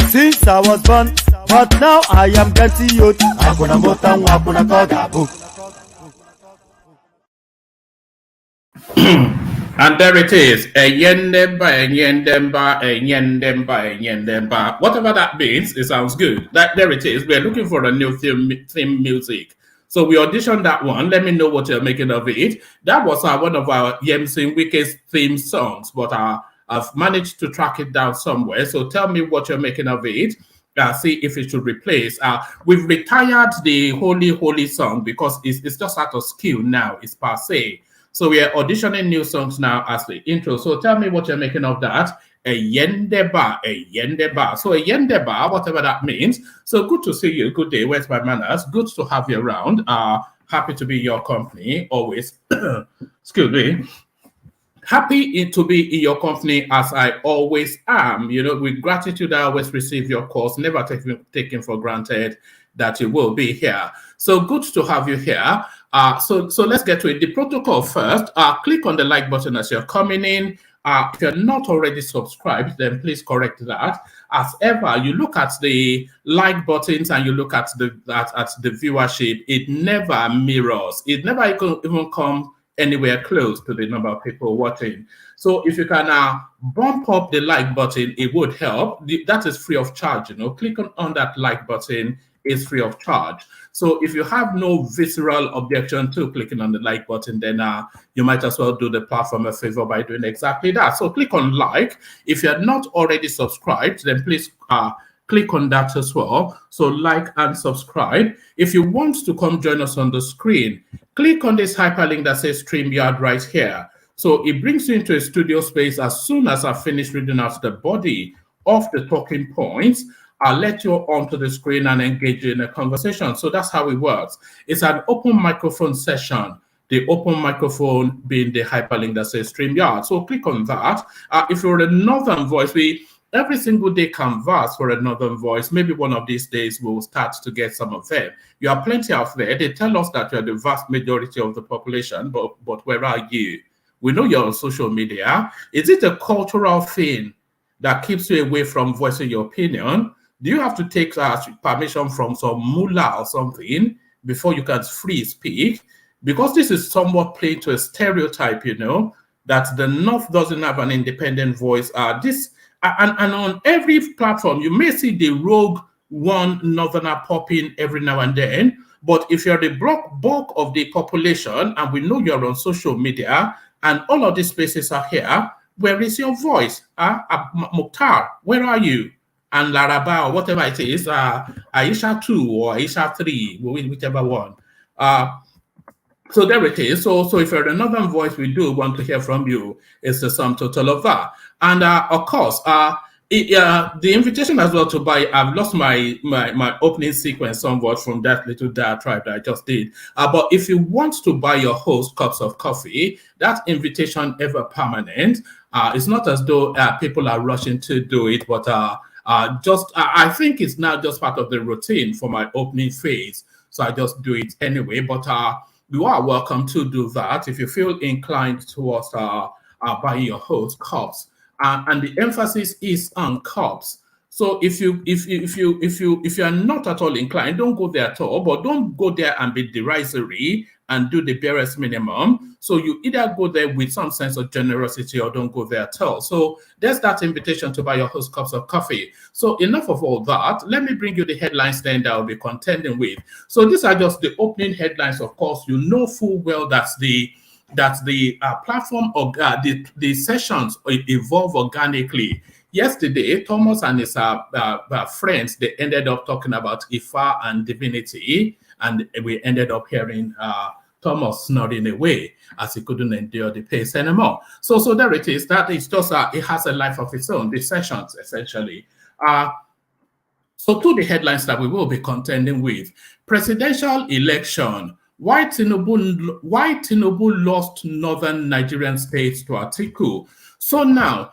Since I was born, but now I am getting youth. And there it is. Whatever that means, it sounds good. There it is. We're looking for a new theme music. So we auditioned that one. Let me know what you're making of it. That was one of our Yemsin Wike's theme songs, but I've managed to track it down somewhere. So tell me what you're making of it. See if it should replace. We've retired the Holy song because it's just out of skill now. It's passé. So we are auditioning new songs now as the intro. So tell me what you're making of that. A yendeba. So a yendeba, whatever that means. So good to see you. Good day. Where's my manners? Good to have you around. Happy to be your company always. Excuse me. Happy to be in your company as I always am. You know, with gratitude, I always receive your calls. Never taken for granted that you will be here. So good to have you here. So let's get to it. The protocol first. Click on the like button as you're coming in. If you're not already subscribed, then please correct that. As ever, you look at the like buttons and you look at the viewership. It never mirrors. It never even comes anywhere close to the number of people watching. So if you can bump up the like button, it would help. That is free of charge. You know, click on that like button. It's free of charge. So if you have no visceral objection to clicking on the like button, then you might as well do the platform a favor by doing exactly that. So click on like. If you're not already subscribed, then please click on that as well. So like and subscribe. If you want to come join us on the screen, click on this hyperlink that says StreamYard right here. So it brings you into a studio space. As soon as I finish reading out the body of the talking points, I'll let you onto the screen and engage in a conversation. So that's how it works. It's an open microphone session. The open microphone being the hyperlink that says StreamYard. So click on that. If you're a Northern Voice, we every single day canvas for a Northern Voice. Maybe one of these days we'll start to get some of them. You are plenty out there. They tell us that you're the vast majority of the population, but where are you? We know you're on social media. Is it a cultural thing that keeps you away from voicing your opinion? Do you have to take permission from some mullah or something before you can free speak? Because this is somewhat playing to a stereotype, that the North doesn't have an independent voice. And on every platform, you may see the rogue one Northerner popping every now and then. But if you're the bulk of the population, and we know you're on social media, and all of these spaces are here, where is your voice? Mukhtar, where are you? And Laraba, or whatever it is, Aisha 2 or Aisha 3, whichever one. So there it is. So if you're another voice, we do want to hear from you. It's the sum total of that. And of course, the invitation as well to buy, I've lost my opening sequence somewhat from that little diatribe that I just did. But if you want to buy your host cups of coffee, that invitation ever permanent. It's not as though people are rushing to do it, but I think it's now just part of the routine for my opening phase. So I just do it anyway. But you are welcome to do that if you feel inclined towards buying your host cups. And the emphasis is on cups. So if you are not at all inclined, don't go there at all. But don't go there and be derisory and do the barest minimum. So you either go there with some sense of generosity or don't go there at all. So there's that invitation to buy your host cups of coffee. So enough of all that. Let me bring you the headlines then that I'll be contending with. So these are just the opening headlines. Of course, you know full well that's the platform or the sessions evolve organically. Yesterday, Thomas and his friends, they ended up talking about Ifa and divinity, and we ended up hearing Thomas snoring away as he couldn't endure the pace anymore. So there it is. That is just it has a life of its own. The sessions essentially. So to the headlines that we will be contending with: presidential election. Why Tinubu lost northern Nigerian states to Atiku? So now,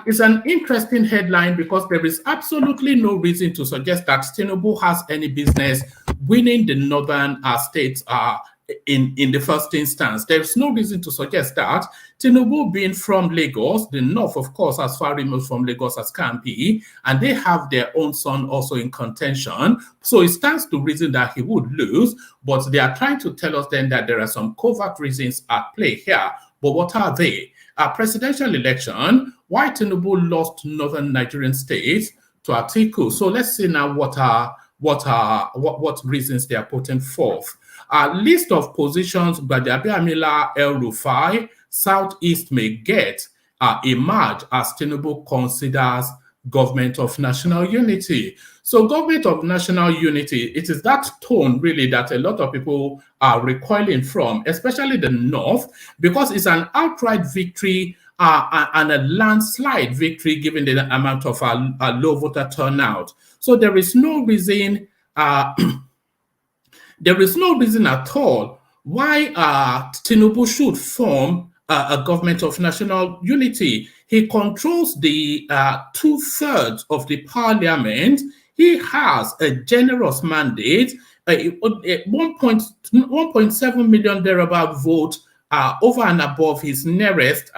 it's an interesting headline because there is absolutely no reason to suggest that Tinubu has any business winning the northern states in the first instance. There's no reason to suggest that. Tinubu being from Lagos, the north, of course, as far removed from Lagos as can be, and they have their own son also in contention. So it stands to reason that he would lose, but they are trying to tell us then that there are some covert reasons at play here. But what are they? A presidential election, why Tinubu lost northern Nigerian states to Atiku. So let's see now what reasons they are putting forth. A list of positions by the Abiamila El-Rufai Southeast may get emerge as Tinubu considers government of national unity. So government of national unity, it is that tone really that a lot of people are recoiling from, especially the North, because it's an outright victory and a landslide victory given the amount of low voter turnout. So there is no reason there is no reason at all why Tinubu should form a government of national unity. He controls the 2/3 of the parliament. He has a generous mandate, 1.7 million thereabout vote over and above his nearest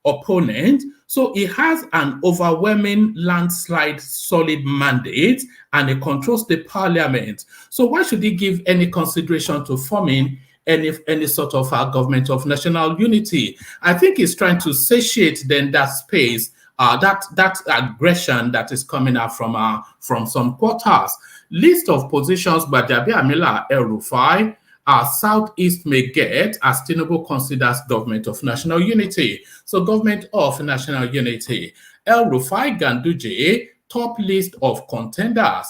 opponent. So he has an overwhelming landslide solid mandate and he controls the parliament. So why should he give any consideration to forming any sort of government of national unity? I think he's trying to satiate then that space, that aggression that is coming out from some quarters. List of positions by Abiamila El-Rufai Southeast may get as Tinubu considers government of national unity. So government of national unity. El-Rufai Ganduje, top list of contenders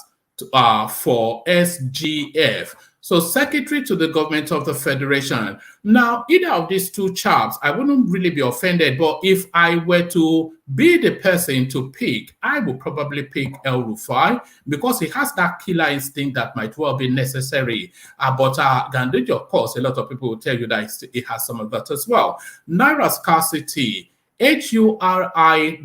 for SGF. So secretary to the government of the federation. Now, either of these two chaps, I wouldn't really be offended, but if I were to be the person to pick, I would probably pick El Rufai because he has that killer instinct that might well be necessary. But Gandhi, of course, a lot of people will tell you that he has some of that as well. Naira scarcity. HURIWA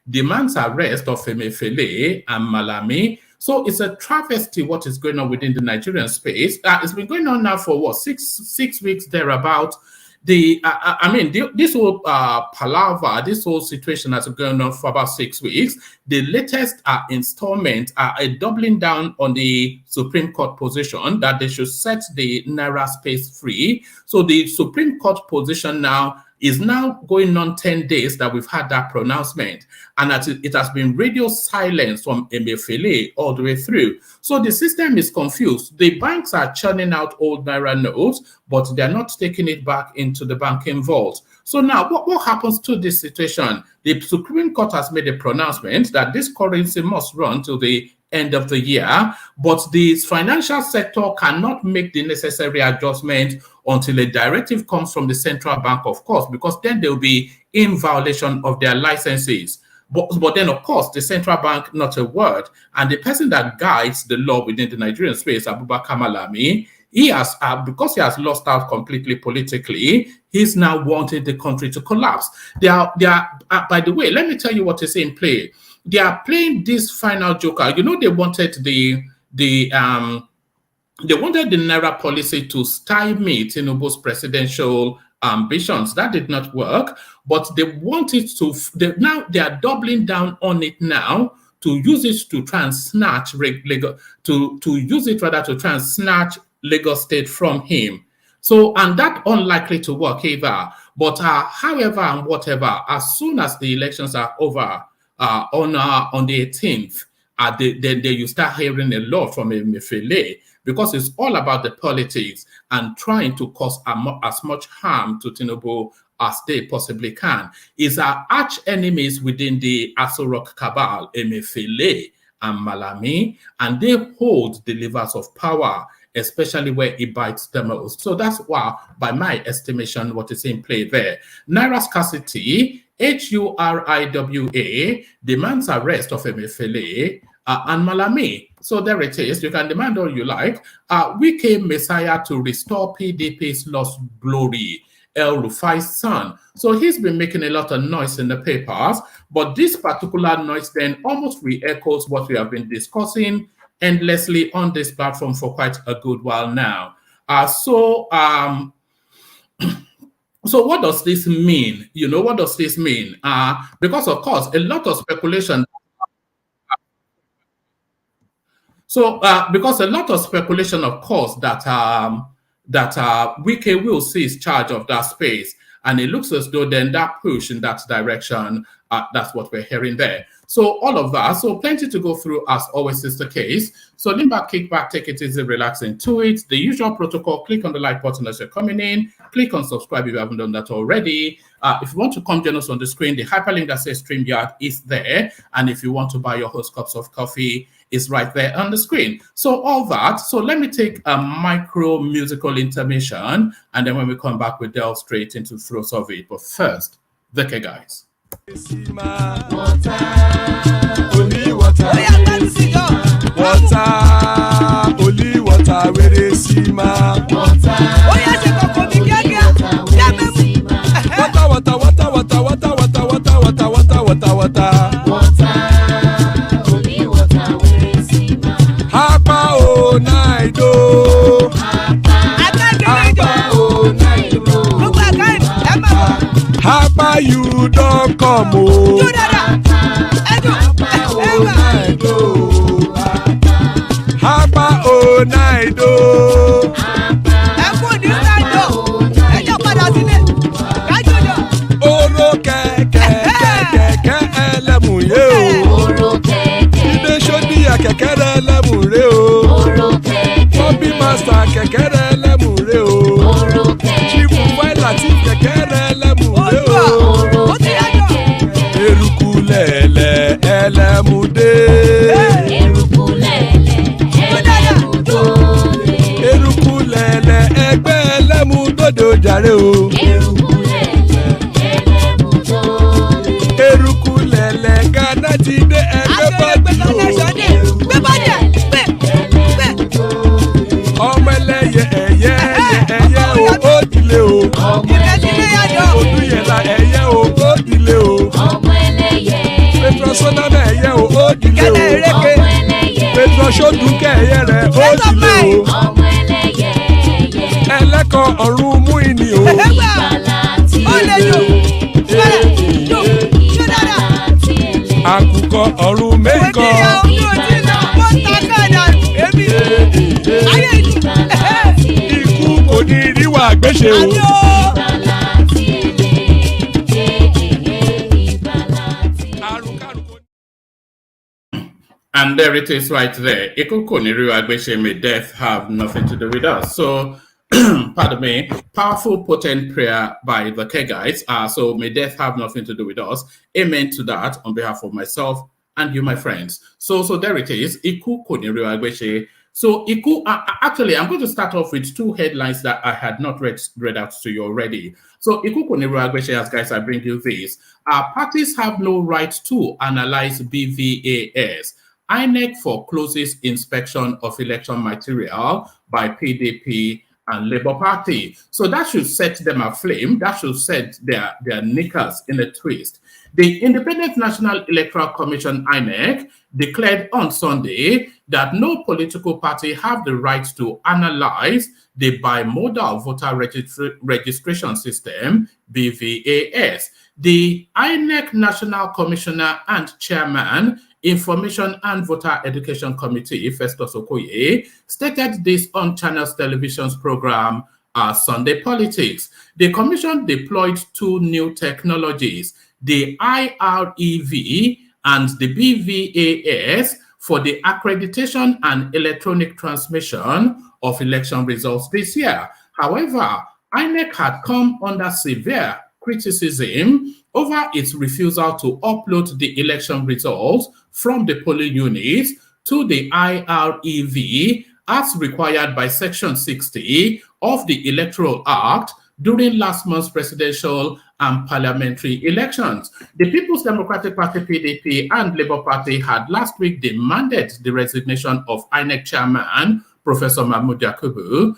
demands arrest of Emefiele and Malami. So it's a travesty what is going on within the Nigerian space. It's been going on now for what, six weeks thereabout. This whole palaver, this whole situation has been going on for about 6 weeks. The latest installment a doubling down on the Supreme Court position that they should set the Naira space free. So the Supreme Court position now is now going on 10 days that we've had that pronouncement, and that it has been radio silence from Emefiele all the way through. So the system is confused. The banks are churning out old Naira notes, but they're not taking it back into the banking vault. So now what happens to this situation? The Supreme Court has made a pronouncement that this currency must run till the end of the year, but the financial sector cannot make the necessary adjustment until a directive comes from the central bank, of course, because then they'll be in violation of their licenses. But then, of course, the central bank, not a word. And the person that guides the law within the Nigerian space, Abubakar Malami, he has, because he has lost out completely politically, he's now wanting the country to collapse. They are by the way, let me tell you what is in play. They are playing this final joker. You know, they wanted the Naira policy to stymie Tinubu's presidential ambitions. That did not work, but they want it to. Now they are doubling down on it now to use it to try and snatch to try and snatch Lagos State from him. So, and that unlikely to work either. But however and whatever, as soon as the elections are over on the 18th, then you start hearing a lot from Emefiele, because it's all about the politics and trying to cause as much harm to Tinubu as they possibly can. Is our arch enemies within the Aso Rock cabal, Emefiele and Malami, and they hold the levers of power, especially where it bites the most. So that's why, by my estimation, what is in play there. Naira scarcity, HURIWA, demands arrest of Emefiele and Malami. So there it is. You can demand all you like. We came Messiah to restore PDP's lost glory, El Rufai's son. So he's been making a lot of noise in the papers, but this particular noise then almost re-echoes what we have been discussing endlessly on this platform for quite a good while now. So what does this mean? You know, what does this mean? Because, of course, a lot of speculation. So, because a lot of speculation, of course, that Wike will seize charge of that space, and it looks as though then that push in that direction, that's what we're hearing there. So all of that, so plenty to go through, as always is the case. So lean back, kick back, take it easy, relax into it. The usual protocol: click on the like button as you're coming in, click on subscribe if you haven't done that already. If you want to come join us on the screen, the hyperlink that says StreamYard is there. And if you want to buy your host cups of coffee, it's right there on the screen. So all that. So let me take a micro musical intermission, and then when we come back, we delve straight into the throes of it. But first, the K guys. Only water, only water, where they see my water. Hapa o naido. Hapa you don't come o. Hapa o naido. Oro kẹ̀kẹ́ ẹlẹ́mù yé o. Ilé sọ́dí kẹ̀kẹ́ ẹlẹ́mù rẹ o. Bobby master kẹ̀kẹ́ ẹlẹ́mù rẹ o. Chifu Waila ti kẹ̀kẹ́ ẹlẹ́mù rẹ o. Eruku lẹ̀lẹ̀ ẹlẹ́mù dé. Eruku lẹ̀lẹ̀ ẹlẹ́mù dé. ńkọ́ ọ̀run mẹ́ ńkọ́. Ikú kò ní rí wa gbéṣe o. And there it is right there. May death have nothing to do with us. So, pardon me, powerful, potent prayer by the Kegites. So may death have nothing to do with us. Amen to that on behalf of myself and you, my friends. So there it is. So actually, I'm going to start off with two headlines that I had not read out to you already. So as guys, I bring you this. Parties have no right to analyze BVAS. INEC forecloses inspection of election material by PDP and Labour Party. So that should set them aflame. That should set their knickers in a twist. The Independent National Electoral Commission, INEC, declared on Sunday that no political party have the right to analyze the bimodal voter registration system, BVAS. The INEC National Commissioner and Chairman, Information and Voter Education Committee, Festus Okoye, stated this on Channels Television's program, Sunday Politics. The commission deployed two new technologies, the IREV and the BVAS, for the accreditation and electronic transmission of election results this year. However, INEC had come under severe criticism over its refusal to upload the election results from the polling units to the IREV as required by Section 60 of the Electoral Act during last month's presidential and parliamentary elections. The People's Democratic Party, PDP, and Labour Party had last week demanded the resignation of INEC chairman, Professor Mahmoud Yakubu,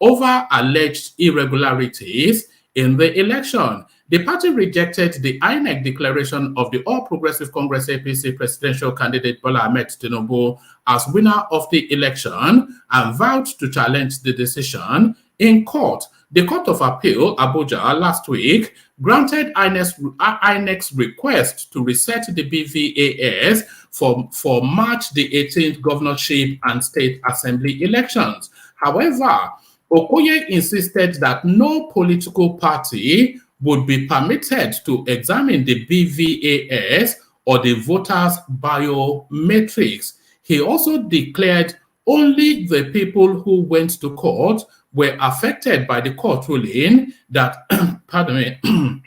over alleged irregularities in the election. The party rejected the INEC declaration of the All Progressive Congress APC presidential candidate Bola Ahmed Tinubu as winner of the election and vowed to challenge the decision in court. The Court of Appeal, Abuja, last week granted INEC's request to reset the BVAS for March the 18th governorship and state assembly elections. However, Okoye insisted that no political party would be permitted to examine the BVAS or the voters' biometrics. He also declared only the people who went to court were affected by the court ruling that, pardon me,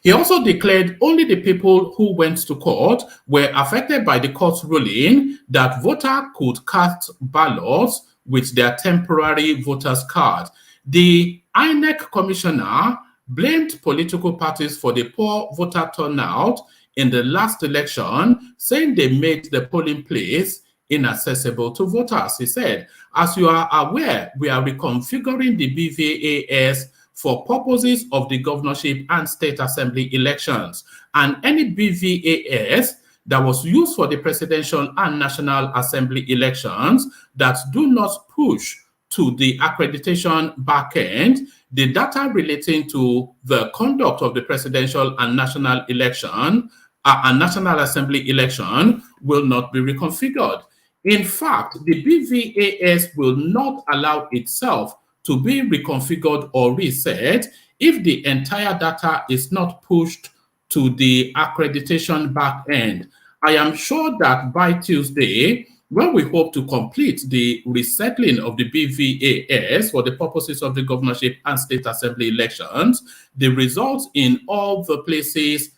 he also declared only the people who went to court were affected by the court ruling that voter could cast ballots with their temporary voter's card. The INEC commissioner blamed political parties for the poor voter turnout in the last election, saying they made the polling place inaccessible to voters. He said, as you are aware, we are reconfiguring the BVAS for purposes of the governorship and state assembly elections, and any BVAS that was used for the presidential and national assembly elections that do not push to the accreditation backend, the data relating to the conduct of the presidential and national election and national assembly election will not be reconfigured. In fact, the BVAS will not allow itself to be reconfigured or reset if the entire data is not pushed to the accreditation backend. I am sure that by Tuesday, when we hope to complete the resettling of the BVAS for the purposes of the governorship and state assembly elections, the results in all the places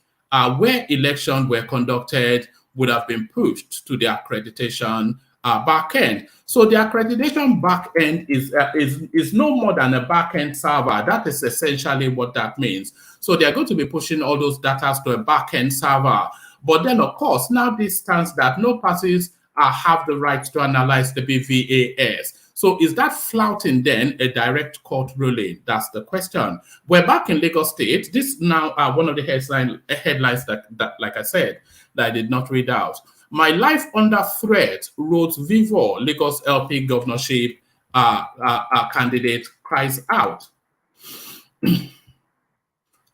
where elections were conducted would have been pushed to the accreditation backend. So the accreditation backend is no more than a backend server. That is essentially what that means. So they're going to be pushing all those data to a backend server. But then, of course, now this stands that no parties have the right to analyze the BVAS. So is that flouting then a direct court ruling? That's the question. We're back in Lagos State. This is now one of the headlines that, like I said, that I did not read out. My life under threat, wrote Vivo, Lagos LP governorship candidate, cries out.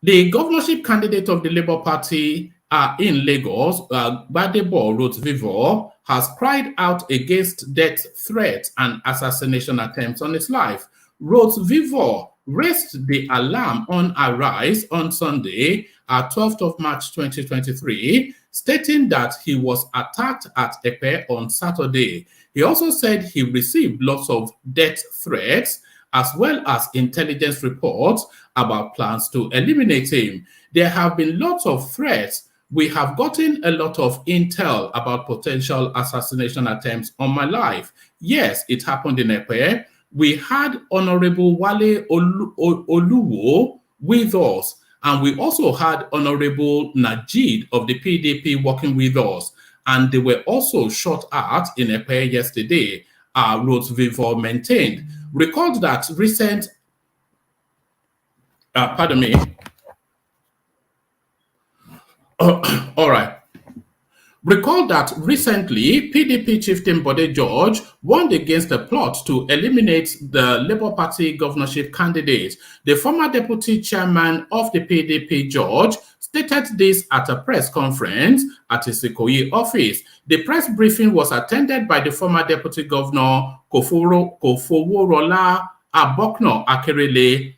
The governorship candidate of the Labour Party in Lagos, Gbadebo Rose Vivor has cried out against death threats and assassination attempts on his life. Rose Vivor raised the alarm on Arise on Sunday, 12th of March 2023, stating that he was attacked at Epe on Saturday. He also said he received lots of death threats as well as intelligence reports about plans to eliminate him. There have been lots of threats. We have gotten a lot of intel about potential assassination attempts on my life. Yes, it happened in Epe. We had Honorable Wale Oluwo with us, and we also had Honorable Najid of the PDP working with us, and they were also shot at in Epe yesterday, Rose Vivor maintained. Recalled that recent, pardon me, all right. Recall that recently, PDP chieftain Bode George warned against a plot to eliminate the Labour Party governorship candidate. The former deputy chairman of the PDP, George, stated this at a press conference at his Ikoyi office. The press briefing was attended by the former deputy governor, Kofoworola Abokno Akerele,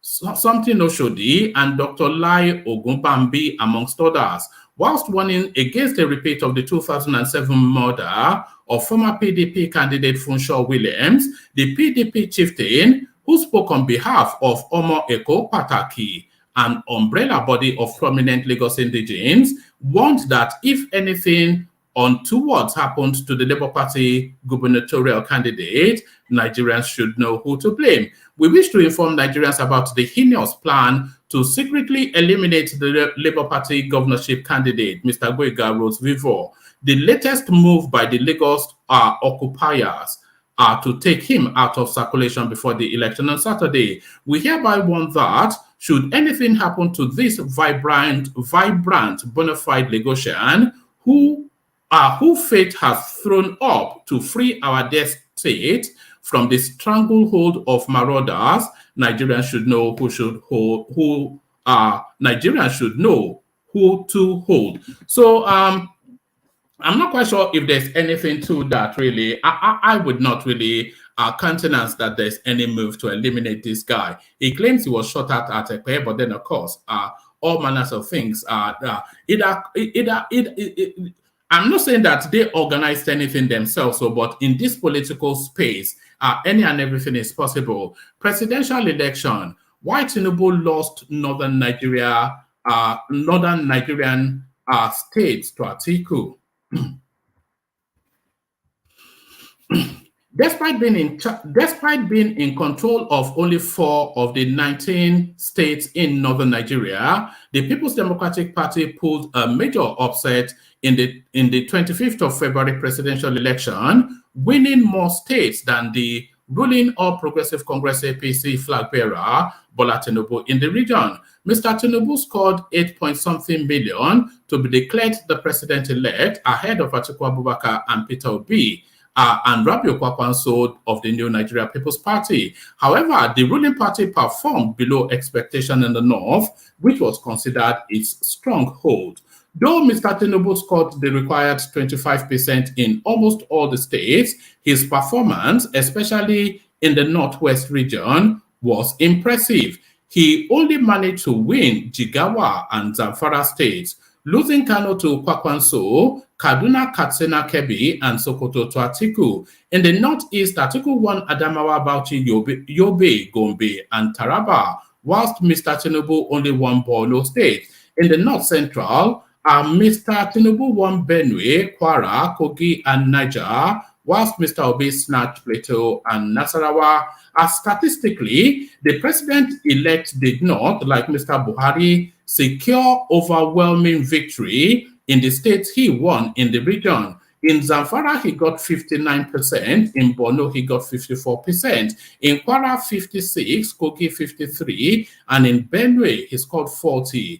Something Oshodi, and Dr. Lai Ogunbambi, amongst others, whilst warning against a repeat of the 2007 murder of former PDP candidate Funshaw Williams. The PDP chieftain, who spoke on behalf of Omo Eko Pataki, an umbrella body of prominent Lagos indigents, warned that if anything untoward happened to the Labour Party gubernatorial candidate, Nigerians should know who to blame. We wish to inform Nigerians about the heinous plan to secretly eliminate the Labour Party governorship candidate, Mr. Gboyega Rose Vivor. The latest move by the Lagos occupiers to take him out of circulation before the election on Saturday. We hereby warn that should anything happen to this vibrant, bona fide Lagosian who fate has thrown up to free our dear state from the stranglehold of marauders, Nigerians should know Nigerians should know who to hold. So I'm not quite sure if there's anything to that really. I would not really countenance that there's any move to eliminate this guy. He claims he was shot at Epe, but then of course all manners of things. I'm not saying that they organized anything themselves, but in this political space, any and everything is possible. Presidential election, why Tinubu lost northern Nigerian states to Atiku. Despite being in control of only 4 of the 19 states in northern Nigeria, the People's Democratic Party pulled a major upset in the 25th of February presidential election, winning more states than the ruling All Progressive Congress APC flag bearer, Bola Tinubu, in the region. Mr. Tinubu scored 8-point-something million to be declared the president-elect ahead of Atiku Abubakar and Peter Obi. And Rabiu Kwakwanso of the New Nigeria People's Party. However, the ruling party performed below expectation in the north, which was considered its stronghold. Though Mr. Tinubu scored the required 25% in almost all the states, his performance, especially in the northwest region, was impressive. He only managed to win Jigawa and Zamfara states, losing Kano to Kwakwanso, Kaduna, Katsina, Kebbi, and Sokoto to Atiku. In the northeast, Atiku won Adamawa, Bauchi, Yobe, Gombe, and Taraba, whilst Mr. Tinubu only won Borno State. In the north central, Mr. Tinubu won Benue, Kwara, Kogi, and Niger, whilst Mr. Obi snatched Plateau and Nasarawa. Statistically, the president-elect did not, like Mr. Buhari, secure overwhelming victory in the states he won in the region. In Zamfara, he got 59%. In Borno, he got 54%. In Kwara, 56%, Kogi, 53%, and in Benue, he scored 40%,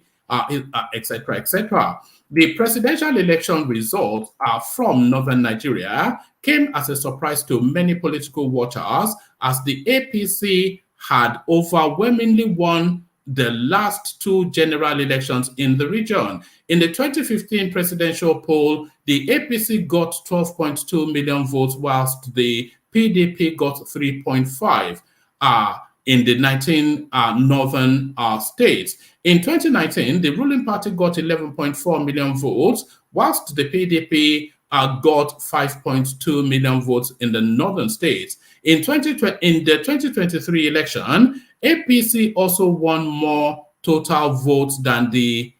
etc., etc. The presidential election results from northern Nigeria came as a surprise to many political watchers, as the APC had overwhelmingly won the last two general elections in the region. In the 2015 presidential poll, the APC got 12.2 million votes, whilst the PDP got 3.5 in the 19 northern states. In 2019, the ruling party got 11.4 million votes, whilst the PDP got 5.2 million votes in the northern states. In the 2023 election, APC also won more total votes than the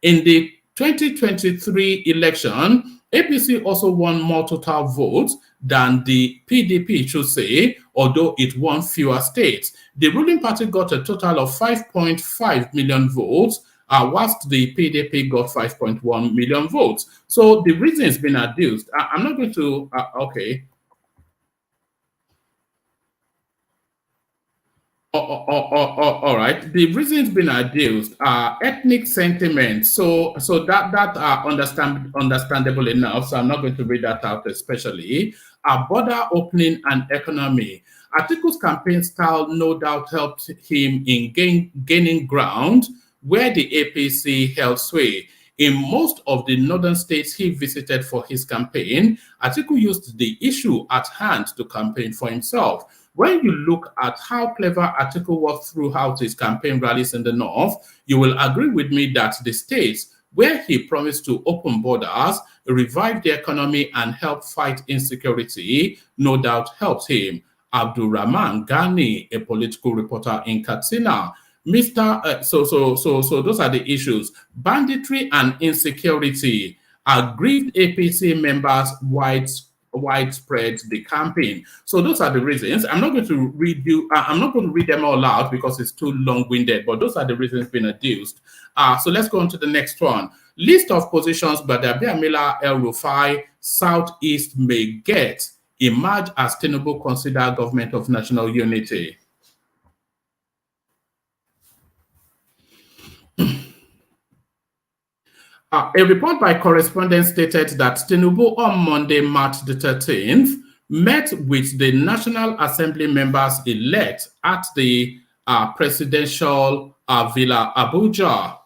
in the 2023 election. APC also won more total votes than the PDP, should say, although it won fewer states. The ruling party got a total of 5.5 million votes, whilst the PDP got 5.1 million votes. So the reason has been adduced. I'm not going to, okay. All right. The reasons been adduced are ethnic sentiment. So that are understandable enough. So I'm not going to read that out, especially border opening and economy. Atiku's campaign style no doubt helped him in gaining ground where the APC held sway. In most of the northern states he visited for his campaign, Atiku used the issue at hand to campaign for himself. When you look at how clever Atiku was throughout his campaign rallies in the north, you will agree with me that the states where he promised to open borders, revive the economy, and help fight insecurity, no doubt helped him. Abdul Rahman Ghani, a political reporter in Katsina. So those are the issues. Banditry and insecurity aggrieved APC members widespread the campaign. So those are the reasons. I'm not going to read them all out because it's too long-winded, but those are the reasons being adduced. So let's go on to the next one. List of positions by the Abiamila El-Rufai Southeast may get emerge as Tinubu consider government of national unity. A report by correspondents stated that Tinubu on Monday, March the 13th, met with the National Assembly members-elect at the presidential Villa Abuja.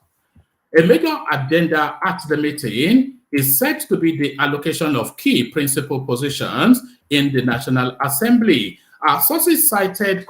A major agenda at the meeting is said to be the allocation of key principal positions in the National Assembly. Sources cited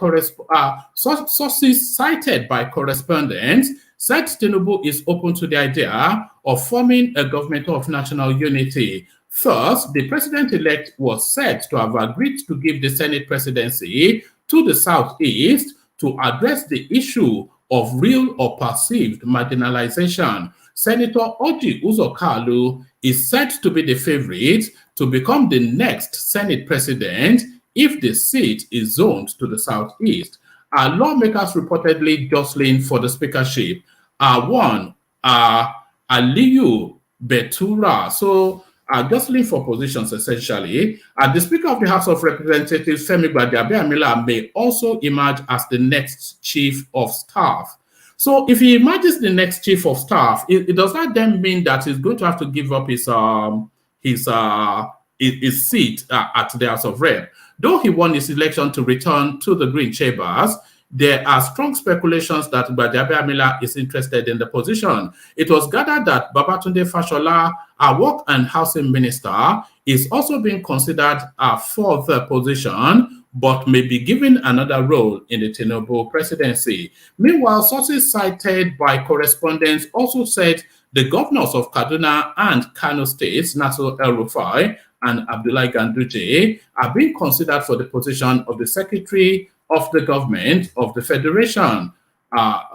by correspondents said Tinubu is open to the idea of forming a government of national unity. First, the president-elect was said to have agreed to give the Senate presidency to the Southeast to address the issue of real or perceived marginalization. Senator Oji Uzor is said to be the favorite to become the next Senate president if the seat is zoned to the Southeast. Lawmakers reportedly jostling for the speakership are one, Aliyu Betura. So jostling for positions essentially. The Speaker of the House of Representatives, Femi Gbagbo-Abiamila, may also emerge as the next Chief of Staff. So if he emerges the next Chief of Staff, it does not then mean that he's going to have to give up his seat at the House of Rep. Though he won his election to return to the Green Chambers, there are strong speculations that Gbagbo-Abiamila is interested in the position. It was gathered that Babatunde Fashola, our Work and Housing Minister, is also being considered for the position, but may be given another role in the Tinubu presidency. Meanwhile, sources cited by correspondents also said the governors of Kaduna and Kano states, Nasir El-Rufai and Abdullahi Ganduje, are being considered for the position of the Secretary of the Government of the Federation.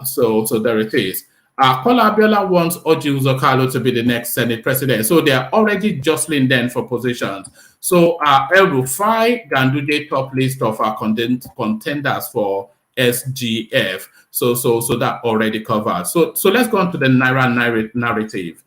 So there it is. Kola Abiola wants Oji Uzor to be the next Senate president. So they are already jostling then for positions. So El-Rufai, Ganduje, top list of our contenders for SGF. So that already covered. So let's go on to the Naira narrative.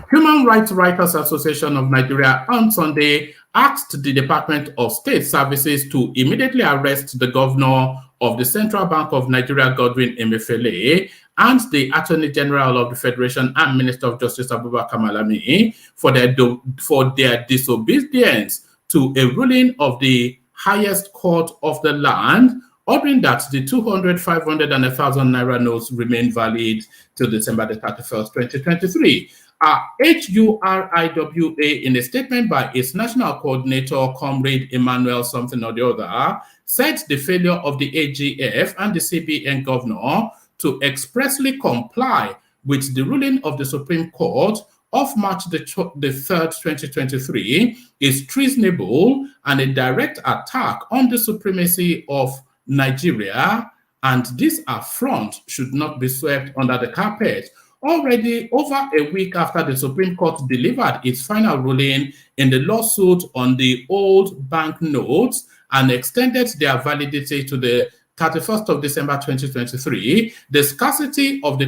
Human Rights Writers Association of Nigeria on Sunday asked the Department of State Services to immediately arrest the governor of the Central Bank of Nigeria, Godwin Emefiele, and the Attorney General of the Federation and Minister of Justice, Abubakar Malami, for their disobedience to a ruling of the highest court of the land ordering that the 200, 500, and 1,000 naira notes remain valid till December the 31st, 2023. HURIWA, in a statement by its national coordinator, Comrade Emmanuel something or the other, said the failure of the AGF and the CBN governor to expressly comply with the ruling of the Supreme Court of March the 3rd, 2023 is treasonable and a direct attack on the supremacy of Nigeria, and this affront should not be swept under the carpet. Already over a week after the Supreme Court delivered its final ruling in the lawsuit on the old banknotes and extended their validity to the 31st of December 2023, the scarcity of the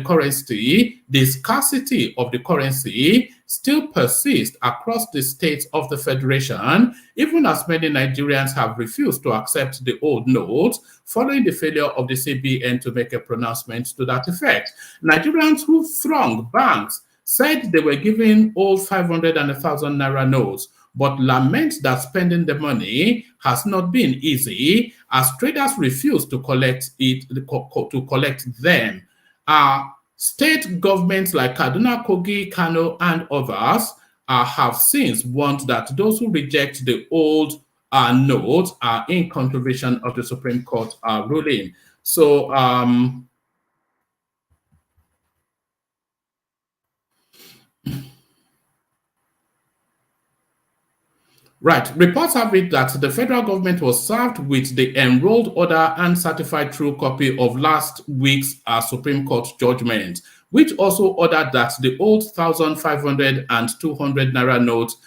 currency still persists across the states of the Federation, even as many Nigerians have refused to accept the old notes following the failure of the CBN to make a pronouncement to that effect. Nigerians who thronged banks said they were giving old 500 and 1,000 naira notes, but lament that spending the money has not been easy as traders refuse to collect them. State governments like Kaduna, Kogi, Kano, and others have since warned that those who reject the old notes are in contravention of the Supreme Court ruling. So, right. Reports have it that the federal government was served with the enrolled order and certified true copy of last week's Supreme Court judgment, which also ordered that the old 1,500 and 200 naira notes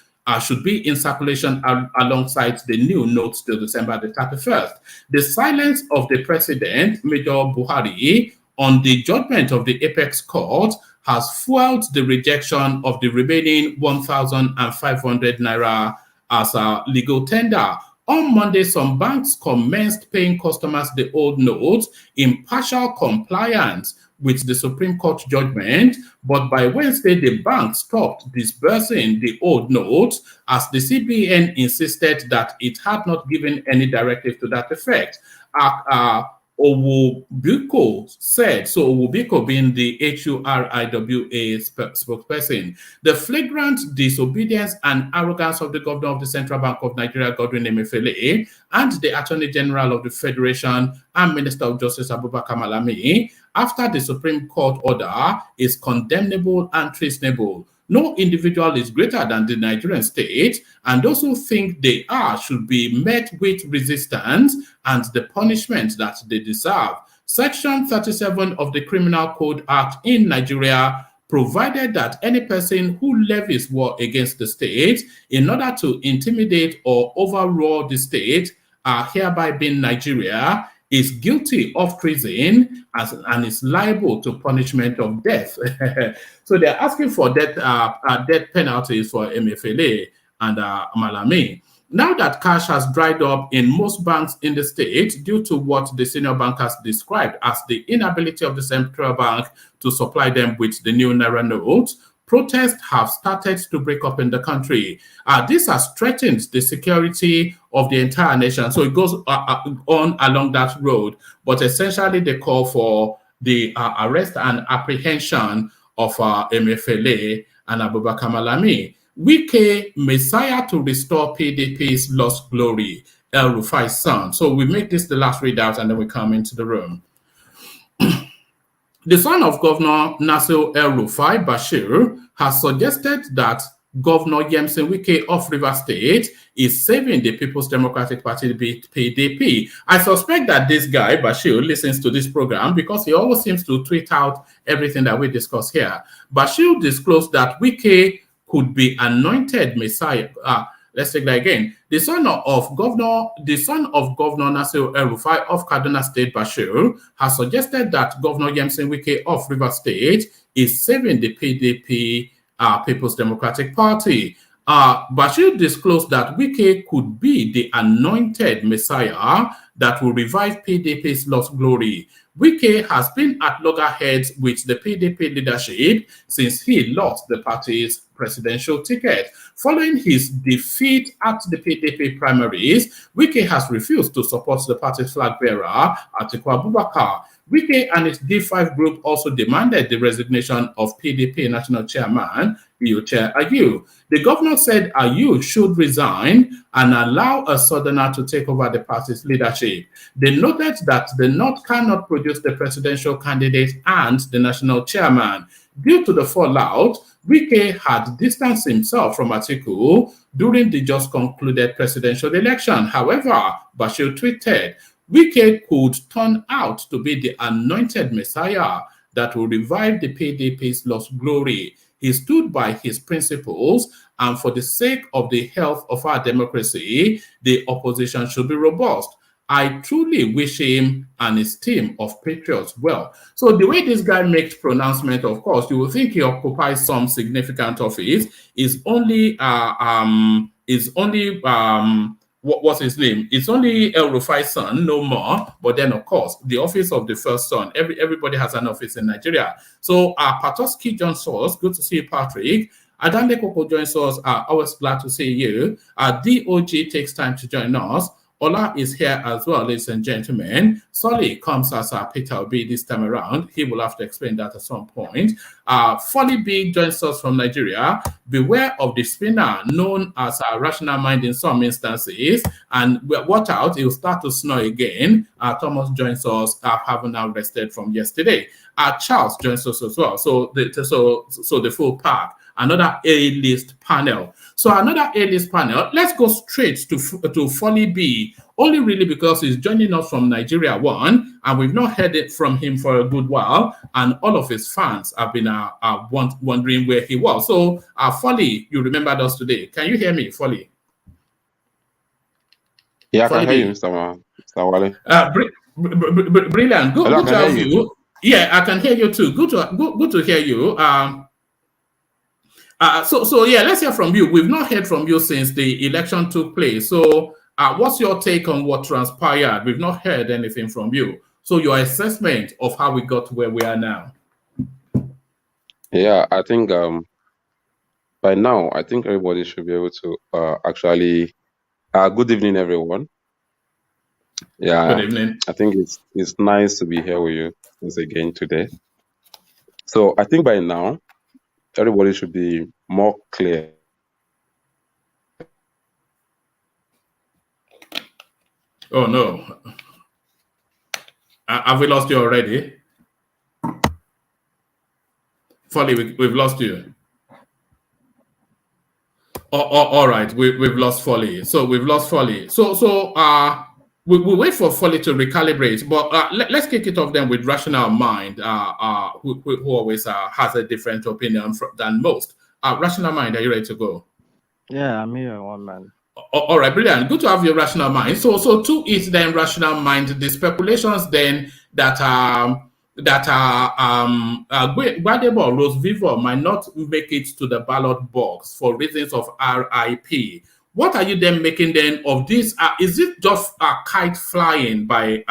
should be in circulation alongside the new notes till December the 31st. The silence of the president, Major Buhari, on the judgment of the Apex Court has fueled the rejection of the remaining 1,500 naira as a legal tender. On Monday, some banks commenced paying customers the old notes in partial compliance with the Supreme Court judgment, but by Wednesday, the bank stopped disbursing the old notes as the CBN insisted that it had not given any directive to that effect. Obi'S said, so Obi'S being the HURIWA spokesperson, the flagrant disobedience and arrogance of the governor of the Central Bank of Nigeria, Godwin Emefiele, and the Attorney General of the Federation and Minister of Justice, Abubakar Malami, after the Supreme Court order is condemnable and treasonable. No individual is greater than the Nigerian state, and those who think they are should be met with resistance and the punishment that they deserve. Section 37 of the Criminal Code Act in Nigeria provided that any person who levies war against the state in order to intimidate or overthrow the state, hereby being Nigeria, is guilty of treason and is liable to punishment of death. So they're asking for death penalties for Emefiele and Malami. Now that cash has dried up in most banks in the state due to what the senior bankers described as the inability of the central bank to supply them with the new Naira notes, protests have started to break up in the country. This has threatened the security of the entire nation. So it goes on along that road. But essentially, they call for the arrest and apprehension of Emefiele and Abubakar Malami. Wike, Messiah to restore PDP's lost glory, El Rufai's son. So we make this the last readout and then we come into the room. The son of Governor Nasir El-Rufai, Bashir, has suggested that Governor Yemsin Wike of Rivers State is saving the People's Democratic Party, PDP. I suspect that this guy, Bashir, listens to this program because he always seems to tweet out everything that we discuss here. Bashir disclosed that Wike could be anointed Messiah. Let's take that again. The son of Governor Nasir El-Rufai of Kaduna State, Bashir, has suggested that Governor Yemsin Wike of Rivers State is saving the PDP, People's Democratic Party. Bashir disclosed that Wike could be the anointed Messiah that will revive PDP's lost glory. Wike has been at loggerheads with the PDP leadership since he lost the party's presidential ticket. Following his defeat at the PDP primaries, Wike has refused to support the party's flag bearer, Atiku Abubakar. Wike and his D5 group also demanded the resignation of PDP National Chairman, Chair Ayu. The governor said Ayu should resign and allow a southerner to take over the party's leadership. They noted that the North cannot produce the presidential candidate and the national chairman. Due to the fallout, Wike had distanced himself from Atiku during the just concluded presidential election. However, Bashir tweeted, Wike could turn out to be the anointed messiah that will revive the PDP's lost glory. He stood by his principles, and for the sake of the health of our democracy, the opposition should be robust. I truly wish him and his team of patriots well. So the way this guy makes pronouncement, of course, you will think he occupies some significant office. What's his name? It's only El Rufai's son, no more. But then, of course, the office of the first son. Everybody has an office in Nigeria. So Patoski joins us. Good to see you, Patrick. Adande Koko joins us. Always glad to see you. DOG takes time to join us. Ola is here as well, ladies and gentlemen. Solly comes as Peter Obi this time around. He will have to explain that at some point. Folly B joins us from Nigeria. Beware of the spinner, known as a rational mind in some instances. And watch out, it will start to snow again. Thomas joins us, having now rested from yesterday. Charles joins us as well. So the full pack. Another A-list panel. So another A-list panel. Let's go straight to Folly B, only really because he's joining us from Nigeria one, and we've not heard it from him for a good while, and all of his fans have been wondering where he was. So Folly, you remembered us today. Can you hear me, Folly? Yeah, I can hear you, Mr. Wale. Brilliant. Good to have you. Yeah, I can hear you too. Good to hear you. So yeah, let's hear from you. We've not heard from you since the election took place. So what's your take on what transpired? We've not heard anything from you. So your assessment of how we got to where we are now. Yeah, I think by now, I think everybody should be able to actually... good evening, everyone. Yeah, good evening. I think it's nice to be here with you once again today. So I think by now, everybody should be more clear. Oh, no. Have we lost you already? Folly, we've lost you. All right, we've lost Folly. So we've lost Folly. So we'll wait for Folly to recalibrate, but let's kick it off then with Rational Mind, who always has a different opinion than most. Rational Mind, are you ready to go? Yeah, I'm here, one man. All right, brilliant. Good to have your Rational Mind. So to it then, Rational Mind, the speculations then that Gbadebo Rose Vivo might not make it to the ballot box for reasons of RIP. What are you then making then of this? Is it just a kite flying by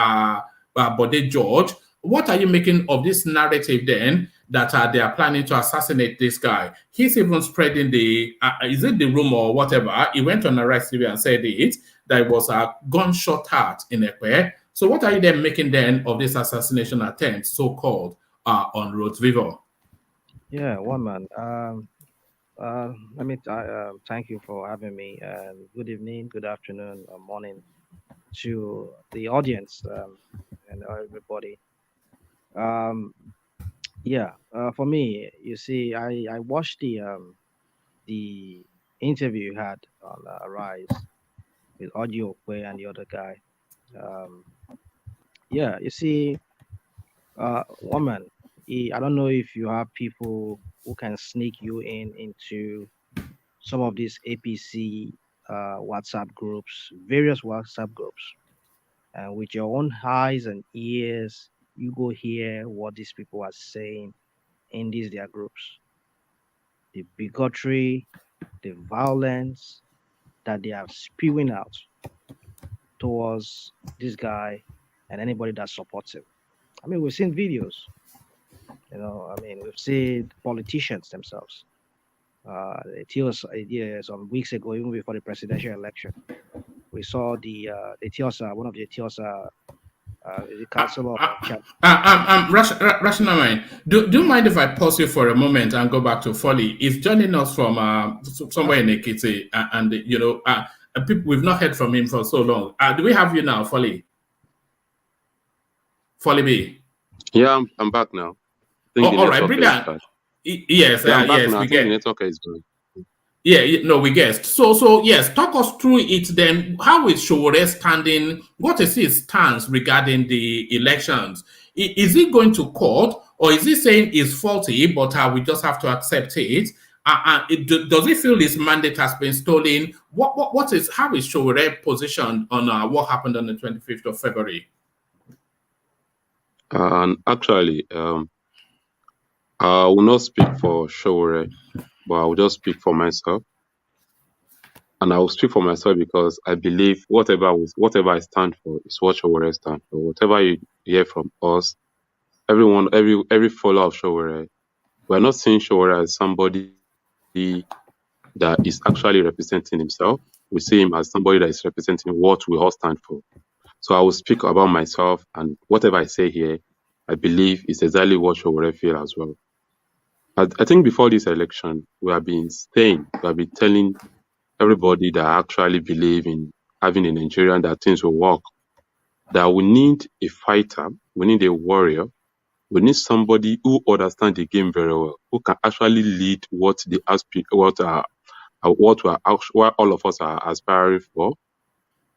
Bode George? What are you making of this narrative then that they are planning to assassinate this guy? He's even spreading is it the rumor or whatever? He went on Arise TV and said that it was a gunshot heart in Ekwe. So what are you then making then of this assassination attempt, so-called, on Rhodes Vivo? Yeah, one man. Let me thank you for having me. Good evening, good afternoon, or morning to the audience and everybody. For me, you see, I watched the interview you had on Arise with Audio Play and the other guy. You see, woman, I don't know if you have people who can sneak you into some of these APC WhatsApp groups, various WhatsApp groups, and with your own eyes and ears, you go hear what these people are saying in their groups. The bigotry, the violence that they are spewing out towards this guy and anybody that supports him. I mean, we've seen videos. You know, I mean, we've seen politicians themselves. It was some weeks ago, even before the presidential election, we saw the Etiosa, one of the Etiosa, the council of Rational mind. Do you mind if I pause you for a moment and go back to Folly? He's joining us from somewhere in Ekiti, and you know, people we've not heard from him for so long. Do we have you now, Folly? Folly B. Yeah, I'm back now. All right, brilliant. Yes, yes, we get. The network is good. Yeah, no, we guessed. So yes, talk us through it then. How is Sowore standing? What is his stance regarding the elections? Is he going to court, or is he saying it's faulty, but we just have to accept it? Does he feel his mandate has been stolen? How is Sowore positioned on what happened on the 25th of February? Actually, I will not speak for Sowore, but I will just speak for myself. And I will speak for myself because I believe whatever I stand for is what Sowore stands for. Whatever you hear from us, everyone, every follower of Sowore, we're not seeing Sowore as somebody that is actually representing himself. We see him as somebody that is representing what we all stand for. So I will speak about myself, and whatever I say here, I believe is exactly what Sowore feel as well. I think before this election, we have been telling everybody that actually believe in having a Nigerian that things will work, that we need a fighter, we need a warrior, we need somebody who understands the game very well, who can actually lead what all of us are aspiring for.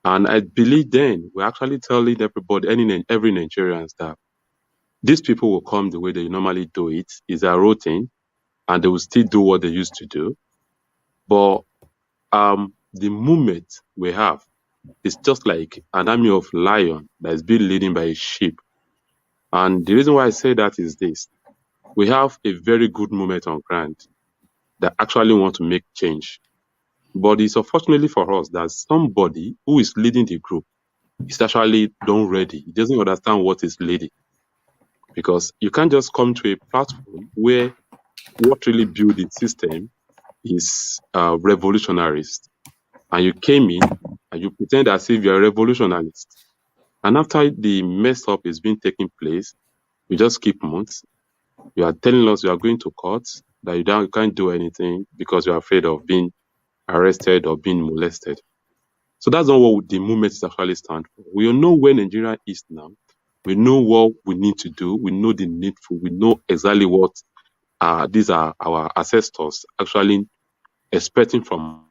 And I believe then we're actually telling everybody, every Nigerians, that these people will come the way they normally do it, is a routine, and they will still do what they used to do. But the movement we have is just like an army of lion that is being led by a sheep. And the reason why I say that is this: we have a very good movement on ground that actually want to make change. But it's unfortunately for us that somebody who is leading the group is actually not ready. He doesn't understand what is leading. Because you can't just come to a platform where what really built the system is revolutionarist. And you came in and you pretend as if you're a revolutionist. And after the mess up is being taking place, you just keep months. You are telling us you are going to court, that you can't do anything because you're afraid of being arrested or being molested. So that's not what the movement is actually stand for. We know where Nigeria is now. We know what we need to do. We know the needful. We know exactly what these are our ancestors actually expecting from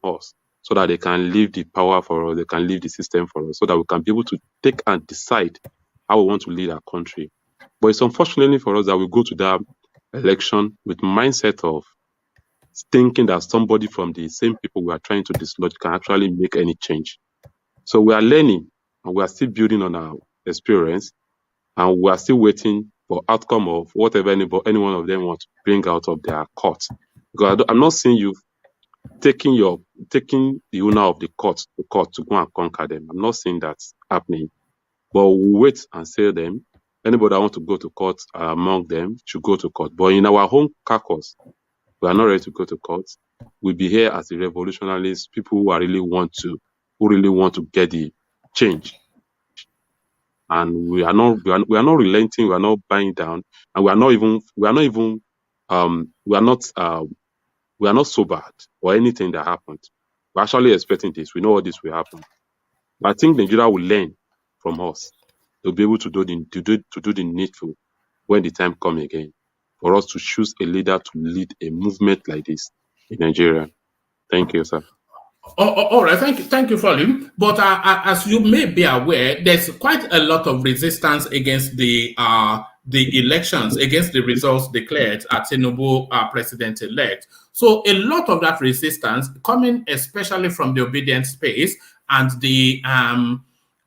us, so that they can leave the power for us, they can leave the system for us, so that we can be able to take and decide how we want to lead our country. But it's unfortunately for us that we go to that election with mindset of thinking that somebody from the same people we are trying to dislodge can actually make any change. So we are learning, and we are still building on our experience, and we are still waiting for outcome of whatever any one of them want to bring out of their court. Because I'm not seeing you taking the owner of the court to go and conquer them. I'm not seeing that happening. But we'll wait and say them. Anybody that want to go to court among them should go to court. But in our home caucus, we are not ready to go to court. We'll be here as the revolutionaries, people who really want to get the change. And we are not relenting, we are not buying down, and we are not so bad or anything that happened. We're actually expecting this. We know what this will happen. But I think Nigeria will learn from us. They'll be able to do the needful when the time comes again, for us to choose a leader to lead a movement like this in Nigeria. Thank you, sir. All right, thank you, Folly. But as you may be aware, there's quite a lot of resistance against the elections, against the results declared at Tinubu president-elect. So a lot of that resistance coming especially from the obedient space and the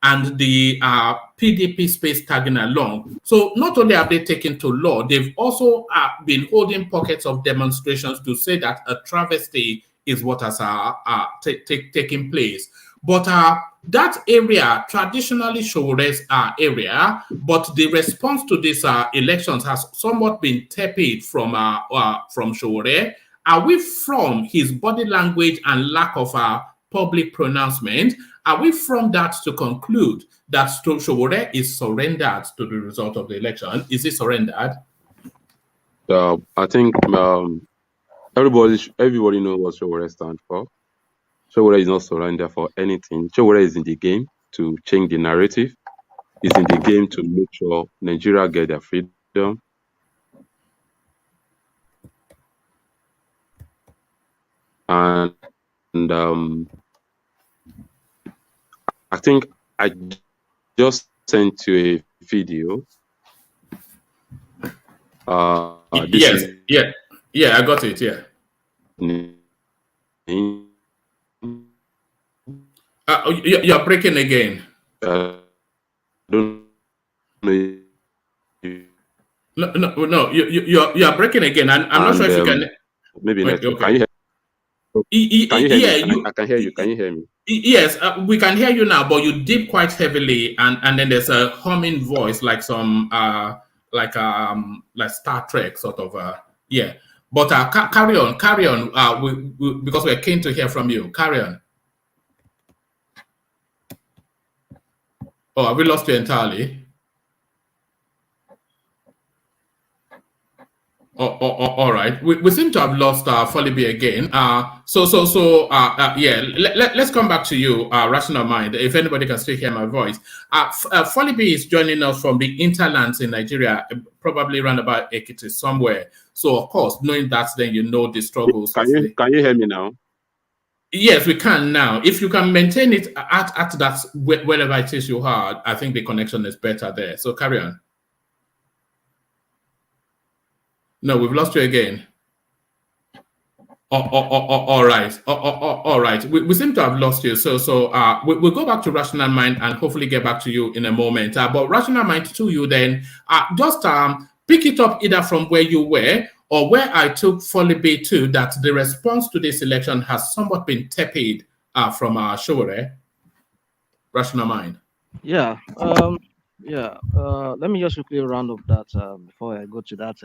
PDP space tagging along. So not only have they taken to law, they've also been holding pockets of demonstrations to say that a travesty is what has taken place. But that area traditionally Showore's area, but the response to these elections has somewhat been tepid from Showore. Are we, from his body language and lack of public pronouncement, are we from that to conclude that Showore is surrendered to the result of the election? Is he surrendered? I think everybody knows what Showore stands for. Showore is not surrender for anything. Showore is in the game to change the narrative. It's in the game to make sure Nigeria get their freedom. And I think I just sent you a video. Yes, I got it. Yeah. You're breaking again. I don't know. No. You're breaking again. I'm not sure if you can. Maybe next. Okay. Can you hear? Can you hear me? I can hear you. Can you hear me? Yes, we can hear you now, but you dip quite heavily, and then there's a humming voice, like some like Star Trek sort of yeah. But carry on. Because we're keen to hear from you. Carry on. Oh, have we lost you entirely? All right. We seem to have lost Folibi again. Let's come back to you, Rational Mind, if anybody can still hear my voice. Folibi is joining us from the interlands in Nigeria, probably around about Ekiti somewhere. So, of course, knowing that, then you know the struggles. Can you hear me now? Yes, we can now. If you can maintain it at that, wherever it is you are, I think the connection is better there. So, carry on. No, we've lost you again. All right. All right. We seem to have lost you. So we'll go back to Rational Mind and hopefully get back to you in a moment. But Rational Mind to you then, just pick it up either from where you were or where I took Folibi to, that the response to this election has somewhat been tepid from Showore. Rational Mind. Yeah. Let me just quickly round up that before I go to that.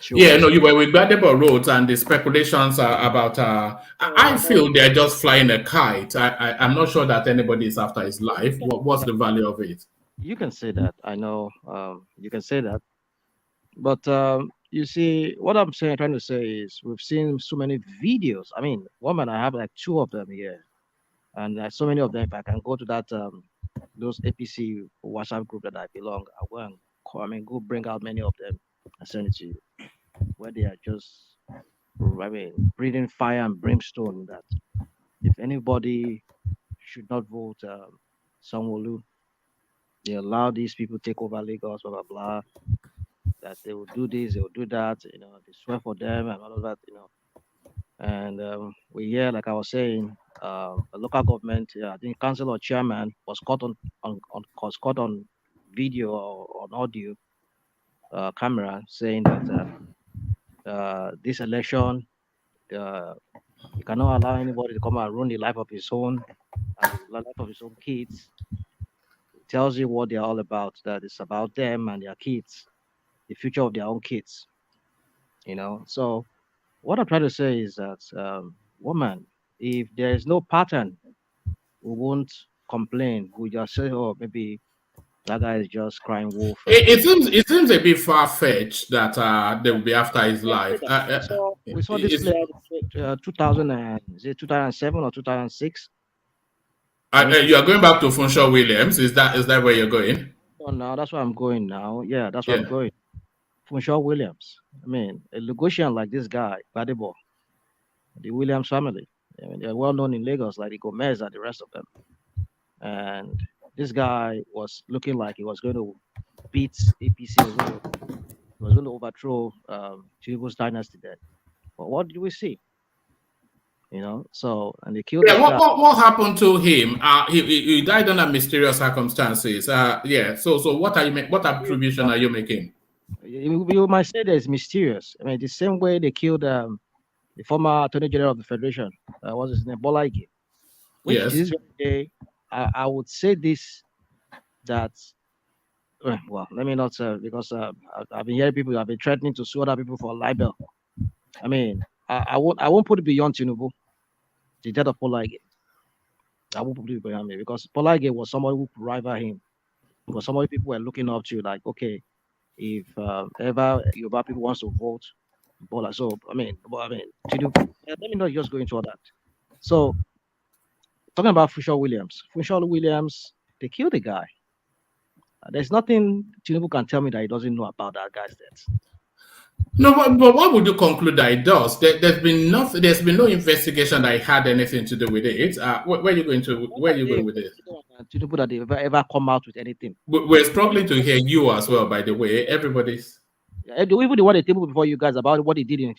You were with Gbadebo Roads, and the speculations are about. I feel they're just flying a kite. I'm not sure that anybody is after his life. What's the value of it? You can say that. I know. You can say that, but you see, what I'm trying to say is, we've seen so many videos. I mean, I have like 2 of them here, and so many of them. If I can go to that. Those APC WhatsApp group that I belong, go bring out many of them and send it to you, where they are just, breathing fire and brimstone that if anybody should not vote Sanwo Olu, they allow these people take over Lagos, blah, blah, blah, that they will do this, they will do that, they swear for them and all of that, And we hear, like I was saying, a local government, I think council or chairman was caught on video or on audio camera saying that this election, you cannot allow anybody to come and ruin the life of his own and the life of his own kids. It tells you what they're all about, that it's about them and their kids, the future of their own kids. So what I'm trying to say is that, woman, if there is no pattern, we won't complain. We just say, oh, maybe that guy is just crying wolf. It seems a bit far-fetched that they will be after his life. We saw this player 2007 or 2006. You are going back to Funshaw Williams. Is that where you're going? Oh, no, that's where I'm going now. Yeah, that's where I'm going. Funshaw Williams. I mean, a Lagosian like this guy, Gbadebo, the Williams family. I mean, they're well known in Lagos, like the Gomez and the rest of them. And this guy was looking like he was going to beat APC as well. He was going to overthrow Tinubu's dynasty there. But what did we see? So, and they killed. Yeah, what happened to him? He died under mysterious circumstances. So what attribution are you making? You might say that it's mysterious. I mean, the same way they killed the former Attorney General of the Federation, what's his name, Bola Ige, which is I would say this, that well, let me not because I've been hearing people have been threatening to sue other people for libel. I mean, I won't put it beyond Tinubu, the death of Polage. I won't put it beyond me, because Polage was somebody who could rival him. It was somebody people were looking up to, like, okay, if ever Yoruba people wants to vote Bola, so I mean, Tinubu. Let me not just go into all that. So talking about Funsho Williams, they killed the guy. There's nothing Tinubu can tell me that he doesn't know about that guy's death. No, but what would you conclude that it does? There's been nothing. There's been no investigation that it had anything to do with it. Where are you going to? Where are you going with it? Tinubu that they ever come out with anything. We're struggling to hear you as well. By the way, everybody's. Even the one they table before you guys about what he did in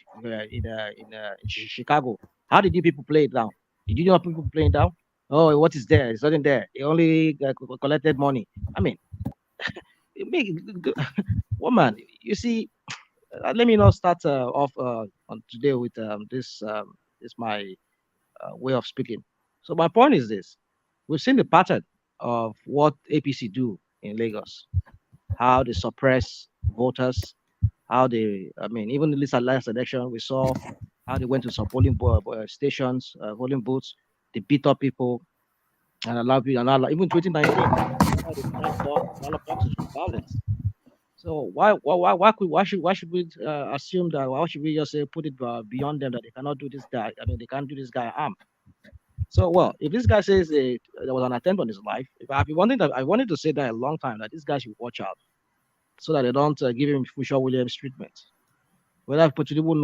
Chicago. How did you people play it down? Did you know people playing it down? Oh, what is there? It's nothing there. He only collected money. I mean, woman, you see. Let me not start off on today with this my way of speaking. So my point is this: we've seen the pattern of what APC do in Lagos, how they suppress voters, how they, I mean, even in this last election, we saw how they went to some polling stations, polling booths, they beat up people and allowed people, and even 2019, violence. So why should we assume that? Why should we just say put it beyond them that they cannot do this guy? I mean, they can't do this guy harm. So well, if this guy says there was an attempt on his life, I wanted to say that a long time, that this guy should watch out, so that they don't give him Funsho Williams treatment. Whether Tinubu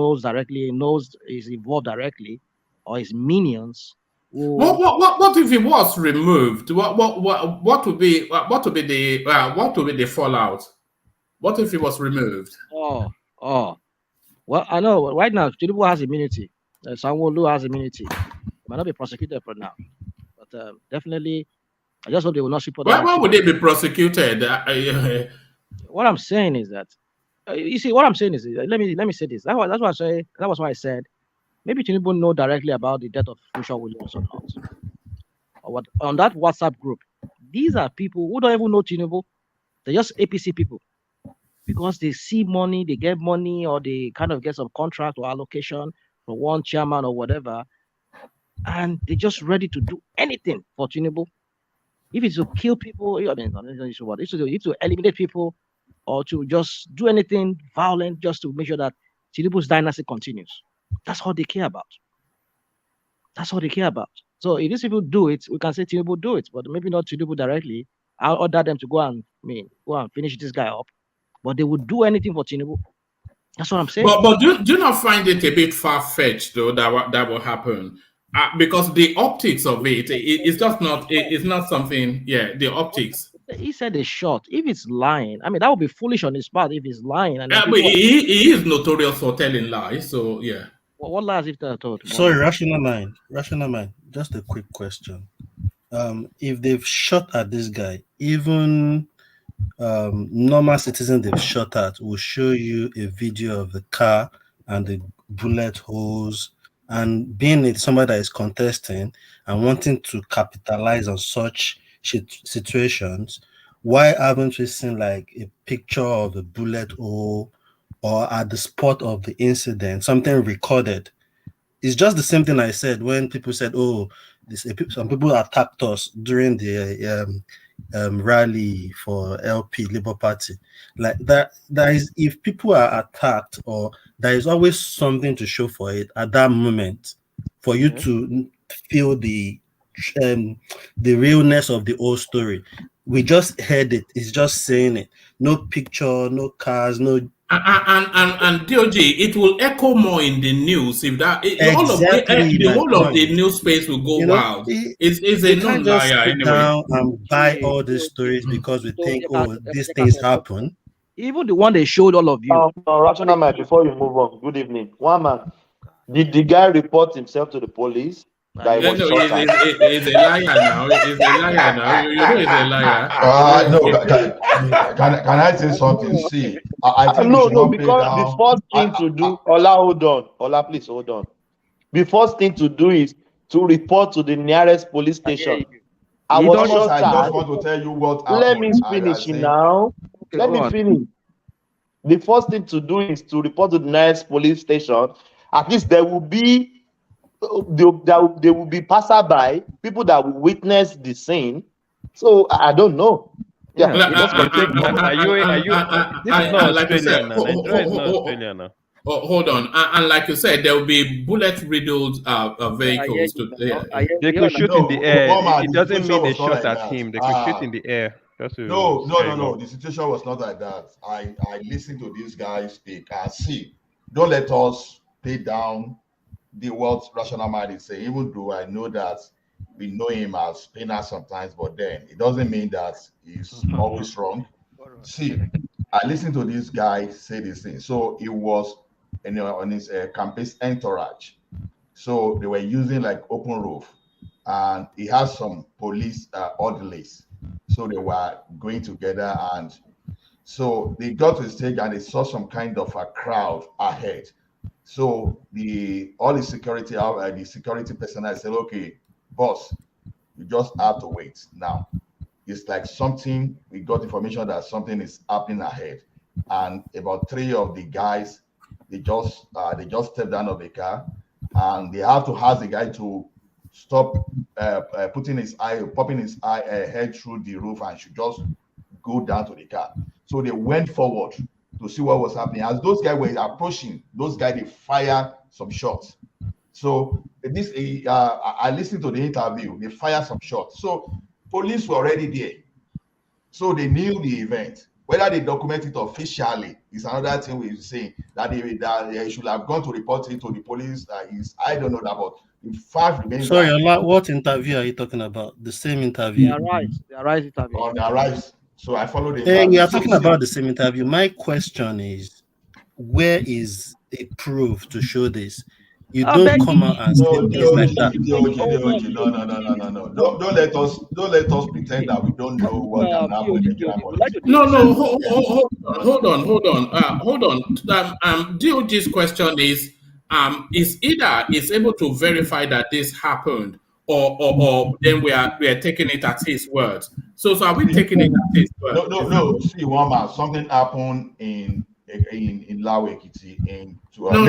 knows is involved directly, or his minions. What if he was removed? What would be the fallout? What if he was removed? Oh. Well, I know right now Tinubu has immunity. Sanwo Olu has immunity. He might not be prosecuted for now, but definitely, I just hope they will not support. Why would they be prosecuted? What I'm saying is that you see, what I'm saying is, let me say this. That's what I say. That was why I said maybe Tinubu know directly about the death of Funsho Williams or not. Or what on that WhatsApp group? These are people who don't even know Tinubu. They're just APC people. Because they see money, they get money, or they kind of get some contract or allocation from one chairman or whatever, and they're just ready to do anything for Tinubu. If it's to kill people, I mean, it's to eliminate people, or to just do anything violent just to make sure that Tinubu's dynasty continues. That's all they care about. So if these people do it, we can say Tinubu do it, but maybe not Tinubu directly. I'll order them to go and finish this guy up. But they would do anything for Tinubu. That's what I'm saying. But do you not find it a bit far-fetched, though, that will happen? Because the optics of it's just not. It's not something. Yeah, the optics. He said a shot. If it's lying, I mean, that would be foolish on his part if he's lying. And but he is notorious for telling lies. So yeah. What lies if they're told? Sorry, rational mind. Just a quick question. If they've shot at this guy, even normal citizens they've shot at will show you a video of the car and the bullet holes, and being somebody that is contesting and wanting to capitalize on such situations, why haven't we seen like a picture of a bullet hole, or at the spot of the incident something recorded? It's just the same thing I said when people said, oh, some people attacked us during the rally for LP Labour Party. Like that is, if people are attacked, or there is always something to show for it at that moment for you to feel the realness of the whole story. We just heard it. It's just saying it. No picture, no cars, no. And DOG, it will echo more in the news if that exactly the whole of the news space will go wild. It's a non-liar anyway. Down and buy all these stories because we think, these things happen. Even the one they showed all of you. Rational man, before you move on, good evening. One man, did the guy report himself to the police? He's a liar now. He's a liar now. You know he's a liar. No, can I say something? See, I think no, because the first thing to do, Ola, hold on. Ola, please hold on. The first thing to do is to report to the nearest police station. I You was Thomas, shot I just at. want to tell you what Let me happened. finish think now. Okay, Let go me on. finish. The first thing to do is to report to the nearest police station. At least there will be there will be passerby, people that will witness the scene. So I don't know. Yeah, Yeah. it was contained. This is not like you Australia said, now. Nigeria is not Australia now. hold on, and like you said, there will be bullet-riddled vehicles to. They could shoot in the no, air. Mama, It the doesn't situation mean they was not shot like at that. him. They could shoot in the air just to No, scare him no. off. The situation was not like that. I listened to these guys speak and see. Don't let us play down the what rational mind is saying. Even though I know that we know him as spinner sometimes, but then it doesn't mean that he's always wrong. See, I listened to this guy say this thing. So it was on his campaign entourage. So they were using like open roof, and he has some police orderlies. So they were going together, and so they got to the stage and they saw some kind of a crowd ahead. So all the security personnel said, "Okay, boss, you just have to wait now." It's like something, we got information that something is happening ahead, and about three of the guys, they just stepped down of the car, and they have to ask the guy to stop popping his head through the roof, and should just go down to the car. So they went forward to see what was happening. As those guys were approaching, they fire some shots. So I listened to the interview. They fired some shots. So police were already there. So they knew the event. Whether they document it officially is another thing we're saying. That they should have gone to report it to the police. I don't know that, but the fact remains. Sorry, what interview are you talking about? The same interview. They are right interview. On the rise. So I followed the Hey, interview. we are talking about the same interview. My question is, where is a proof to show this? You don't come out and say things like that. No. Don't let us pretend that we don't know what can happen in Nigerian politics. No, hold on. DOG's question is either is able to verify that this happened, or then we are taking it at his word. So are we taking it at his word? No. See, one man, something happened in Lawe Ekiti No. Don't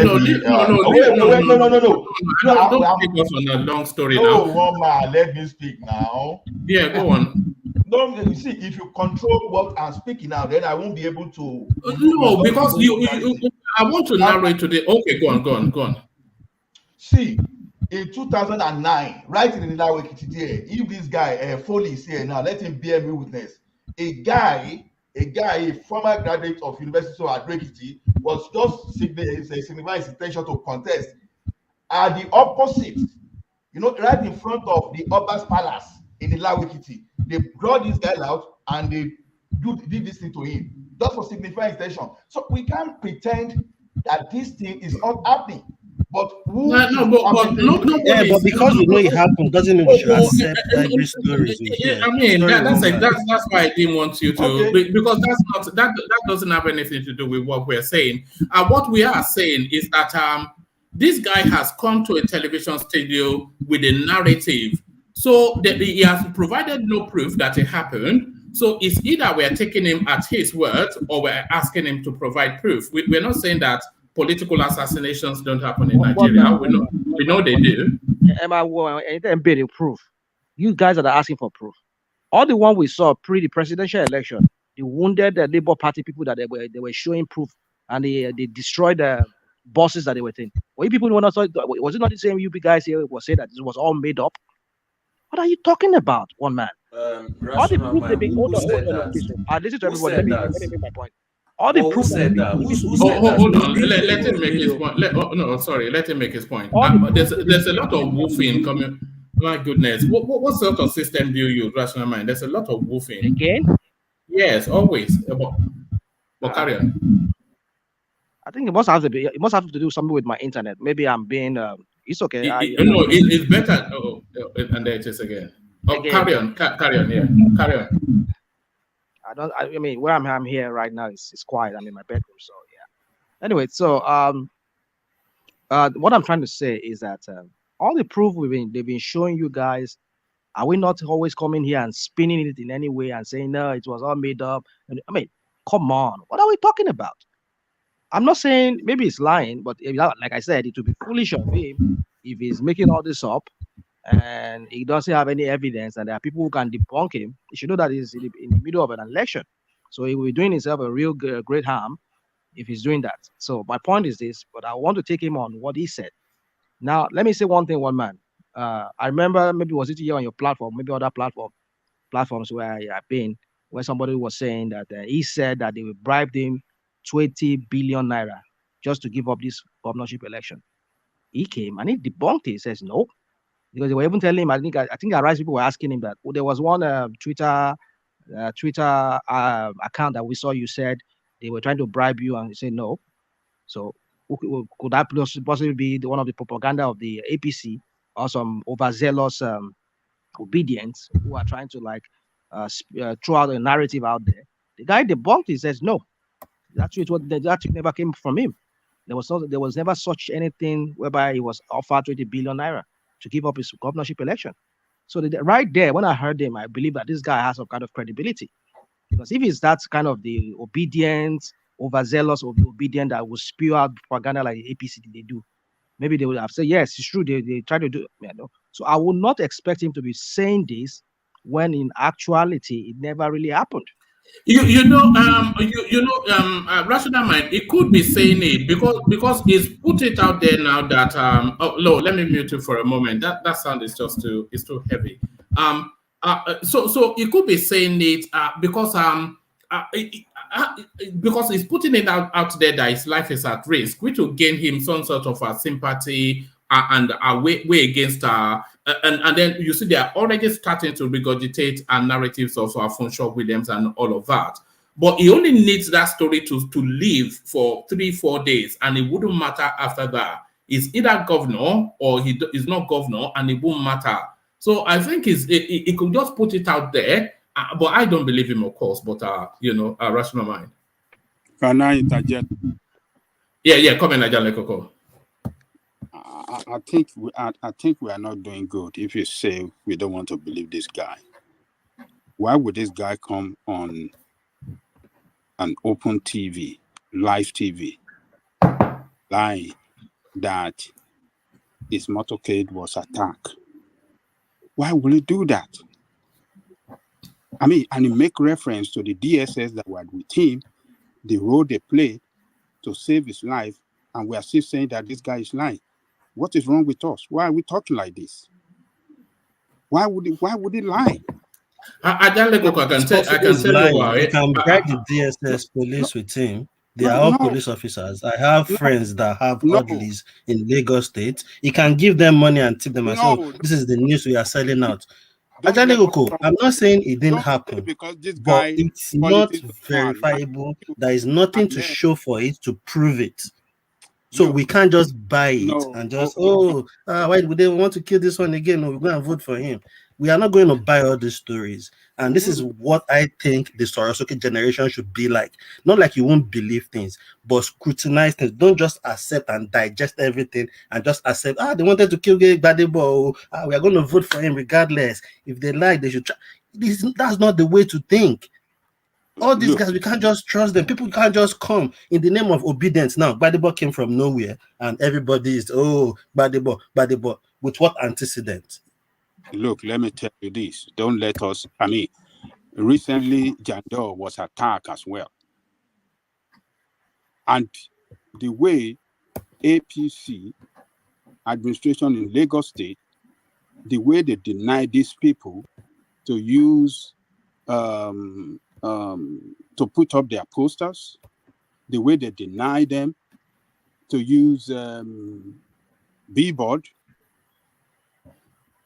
take us on a long story now. No, one man, let me speak now. Yeah, go on. No, you see, if you control what I'm speaking now, then I won't be able to. No, because I want to narrate today. Okay, go on. See, in 2009, right in the Lawe Ekiti there, if this guy Foley is here now, let him bear me witness. A former graduate of University of Ekiti, was just signifying his intention to contest at the opposite, right in front of the Obi'S palace in the Lawe Ekiti. They brought this guy out and they did this thing to him just for signifying intention. So we can't pretend that this thing is not happening. But because we know it happened doesn't mean we should accept every story. I mean, that's why I didn't want you to, because that doesn't have anything to do with what we're saying. What we are saying is that this guy has come to a television studio with a narrative, so that he has provided no proof that it happened. So it's either we're taking him at his word or we're asking him to provide proof. We're not saying that political assassinations don't happen in Nigeria. We know they do. Anything bearing proof. You guys are asking for proof. All the one we saw pre the presidential election, the wounded Labour Party people that they were showing proof, and they destroyed the buses that they were in. Were you people was it not the same UP guys here was saying that this was all made up? What are you talking about, one man? All the proof they've been hold on. I listen to everybody. Let me make my point. All the proof said that. Hold on. Let him make his point. Let him make his point. There's a lot of woofing coming. My goodness. What sort of system do you use, rational mind? There's a lot of woofing. Again? Yes, always. But carry on. I think it must have to do something with my internet. Maybe I'm being it's okay. It's better. And there it is again. Carry on. Yeah. Carry on. I mean, where I'm here right now is quiet. I'm in my bedroom, so yeah. Anyway, so what I'm trying to say is that all the proof they've been showing you guys Are we not always coming here and spinning it in any way and saying, no, it was all made up? And, I mean, come on. What are we talking about? I'm not saying maybe he's lying, but like I said, it would be foolish of him if he's making all this up and he doesn't have any evidence and there are people who can debunk him. He should know that he's in the middle of an election. So he will be doing himself a real great harm if he's doing that. So my point is this, but I want to take him on what he said. Now, let me say one thing, one man. I remember, maybe was it here on your platform, maybe other platforms where I've been, where somebody was saying that he said that they will bribe him 20 billion naira just to give up this governorship election. He came and he debunked it. He says no, because they were even telling him. I think Arise people were asking him that. Well, there was one Twitter account that we saw. You said they were trying to bribe you, and he said no. So could that possibly be one of the propaganda of the APC or some overzealous obedience who are trying to like throw out a narrative out there? The guy debunked. He says no. That tweet never came from him. There was never such anything whereby he was offered 20 billion naira to give up his governorship election. So right there, when I heard him, I believe that this guy has some kind of credibility. Because if it's that kind of the obedient, overzealous or the obedient that will spew out propaganda like the APC they do, maybe they would have said, yes, it's true, they try to do it. You know? So I would not expect him to be saying this when in actuality it never really happened. Rational mind, it could be saying it because he's put it out there now that let me mute you for a moment. That sound is just too heavy. So he could be saying it because he's putting it out there that his life is at risk, which will gain him some sort of sympathy and way against and then you see they are already starting to regurgitate narratives of Alphonso Williams and all of that. But he only needs that story to live for 3-4 days, and it wouldn't matter after that. He's either governor or he is not governor, and it won't matter. So I think he could just put it out there, but I don't believe him, of course. But a rational mind. Can I interject? Yeah, come in, Ajale Koko. I think we are not doing good if you say we don't want to believe this guy. Why would this guy come on an open TV, live TV, lying that his motorcade was attacked? Why would he do that? I mean, and he make reference to the DSS that were with him, the role they played to save his life, and we are still saying that this guy is lying. What is wrong with us? Why are we talking like this? Why would he lie? I can tell you why. You can bribe the DSS police with him. They are all police officers. I have friends that have orderlies in Lagos State. You can give them money and tip them and say, this is the news we are selling out. I'm not saying it didn't happen, but it's not verifiable. There is nothing to show for it to prove it. So we can't just buy it and just, why would they want to kill this one again? No, we're going to vote for him. We are not going to buy all these stories. And this is what I think the Sorosuke generation should be like. Not like you won't believe things, but scrutinize things. Don't just accept and digest everything and just accept, they wanted to kill Gbadebo. We are going to vote for him regardless. If they like, they should try. That's not the way to think. All these guys, we can't just trust them. People can't just come in the name of obedience. Now, Gbadebo came from nowhere, and everybody is, Gbadebo. With what antecedent? Look, let me tell you this. Don't let us, recently, Jandor was attacked as well. And the way APC administration in Lagos State, the way they deny these people to use to put up their posters, the way they deny them to use billboard.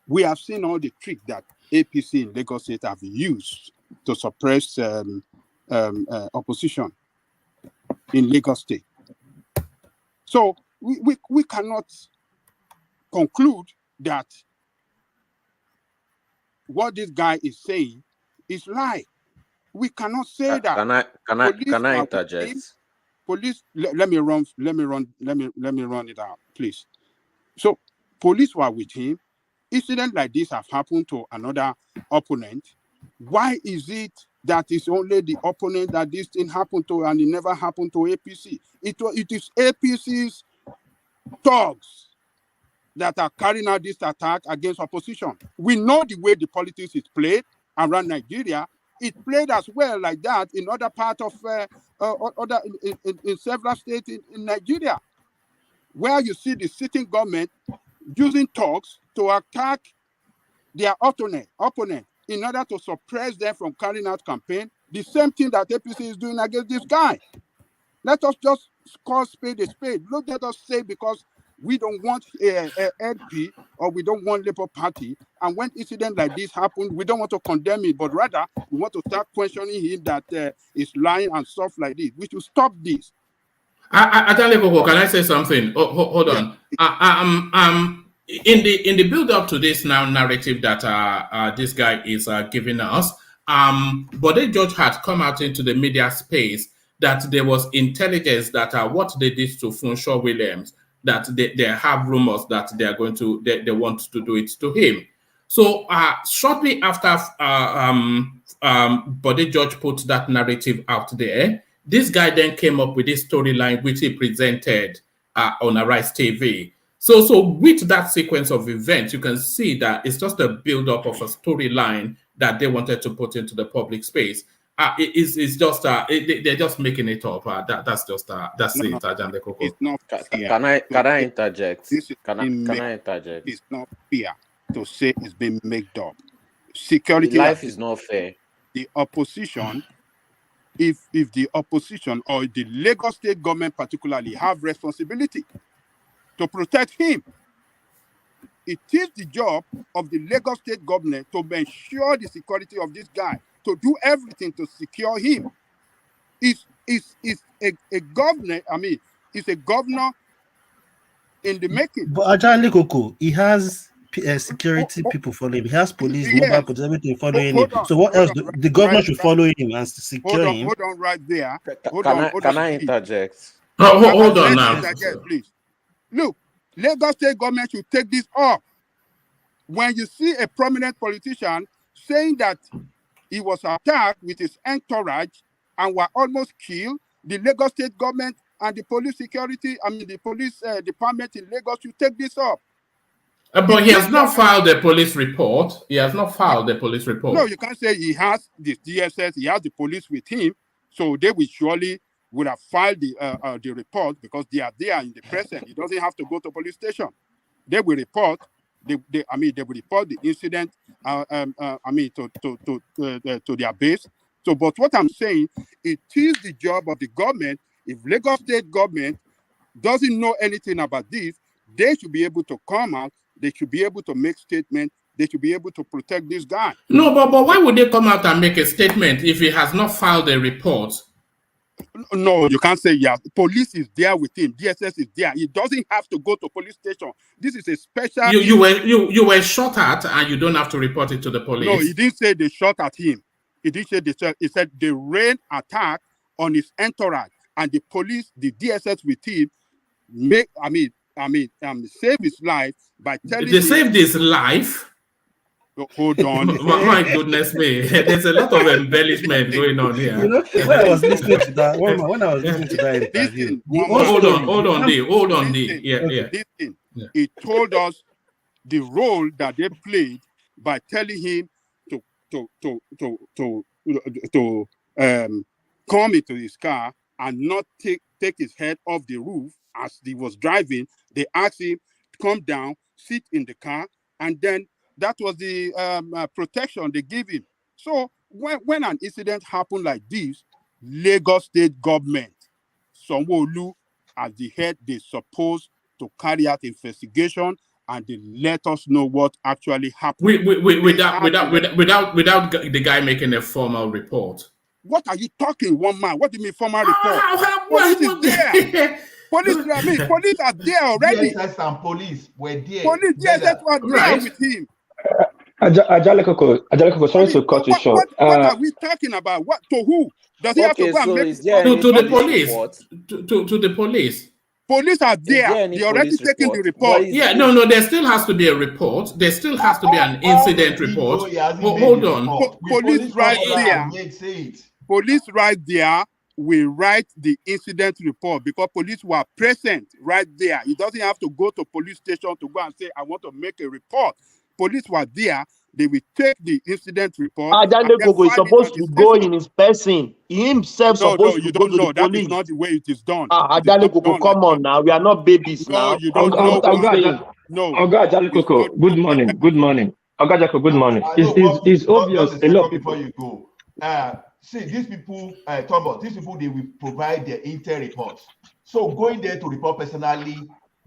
We have seen all the tricks that APC in Lagos State have used to suppress opposition in Lagos State. So we cannot conclude that what this guy is saying is lie. We cannot say that. Can I interject? Police, let me run it out, please. So police were with him. incident like this have happened to another opponent, why is it that it's only the opponent that this thing happened to and it never happened to APC? It is APC's thugs that are carrying out this attack against opposition. We know the way the politics is played around Nigeria. It played as well like that in other parts of in several states in Nigeria, where you see the sitting government using thugs to attack their opponent in order to suppress them from carrying out campaign. The same thing that APC is doing against this guy. Let us just call spade a spade. Don't let us say because we don't want a LP or we don't want Labour Party, and when incident like this happen, we don't want to condemn it, but rather we want to start questioning him that is lying and stuff like this. We should stop this. Can I say something? Hold on. In the build up to this now narrative that this guy is giving us, Bode George had come out into the media space that there was intelligence that what they did to Funshaw Williams, that they have rumors that they are going to they want to do it to him. So shortly after Bode George put that narrative out there, this guy then came up with this storyline which he presented on Arise TV. So with that sequence of events, you can see that it's just a build-up of a storyline that they wanted to put into the public space. It's just they're just making it up. That's it. It's not fair. Can I interject? Can I interject? It's not fair to say it's been made up. Security life is not fair. The opposition, if the opposition or the Lagos state government particularly have responsibility to protect him, it is the job of the Lagos state government to ensure the security of this guy, to do everything to secure him. It's a governor, it's a governor in the making. But Ajay Koko, he has security people following him. He has police, mobile police, everything following him. So what else? The governor should follow him and secure him. Hold on right there. Can I interject? Hold on now. Please. Look, Lagos state government should take this up. When you see a prominent politician saying that he was attacked with his entourage and were almost killed, the Lagos state government and the police security, the police department in Lagos should take this up. But he has not filed a police report. No, you can't say he has this DSS, he has the police with him, so they will surely would have filed the report because they are there in the present. He doesn't have to go to police station. They will report. They will report the incident. To their base. So, but what I'm saying, it is the job of the government. If Lagos state government doesn't know anything about this, they should be able to come out. They should be able to make statements. They should be able to protect this guy. No, but why would they come out and make a statement if he has not filed a report? No, you can't say yes. Police is there with him. DSS is there. He doesn't have to go to police station. This is a special. You were shot at, and you don't have to report it to the police. No, he didn't say they shot at him. He didn't say they shot. He said they ran attack on his entourage, and the police, the DSS with him, save his life by telling. They saved his life. Hold on. My goodness me. There's a lot of embellishment going on here. You know, when I was listening to that, interview, hold on, Yeah. He told us the role that they played by telling him to come into his car and not take his head off the roof as he was driving. They asked him to come down, sit in the car, and then that was the protection they gave him. So when an incident happened like this, Lagos state government, Sanwo Olu, as the head, they supposed to carry out investigation and they let us know what actually happened. Without the guy making a formal report. What are you talking, one man? What do you mean formal report? Police is there. Police are there already. DSS and police were there. Police, DSS were there with him. Ajay Koko, sorry to cut you short. What are we talking about? What to who? Does he have to go and make to the police? To the police. Police are there. They already taken the report. Yeah, no, there still has to be a report. There still has to be an incident report. Hold on. Police right there. Police right there will write the incident report because police were present right there. It doesn't have to go to police station to go and say, I want to make a report. Police were there. They will take the incident report. Ajale Koko is supposed to go in his person. He himself supposed to go to the that police. is not the way it is done. Ajale Koko, come on now. We are not babies now. You don't know. No. Oga Ajale Koko, good morning. Good morning. Oga Ajale Koko, good morning. It's obvious a lot of people. Before you go, see, these people, these people, they will provide their intel reports. So going there to report personally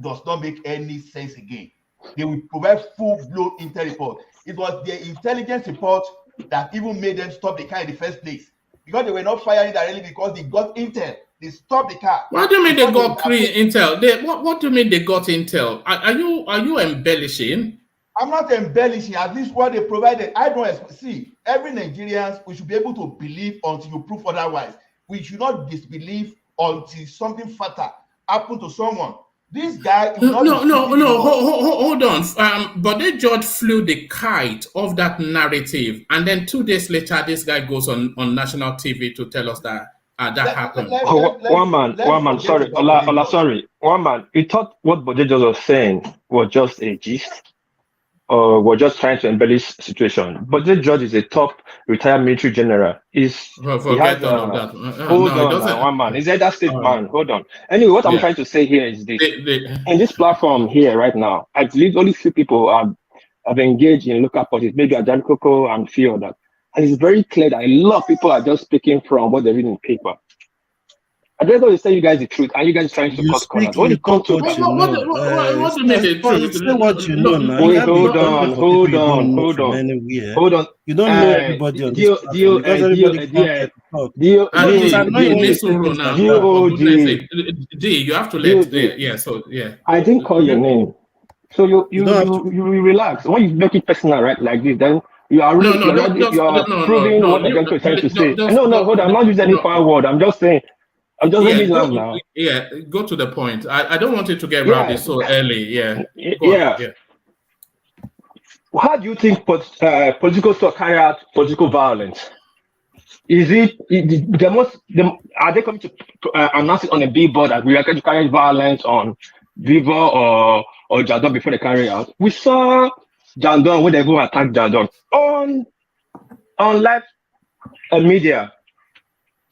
does not make any sense again. They will provide full-blown intel report. It was their intelligence report that even made them stop the car in the first place. Because they were not firing directly because they got intel. They stopped the car. What do you mean they got intel? What do you mean they got intel? Are you embellishing? I'm not embellishing. At least what they provided. I don't see. Every Nigerians, we should be able to believe until you prove otherwise. We should not disbelieve until something fatal happened to someone. This guy is no. Hold on. But the judge flew the kite of that narrative, and then 2 days later, this guy goes on national TV to tell us that that happened. One man. Sorry, Ola, sorry. One man. You thought what Bodejo was saying was just a gist, or we're just trying to embellish the situation. But the judge is a top retired military general. Forget all of that. Hold on, one man. He's that state man. Hold on. Anyway, what I'm trying to say here is this. In this platform here right now, I believe only few people have engaged in local politics, maybe Ajale Koko and few others. And it's very clear that a lot of people are just speaking from what they read in paper. I don't know to tell you guys the truth, and you guys trying to cut corners. When it comes to what do you mean the truth? Say what you know now. Wait, hold on. You don't know everybody on this you have to let I didn't call your name. So you relax. When you make it personal, right, like this, then you are proving what I'm trying to say. No, hold on. I'm not using any foul word. I'm just saying. I'm just reading now. Yeah, go to the point. I don't want it to get rowdy so early. Yeah. How do you think political stuff carry out political violence? Is it are they coming to announce it on a billboard that we are going to carry violence on Viva or Jadon before they carry out? We saw Jadon when they go attack Jadon on live media.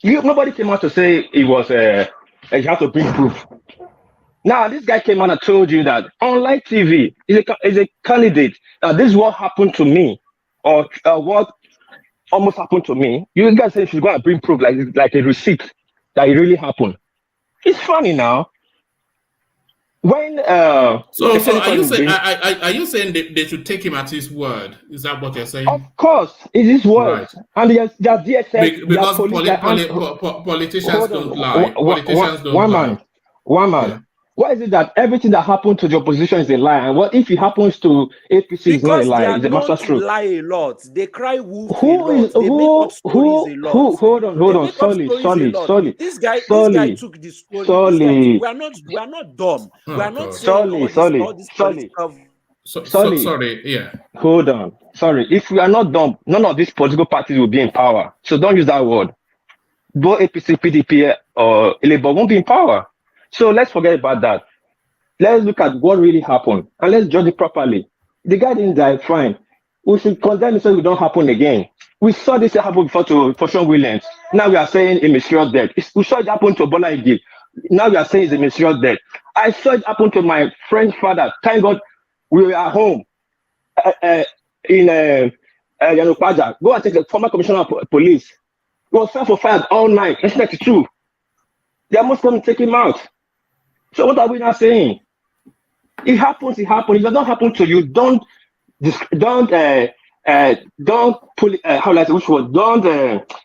Nobody came out to say it was you have to bring proof. Now this guy came out and told you that on live TV is a candidate. This is what happened to me, or what almost happened to me. You guys say she's going to bring proof like a receipt that it really happened. It's funny now. When so are you saying they should take him at his word? Is that what you're saying? Of course, it is word. Right. And there's DSS because politicians don't lie. Politicians don't lie. One man. Yeah. Why is it that everything that happened to the opposition is a lie? And what if it happens to APC is not a lie? It's a master's truth. Lie a lot. They cry wolf a lot. They make up stories a lot. Hold on. Sorry. This guy took the story. Sorry. We are not dumb. We are not Sorry. Yeah. Hold on. Sorry. If we are not dumb, none of these political parties will be in power. So don't use that word. Both APC, PDP, or Labour won't be in power. So let's forget about that. Let's look at what really happened and let's judge it properly. The guy didn't die, fine. We should condemn it so it don't happen again. We saw this happen before to Sean Williams. Now we are saying a mysterious death. We saw it happen to Bola Ige. Now we are saying it's a mysterious death. I saw it happen to my friend's father. Thank God we were at home in Yanupaja. Go and take the former commissioner of police. He was found for fire all night. It's 92. They must come and take him out. So what are we now saying? It happens. It does not happen to you. Don't pull it, don't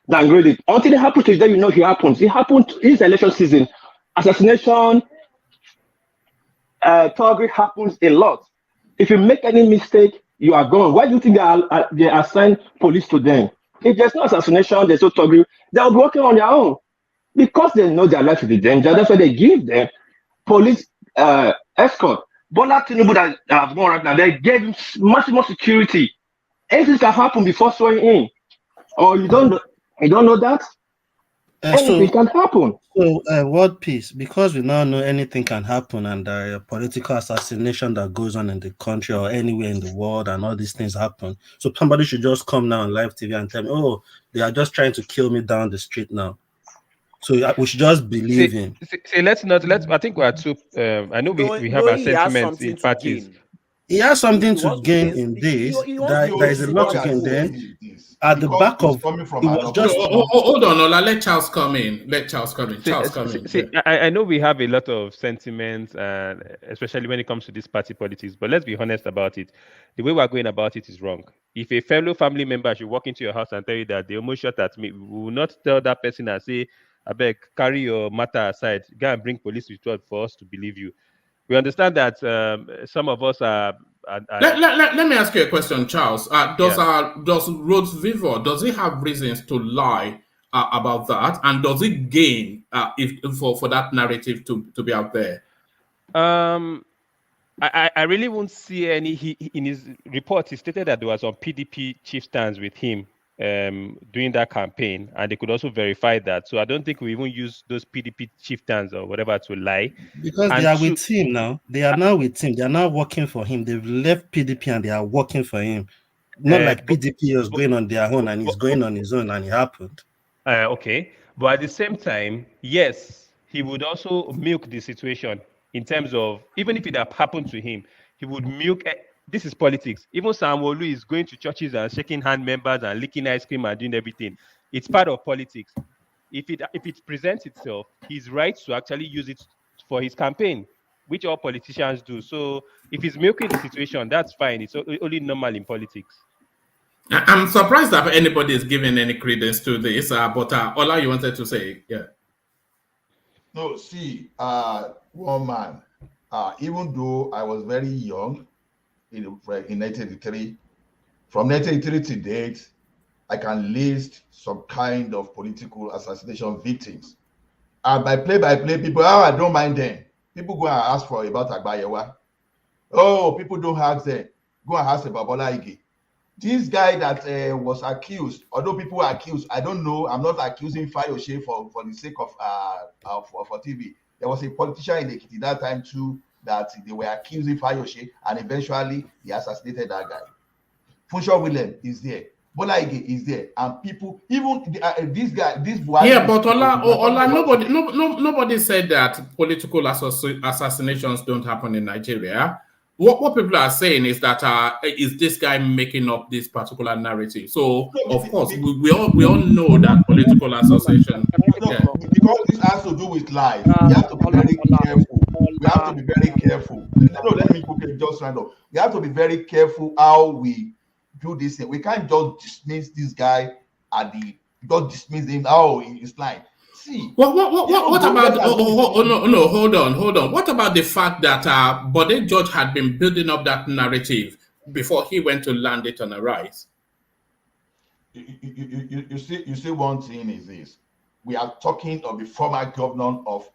downgrade it. Until it happens to you, then you know it happens. It happened this election season. Assassination, target happens a lot. If you make any mistake, you are gone. Why do you think they assign police to them? If there's no assassination, there's no target, they'll be working on their own. Because they know their life is in danger, that's why they give them police escort. Bola Tinubu that have gone right now, they gave him maximum security. Anything can happen before swearing in. Or you don't know that? Anything can happen. So, world peace, because we now know anything can happen and political assassination that goes on in the country or anywhere in the world and all these things happen. So somebody should just come now on live TV and tell me, oh, they are just trying to kill me down the street now. So we should just believe him. I think we are too. I know we have our sentiments in parties. He has something to gain in this. There is a lot to gain there. At the back of it was just. Hold on, Ola. Let Charles come in. I know we have a lot of sentiments, especially when it comes to this party politics. But let's be honest about it. The way we're going about it is wrong. If a fellow family member should walk into your house and tell you that they almost shot at me, we will not tell that person and say, I beg, carry your matter aside. Go and bring police report for us to believe you. We understand that some of us are. Let me ask you a question, Charles. Does Rhodes Vivo, does he have reasons to lie about that, and does it gain for that narrative to be out there? I really won't see any. In his report, he stated that there was some PDP chieftains with him doing that campaign, and they could also verify that. So I don't think we even use those PDP chieftains or whatever to lie. Because they are with him now. They are now with him. They are now working for him. They've left PDP and they are working for him. Not like PDP was going on their own and he's going on his own and it happened. Okay. But at the same time, yes, he would also milk the situation in terms of, even if it had happened to him, he would milk. This is politics. Even Sanwo Olu is going to churches and shaking hand members and licking ice cream and doing everything. It's part of politics. If it presents itself, he's right to actually use it for his campaign, which all politicians do. So if he's milking the situation, that's fine. It's only normal in politics. I'm surprised that anybody is giving any credence to this. But Ola, you wanted to say, yeah. No, see, one man, even though I was very young, in 1983, from 1983 to date, I can list some kind of political assassination victims. And by play-by-play people, I don't mind them. People go and ask about Agbayewa. Oh, people don't ask them. Go and ask about Bola Ige. This guy that was accused, although people were accused, I don't know, I'm not accusing Fayose for the sake of for TV. There was a politician in Ekiti that time too, that they were accusing Fayose, and eventually he assassinated that guy. Funsho William is there. Bola Ige is there, and people, even this guy, this Buhari. Yeah, but Ola, nobody said that political assassinations don't happen in Nigeria. What people are saying is that is this guy making up this particular narrative? So of course we all know that political association. Because this has to do with life. We have to be very careful. We have to be very careful. No, let me just round up. We have to be very careful how we do this thing. We can't just dismiss this guy just dismiss him. Oh, he's lying. See, what about? No, hold on. What about the fact that Bode George had been building up that narrative before he went to land it on a rise? You see, one thing is this: we are talking of the former governor of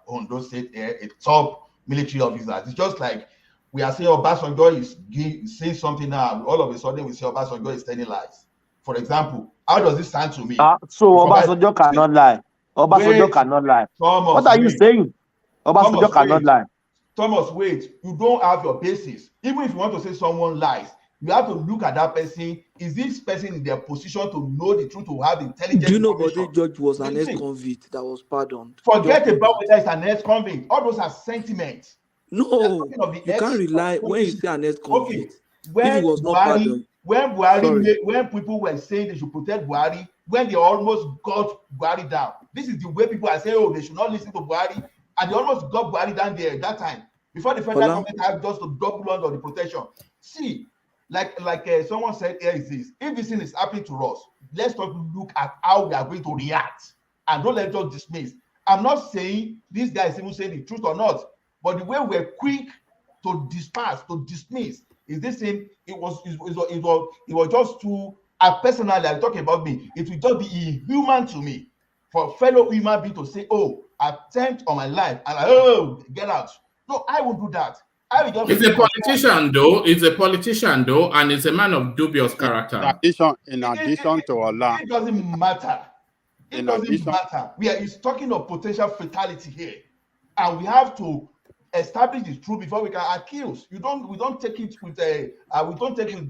Ondo State, a top military officer. It's just like we are saying Obasanjo is saying something now. All of a sudden, we say Obasanjo is telling lies. For example, how does this sound to me? So Obasanjo cannot lie. Obasanjo cannot lie. Thomas, what are you saying? Obasanjo cannot lie. Thomas, wait. You don't have your basis. Even if you want to say someone lies, you have to look at that person. Is this person in their position to know the truth, to have intelligence? Do you know Bode George was an ex-convict that was pardoned? Forget about whether it's an ex-convict. All those are sentiments. No, you can't rely when you say an ex-convict. Okay. If he was not pardoned. When Buhari, when people were saying they should protect Buhari, when they almost got Buhari down, this is the way people are saying, oh, they should not listen to Buhari, and they almost got Buhari down there at that time before the federal government had just to double under the protection. See, like someone said, here is this: if this thing is happening to us, let's not look at how we are going to react, and don't let us dismiss. I'm not saying this guy is even saying the truth or not, but the way we're quick to dismiss. Is this thing? It was just too. Personally, I'm talking about me. It will just be inhuman to me for a fellow human being to say, "Oh, attempt on my life and get out. No, I won't do that. I will just It's a politician though. It's a politician though, and it's a man of dubious character. In addition to Allah, it doesn't matter. It doesn't matter. He's talking of potential fatality here, and we have to establish the truth before we can accuse. We don't take it with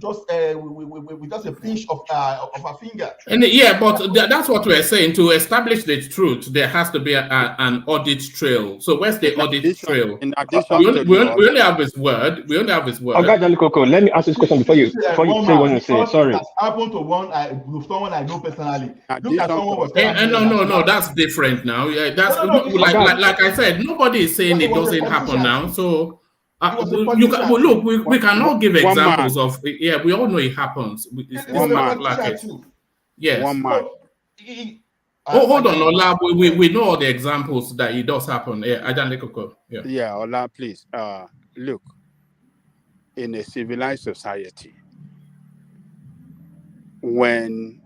just a pinch of a finger. And but that's what we're saying. To establish the truth, there has to be an audit trail. So where's the audit trail? In addition, we only have his word. We only have his word. Okay, Coco, let me ask this question before you say what you say. Sorry. It happened to someone I know personally. Look at someone was no, that's different now. Yeah, that's like I said. Nobody is saying it doesn't happen now. So. We cannot give examples of we all know it happens. It's not like it. Yes. One man. Hold on, Ola. We know all the examples that it does happen. Yeah, Ola, please. Look, in a civilized society, when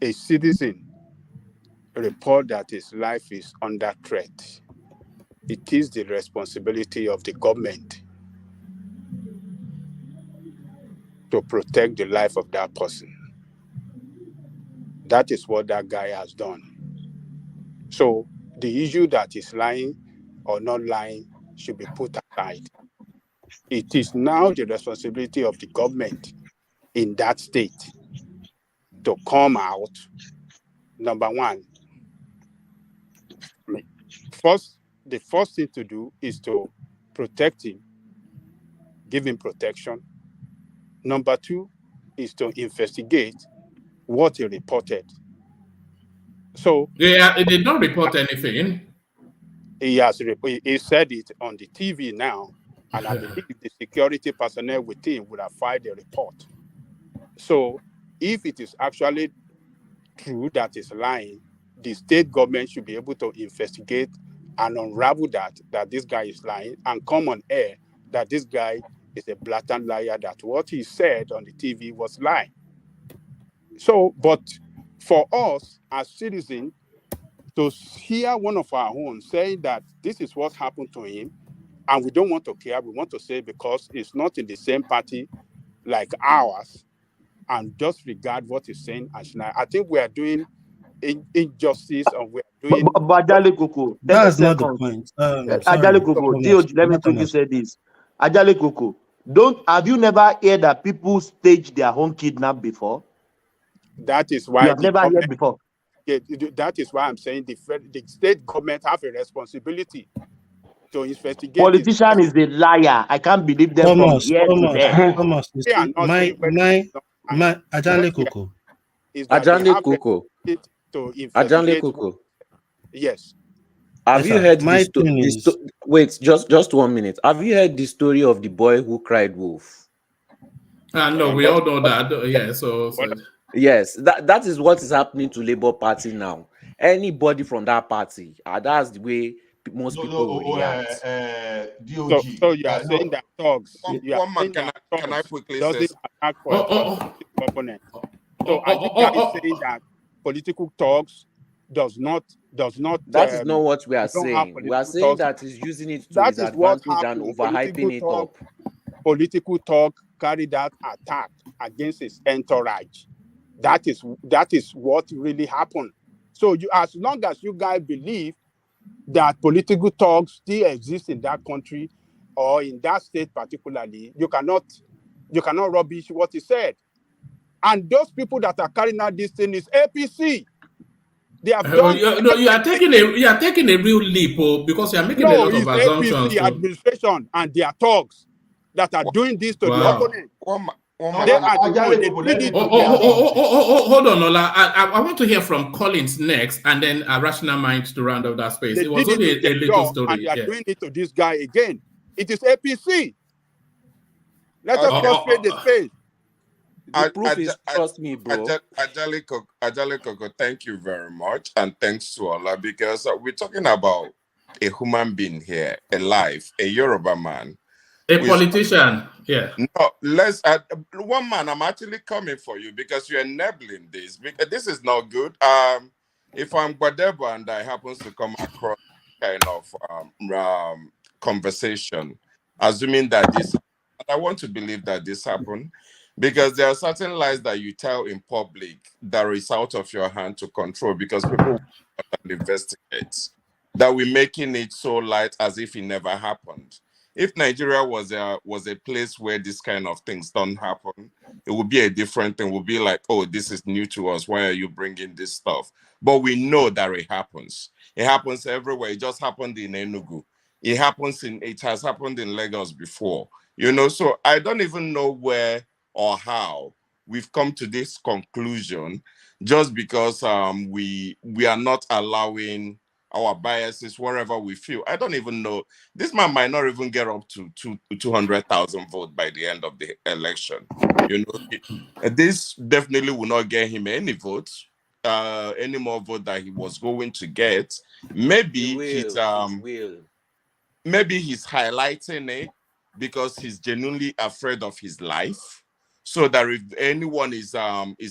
a citizen reports that his life is under threat, it is the responsibility of the government to protect the life of that person. That is what that guy has done. So the issue that is lying or not lying should be put aside. It is now the responsibility of the government in that state to come out. Number one, the first thing to do is to protect him, give him protection. Number two is to investigate what he reported. So he did not report anything. He said it on the TV now, and I believe the security personnel with him would have filed a report. So if it is actually true that is lying, the state government should be able to investigate and unravel that this guy is lying and come on air that this guy is a blatant liar, that what he said on the TV was lying. So, but for us as citizens to hear one of our own saying that this is what happened to him, and we don't want to care, we want to say because it's not in the same party like ours, and just regard what he's saying as now. I think we are doing injustice, and we are doing. But Ajale Koko, that's not the point. Ajale Koko, let me quickly say this. Ajale Koko, have you never heard that people stage their own kidnap before? That is why you have never heard before. Yeah, that is why I'm saying the state government have a responsibility to investigate. Politician is a liar. I can't believe them from here to there. Thomas, my Ajale Koko. Ajale Koko. Yes. Have you heard wait, just 1 minute. Have you heard the story of the boy who cried wolf? No, we all know that. Yeah, so yes, that is what is happening to Labour Party now. Anybody from that party, that's the way most people will react. So you are saying that thugs. Can I quickly say attack for opponent? So are you guys saying that political talks does not that is not what we are saying. We are saying that he's using it to his advantage and overhyping it up. Political talk carried out attack against his entourage. That is what really happened. So as long as you guys believe that political talks still exist in that country or in that state particularly, you cannot rubbish what he said. And those people that are carrying out this thing is APC. They have done. You are taking a real leap, because you are making a lot of assumptions. APC administration and their talks that are doing this to the opponent. Hold on, Ola. I want to hear from Collins next, and then Rational Minds to round up that space. It was only a little story. And they are doing it to this guy again. It is APC. Let us frustrate the space. The proof is, trust me, bro. Ajale Koko, thank you very much, and thanks to Ola, because we're talking about a human being here, a life, a Yoruba man. A politician, yeah. No, one man, I'm actually coming for you because you're enabling this. Because this is not good. if I'm Badeba and I happens to come across kind of conversation, assuming that this, I want to believe that this happened, because there are certain lies that you tell in public that is out of your hand to control, because people will investigate, that we're making it so light as if it never happened. If Nigeria was a place where this kind of things don't happen, it would be a different thing. It would be like, oh, this is new to us. Why are you bringing this stuff? But we know that it happens. It happens everywhere. It just happened in Enugu. It has happened in Lagos before. So I don't even know where or how we've come to this conclusion, just because we are not allowing our biases wherever we feel. I don't even know. This man might not even get up to 200,000 votes by the end of the election. This definitely will not get him any votes, any more vote that he was going to get. Maybe maybe he's highlighting it because he's genuinely afraid of his life, so that if anyone is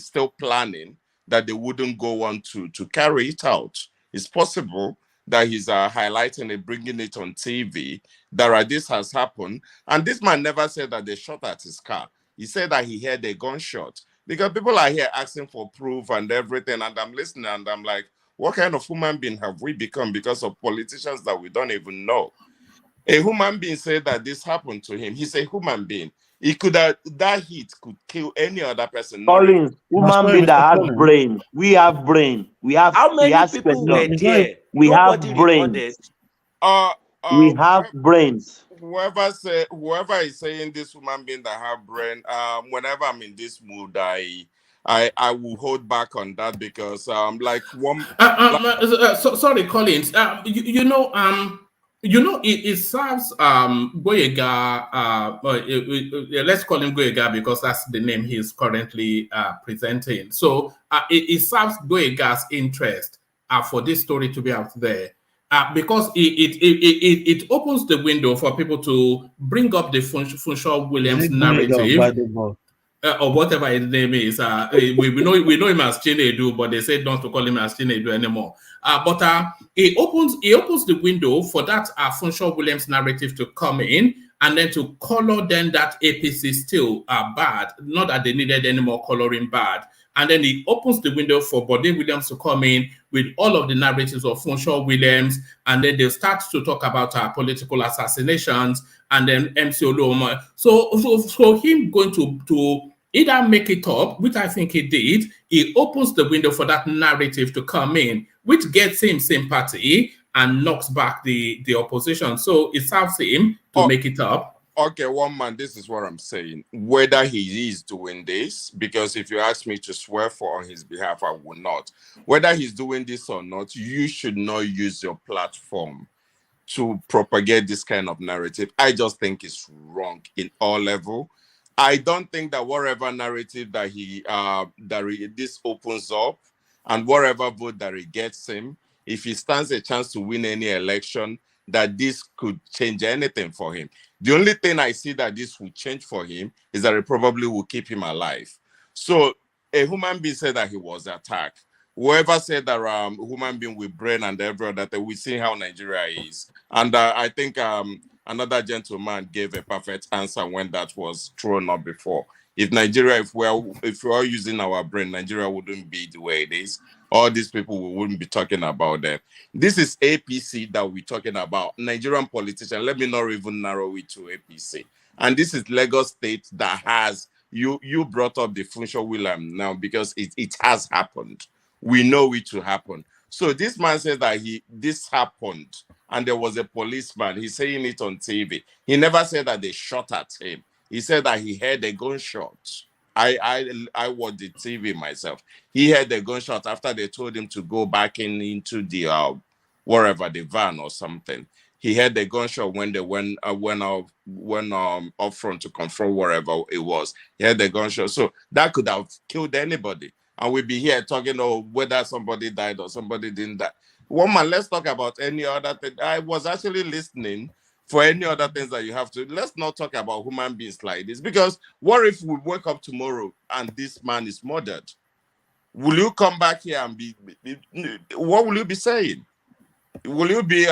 still planning, that they wouldn't go on to carry it out. It's possible that he's highlighting it, bringing it on TV, that this has happened. And this man never said that they shot at his car. He said that he heard a gunshot, because people are here asking for proof and everything, and I'm listening and I'm like, what kind of human being have we become because of politicians that we don't even know? A human being said that this happened to him. He's a human being. That heat could kill any other person. Collins, human being that has brain. We have brain. We have. How many people were there? We have Nobody brains. recorded. We have brains. Whoever is saying this human being that have brain, whenever I'm in this mood, I will hold back on that, because sorry, Collins. It serves Goyega. Let's call him Goyega because that's the name he's currently presenting. So it serves Goyega's interest for this story to be out there. Because it opens the window for people to bring up the Funshaw Williams narrative, or whatever his name is. We know him as Chinedu, but they say not to call him as Chinedu anymore. But it opens the window for that Funshaw Williams narrative to come in, and then to color then that APC still bad, not that they needed any more coloring bad. And then it opens the window for Bode Williams to come in with all of the narratives of Funshaw Williams, and then they'll start to talk about political assassinations, and then MC Olu. So him going to either make it up, which I think he did, he opens the window for that narrative to come in, which gets him sympathy and knocks back the opposition. So it serves him to make it up. Okay, one man, this is what I'm saying. Whether he is doing this, because if you ask me to swear for on his behalf, I will not. Whether he's doing this or not, you should not use your platform to propagate this kind of narrative. I just think it's wrong in all level. I don't think that whatever narrative that this opens up, and whatever vote that it gets him, if he stands a chance to win any election, that this could change anything for him. The only thing I see that this will change for him is that it probably will keep him alive. So a human being said that he was attacked. Whoever said that human being with brain and every other thing, we see how Nigeria is. And I think another gentleman gave a perfect answer when that was thrown up before. If Nigeria, if we are using our brain, Nigeria wouldn't be the way it is. All these people, we wouldn't be talking about them. This is APC that we're talking about. Nigerian politician. Let me not even narrow it to APC. And this is Lagos State that has, you brought up the Funshaw Williams now, because it has happened. We know it to happen. So this man says that this happened and there was a policeman. He's saying it on TV. He never said that they shot at him. He said that he heard a gunshot. I watched the TV myself. He heard a gunshot after they told him to go back into the wherever, the van or something. He heard a gunshot when they went up front to confront wherever it was. He heard a gunshot. So that could have killed anybody. And we'll be here talking whether somebody died or somebody didn't die. Woman, let's talk about any other thing. I was actually listening for any other things that you have to. Let's not talk about human beings like this, because what if we wake up tomorrow and this man is murdered? will you come back here and what will you be saying? Will you be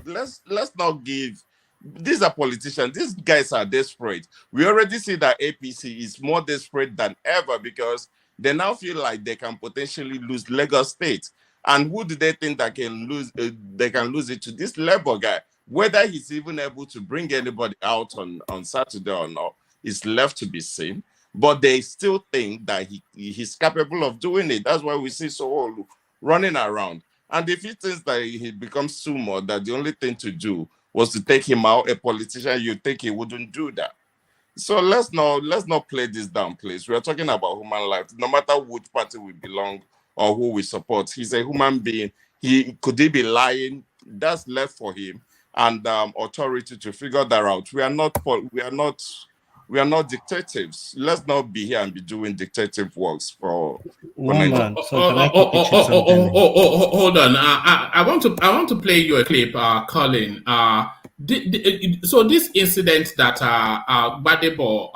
let's not give. These are politicians. These guys are desperate. We already see that APC is more desperate than ever because they now feel like they can potentially lose Lagos State. And who do they think that can lose? They can lose it to this Labour guy. Whether he's even able to bring anybody out on Saturday or not is left to be seen. But they still think that he's capable of doing it. That's why we see Sanwo Olu running around. And if he thinks that he becomes Sumo, that the only thing to do was to take him out, a politician, you think he wouldn't do that. So let's not play this down, please. We're talking about human life. No matter which party we belong or who we support, he's a human being. Could he be lying? That's left for him and authority to figure that out. We are not dictatives. Let's not be here and be doing dictative works for Nigeria. Hold on. I want to play you a clip, Colin. So this incident that Gbadebo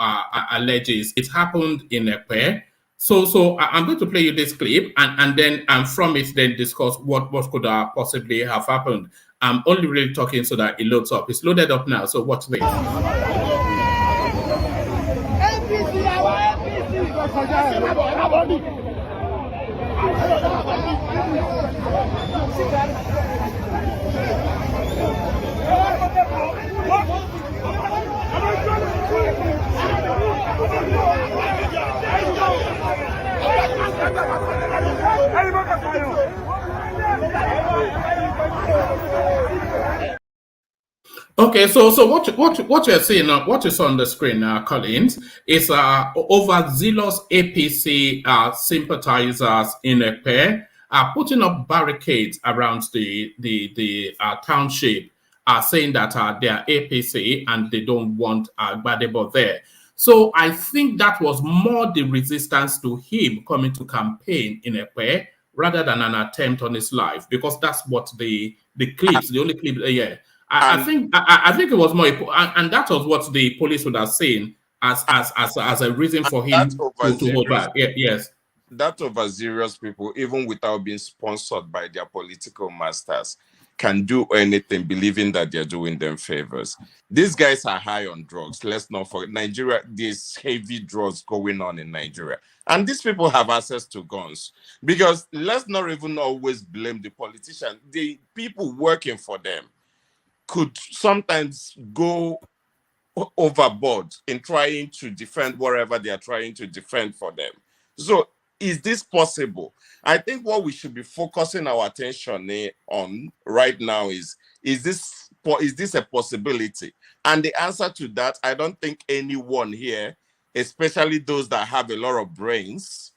alleges, it happened in Ekpe. So I'm going to play you this clip and then from it then discuss what could possibly have happened. I'm only really talking so that it loads up. It's loaded up now. So watch this. Okay, so what you're seeing, what is on the screen, Collins, is overzealous APC sympathizers in Ekpe putting up barricades around the township, saying that they are APC and they don't want Gbadebo there. So I think that was more the resistance to him coming to campaign in Ekpe rather than an attempt on his life, because that's what the clips, the only clip, yeah. I think it was more, and that was what the police would have seen as a reason for him to hold back. Yeah, yes. That overzealous people, even without being sponsored by their political masters, can do anything believing that they're doing them favors. These guys are high on drugs. Let's not forget Nigeria. There's heavy drugs going on in Nigeria. And these people have access to guns. Because let's not even always blame the politician. The people working for them could sometimes go overboard in trying to defend whatever they are trying to defend for them. So is this possible? I think what we should be focusing our attention on right now is this a possibility? And the answer to that, I don't think anyone here, especially those that have a lot of brains,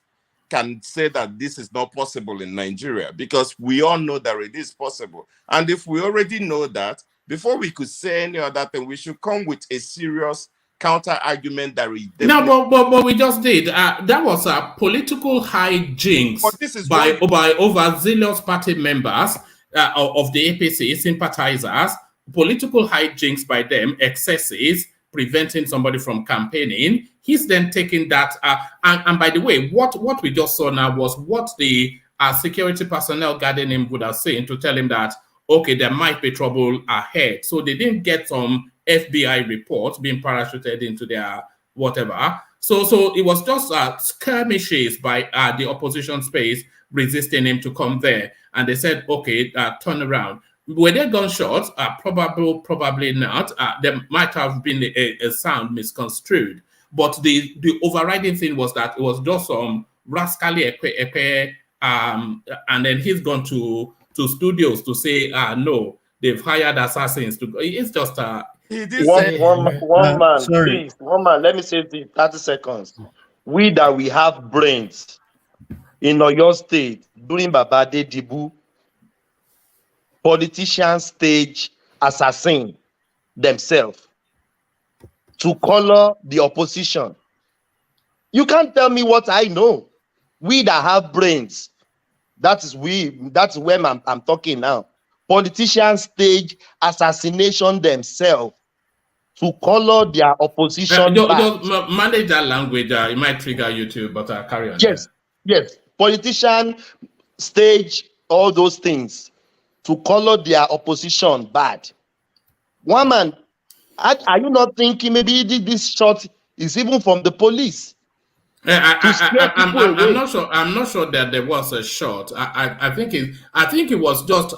can say that this is not possible in Nigeria, because we all know that it is possible. And if we already know that, before we could say any other thing, we should come with a serious counter argument that we but we just did. That was a political hijinks by overzealous party members of the APC sympathizers, political hijinks by them, excesses, preventing somebody from campaigning. He's then taking that, and by the way, what we just saw now was what the security personnel guarding him would have seen to tell him that, okay, there might be trouble ahead. So they didn't get some FBI reports being parachuted into their whatever. So it was just skirmishes by the opposition space resisting him to come there. And they said, okay, turn around. Were there gunshots? Probably not. There might have been a sound misconstrued. But the overriding thing was that it was just some rascally Ekpe, and then he's gone to studios to say, no, they've hired assassins to go. It's just one man, please, one man, let me say this 30 seconds. We have brains in Oyo State during Babade Dibu, politicians stage assassin themselves to color the opposition. You can't tell me what I know. We that have brains, that's where I'm talking now. Politicians stage assassination themselves to color their opposition bad. Just manage that language. It might trigger you too, but carry on. Yes, yes. Politician stage all those things to color their opposition bad. One man, are you not thinking maybe this shot is even from the police? I'm not sure. I'm not sure that there was a shot. I think it was just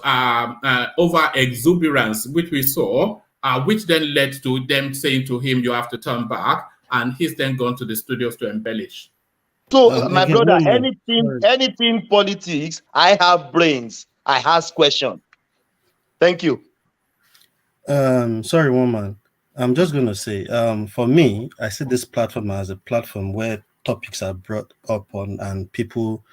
over exuberance, which we saw, which then led to them saying to him, "You have to turn back," and he's then gone to the studios to embellish. So, my brother, anything politics, I have brains. I ask questions. Thank you. Sorry, woman. I'm just gonna say, for me, I see this platform as a platform where topics are brought up on and people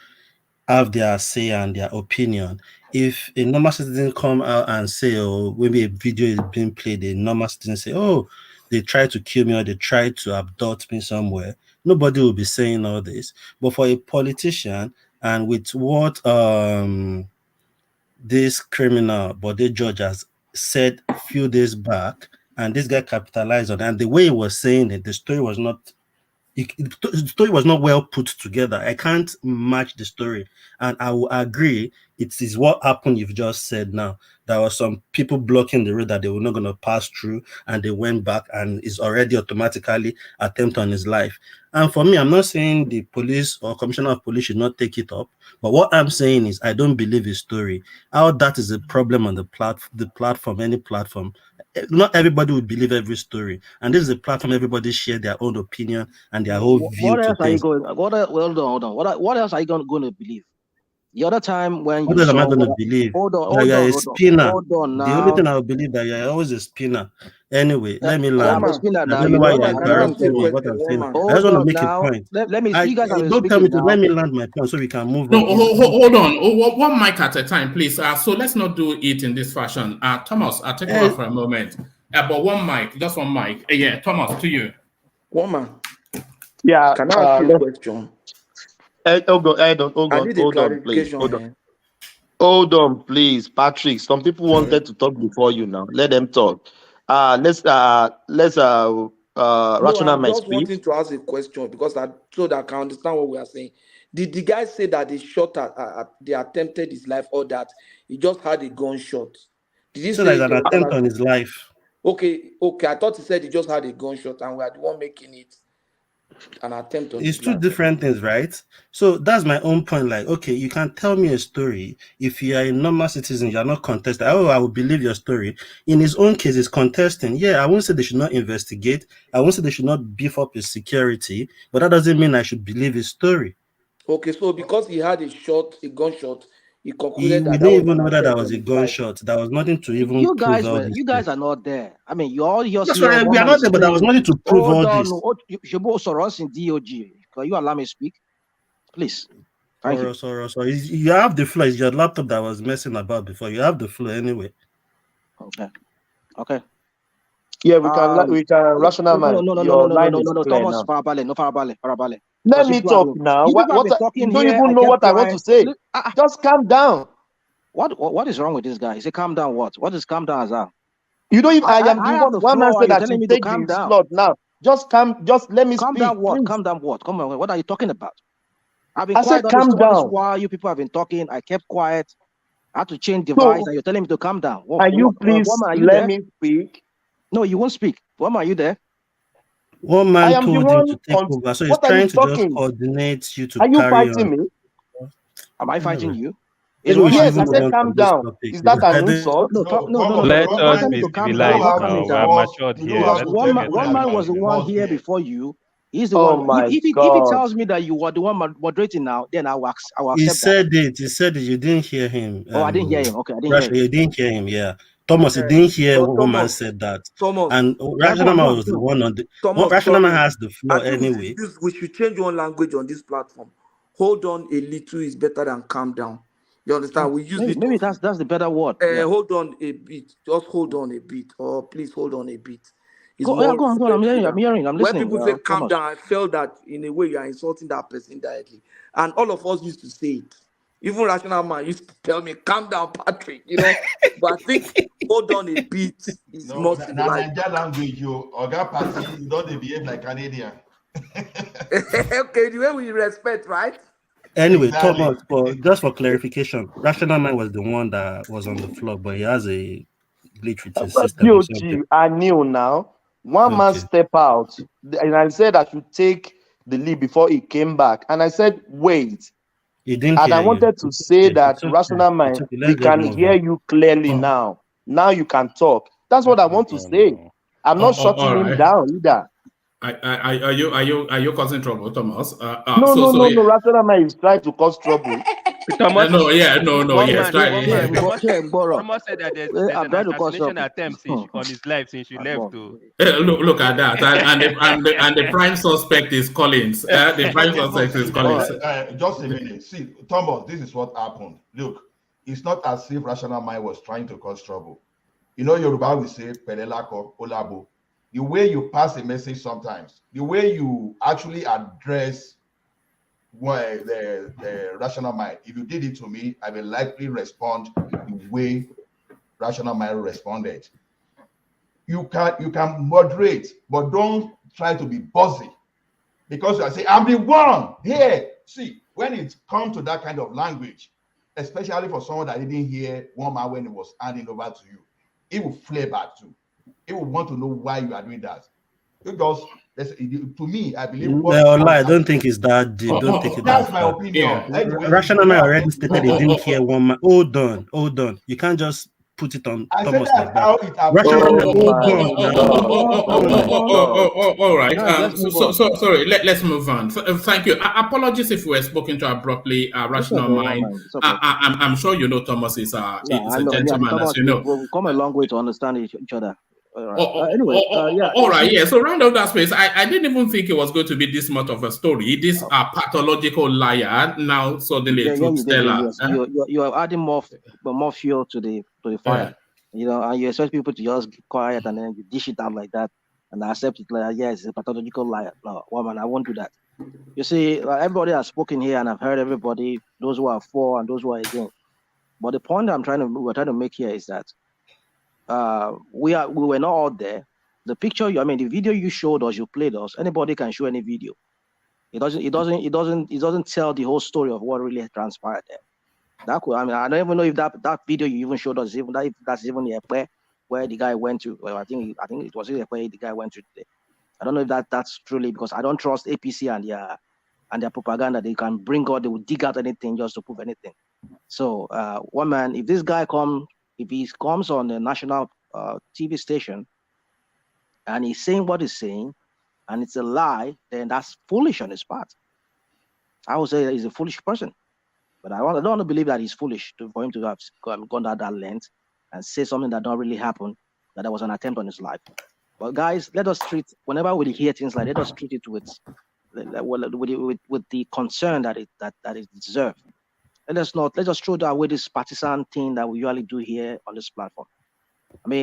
have their say and their opinion. If a normal citizen come out and say, oh, maybe a video is being played, a normal citizen say, oh, they tried to kill me or they tried to abduct me somewhere, nobody will be saying all this. But for a politician, and with what this criminal Bode judge has said a few days back, and this guy capitalized on it, and the way he was saying it, the story was not well put together. I can't match the story, and I will agree it is what happened you've just said now. There were some people blocking the road that they were not going to pass through, and they went back, and is already automatically attempt on his life. And for me, I'm not saying the police or commissioner of police should not take it up, but what I'm saying is I don't believe his story. How that is a problem on the platform, any platform. Not everybody would believe every story, and this is a platform everybody share their own opinion and their whole view. What else are you going? Hold on. What else are you going to believe? The other time when what you else saw, am I going to believe? Hold on, that you are a spinner. Hold on now. The only thing I will believe that you are always a spinner. Anyway, let me land. I'm a spinner now. I don't know why you are interrupting me. What I'm saying. I just want to make a point. Let me see you guys. Don't tell me to let me land my point so we can move on. Hold on. One mic at a time, please. So let's not do it in this fashion. Thomas, I'll take over for a moment. But one mic, just one mic. Yeah, Thomas, to you. Woman. Yeah. Can I ask you a question? Hold on, please. Hold on, please, Patrick. Some people wanted to talk before you now. Let them talk. Let's rational I'm mind just speak. wanting to ask a question because so that I can understand what we are saying. Did the guy say that they shot they attempted his life, or that he just had a gunshot? Did he say say there's an attempt on his life? Okay. I thought he said he just had a gunshot and we are the one making it an attempt on it's two different things, right? So that's my own point. Like, okay, you can tell me a story. If you are a normal citizen, you're not contesting. Oh, I will believe your story. In his own case, he's contesting. Yeah, I won't say they should not investigate. I won't say they should not beef up his security, but that doesn't mean I should believe his story. Okay, so because he had a gunshot, he concluded we didn't even know that there was a gunshot. There was nothing to even you prove guys all this. You guys are not there. I mean, you all your we are not there, but there was nothing to prove all this. You both saw us in DOG. Can you allow me to speak, please? Thank you. Sorry. You have the floor. It's your laptop that was messing about before. You have the floor anyway. Okay. Yeah, we can rational mind. No, Thomas, farabale. Let me talk now. You don't even know what I want to say. Just calm down. What is wrong with this guy? He said, "Calm down." What is calm down as that? You don't even. I am the one man said that you take the slot now. Just let me calm speak. Down what? Please. Calm down what? Come on, what are you talking about? I said calm down. While you people have been talking, I kept quiet. I had to change device, and you're telling me to calm down. Please let me speak? No, you won't speak. Woman, are you there? One man told him to take over, so he's trying to just coordinate you to carry on. Are you fighting me? Am I fighting you? Yes, I said calm down. Is that an insult? No. Let us be civilized now. We are matured here. One man was the one here before you. He's the one. If he tells me that you were the one moderating now, then I will accept He said it. You didn't hear him. I didn't hear him. Okay, I didn't hear him. You didn't hear him, yeah. Thomas, you didn't hear one man said that. Thomas. And Rational Man was the one on the... Rational Man has the floor anyway. We should change one language on this platform. Hold on a little is better than calm down. You understand? We use maybe that's the better word. Hold on a bit. Just hold on a bit. Or please hold on a bit. Go on. I'm hearing. I'm listening. When people say calm down, I felt that in a way you are insulting that person directly. And all of us used to say it. Even Rational Man used to tell me, calm down, Patrick, But I think hold on a bit is No, more na civilized. Naija language, you Oga Party, you don't dey behave like Canadian. Okay, the way we respect, right? Anyway, Exactly. Thomas, just for clarification, Rational Man was the one that was on the floor, but he has a glitch with his system or something. I knew now. One man Okay. step out, and I said I should take the lead before he came back. And I said, wait. He didn't And I hear you. wanted to say that It's okay. Rational Mind, It's okay. we Let's just can move hear on. you clearly now. Now you can talk. That's what I want to say. I'm not shutting him down either. Are you causing trouble, Thomas? No. Rational Mind is trying to cause trouble. Thomas, no, yes, Thomas said that there's an assassination attempt on his life since you left. Look at that, and the prime suspect is Collins. The prime suspect is Collins. Just a minute. See, Thomas, this is what happened. Look, it's not as if Rational Mind was trying to cause trouble. Yoruba will say Pelelako, Olabo. The way you pass a message sometimes, the way you actually address the Rational Mind. If you did it to me, I will likely respond the way Rational Mind responded. You can moderate, but don't try to be bossy. Because I say, I'm the one here. See, when it comes to that kind of language, especially for someone that didn't hear one man when he was handing over to you, it will flare back too. It will want to know why you are doing that. Because to me, I believe. I don't think it's that deep. Don't take it That's that my far. opinion. Anyway, Rational Man already stated he didn't hear one man. Hold on. You can't just put it on Thomas like that. Rational Man, all right. Sorry. Let's move on. Thank you. Apologies if we were spoken to abruptly. Rational Mind. I'm sure you know Thomas is a gentleman, as you know. We've come a long way to understand each other. All right. Yeah. So round up that space. I didn't even think it was going to be this much of a story. This pathological liar now suddenly a truth teller. You are adding more fuel to the fire. And you expect people to just keep quiet and then you dish it out like that and accept it like, yes, it's a pathological liar. No, woman, I won't do that. You see, everybody has spoken here and I've heard everybody, those who are for and those who are against. But the point we're trying to make here is that we were not out there. The picture, the video you showed us, you played us. Anybody can show any video. It doesn't tell the whole story of what really transpired there. I don't even know if that video you even showed us if that's even where the guy went to. Well, I think it was where the guy went to today. I don't know if that's truly, because I don't trust APC and their propaganda. They can bring out, they will dig out anything just to prove anything. So one man, if this guy if he comes on the national TV station and he's saying what he's saying and it's a lie, then that's foolish on his part. I would say he's a foolish person. But I don't want to believe that he's foolish for him to have gone down that length and say something that don't really happen, that there was an attempt on his life. But guys, let us treat, whenever we hear things like, let us treat it with the concern that it deserves. Let's just throw away this partisan thing that we usually do here on this platform.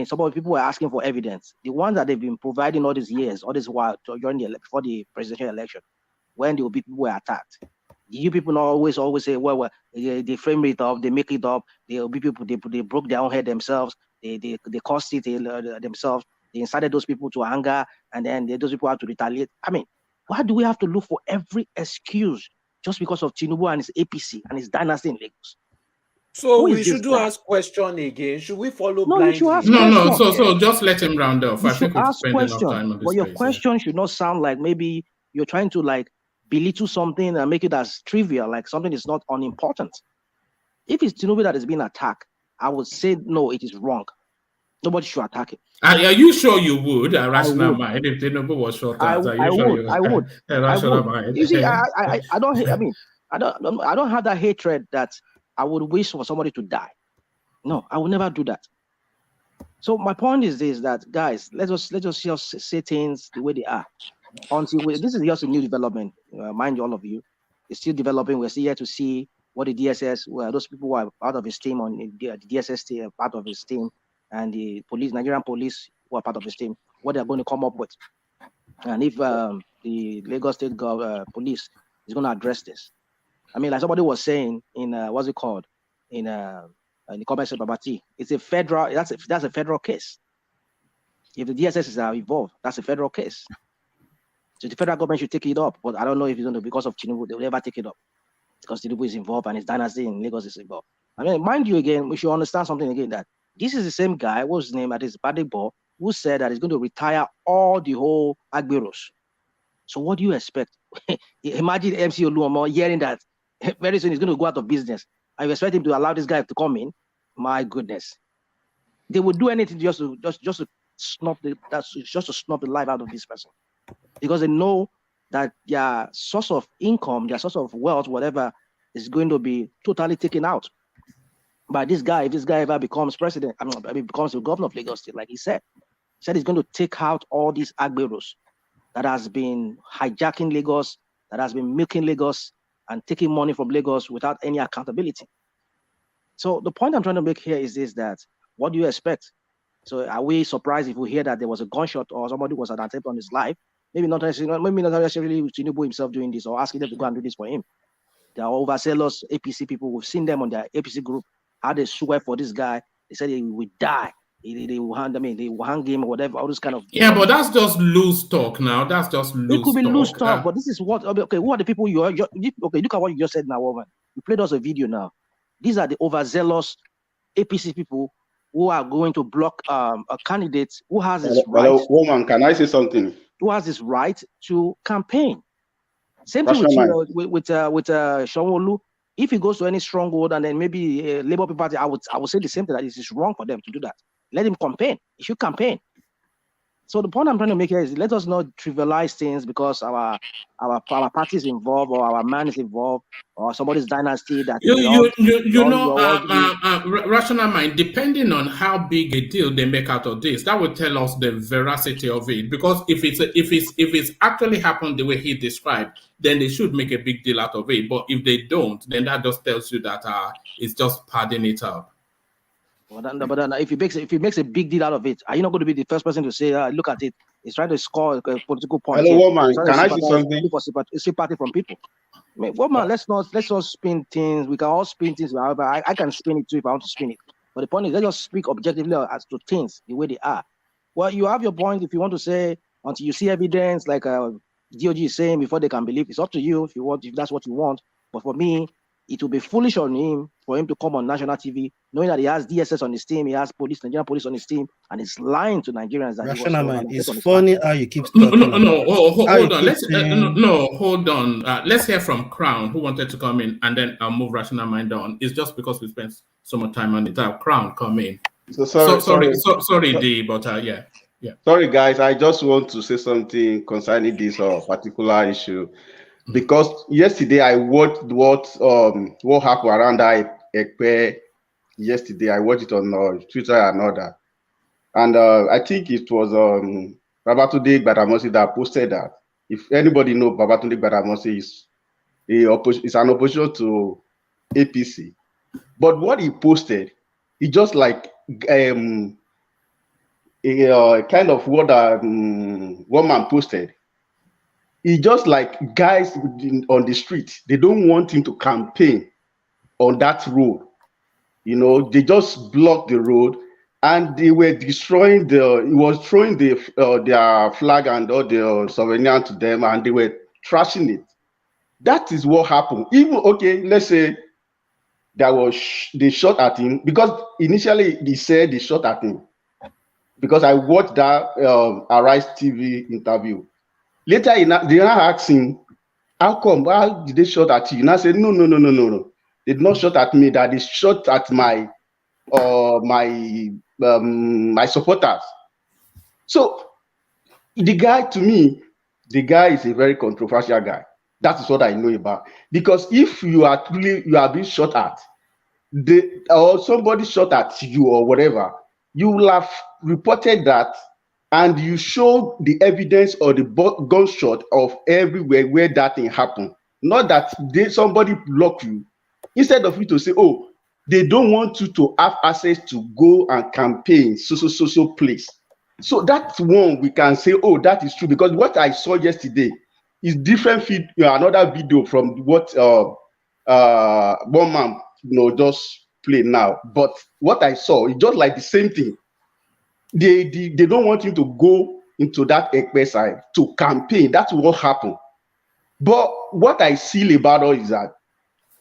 Some of the people were asking for evidence. The ones that they've been providing all these years, all this while before the presidential election, when the people were attacked. You people not always say, well, they frame it up, they make it up. The people they broke their own head themselves. They caused it themselves. They incited those people to anger, and then those people have to retaliate. Why do we have to look for every excuse just because of Tinubu and his APC and his dynasty in Lagos? So we should ask question again. Should we follow blindly? No. So just let him round off. I think we've spent enough time on this. But your question should not sound like maybe you're trying to belittle something and make it as trivial, like something is not unimportant. If it's Tinubu that is being attacked, I would say no, it is wrong. Nobody should attack it. Are you sure you would? Rational Mind, if Tinubu was shot at, I would. Rational Mind. You see, I don't have that hatred that I would wish for somebody to die. No, I will never do that. So my point is this: that guys, let us just say things the way they are. This is just a new development. Mind you, all of you, it's still developing. We're still here to see what the DSS, those people who are part of his team on the DSS team, part of his team, and the police, Nigerian police, who are part of his team, what they're going to come up with, and if the Lagos State police is going to address this. I mean, like somebody was saying in what's it called in the comment section, Babati, it's a federal. That's a federal case. If the DSS is involved, that's a federal case. So the federal government should take it up. But I don't know if it's going to, because of Tinubu, they will never take it up because Tinubu is involved and his dynasty in Lagos is involved. I mean, mind you, again, we should understand something again, that this is the same guy, what's his name, that is Badebo, who said that he's going to retire all the whole Agberos. So what do you expect? Imagine MC Oluomo hearing that very soon he's going to go out of business. I expect him to allow this guy to come in. My goodness, they would do anything just to snub the life out of this person, because they know that their source of income, their source of wealth, whatever, is going to be totally taken out by this guy. If this guy ever becomes president, becomes the governor of Lagos State, like he said he's going to take out all these Agberos that has been hijacking Lagos, that has been milking Lagos and taking money from Lagos without any accountability. So the point I'm trying to make here is this, that what do you expect? So are we surprised if we hear that there was a gunshot or somebody was an attempt on his life? Maybe not necessarily Tinubu himself doing this or asking them to go and do this for him. They are overzealous APC people. We've seen them on their APC group, how they swear for this guy. They said he will die. They will hang him or whatever, all this kind of... Yeah, but that's just loose talk now. That's just loose talk. It could be loose talk, but this is what... Okay, who are the people okay, look at what you just said now, woman. You played us a video now. These are the overzealous APC people who are going to block a candidate who has his right... Hello, woman, can I say something? Who has his right to campaign. Same thing with Sanwo Olu. If he goes to any stronghold and then maybe Labour Party, I would say the same thing, that it is wrong for them to do that. Let him campaign. He should campaign. So the point I'm trying to make here is, let us not trivialize things because our party is involved or our man is involved or somebody's dynasty that rational mind, depending on how big a deal they make out of this, that would tell us the veracity of it. Because if it's actually happened the way he described, then they should make a big deal out of it. But if they don't, then that just tells you that it's just padding it up. But if he makes a big deal out of it, are you not going to be the first person to say, look at it, he's trying to score a political point? Hello, woman, can I say something? Sympathy from people. I mean, woman, let's not spin things. We can all spin things. However, I can spin it too if I want to spin it. But the point is, let's just speak objectively as to things the way they are. Well, you have your point. If you want to say, until you see evidence, like DOG is saying, before they can believe, it's up to you if that's what you want. But for me, it will be foolish on him for him to come on national TV, knowing that he has DSS on his team, he has Nigerian police on his team, and he's lying to Nigerians. That it's funny how you keep talking. Hold on. Let's hear from Crown, who wanted to come in, and then I'll move Rational Mind on. It's just because we spent so much time on it. Crown, come in. Sorry, D, but yeah. Sorry, guys. I just want to say something concerning this particular issue. Because yesterday I watched what happened around that Ekpe yesterday. I watched it on Twitter and all that, and I think it was Babatunde Gbadamosi that posted that. If anybody knows, Babatunde Gbadamosi is an opposition to APC, but what he posted, he just like a kind of what one man posted. He just like guys on the street, they don't want him to campaign on that road. You know, they just blocked the road and they were destroying he was throwing their flag and all the souvenir to them and they were trashing it. That is what happened. Even, okay, let's say they shot at him, because initially he said they shot at him. Because I watched that Arise TV interview. Later, they now asked him, how come? Why did they shot at you? And I said, no. They did not shot at me. That they shot at my supporters. So the guy, to me, is a very controversial guy. That is what I know about. Because if you are being shot at, or somebody shot at you or whatever, you will have reported that. And you show the evidence or the gunshot of everywhere where that thing happened. Not that somebody blocked you. Instead of you to say, oh, they don't want you to have access to go and campaign so place. So that's one we can say, oh, that is true. Because what I saw yesterday is different another video from what one man, just play now. But what I saw is just like the same thing. They don't want him to go into that Ekpe side to campaign. That's what happened. But what I see about us is that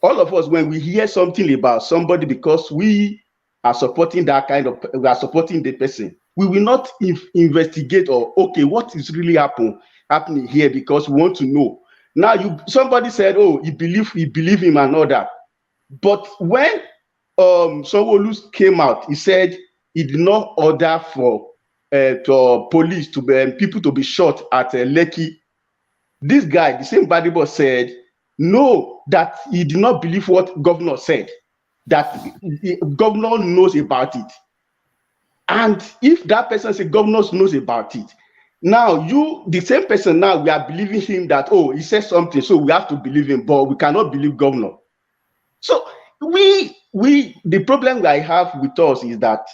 all of us, when we hear something about somebody, because we are supporting we are supporting the person, we will not investigate or okay, what is really happening here, because we want to know. Now, somebody said, oh, he believe him and all that. But when Sanwo Olu came out, he said he did not order for police to be people to be shot at Lekki. This guy, the same body boss, said no, that he did not believe what governor said, that the governor knows about it. And if that person says governor knows about it, now the same person, now we are believing him that, oh, he said something, so we have to believe him, but we cannot believe governor. So the problem I have with us is that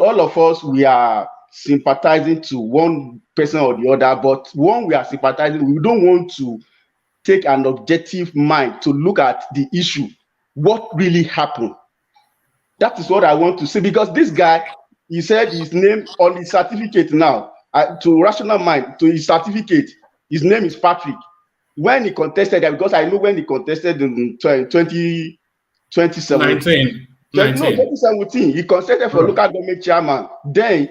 all of us, we are sympathizing to one person or the other, but when we are sympathizing, we don't want to take an objective mind to look at the issue, what really happened. That is what I want to say, because this guy, he said his name on his certificate now, to rational mind, to his certificate, his name is Patrick. When he contested that, because I know when he contested in 2017, 2017, he contested for local government chairman. Then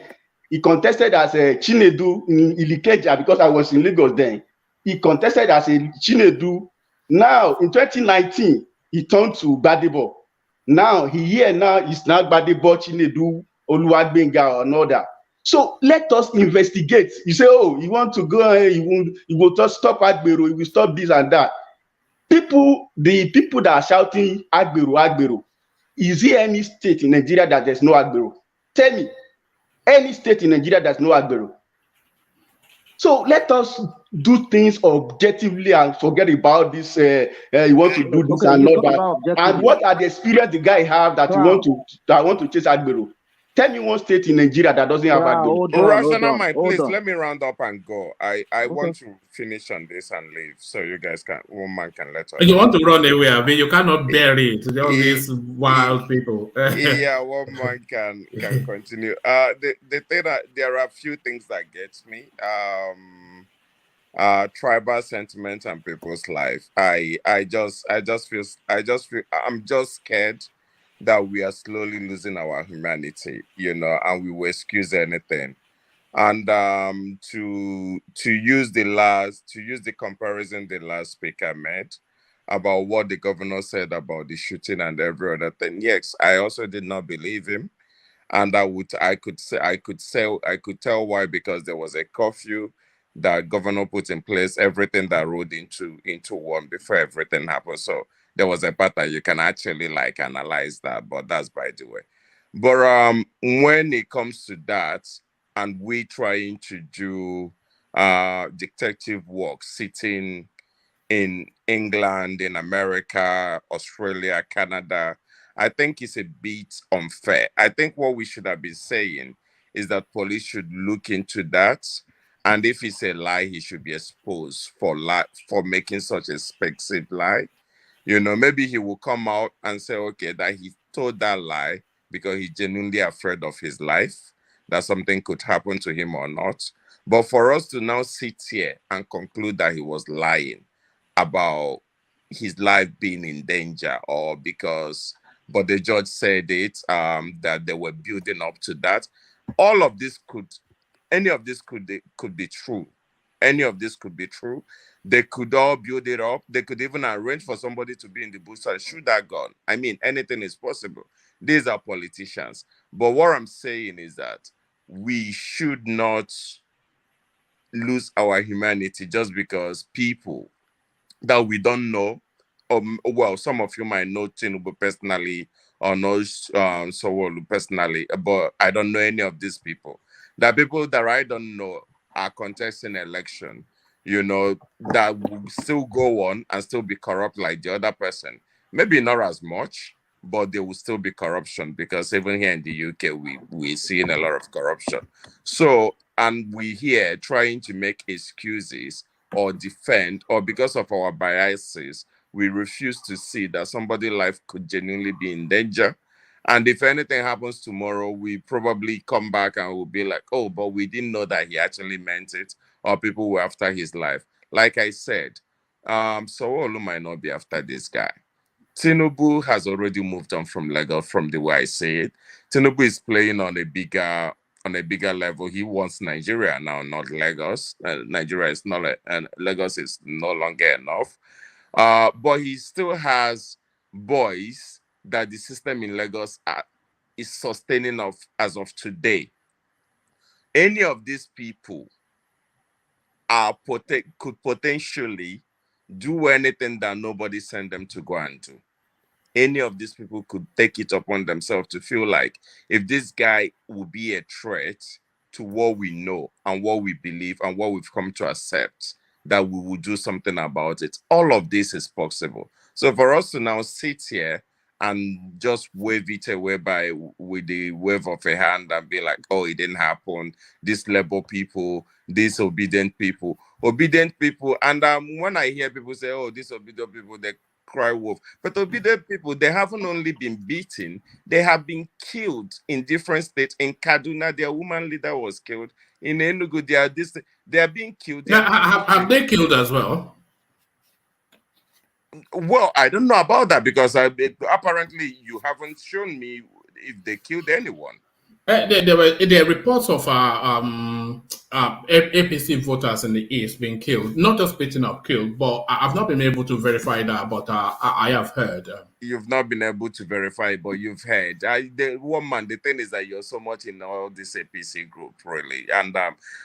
he contested as a Chinedu in Ilikeja, because I was in Lagos then. He contested as a Chinedu. Now, in 2019, he turned to Gbadebo. Now, he's now Gbadebo, Chinedu, Oluwagbenga, or another. So let us investigate. You say, oh, you want to go ahead, you will just stop Agbero, you will stop this and that. The people that are shouting Agbero, is there any state in Nigeria that there's no Agbero? Tell me, any state in Nigeria that's no Agbero? So let us do things objectively and forget about this. You want to do this and not that. And what are the experience the guy have that you want to chase Agbero? Tell me one state in Nigeria that doesn't have Agbero. Rational mind, please let me round up and go. I want to finish on this and leave, so you guys one man can let us. You want to run away? I mean, you cannot bear it. All these wild people. Yeah, one man can continue. The thing that there are a few things that gets me. Tribal sentiment and people's life. I just feel I'm just scared that we are slowly losing our humanity, and we will excuse anything. And to use the comparison the last speaker made about what the governor said about the shooting and every other thing. Yes, I also did not believe him. And I could tell why, because there was a curfew that governor put in place, everything that rolled into one before everything happened. So there was a part that you can actually analyze that, but that's by the way. But when it comes to that, and we trying to do detective work, sitting in England, in America, Australia, Canada, I think it's a bit unfair. I think what we should have been saying is that police should look into that. And if it's a lie, he should be exposed for making such a expensive lie. Maybe he will come out and say, okay, that he told that lie because he's genuinely afraid of his life, that something could happen to him or not. But for us to now sit here and conclude that he was lying about his life being in danger, but the judge said it, that they were building up to that. Any of this could be true. Any of this could be true. They could all build it up. They could even arrange for somebody to be in the bush and shoot that gun. I mean, anything is possible. These are politicians. But what I'm saying is that we should not lose our humanity just because people that we don't know, some of you might know Tinubu personally or know Sanwo Olu personally, but I don't know any of these people. The people that I don't know are contesting election, that will still go on and still be corrupt like the other person. Maybe not as much, but there will still be corruption, because even here in the UK, we're seeing a lot of corruption. So, and we here trying to make excuses or defend, or because of our biases, we refuse to see that somebody's life could genuinely be in danger. And if anything happens tomorrow, we probably come back and we'll be like, oh, but we didn't know that he actually meant it, or people were after his life. Like I said, Sanwo Olu might not be after this guy. Tinubu has already moved on from Lagos, from the way I say it. Tinubu is playing on a bigger level. He wants Nigeria now, not Lagos. Nigeria is not, and Lagos is no longer enough. But he still has boys that the system in Lagos is sustaining as of today. Any of these people could potentially do anything that nobody sent them to go and do. Any of these people could take it upon themselves to feel like if this guy will be a threat to what we know and what we believe and what we've come to accept, that we will do something about it. All of this is possible. So for us to now sit here and just wave it away with the wave of a hand and be like, oh, it didn't happen, these labor people, these obedient people. And when I hear people say, oh, these obedient people, they cry wolf. But obedient people, they haven't only been beaten, they have been killed in different states. In Kaduna, their woman leader was killed. In Enugu, they are being killed. Have they killed as well? Well, I don't know about that because apparently you haven't shown me if they killed anyone. There were reports of APC voters in the East being killed, not just beaten up, killed, but I've not been able to verify that, but I have heard. You've not been able to verify, but you've heard. The thing is that you're so much in all this APC group, really. And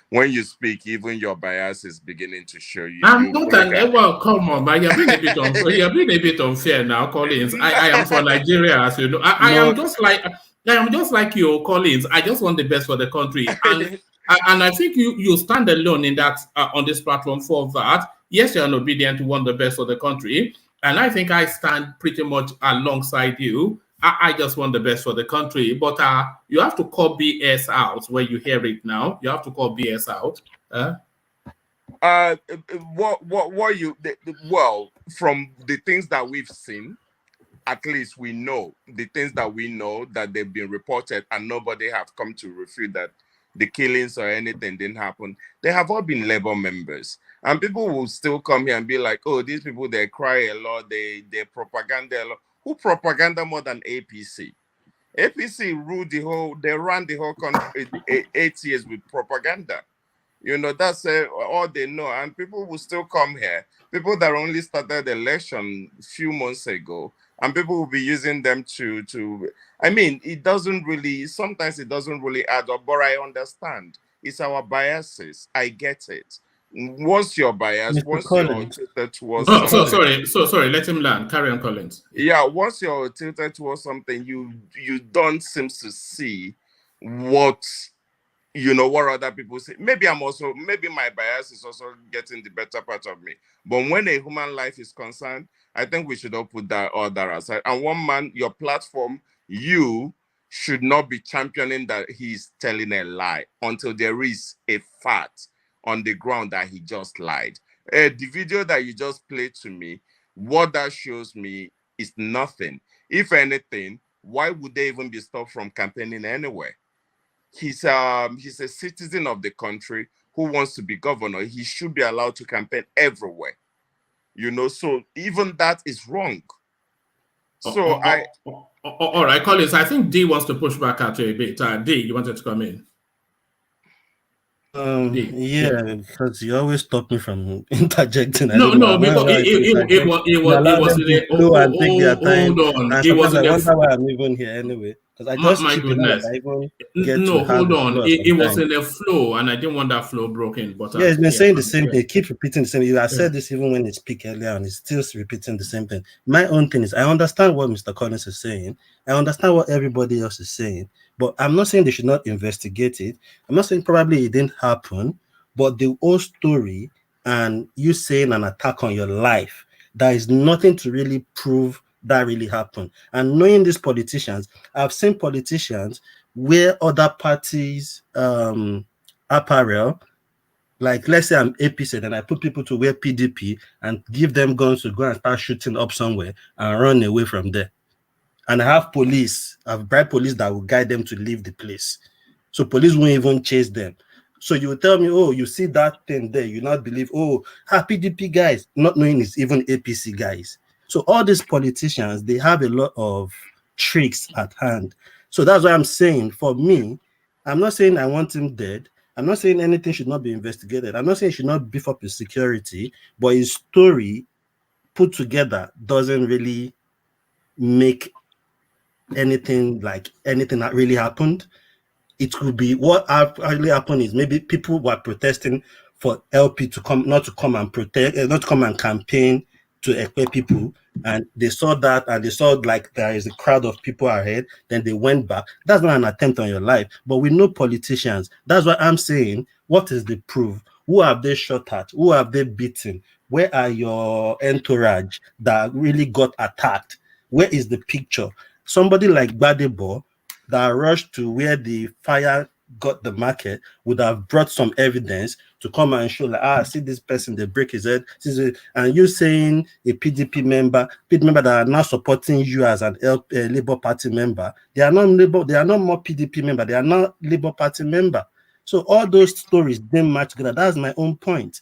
when you speak, even your bias is beginning to show you. I'm not well, come on, but you're being a bit unfair now, Collins. I am from Nigeria, as you know. I am just like you, Collins. I just want the best for the country. And I think you stand alone in that on this platform for that. Yes, you're an obedient to want the best for the country. And I think I stand pretty much alongside you. I just want the best for the country. But you have to call BS out when you hear it now. You have to call BS out. From the things that we've seen, at least we know the things that we know that they've been reported and nobody have come to refute that the killings or anything didn't happen. They have all been labor members. And people will still come here and be like, oh, these people, they cry a lot, they propaganda a lot. Who propaganda more than APC? APC they ran the whole country 8 years with propaganda. You know, that's all they know. And people will still come here. People that only started the election a few months ago, and people will be using them I mean, sometimes it doesn't really add up, but I understand. It's our biases. I get it. Once you're biased, once you're tilted towards something. Sorry, let him land. Carry on, Collins. Yeah, once you're tilted towards something, you don't seem to see what other people say. Maybe my bias is also getting the better part of me. But when a human life is concerned, I think we should all put that order aside. And one man, your platform, you should not be championing that he's telling a lie until there is a fact on the ground that he just lied. The video that you just played to me, what that shows me is nothing. If anything, why would they even be stopped from campaigning anywhere? He's a citizen of the country who wants to be governor. He should be allowed to campaign everywhere. So even that is wrong. So all right, Collins, I think D wants to push back at you a bit. D, you wanted to come in. Yeah, because you always stop me from interjecting. No, because it was in a hold on. It was in I wonder why I'm even here anyway. Because I just my goodness. Hold on. It was in a flow, and I didn't want that flow broken. But yeah, it's been saying the same thing. It keeps repeating the same. You have said this even when it speak earlier, and it's still repeating the same thing. My own thing is, I understand what Mr. Collins is saying. I understand what everybody else is saying. But I'm not saying they should not investigate it. I'm not saying probably it didn't happen. But the whole story and you saying an attack on your life, there is nothing to really prove that really happened. And knowing these politicians, I've seen politicians wear other parties' apparel, Like, let's say I'm APC and I put people to wear PDP and give them guns to go and start shooting up somewhere and run away from there. And I have police, I've bribed police that will guide them to leave the place. So police won't even chase them. So you will tell me, oh, you see that thing there, you not believe, oh, PDP guys, not knowing it's even APC guys. So all these politicians, they have a lot of tricks at hand. So that's why I'm saying, for me, I'm not saying I want him dead. I'm not saying anything should not be investigated. I'm not saying he should not beef up his security, but his story put together doesn't really make anything that really happened. It could be what really happened is maybe people were protesting for LP to come, not to come and protest, not to come and campaign to equip people, and they saw that and they saw like there is a crowd of people ahead, then they went back. That's not an attempt on your life, but we know politicians. That's what I'm saying. What is the proof? Who have they shot at? Who have they beaten? Where are your entourage that really got attacked? Where is the picture? Somebody like Gbadebo that rushed to where the fire got the market would have brought some evidence to come and show, like, see this person, they break his head. And you saying a PDP member that are now supporting you as an Labour Party member, they are not Labour, they are not more PDP member, they are not Labour Party member. So all those stories didn't match together. That's my own point.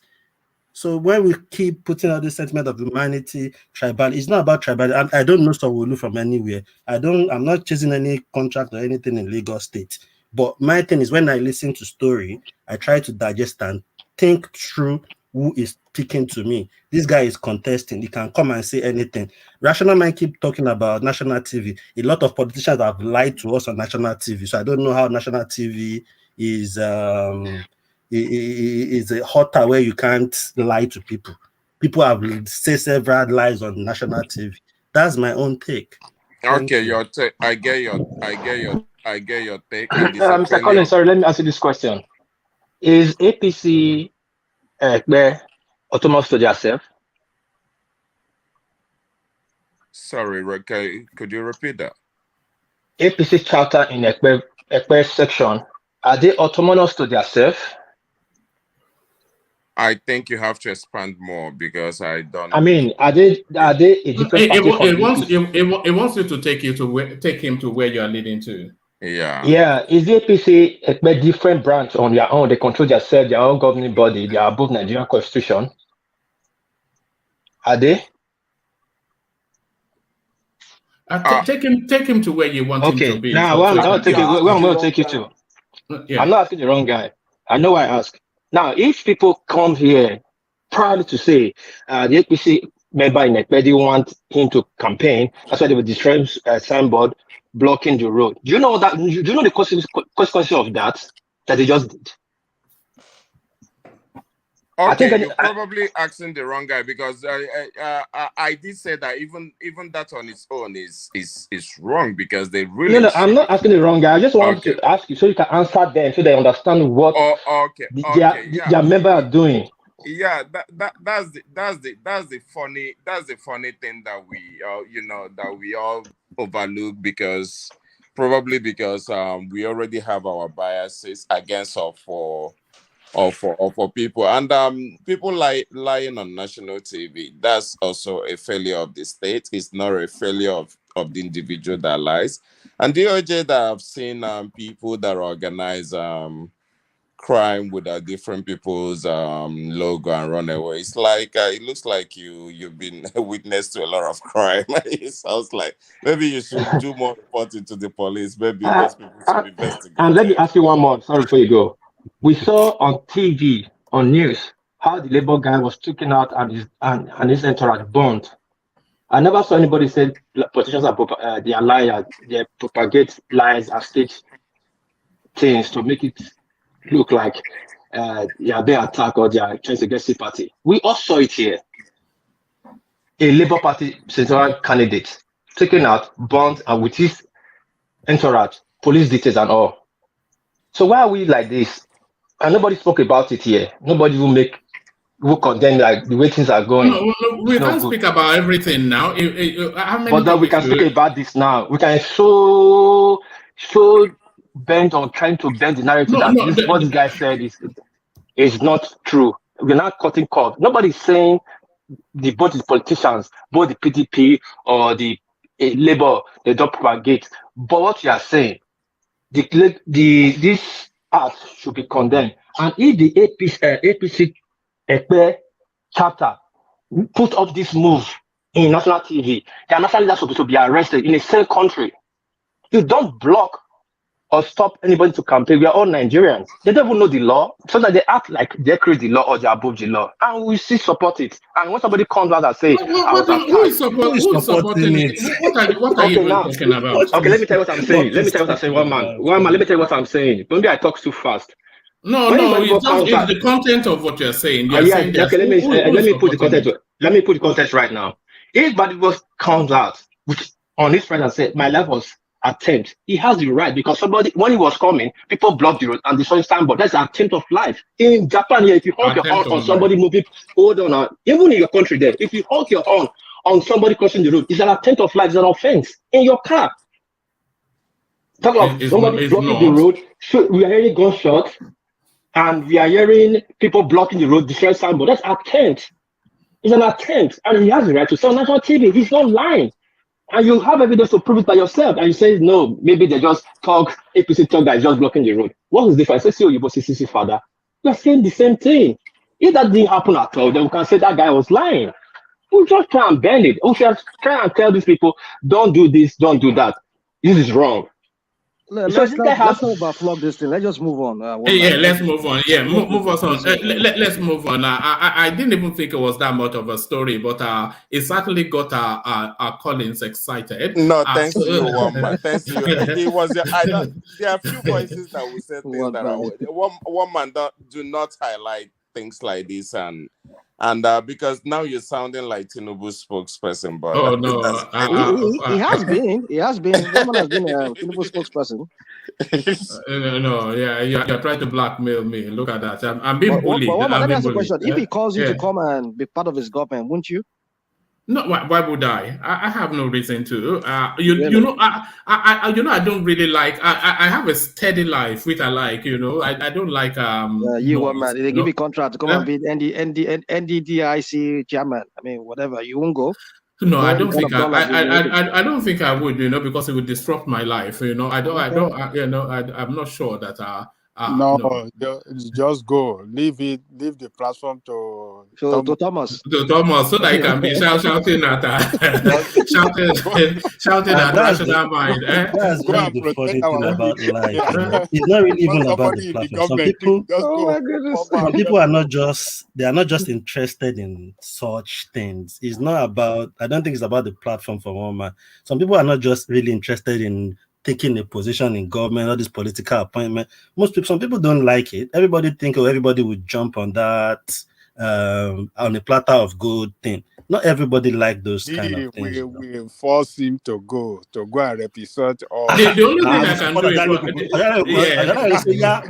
So when we keep putting out this sentiment of humanity, tribal, it's not about tribal. I don't know Sanwo Olu from anywhere. I'm not chasing any contract or anything in Lagos State. But my thing is, when I listen to story, I try to digest and think through who is speaking to me. This guy is contesting. He can come and say anything. Rational Mind keep talking about national TV. A lot of politicians have lied to us on national TV. So I don't know how national TV is a hotter where you can't lie to people. People have said several lies on national TV. That's my own take. Okay, your take. I get your take. Mr. Collins, sorry, let me ask you this question. Is APC autonomous to themselves? Sorry, okay, could you repeat that? APC charter in Ekpe section, are they autonomous to themselves? I think you have to expand more because I don't. I mean, are they a different party? It wants you to take him to where you are leading to. Yeah. Yeah. Is the APC a different branch on their own? They control themselves, their own governing body. They are above Nigerian constitution. Are they? Take him to where you want him to be. Now, where I'm going to take you to. Yeah. I'm not asking the wrong guy. I know why I ask. Now, if people come here proud to say the APC member in Ekpe want him to campaign, that's why they will destroy signboard blocking the road. Do you know that? Do you know the consequences of that they just did? Okay, you're probably asking the wrong guy because I did say that even that on its own is wrong because they really. No, I'm not asking the wrong guy. I just want to ask you so you can answer them so they understand what their member are doing. Yeah, that's the funny thing that we all overlook because we already have our biases against or for people and people lying on national TV. That's also a failure of the state. It's not a failure of the individual that lies. And DOJ that I've seen people that organize crime with different people's logo and run away. It's like it looks like you've been a witness to a lot of crime. It sounds like maybe you should do more reporting to the police. Maybe those people should be investigated. And let me ask you one more. Sorry before you go. We saw on TV, on news, how the Labour guy was taken out and his entourage burned. I never saw anybody say politicians are they are liars. They propagate lies and stage things to make it look like they are being attacked or they are trying to get sympathy. We all saw it here. A Labour Party senatorial candidate taken out, burned, and with his entourage, police details and all. So why are we like this? And nobody spoke about it here. Nobody will condemn like the way things are going. No, we can't speak about everything now. But then we can speak about this now. We can so bend on trying to bend the narrative what this guy said is. is not true. We're not cutting costs. Nobody's saying both the politicians, both the PDP or the Labour, they don't propagate. But what you are saying, this act should be condemned. And if the APC chapter put up this move in national TV, they are national leaders supposed to be arrested in the same country. You don't block or stop anybody to campaign. We are all Nigerians. They don't even know the law, so that they act like they create the law or they're above the law. And we still support it. And when somebody comes out and says, I was attacked. Who is supporting it? What are you even talking about? Okay, let me tell you what I'm saying. One man, let me tell you what I'm saying. Maybe I talk too fast. No, it's the content of what you're saying. Let me put the context right now. If Badibos comes out on his friend and said, my life was attempt, he has the right, because somebody, when he was coming, people blocked the road and they saw his signboard. That's an attempt of life. In Japan here, if you honk your horn on somebody moving, hold on, even in your country there, if you honk your horn on somebody crossing the road, it's an attempt of life, it's an offense in your car. Talk about somebody blocking the road. We are hearing gunshots and we are hearing people blocking the road, destroying signboard. That's attempt. It's an attempt, and he has the right to say on national TV. He's not lying. And you have evidence to prove it by yourself. And you say, no, maybe they just talk, APC talk that is just blocking the road. What is the difference? Say, you CCC father. You're saying the same thing. If that didn't happen at all, then we can say that guy was lying. We just try and bend it. We should try and tell these people, don't do this, don't do that. This is wrong. Let's not overflog this thing. Let's just move on. Let's move on. Yeah, move us on. Let's move on. I didn't even think it was that much of a story, but it certainly got our Collins excited. No, thanks to you, Wamba. Thanks to you. It was. There are a few voices that will say things that are. One man do not highlight things like this, and because now you're sounding like Tinubu's spokesperson, but he has been. Woman has been a Tinubu spokesperson. You're trying to blackmail me. Look at that. I'm being bullied. Let me ask you a question. If he calls you to come and be part of his government, wouldn't you? No, why would I? I have no reason to. I don't really like. I have a steady life, which I like. I don't like. Man. They give you contract to come and be NDDIC chairman. I mean, whatever. You won't go. No, I don't think I don't think I would. Because it would disrupt my life. I'm not sure that. Just go. Leave the platform to Thomas. To Thomas, so that he can be shouting at National Mind. That's the funny thing about life. It's not really even about the platform. Some people are not just interested in such things. It's not about. I don't think it's about the platform for one man. Some people are not just really interested in taking a position in government or this political appointment. Some people don't like it. Everybody think everybody would jump on that on a platter of gold thing. Not everybody like those kind of things. We force him to go and represent all. The only thing I can do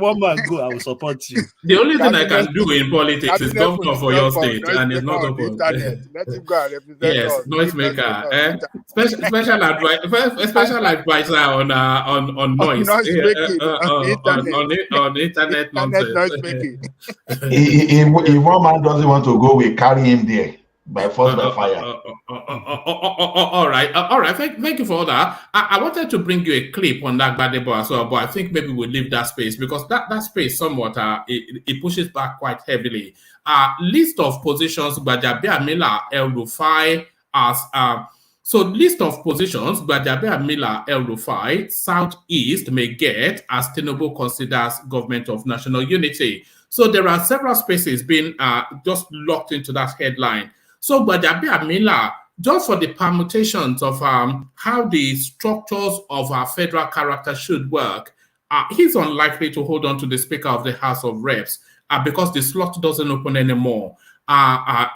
one man go, I will support you. The only thing I can do in politics is governor for your state, and it's not open. Let him go and represent. Yes, noisemaker. Special advisor on noise. On internet nonsense. If one man doesn't want to go, we carry him there. By force, by fire. All right. Thank you for all that. I wanted to bring you a clip on that Gbadebo as well, but I think maybe we'll leave that space because that space somewhat it pushes back quite heavily. List of positions Gbajabiamila El-Rufai as list of positions Gbajabiamila El-Rufai Southeast may get as Tinubu considers government of national unity. So there are several spaces being just locked into that headline. So Gbajabiamila, just for the permutations of how the structures of our federal character should work, he's unlikely to hold on to the Speaker of the House of Reps because the slot doesn't open anymore,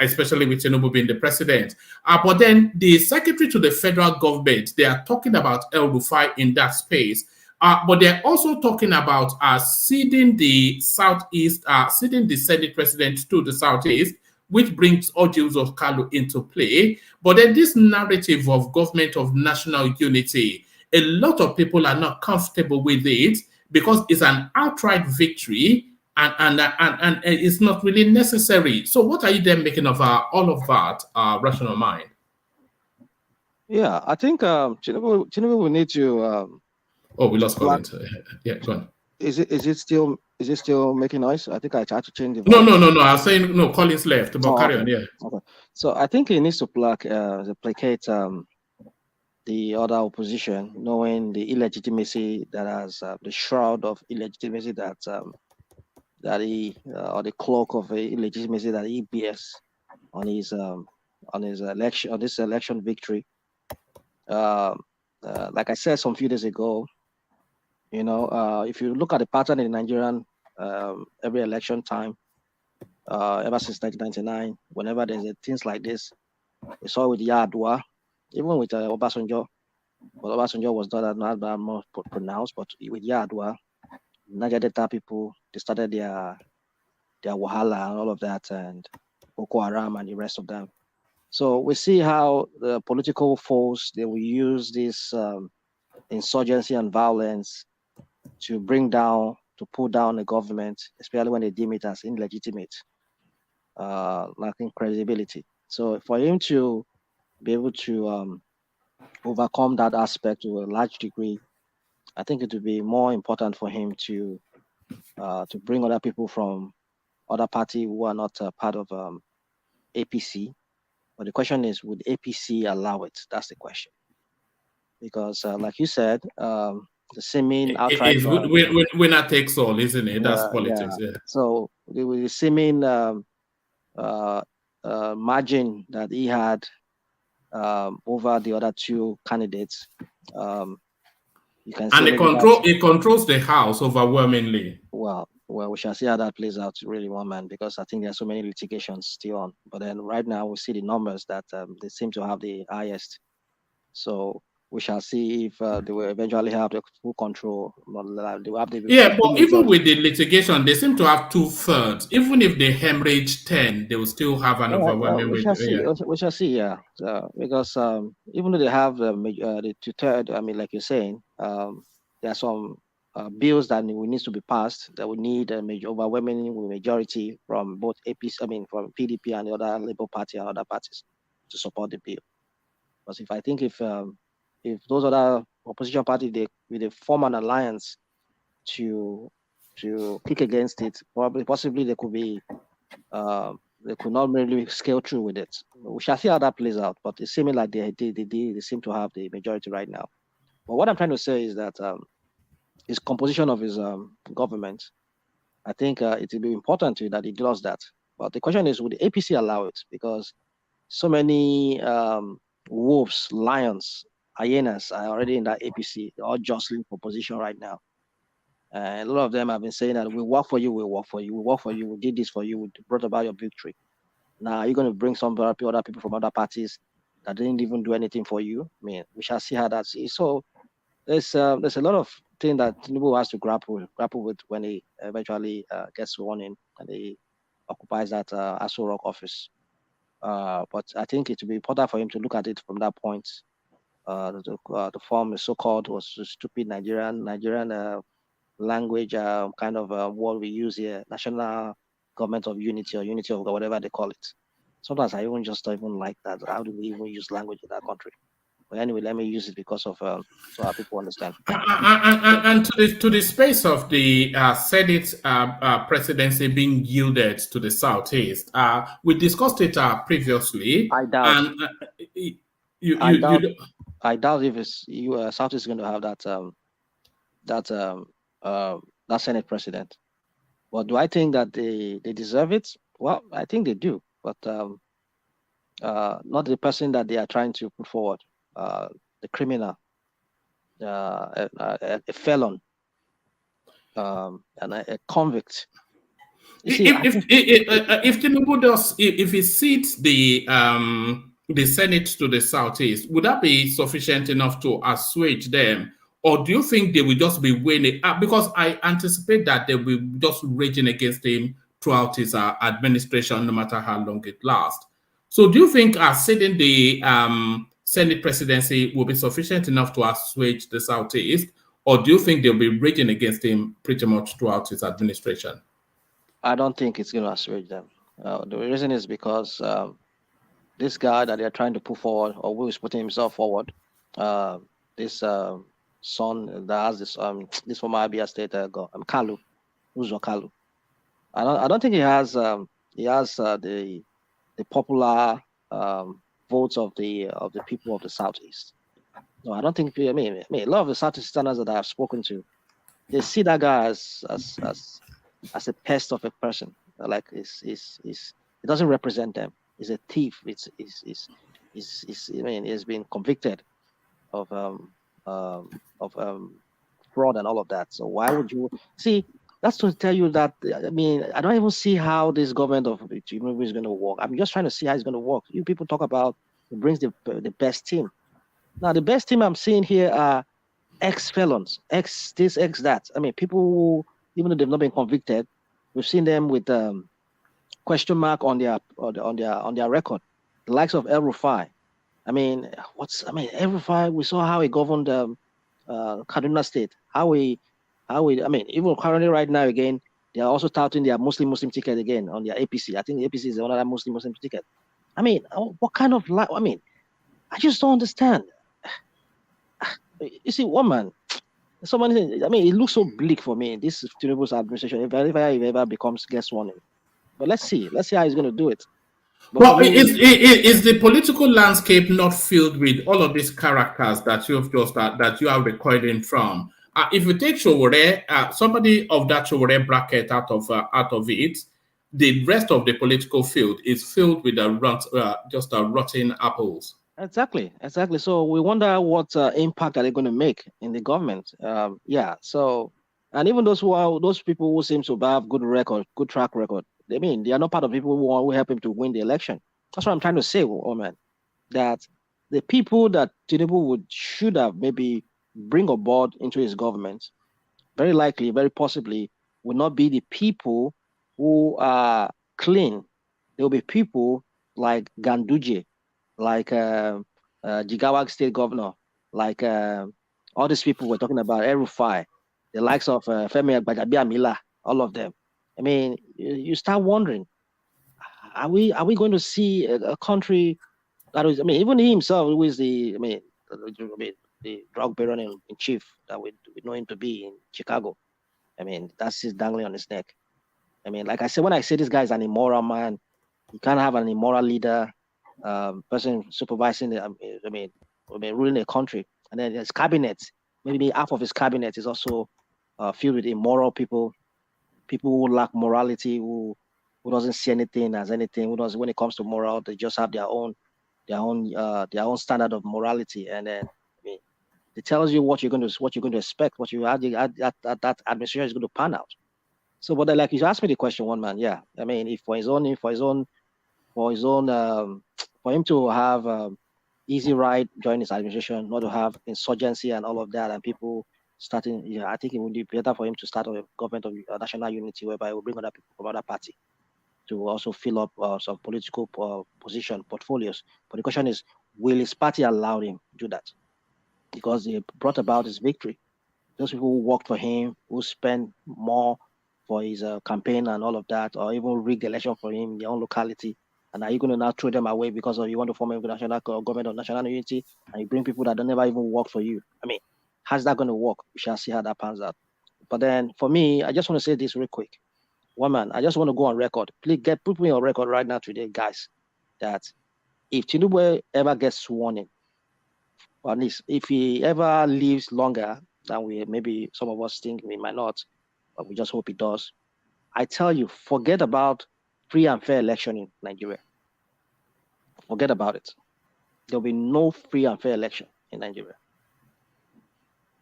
especially with Tinubu being the president. But then the Secretary to the federal government, they are talking about El-Rufai in that space. But they're also talking about ceding the Southeast, ceding the Senate president to the Southeast, which brings Obi'S of Kalu into play. But then this narrative of government of national unity, a lot of people are not comfortable with it because it's an outright victory and it's not really necessary. So what are you then making of all of that rational mind? Yeah, I think Tinubu will need to. Oh, we lost Colin. Yeah, go on. Is it still making noise? I think I tried to change the volume. volume. No. I was saying no. Colin's left, but carry on. Yeah. Okay. So I think he needs to placate the other opposition, knowing the illegitimacy that has the shroud of illegitimacy that he or the cloak of illegitimacy that he bears on his election, on this election victory. Like I said some few days ago, if you look at the pattern in Nigerian every election time, ever since 1999, whenever there's things like this, we saw with Yadwa, even with Obasanjo, but Obasanjo was not that more pronounced, but with Yadwa, Niger Delta people, they started their Wahala and all of that, and Boko Haram and the rest of them. So we see how the political force, they will use this insurgency and violence to pull down the government, especially when they deem it as illegitimate, lacking credibility. So for him to be able to overcome that aspect to a large degree, I think it would be more important for him to bring other people from other party who are not part of APC. But the question is, would APC allow it? That's the question. Because like you said, the seeming outright... winner takes all, isn't it? That's politics, yeah. So the seeming margin that he had over the other two candidates, you can see... And it controls the House overwhelmingly. Well, we shall see how that plays out, really, one man, because I think there are so many litigations still on. But then right now we see the numbers that they seem to have the highest. So we shall see if they will eventually have the full control. But even with the litigation, they seem to have 2/3. Even if they hemorrhage 10, they will still have an overwhelming. We shall see, yeah. Because even though they have the 2/3, I mean, like you're saying, there are some bills that will need to be passed that will need a overwhelming majority from both APC, from PDP and the other Labour Party and other parties to support the bill. Because if those other opposition parties they form an alliance to kick against it, possibly they could not really scale through with it. We shall see how that plays out. But it's seeming like they seem to have the majority right now. But what I'm trying to say is that his composition of his government, I think it will be important to that he does that. But the question is, would the APC allow it? Because so many wolves, lions, hyenas are already in that APC. They're all jostling for position right now. A lot of them have been saying that we work for you, we work for you, we work for you, we did this for you, we brought about your victory. Now you're going to bring some other people from other parties that didn't even do anything for you. I mean, we shall see how that's. So there's a lot of things that Tinubu has to grapple with when he eventually gets sworn in and he occupies that Aso Rock office. But I think it will be important for him to look at it from that point. The form is so-called was stupid Nigerian language kind of word we use here, national government of unity or unity of whatever they call it. Sometimes I even just don't even like that. How do we even use language in that country? But anyway, let me use it because of so our people understand. And to the space of the Senate presidency being yielded to the Southeast, we discussed it previously. I doubt. And I doubt if Southeast is going to have that Senate president. But do I think that they deserve it? Well, I think they do, but not the person that they are trying to put forward. The criminal, a felon, and a convict. If Tinubu does, if he seats the Senate to the Southeast, would that be sufficient enough to assuage them? Or do you think they will just be winning? Because I anticipate that they will just raging against him throughout his administration, no matter how long it lasts. So do you think sitting the Senate presidency will be sufficient enough to assuage the Southeast? Or do you think they'll be raging against him pretty much throughout his administration? I don't think it's going to assuage them. The reason is because this guy that they're trying to put forward, or who is putting himself forward, this son that has this former Abia State Kalu, Uzo Kalu. I don't think he has the popular votes of the people of the Southeast. No, I don't think. I mean, a lot of the Southeasterners that I have spoken to, they see that guy as a pest of a person. Like it doesn't represent them. He's a thief. I mean, he's been convicted of fraud and all of that. So why would you see? That's to tell you that, I mean, I don't even see how this government of Tinubu is going to work. I'm just trying to see how it's going to work. You people talk about it brings the best team. Now, the best team I'm seeing here are ex-felons, ex-this, ex-that. I mean, people who, even though they've not been convicted, we've seen them with question mark on their record. The likes of El Rufai. I mean, El Rufai, we saw how he governed Kaduna State. I mean, even currently right now again, they are also touting their Muslim ticket again on their APC. I think the APC is another Muslim ticket. I mean, what kind of life? I mean, I just don't understand. You see, woman, I mean, it looks so bleak for me. This is Tinubu's administration. If ever gets one in. But let's see how he's going to do it. But well, is the political landscape not filled with all of these characters that you are recording from? If you take Sowore, somebody of that Sowore bracket out of it, the rest of the political field is filled with rotten apples. Exactly. So we wonder what impact are they going to make in the government? So, and even those people who seem to have good track record, I mean, they are not part of people who will help him to win the election. That's what I'm trying to say, man. That the people that Tinubu should have maybe bring aboard into his government, very likely, very possibly, will not be the people who are clean. There will be people like Ganduje, like Jigawa State Governor, like all these people we're talking about, El Rufai, the likes of Femi Agbajabiamila, all of them. I mean, you start wondering, are we going to see a country that is? I mean, even he himself, who is the drug baron in chief that we know him to be in Chicago. I mean, that's just dangling on his neck. I mean, like I said, when I say this guy is an immoral man, you can't have an immoral leader, person supervising ruling a country, and then his cabinet, maybe half of his cabinet is also filled with immoral people who lack morality, who doesn't see anything as anything, who doesn't, when it comes to moral, they just have their own standard of morality, and then it tells you what you're going to expect, what you had that administration is going to pan out. So, but like you asked me the question, one man, yeah, I mean, if for him to have easy ride during his administration, not to have insurgency and all of that, and people starting, I think it would be better for him to start a government of national unity, whereby he will bring other people from other party to also fill up some political position portfolios. But the question is, will his party allow him to do that? Because he brought about his victory. Those people who worked for him, who spent more for his campaign and all of that, or even rig election for him in their own locality, and are you going to now throw them away because you want to form a national government of national unity, and you bring people that don't never even work for you? I mean, how's that going to work? We shall see how that pans out. But then, for me, I just want to say this real quick. One man, I just want to go on record. Please put me on record right now today, guys, that if Tinubu ever gets sworn in, or at least if he ever lives longer than maybe some of us think we might not, but we just hope he does, I tell you, forget about free and fair election in Nigeria. Forget about it. There'll be no free and fair election in Nigeria.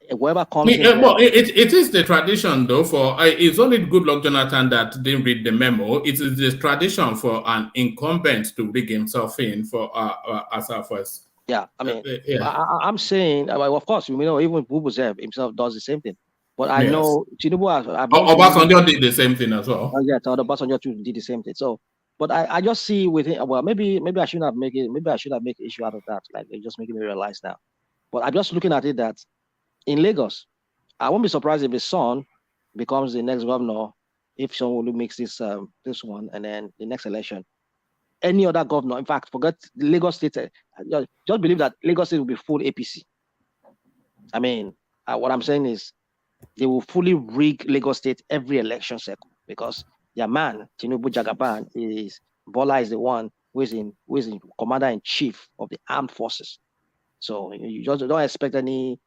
Whoever comes in, well, it is the tradition, though. It's only Goodluck Jonathan that didn't read the memo. It is the tradition for an incumbent to rig himself in for as our first. Yeah, I mean, I'm saying, of course, even Bubuzev himself does the same thing. But I know Tinubu. Obasanjo did the same thing as well. Yeah, Obasanjo too did the same thing. So, but I just see with him. Well, maybe I shouldn't have made it. Maybe I should have made an issue out of that. Like, it's just making me realize now. But I'm just looking at it that in Lagos, I won't be surprised if his son becomes the next governor if Sanwo Olu makes this this one, and then the next election, any other governor, in fact, forget Lagos State, just believe that Lagos State will be full APC. I mean, what I'm saying is they will fully rig Lagos State every election cycle because their man, Tinubu Jagaban, is Bola is the one who is in commander in chief of the armed forces. So you just don't expect any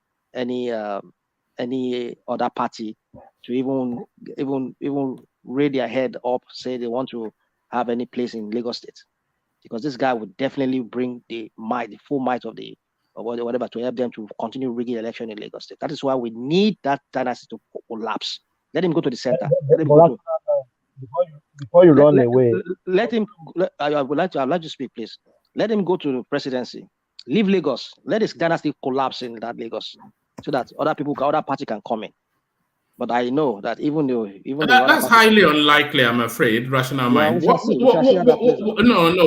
other party to even raise their head up, say they want to have any place in Lagos State, because this guy would definitely bring the full might of the or whatever to help them to continue rigging election in Lagos State. That is why we need that dynasty to collapse. Let him go to the center. Let him go to, before you run away. Let him. I'd like to speak, please. Let him go to the presidency. Leave Lagos. Let this dynasty collapse in that Lagos, so that other party can come in. But I know that even though that's highly unlikely, I'm afraid. Rational mind. No.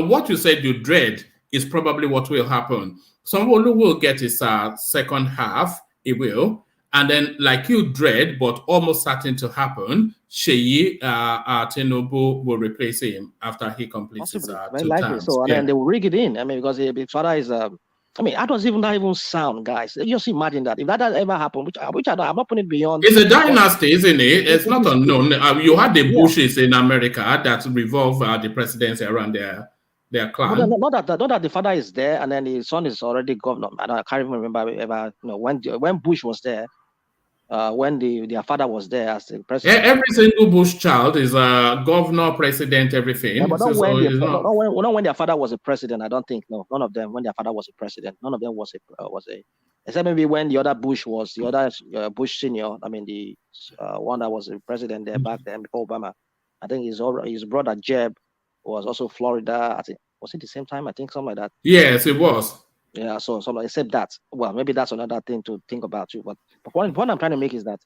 What you said you dread is probably what will happen. Sanwo Olu will get his second half. It will. And then, like you dread, but almost certain to happen, Sheyi Tinubu will replace him after he completes his 2 terms. So, and then they will rig it in. I mean, because his father is... I mean, how does that even sound, guys? Just imagine that. If that ever happened, which I'm not putting it beyond... It's a dynasty, isn't it? It's not unknown. You had the Bushes in America that revolve the presidency around their clan. Not that the father is there and then the son is already governor. I can't even remember ever. When Bush was there, when their father was there as the president. Every single Bush child is a governor, president, everything. Yeah, but not when their father was a president. I don't think. No, none of them. When their father was a president, none of them was a. Except maybe when the other Bush was the other Bush senior. I mean the one that was a president there back then before Obama. I think his brother Jeb was also Florida. I think was it the same time? I think something like that. Yes, it was. Yeah, so except that, well, maybe that's another thing to think about too. But what I'm trying to make is that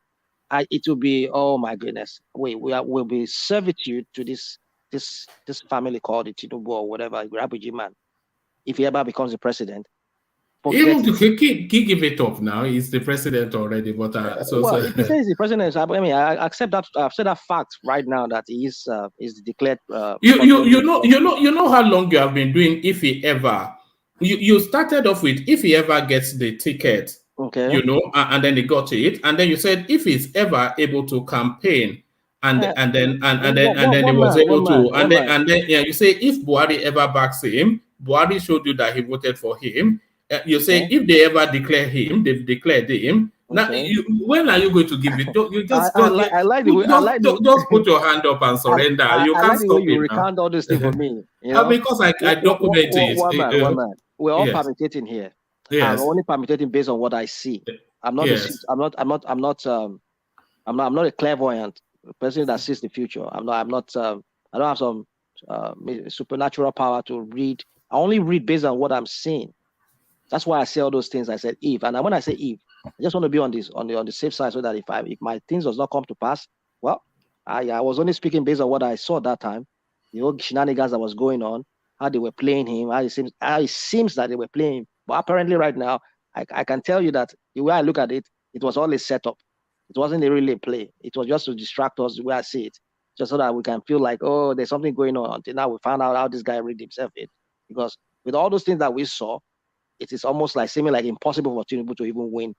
it will be, oh my goodness, we'll be servitude to this family called the Tinubu or whatever, Grabuji man. If he ever becomes the president, even to give it up now, he's the president already. But if he says the president, I mean, I accept that. I've said that fact right now that he is declared. You know how long you have been doing. If he ever. You started off with if he ever gets the ticket, okay, and then he got it, and then you said if he's ever able to campaign, and then he was able to, and then you say if Buhari ever backs him, Buhari showed you that he voted for him. You say if they ever declare him, they've declared him. Now, when are you going to give it? You just just put your hand up and surrender. You can't stop it. You recount all this thing for me. Because I document it. One man. We're all permutating here. Yes. I'm only permutating based on what I see. I'm not. I'm not a clairvoyant person that sees the future. I don't have some supernatural power to read. I only read based on what I'm seeing. That's why I say all those things. I said if, and when I say if, I just want to be on the safe side so that if my things does not come to pass, well, I was only speaking based on what I saw at that time, the old shenanigans that was going on, how they were playing him, how it seems that they were playing him. But apparently right now, I can tell you that the way I look at it, it was all a setup. It wasn't really a play. It was just to distract us the way I see it, just so that we can feel like, oh, there's something going on. Until now we found out how this guy read himself in. Because with all those things that we saw, it is almost like seeming like impossible for Tinubu to even win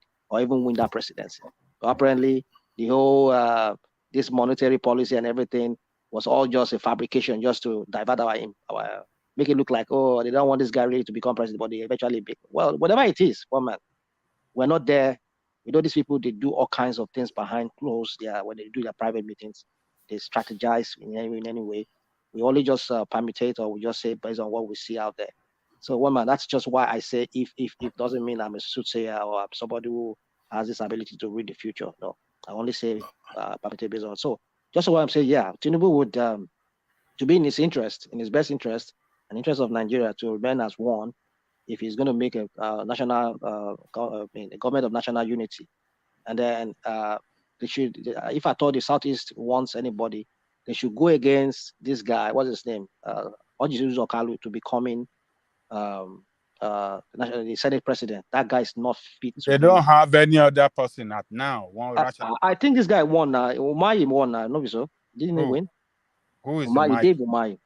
that presidency. So apparently, the whole this monetary policy and everything was all just a fabrication, just to divert our make it look like, oh, they don't want this guy really to become president, but they eventually be. Well, whatever it is, one man, we're not there. You know, these people, they do all kinds of things behind closed. When they do their private meetings, they strategize in any way. We only just permutate, or we just say based on what we see out there. So, one man, that's just why I say if doesn't mean I'm a soothsayer or I'm somebody who has this ability to read the future. No, I only say permutate based on. So, just what I'm saying, Tinubu would, to be in his interest, in his best interest, and interest of Nigeria to remain as one, if he's going to make a national a government of national unity, and then they should, if I thought the Southeast wants anybody, they should go against this guy. What's his name? Ojizuzu Okalu to becoming the Senate president. That guy is not fit. They don't have any other person at now. I think this guy won now. Umahi won now. No, so. Didn't he win? Who is Umahi, Umahi? Dave Umahi.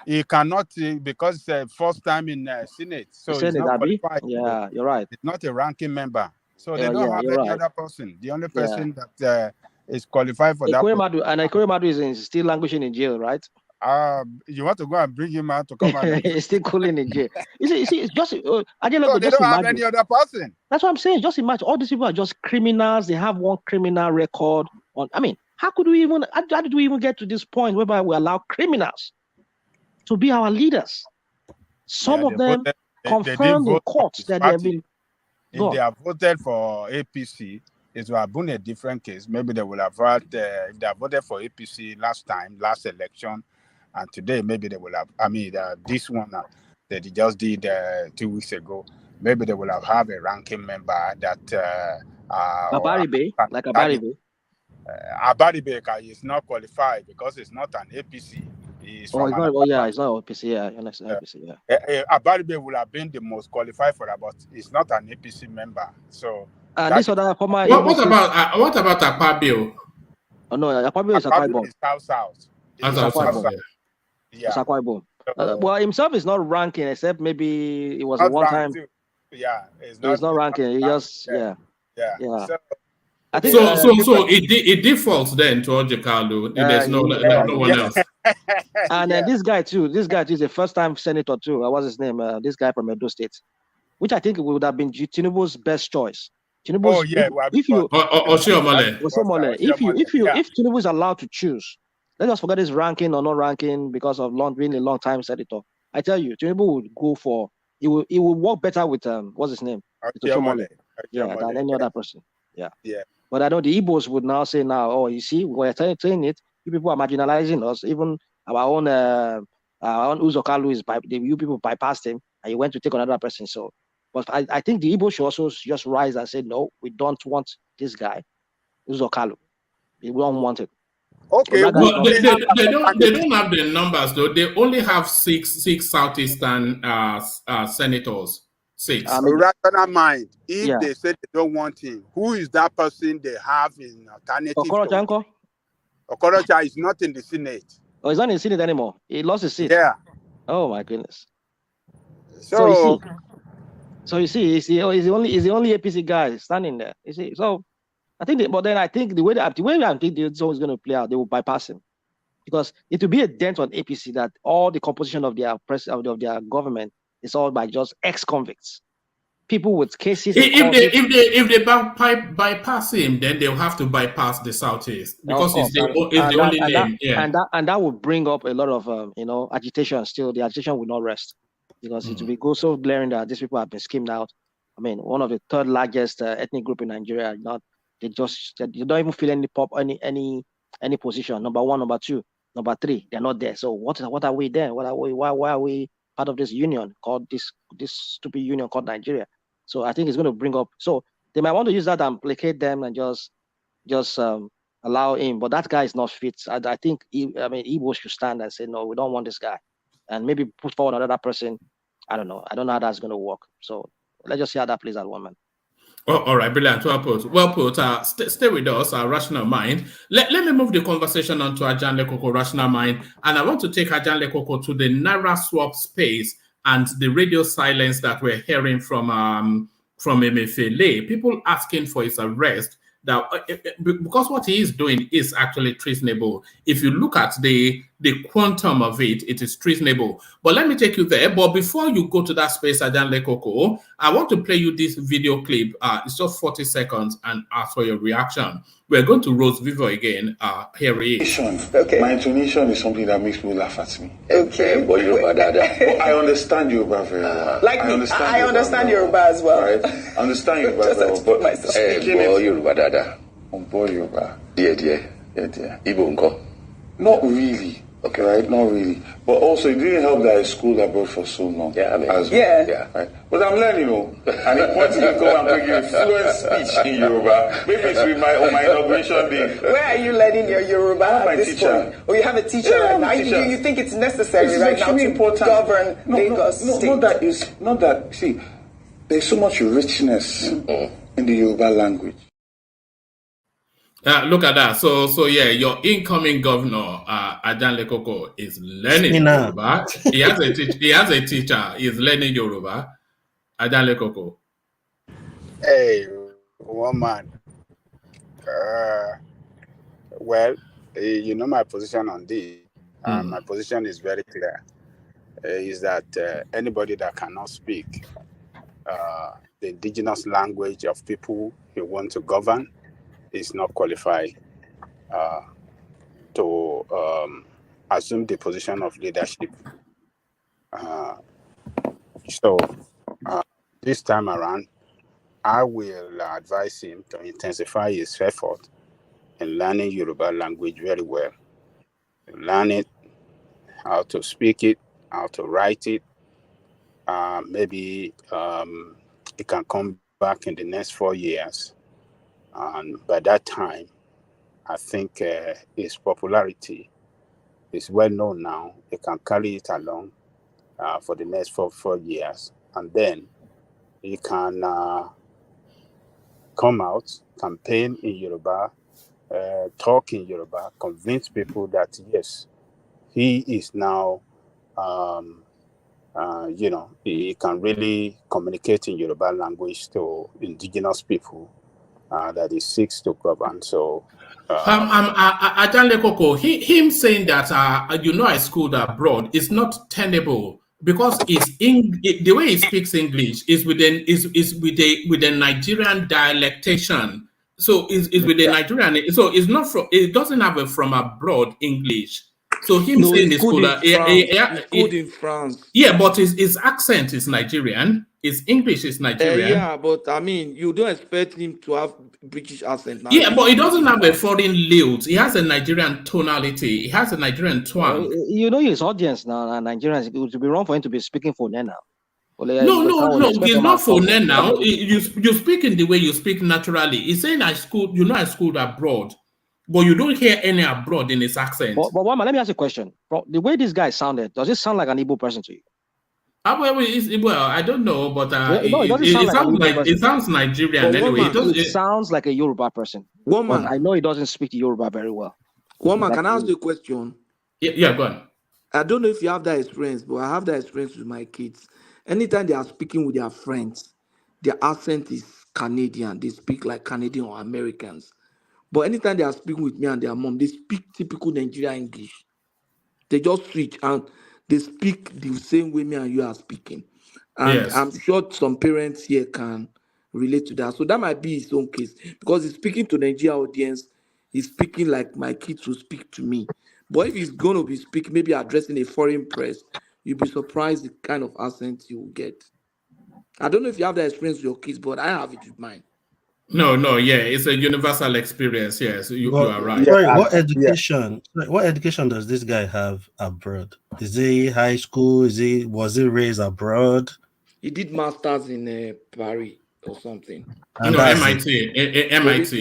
He cannot because it's first time in Senate, so he's Senate, not Abi? qualified. Yeah, you're right. He's not a ranking member, so they don't Yeah, have you're any right. other person. The only Yeah. person that is qualified for that. Ekweremadu is still languishing in jail, right? You want to go and bring him out to come out? He's still cooling in jail. You see, it's just So they don't have any other person. That's what I'm saying. Just imagine all these people are just criminals. They have one criminal record. How did we even get to this point whereby we allow criminals to be our leaders? Some of them confirmed in court that they have been. If they have voted for APC, it would have been a different case. Maybe they will have voted. If they have voted for APC last election, and today maybe they will have. This one that they just did 2 weeks ago. Maybe they will have a ranking member that. Abaribe. Abaribe is not qualified because it's not an APC. It's not APC. Yeah, APC. Yeah. Abaribe would have been the most qualified for that, but it's not an APC member. So. This other former. What about Akpabio? Oh no, Akpabio is Akwa Ibom. South. Yeah. It's Akwa Ibom. Well, himself is not ranking, except maybe it was a one time. Yeah, it's not ranking. He just Yeah. So, I think so it defaults then to Ojekalu. There's no one else. And then this guy too is a first time senator too. What's his name? This guy from Edo State, which I think would have been Tinubu's best choice. If Tinubu is allowed to choose, let us forget his ranking or not ranking because of being a long time senator. I tell you, Tinubu would go for he will work better with what's his name? Than any other person. Yeah. But I know the Igbos would now say you see, we're saying it. You people are marginalizing us. Even our own Uzokalu you people bypassed him and you went to take another person. So. But I think the Igbo should also just rise and say, no, we don't want this guy, Uzokalu. We don't want it. Okay. Well, they don't have the numbers though. They only have six southeastern senators. 6. Rational mind. If they say they don't want him, who is that person they have in alternative? Okorocha is not in the Senate. Oh, he's not in the Senate anymore. He lost his seat. Yeah. Oh my goodness. So you see, he's the only APC guy standing there. You see, so I think, the way I think the zone is going to play out, they will bypass him because it will be a dent on APC that all the composition of their of their government is all by just ex-convicts, people with cases. If they bypass him, then they'll have to bypass the Southeast because it's the only name. And that will bring up a lot of agitation. Still, the agitation will not rest. Because it will go so glaring that these people have been schemed out. I mean, one of the third largest ethnic group in Nigeria. They don't even feel any position. Number 1, number 2, number 3. They're not there. So what are we there? Why are we part of this union called this stupid union called Nigeria? So I think it's going to bring up. So they might want to use that and placate them and just allow him. But that guy is not fit. I think Igbo should stand and say no, we don't want this guy, and maybe put forward another person. I don't know how that's going to work. So let's just see how that plays out, one man. All right, brilliant. Well put. Stay with us, Rational Mind. Let me move the conversation on to Ajanle Koko, Rational Mind. And I want to take Ajanle Koko to the Naira swap space and the radio silence that we're hearing from Emefiele. People asking for his arrest. That because what he is doing is actually treasonable. If you look at the quantum of it, it is treasonable. But let me take you there. But before you go to that space, Ajanle Koko, I want to play you this video clip. It's just 40 seconds and ask for your reaction. We're going to Rose Vivo again. Here he is. Okay. My intonation is something that makes people laugh at me. Okay. But I understand Yoruba very well. I understand Yoruba as well. Right? I understand Yoruba very well. But speaking Yoruba dada. Boy Yoruba. Dear. Igbo Nko. Not really. Okay, right? Not really. But also, it didn't help that I schooled abroad for so long. Yeah, right? But I'm learning, and it wants to go and bring you a fluent speech in Yoruba. Maybe it's with on my inauguration day. Where are you learning your Yoruba at this point? Oh, you have a teacher right now. You think it's necessary right now to govern Lagos State? See, there's so much richness in the Yoruba language. Look at that. So yeah, your incoming governor, Adanle Koko, is learning Spinner. Yoruba. He has a he has a teacher. He's learning Yoruba. Adanle Koko. Hey, one man. Well, you know my position on this. My position is very clear. Is that anybody that cannot speak the indigenous language of people you want to govern is not qualified to assume the position of leadership. So this time around, I will advise him to intensify his effort in learning Yoruba language very well. Learn it, how to speak it, how to write it. Maybe it can come back in the next 4 years. And by that time, I think his popularity is well known now. He can carry it along for the next four years. And then he can come out, campaign in Yoruba, talk in Yoruba, convince people that, yes, he is now, he can really communicate in Yoruba language to indigenous people that he seeks to govern. So, Adanle Koko, him saying that I schooled abroad is not tenable because the way he speaks English is with a Nigerian dialectation. So is with a Nigerian. So it's not from. It doesn't have a from abroad English. So him No, saying he's the schooled school, in France. He's schooled in France. yeah, but his accent is Nigerian. His English is Nigerian. Yeah, but I mean, you don't expect him to have British accent now. Yeah, but he doesn't have a foreign lilt. He has a Nigerian tonality. He has a Nigerian twang. You know his audience now, Nigerians. It would be wrong for him to be speaking for them now. No. He's not for now. You speak in the way you speak naturally. He's saying I schooled abroad, but you don't hear any abroad in his accent. But one man, let me ask you a question. Bro, the way this guy sounded, does it sound like an Igbo person to you? Well, I don't know, but it sounds Nigerian but anyway. It sounds like a Yoruba person. One man, I know he doesn't speak the Yoruba very well. One man, can I ask you a question? Yeah, go on. I don't know if you have that experience, but I have that experience with my kids. Anytime they are speaking with their friends, their accent is Canadian. They speak like Canadian or Americans. But anytime they are speaking with me and their mom, they speak typical Nigerian English. They just switch and they speak the same way me and you are speaking. And yes. I'm sure some parents here can relate to that. So that might be his own case. Because he's speaking to the Nigerian audience, he's speaking like my kids will speak to me. But if he's going to be speaking, maybe addressing a foreign press, you'll be surprised the kind of accent you will get. I don't know if you have that experience with your kids, but I have it with mine. No, yeah, it's a universal experience. Yes, you are right. Sorry, what education does this guy have abroad? Is he high school? Was he raised abroad? He did masters in Paris or something. MIT.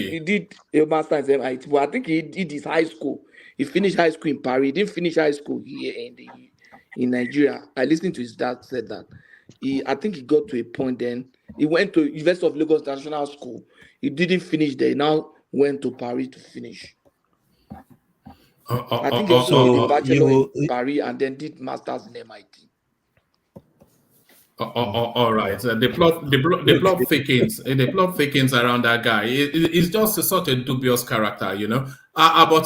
He did a master's in MIT, but I think he did his high school. He finished high school in Paris. He didn't finish high school here in Nigeria. I listened to his dad said that. I think he got to a point then. He went to University of Lagos National School. He didn't finish there. He now went to Paris to finish. I think he also did a bachelor in Paris and then did masters in MIT. All right. The plot thickens around that guy. It's just such a dubious character, you know. But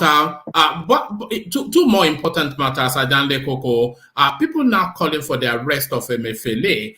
two more important matters, Adanle Koko. People now calling for the arrest of Emefiele.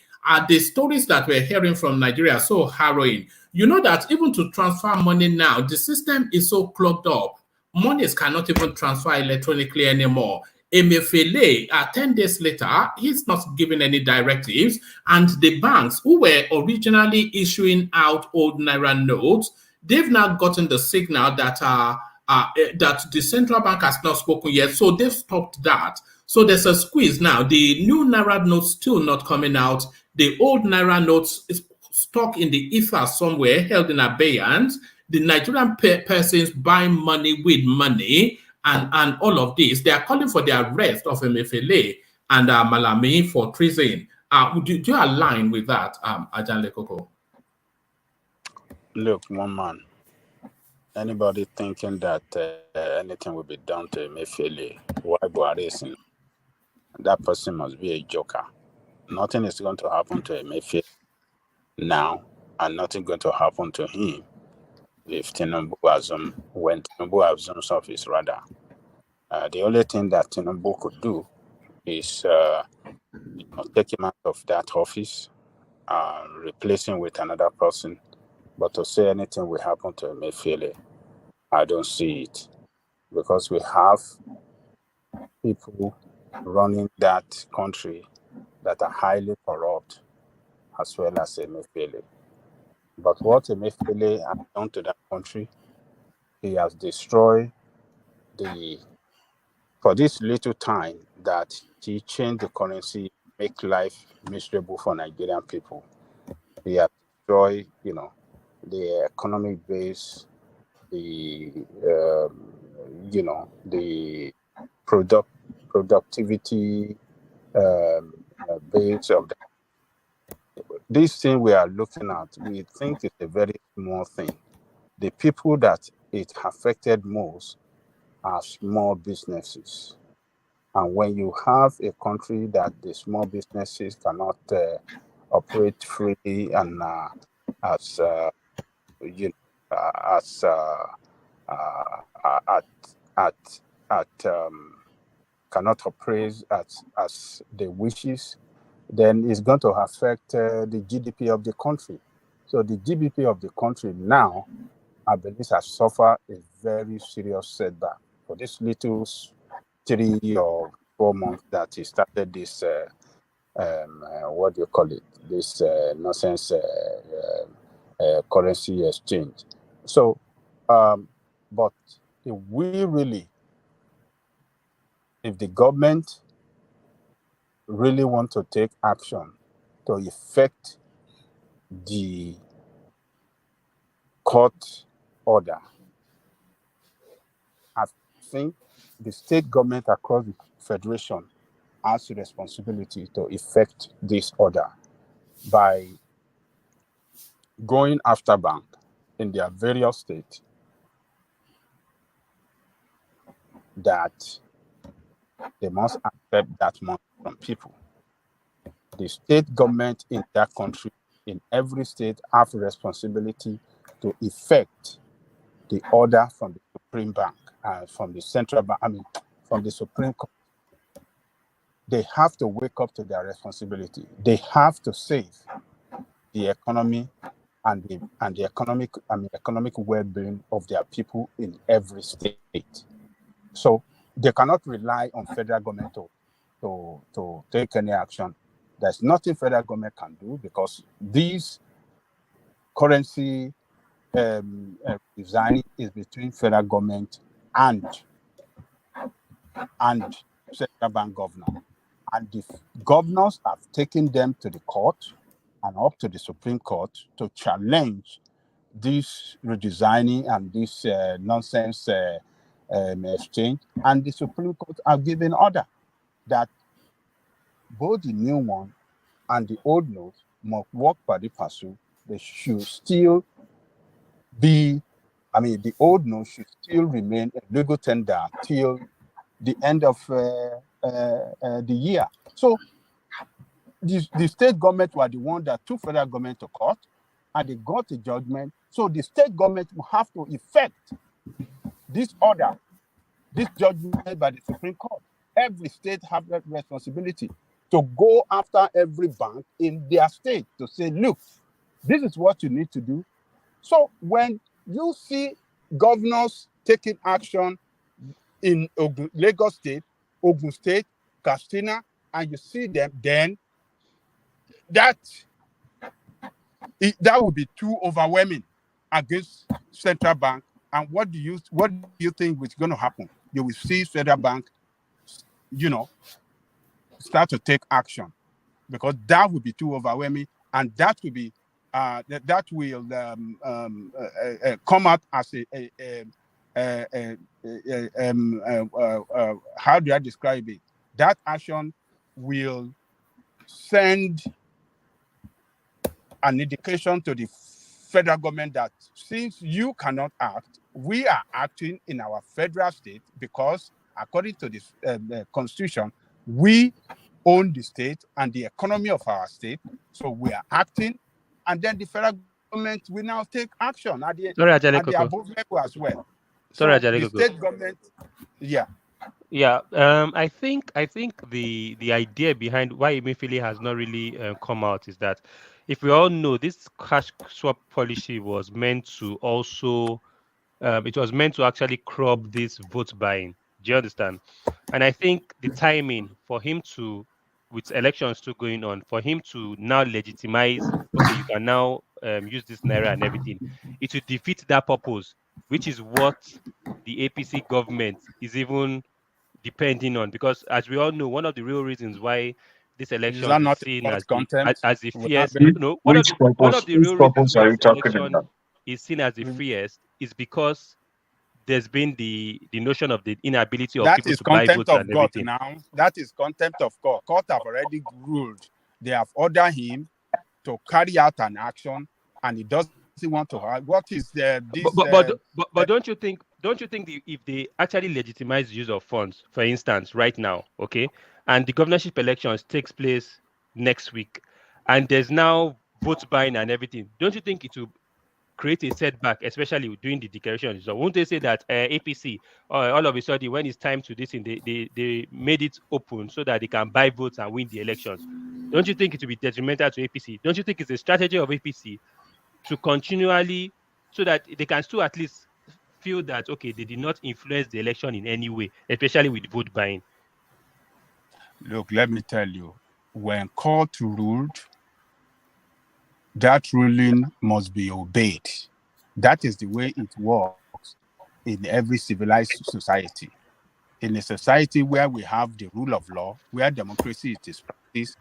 The stories that we're hearing from Nigeria are so harrowing. You know that even to transfer money now, the system is so clogged up. Monies cannot even transfer electronically anymore. Emefiele, 10 days later, he's not giving any directives, and the banks who were originally issuing out old Naira notes, they've now gotten the signal that that the central bank has not spoken yet, so they've stopped that. So there's a squeeze now. The new Naira notes still not coming out. The old Naira notes is stuck in the ether somewhere, held in abeyance. The Nigerian persons buying money with money. And all of this, they are calling for the arrest of Emefiele and Malami for treason. Do you align with that, Ajanle Koko? Look, one man. Anybody thinking that anything will be done to Emefiele while Buhari is in, that person must be a joker. Nothing is going to happen to Emefiele now, and nothing going to happen to him if Tinubu when Tinubu assumes office, rather. The only thing that Tinubu could do is take him out of that office, replace him with another person. But to say anything will happen to Emefiele, I don't see it, because we have people running that country that are highly corrupt, as well as Emefiele. But what Emefiele has done to that country, he has destroyed for this little time that he changed the currency, make life miserable for Nigerian people. He has destroyed, the economic base, the the productivity base of this thing we are looking at. We think it's a very small thing. The people that it affected most are small businesses. And when you have a country that the small businesses cannot operate freely and as as cannot operate as they wishes, then it's going to affect the GDP of the country. So the GDP of the country now, I believe, has suffered a very serious setback for this little 3 or 4 months that he started this what do you call it? This nonsense currency exchange. So, but if we really, if the government really want to take action to effect the court order, I think the state government across the federation has the responsibility to effect this order by going after bank in their various states that they must accept that money from people. The state government in that country, in every state, have a responsibility to effect the order from the Supreme Bank and from the central bank, from the Supreme Court. They have to wake up to their responsibility. They have to save the economy and the economic well-being of their people in every state. So they cannot rely on federal government to take any action. There's nothing federal government can do, because these currency design is between federal government and central bank governor. And the governors have taken them to the court and up to the Supreme Court to challenge this redesigning and this nonsense exchange. And the Supreme Court have given order that both the new one and the old notes must work by the pursuit. They should still be, the old note should still remain a legal tender till the end of the year. So the state government were the one that took federal government to court, and they got a judgment. So the state government will have to effect this order, this judgment by the Supreme Court. Every state have that responsibility to go after every bank in their state to say, look, this is what you need to do. So when you see governors taking action in Lagos State, Ogun State, Katsina, and you see them, then that would be too overwhelming against central bank. And what do you think is going to happen? You will see federal bank, start to take action, because that would be too overwhelming, and that will be that will come out as how do I describe it? That action will send an indication to the federal government that since you cannot act, we are acting in our federal state because, according to the constitution, we own the state and the economy of our state. So we are acting, and then the federal government will now take action at the above level as well. Sorry, So the state government, yeah. Yeah, I think the idea behind why Emefiele has not really come out is that if we all know this cash swap policy was meant to also it was meant to actually curb this vote buying. Do you understand? And I think the timing for him to, with elections still going on, for him to now legitimize, okay, you can now use this naira and everything, it will defeat that purpose, which is what the APC government is even depending on, because as we all know, one of the real reasons why this Is that elections is not seen about as contempt? the Will not fierce. be- No, Which one of purpose? the Which real reasons purpose why are you this talking election about? is seen as the freest is because there's been the notion of the inability of That people is to buy contempt votes of and God everything. now. That is contempt of God. Court have already ruled. They have ordered him to carry out an action, and he doesn't want to. What is this? But don't you think if they actually legitimize the use of funds, for instance, right now, okay, and the governorship elections takes place next week, and there's now vote buying and everything, don't you think it will create a setback, especially during the declaration? So won't they say that APC, all of a sudden, when it's time to this thing, they made it open so that they can buy votes and win the elections? Don't you think it will be detrimental to APC? Don't you think it's a strategy of APC to continually, so that they can still at least feel that, okay, they did not influence the election in any way, especially with vote buying? Look, let me tell you, when court ruled, that ruling must be obeyed. That is the way it works in every civilized society. In a society where we have the rule of law, where democracy is practiced,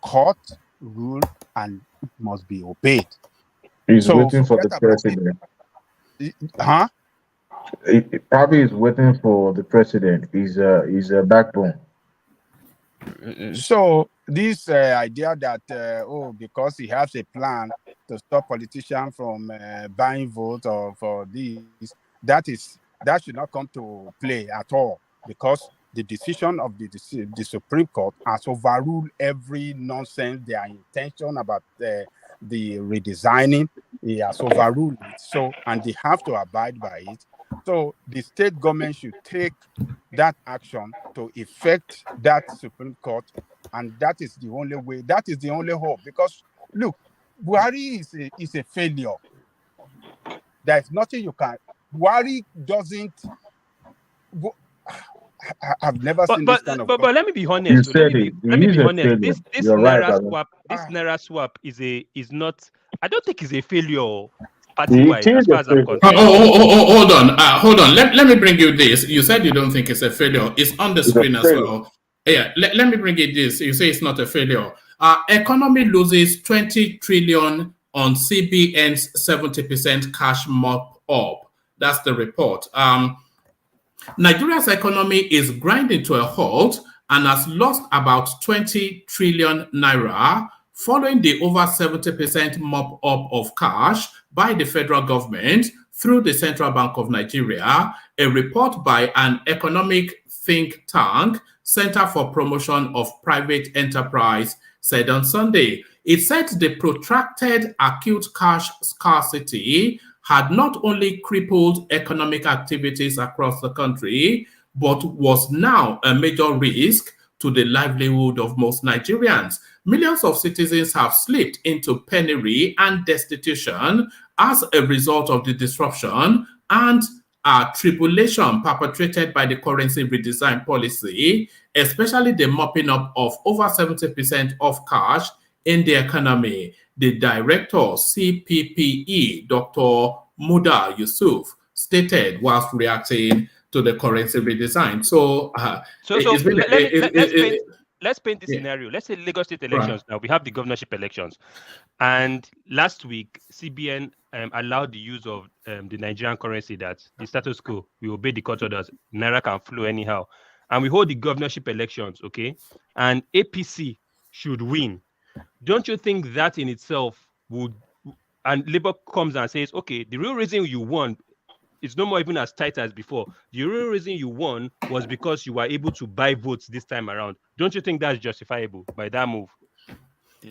court rule and it must be obeyed. He's So waiting for forget the about president. it. Huh? Probably is waiting for the president. He's a backbone. So this idea that because he has a plan to stop politicians from buying votes or for this, that should not come to play at all, because the decision of the Supreme Court has overruled every nonsense, their intention about the redesigning. He has overruled it. So, and they have to abide by it. So the state government should take that action to effect that Supreme Court, and that is the only way. That is the only hope. Because look, Buhari is a failure. There's nothing you can. Buhari doesn't. I've never seen this kind of. But let me be honest. You said it. Let me He is be a honest. failure. This You're right, naira brother. swap. This naira swap is not. I don't think it's a failure He party-wise, as is far a as I'm failure. concerned. Hold on. Let me bring you this. You said you don't think it's a failure. It's on the It's a screen as failure. well. Yeah, let me bring you this. You say it's not a failure. Economy loses 20 trillion on CBN's 70% cash mop up. That's the report. Nigeria's economy is grinding to a halt and has lost about 20 trillion naira following the over 70% mop up of cash by the federal government through the Central Bank of Nigeria, a report by an economic think tank, Center for Promotion of Private Enterprise, said on Sunday. It said the protracted acute cash scarcity had not only crippled economic activities across the country, but was now a major risk to the livelihood of most Nigerians. Millions of citizens have slipped into penury and destitution as a result of the disruption and tribulation perpetrated by the currency redesign policy, especially the mopping up of over 70% of cash in the economy. The director, CPPE, Dr. Muda Yusuf, stated whilst reacting to the currency redesign. So, let's paint this scenario. Let's say Lagos State elections. Now we have the governorship elections, and last week CBN allowed the use of the Nigerian currency, that the status quo. We obey the court orders. Naira can flow anyhow, and we hold the governorship elections. Okay, and APC should win. Don't you think that in itself would, and Labour comes and says, okay, the real reason you won it's no more even as tight as before. The real reason you won was because you were able to buy votes this time around. Don't you think that's justifiable by that move?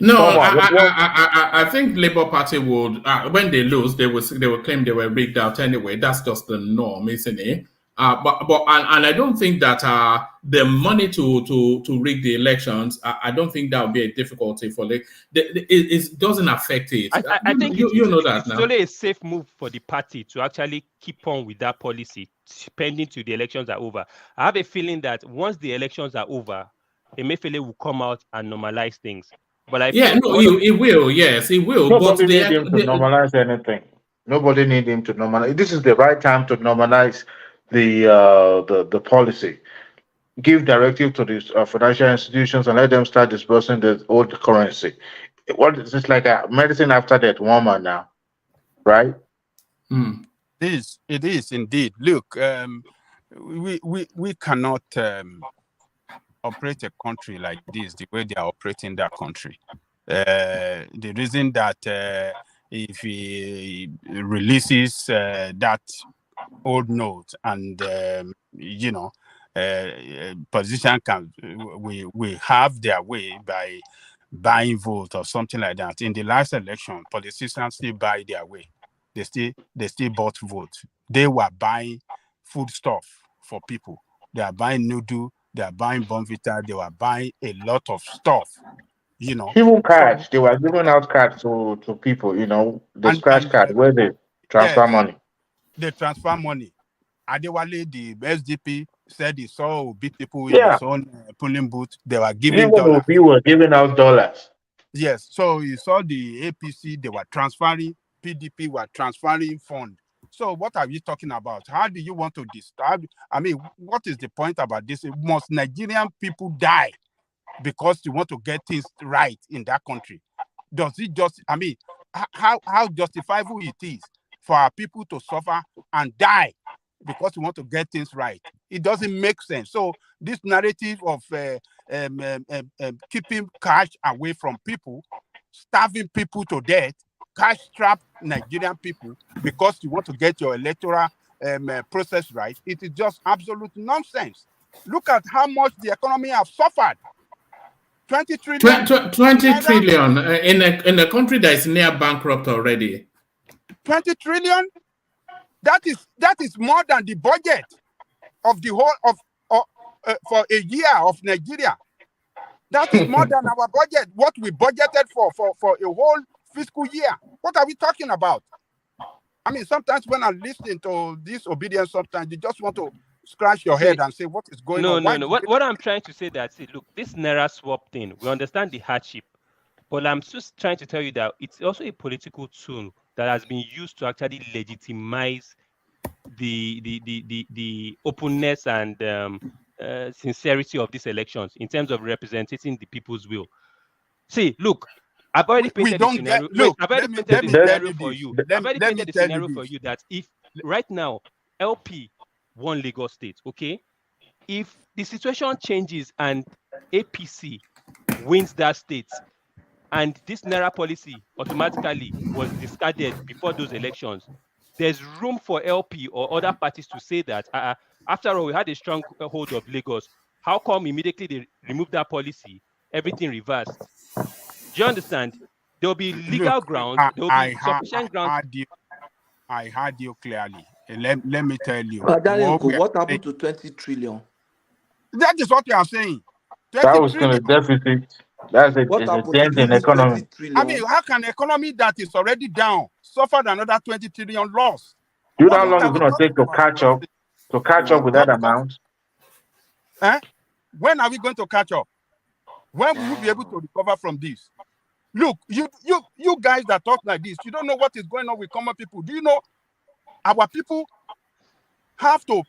No, I think Labour Party would when they lose, they will claim they were rigged out anyway. That's just the norm, isn't it? But I don't think that the money to rig the elections, I don't think that would be a difficulty for it doesn't affect it. I think you know that it's now. only a safe move for the party to actually keep on with that policy pending till the elections are over. I have a feeling that once the elections are over, Emefiele will come out and normalize things. But I Yeah, think no, he will. Yes, he will. Nobody But need him to normalize anything. Nobody need him to normalize. This is the right time to normalize the policy. Give directive to these financial institutions and let them start disbursing the old currency. What is this like a medicine after that woman now, right? It is indeed. Look, we cannot operate a country like this the way they are operating that country. The reason that if he releases that old note and politicians can we have their way by buying votes or something like that. In the last election, politicians still buy their way. They still bought votes. They were buying food stuff for people. They are buying noodle. They are buying Bonvita. They were buying a lot of stuff. Even cards. They were giving out cards to people. The scratch card where they transfer money. They transfer money. Adewale, the SDP, said he saw big people in Yeah. his own polling booth. They were giving Even dollars. we were giving out dollars. Yes, so you saw the APC, they were transferring, PDP were transferring fund. So what are you talking about? How do you want to disturb? I mean, what is the point about this? Must Nigerian people die because you want to get things right in that country? Does it just, I mean, how justifiable it is for our people to suffer and die because we want to get things right? It doesn't make sense. So this narrative of keeping cash away from people, starving people to death, cash-strapped Nigerian people because you want to get your electoral process right, it is just absolute nonsense. Look at how much the economy has suffered. 20 trillion. 20 trillion in a country that is near bankrupt already. 20 trillion? That is more than the budget of the whole for a year of Nigeria. That is more than our budget, what we budgeted for a whole fiscal year. What are we talking about? I mean, sometimes when I listen to this obedience, sometimes you just want to scratch your head and say, what is going on? No. What I'm trying to say that, see, look, this Naira swap thing, we understand the hardship, but I'm just trying to tell you that it's also a political tool that has been used to actually legitimize the openness and sincerity of these elections in terms of representing the people's will. See, look, I've already painted the scenario. I've already painted the scenario for you. I've already painted the scenario for you that if right now LP won Lagos State, okay, if the situation changes and APC wins that state, and this Naira policy automatically was discarded before those elections, there's room for LP or other parties to say that after all, we had a strong hold of Lagos. How come immediately they removed that policy, everything reversed? Do you understand? There will be legal grounds. There will be sufficient grounds. I heard you clearly. Let me tell you. What happened to 20 trillion? That is what you are saying. That was going to deficit. That's a dent in economy. I mean, how can an economy that is already down suffer another 20 trillion loss? Do you know how long it's going to take to catch up? To catch up with that amount? When are we going to catch up? When will we be able to recover from this? Look, you guys that talk like this, you don't know what is going on with common people. Do you know our people have to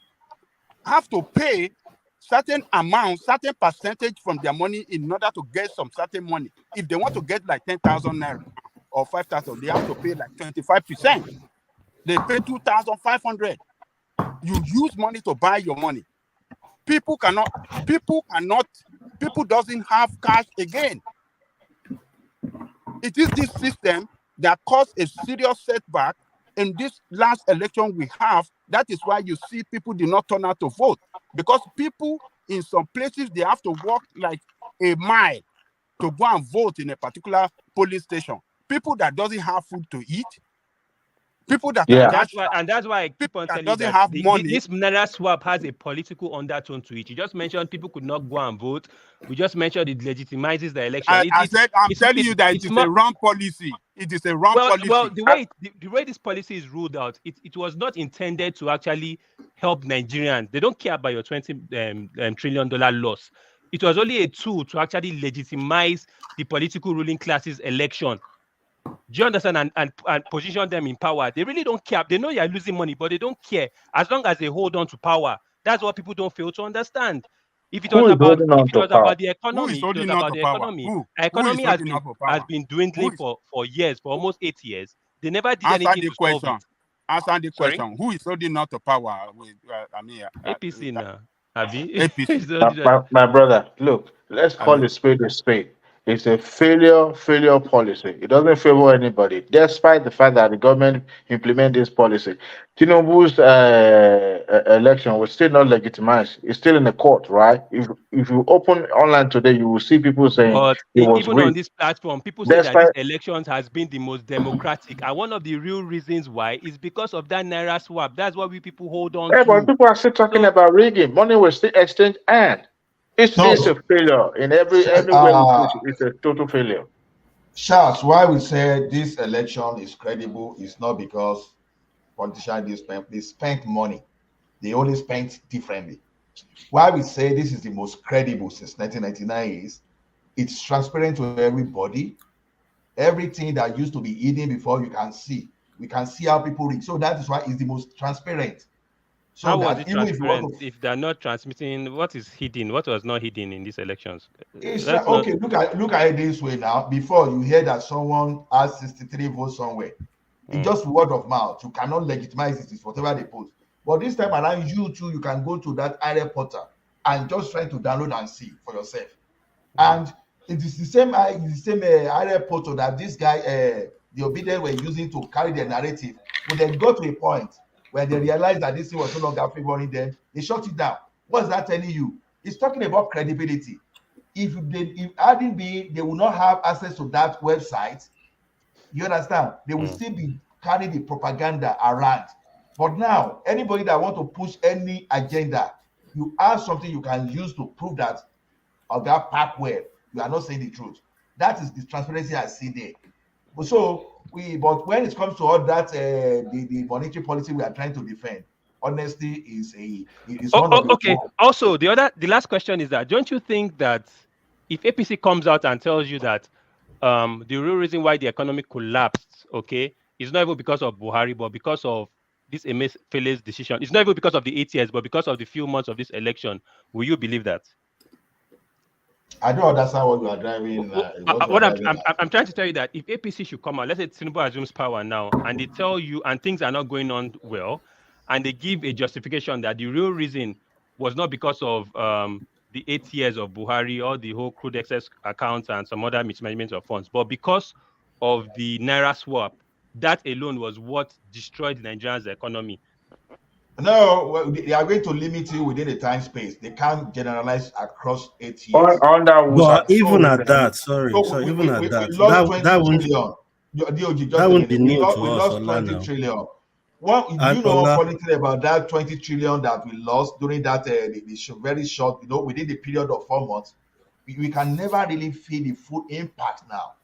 pay certain amount, certain percentage from their money in order to get some certain money? If they want to get like 10,000 naira or 5,000, they have to pay like 25%. They pay 2,500. You use money to buy your money. People doesn't have cash again. It is this system that caused a serious setback, in this last election we have, that is why you see people did not turn out to vote. Because people in some places, they have to walk like a mile to go and vote in a particular polling station. People that doesn't have food to eat, people that are That's why I keep on telling you doesn't that have money. this Naira swap has a political undertone to it. You just mentioned people could not go and vote. We just mentioned it legitimizes the election. I'm telling you that it is a wrong policy. It is a wrong policy. Well, the way this policy is ruled out, it was not intended to actually help Nigerians. They don't care about your $20 trillion loss. It was only a tool to actually legitimize the political ruling class's election. Do you understand? And position them in power. They really don't care. They know you're losing money, but they don't care. As long as they hold on to power, that's what people don't fail to understand. If it was about the economy, economy has been dwindling for years, for almost 8 years. They never did anything to solve it. Answer the question. Who is holding on to power? APC now. APC. My brother, look, let's call a spade a spade. It's a failure policy. It doesn't favor anybody, despite the fact that the government implement this policy. Tinubu's election was still not legitimized. It's still in the court, right? If you open online today, you will see people saying even on this platform, people say that this elections has been the most democratic. And one of the real reasons why is because of that Naira swap. That's what we people hold on to. But people are still talking about rigging. Money was still exchanged and it's a failure in every way it's a total failure. Charles, why we say this election is credible is not because politicians they spent money. They only spent differently. Why we say this is the most credible since 1999 is it's transparent to everybody. Everything that used to be hidden before you can see. We can see how people read. So that is why it's the most transparent. So how was it transparent if they're not transmitting? What is hidden? What was not hidden in these elections? Okay, look at it this way now. Before you hear that someone has 63 votes somewhere, it's just word of mouth. You cannot legitimize it. It's whatever they post. But this time around, you can go to that IRA portal and just try to download and see for yourself. And it is the same IRA portal that this guy, the Obi'S were using to carry their narrative. But they got to a point where they realized that this thing was no longer favoring them, they shut it down. What's that telling you? It's talking about credibility. If hadn't been, they will not have access to that website. You understand? They will still be carrying the propaganda around. But now, anybody that want to push any agenda, you have something you can use to prove that of that pathway, you are not saying the truth. That is the transparency I see there. But when it comes to all that, the monetary policy we are trying to defend, honesty is one of the okay. Also, the last question is that don't you think that if APC comes out and tells you that the real reason why the economy collapsed, okay, is not even because of Buhari, but because of this Emefiele's decision, it's not even because of the 8 years, but because of the few months of this election, will you believe that? I don't understand what you are driving. I'm trying to tell you that if APC should come out, let's say Tinubu assumes power now, and they tell you, and things are not going on well, and they give a justification that the real reason was not because of the 8 years of Buhari or the whole crude excess accounts and some other mismanagement of funds, but because of the Naira swap, that alone was what destroyed Nigeria's economy. No, they are going to limit you within a time space. They can't generalize across 8 years. But even at that, that won't be new to us. We lost 20 trillion. What you know funny thing about that 20 trillion that we lost during that very short, within the period of 4 months, we can never really feel the full impact now.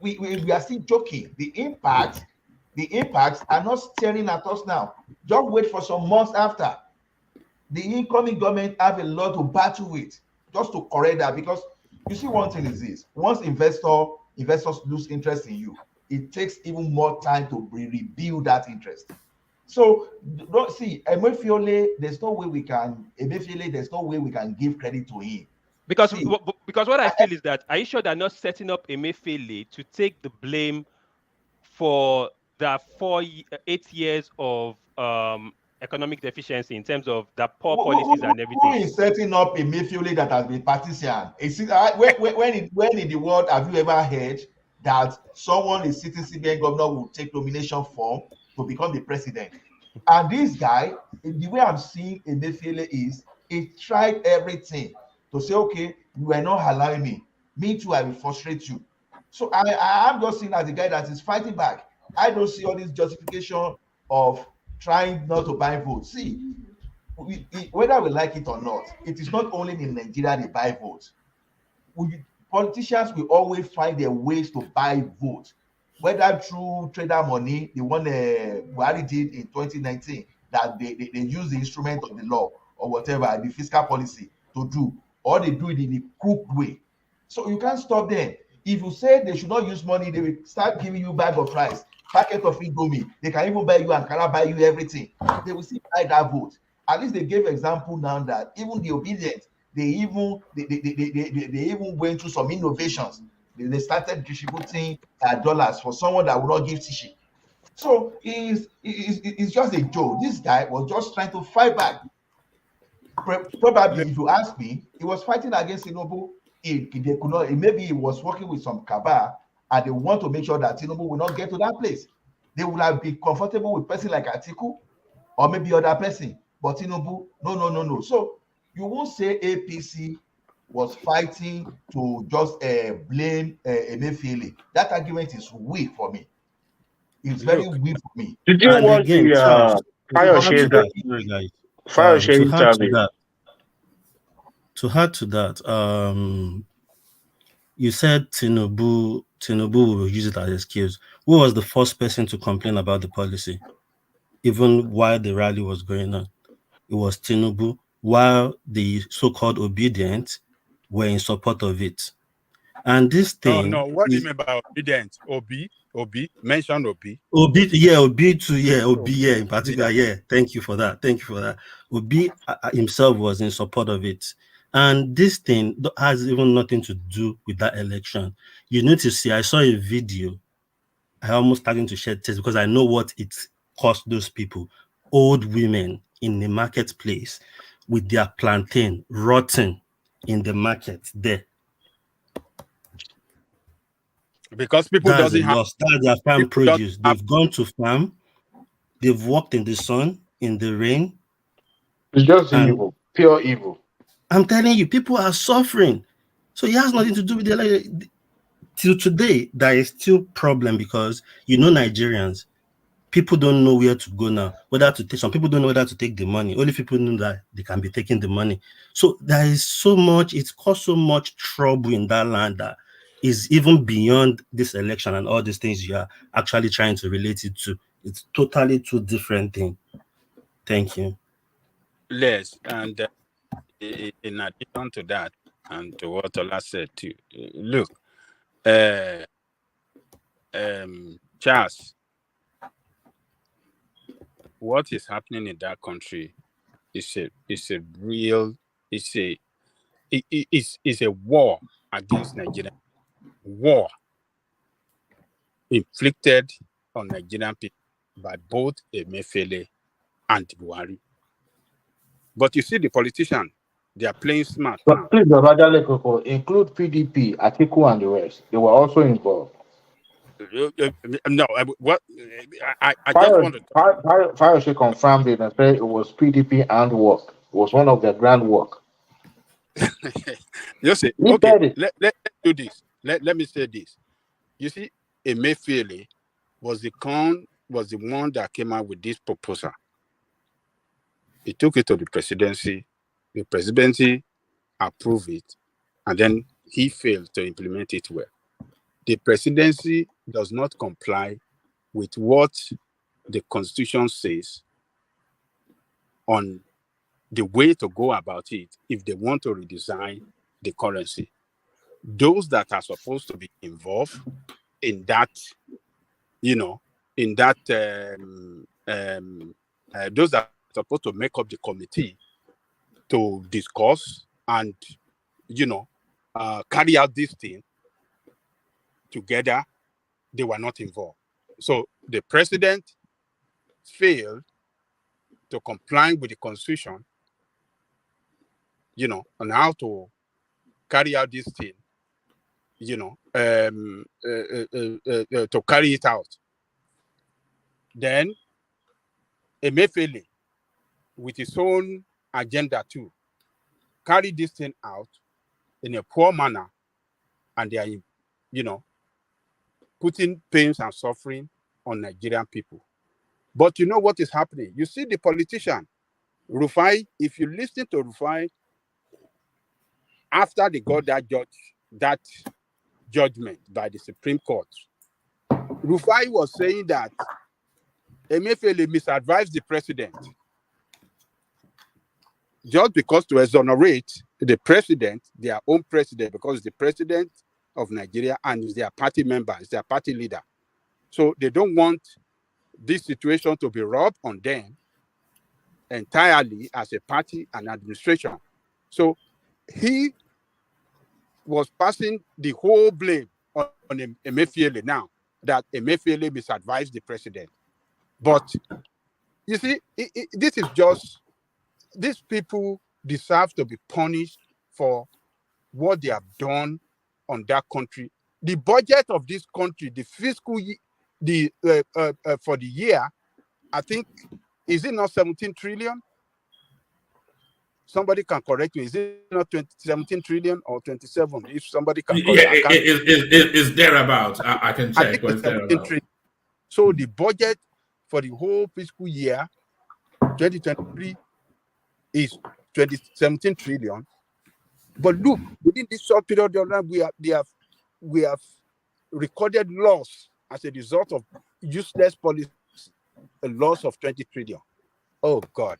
We are still joking. The impacts are not staring at us now. Just wait for some months after. The incoming government have a lot to battle with just to correct that, because you see, one thing is this: once investors lose interest in you, it takes even more time to rebuild that interest. So don't see Emefiele. There's no way we can give credit to him. Because what I feel is that, are you sure they're not setting up Emefiele to take the blame for the 8 years of economic deficiency in terms of the poor policies and everything? Who is setting up Emefiele that has been partisan? When in the world have you ever heard that someone is sitting CBN governor will take nomination form to become the president. And this guy, the way I'm seeing Emefiele is, he tried everything to say, okay, you are not allowing me. Me too, I will frustrate you. So I am just seeing as a guy that is fighting back. I don't see all this justification of trying not to buy votes. See, whether we like it or not, it is not only in Nigeria they buy votes. Politicians will always find their ways to buy votes, whether through trader money, the one Buhari did in 2019, that they use the instrument of the law or whatever, the fiscal policy to do, or they do it in a crooked way. So you can't stop them. If you say they should not use money, they will start giving you bag of rice, packet of indomie. They can even buy you and Ankara, buy you everything. They will still buy that vote. At least they gave example now that even the obedient, they even went through some innovations. They started distributing dollars for someone that would not give tissue. So it's just a joke. This guy was just trying to fight back. Probably, if you ask me, he was fighting against Tinubu. They could not. Maybe he was working with some cabal, and they want to make sure that Tinubu will not get to that place. They would have been comfortable with person like Atiku or maybe other person, but Tinubu, no. So you won't say APC was fighting to just blame Emefiele. That argument is weak for me. It's very weak for me. Did you And watch again, the Charles, Fayose to add to interview? that, you said Tinubu will use it as excuse. Who was the first person to complain about the policy, even while the rally was going on? It was Tinubu, while the so-called obedient were in support of it. And this thing, No. What do you mean by obedient? Obi, mention Obi. Obi too, in particular, Thank you for that. Obi himself was in support of it. And this thing has even nothing to do with that election. You need to see, I saw a video. I almost starting to shed tears because I know what it cost those people. Old women in the marketplace with their plantain rotting in the market there. Because people That's doesn't a have loss. That's their farm produce. They've gone to farm. They've walked in the sun, in the rain. It's just evil, pure evil. I'm telling you, people are suffering. So it has nothing to do with the election. Till today, there is still problem because Nigerians, people don't know where to go now. Whether to take, some people don't know whether to take the money. Only people know that they can be taking the money. So there is so much. It's caused so much trouble in that land that is even beyond this election and all these things you are actually trying to relate it to. It's totally two different things. Thank you. less. And in addition to that, and to what Ola said too, look, Charles, what is happening in that country is a war against Nigeria. War inflicted on Nigerian people by both Emefiele and Buhari. But you see, the politicians, they are playing smart now. But please, include PDP, Atiku, and the rest. They were also involved. No, what I just want to Fayose confirmed it and said it was PDP and work. It was one of their grand work. you see, okay, let's do this. Let me say this. You see, Emefiele was the one that came out with this proposal. He took it to the presidency. The presidency approved it, and then he failed to implement it well. The presidency does not comply with what the Constitution says on the way to go about it if they want to redesign the currency. Those that are supposed to be involved in that, those that are supposed to make up the committee to discuss and, carry out this thing together, they were not involved. So the president failed to comply with the Constitution, on how to carry out this thing, to carry it out. Then Emefiele, with his own agenda too, carry this thing out in a poor manner, and they are, putting pains and suffering on Nigerian people. But you know what is happening? You see the politician, Rufai, if you listen to Rufai, after they got that judgment by the Supreme Court, Rufai was saying that Emefiele misadvised the president. Just because to exonerate the president, their own president, because the president of Nigeria and is their party member, is their party leader. So they don't want this situation to be rubbed on them entirely as a party and administration. So he was passing the whole blame on Emefiele now, that Emefiele misadvised the president. But you see, this is just, these people deserve to be punished for what they have done on that country. The budget of this country, the fiscal, for the year, I think, is it not 17 trillion? Somebody can correct me. Is it not 17 trillion or 27? If somebody can correct me. Yeah, it's thereabouts. I can check. I think it's 17 trillion. So the budget for the whole fiscal year, 2023, is 17 trillion. But look, within this short period of time, we have recorded loss as a result of useless policy, a loss of 20 trillion. Oh God.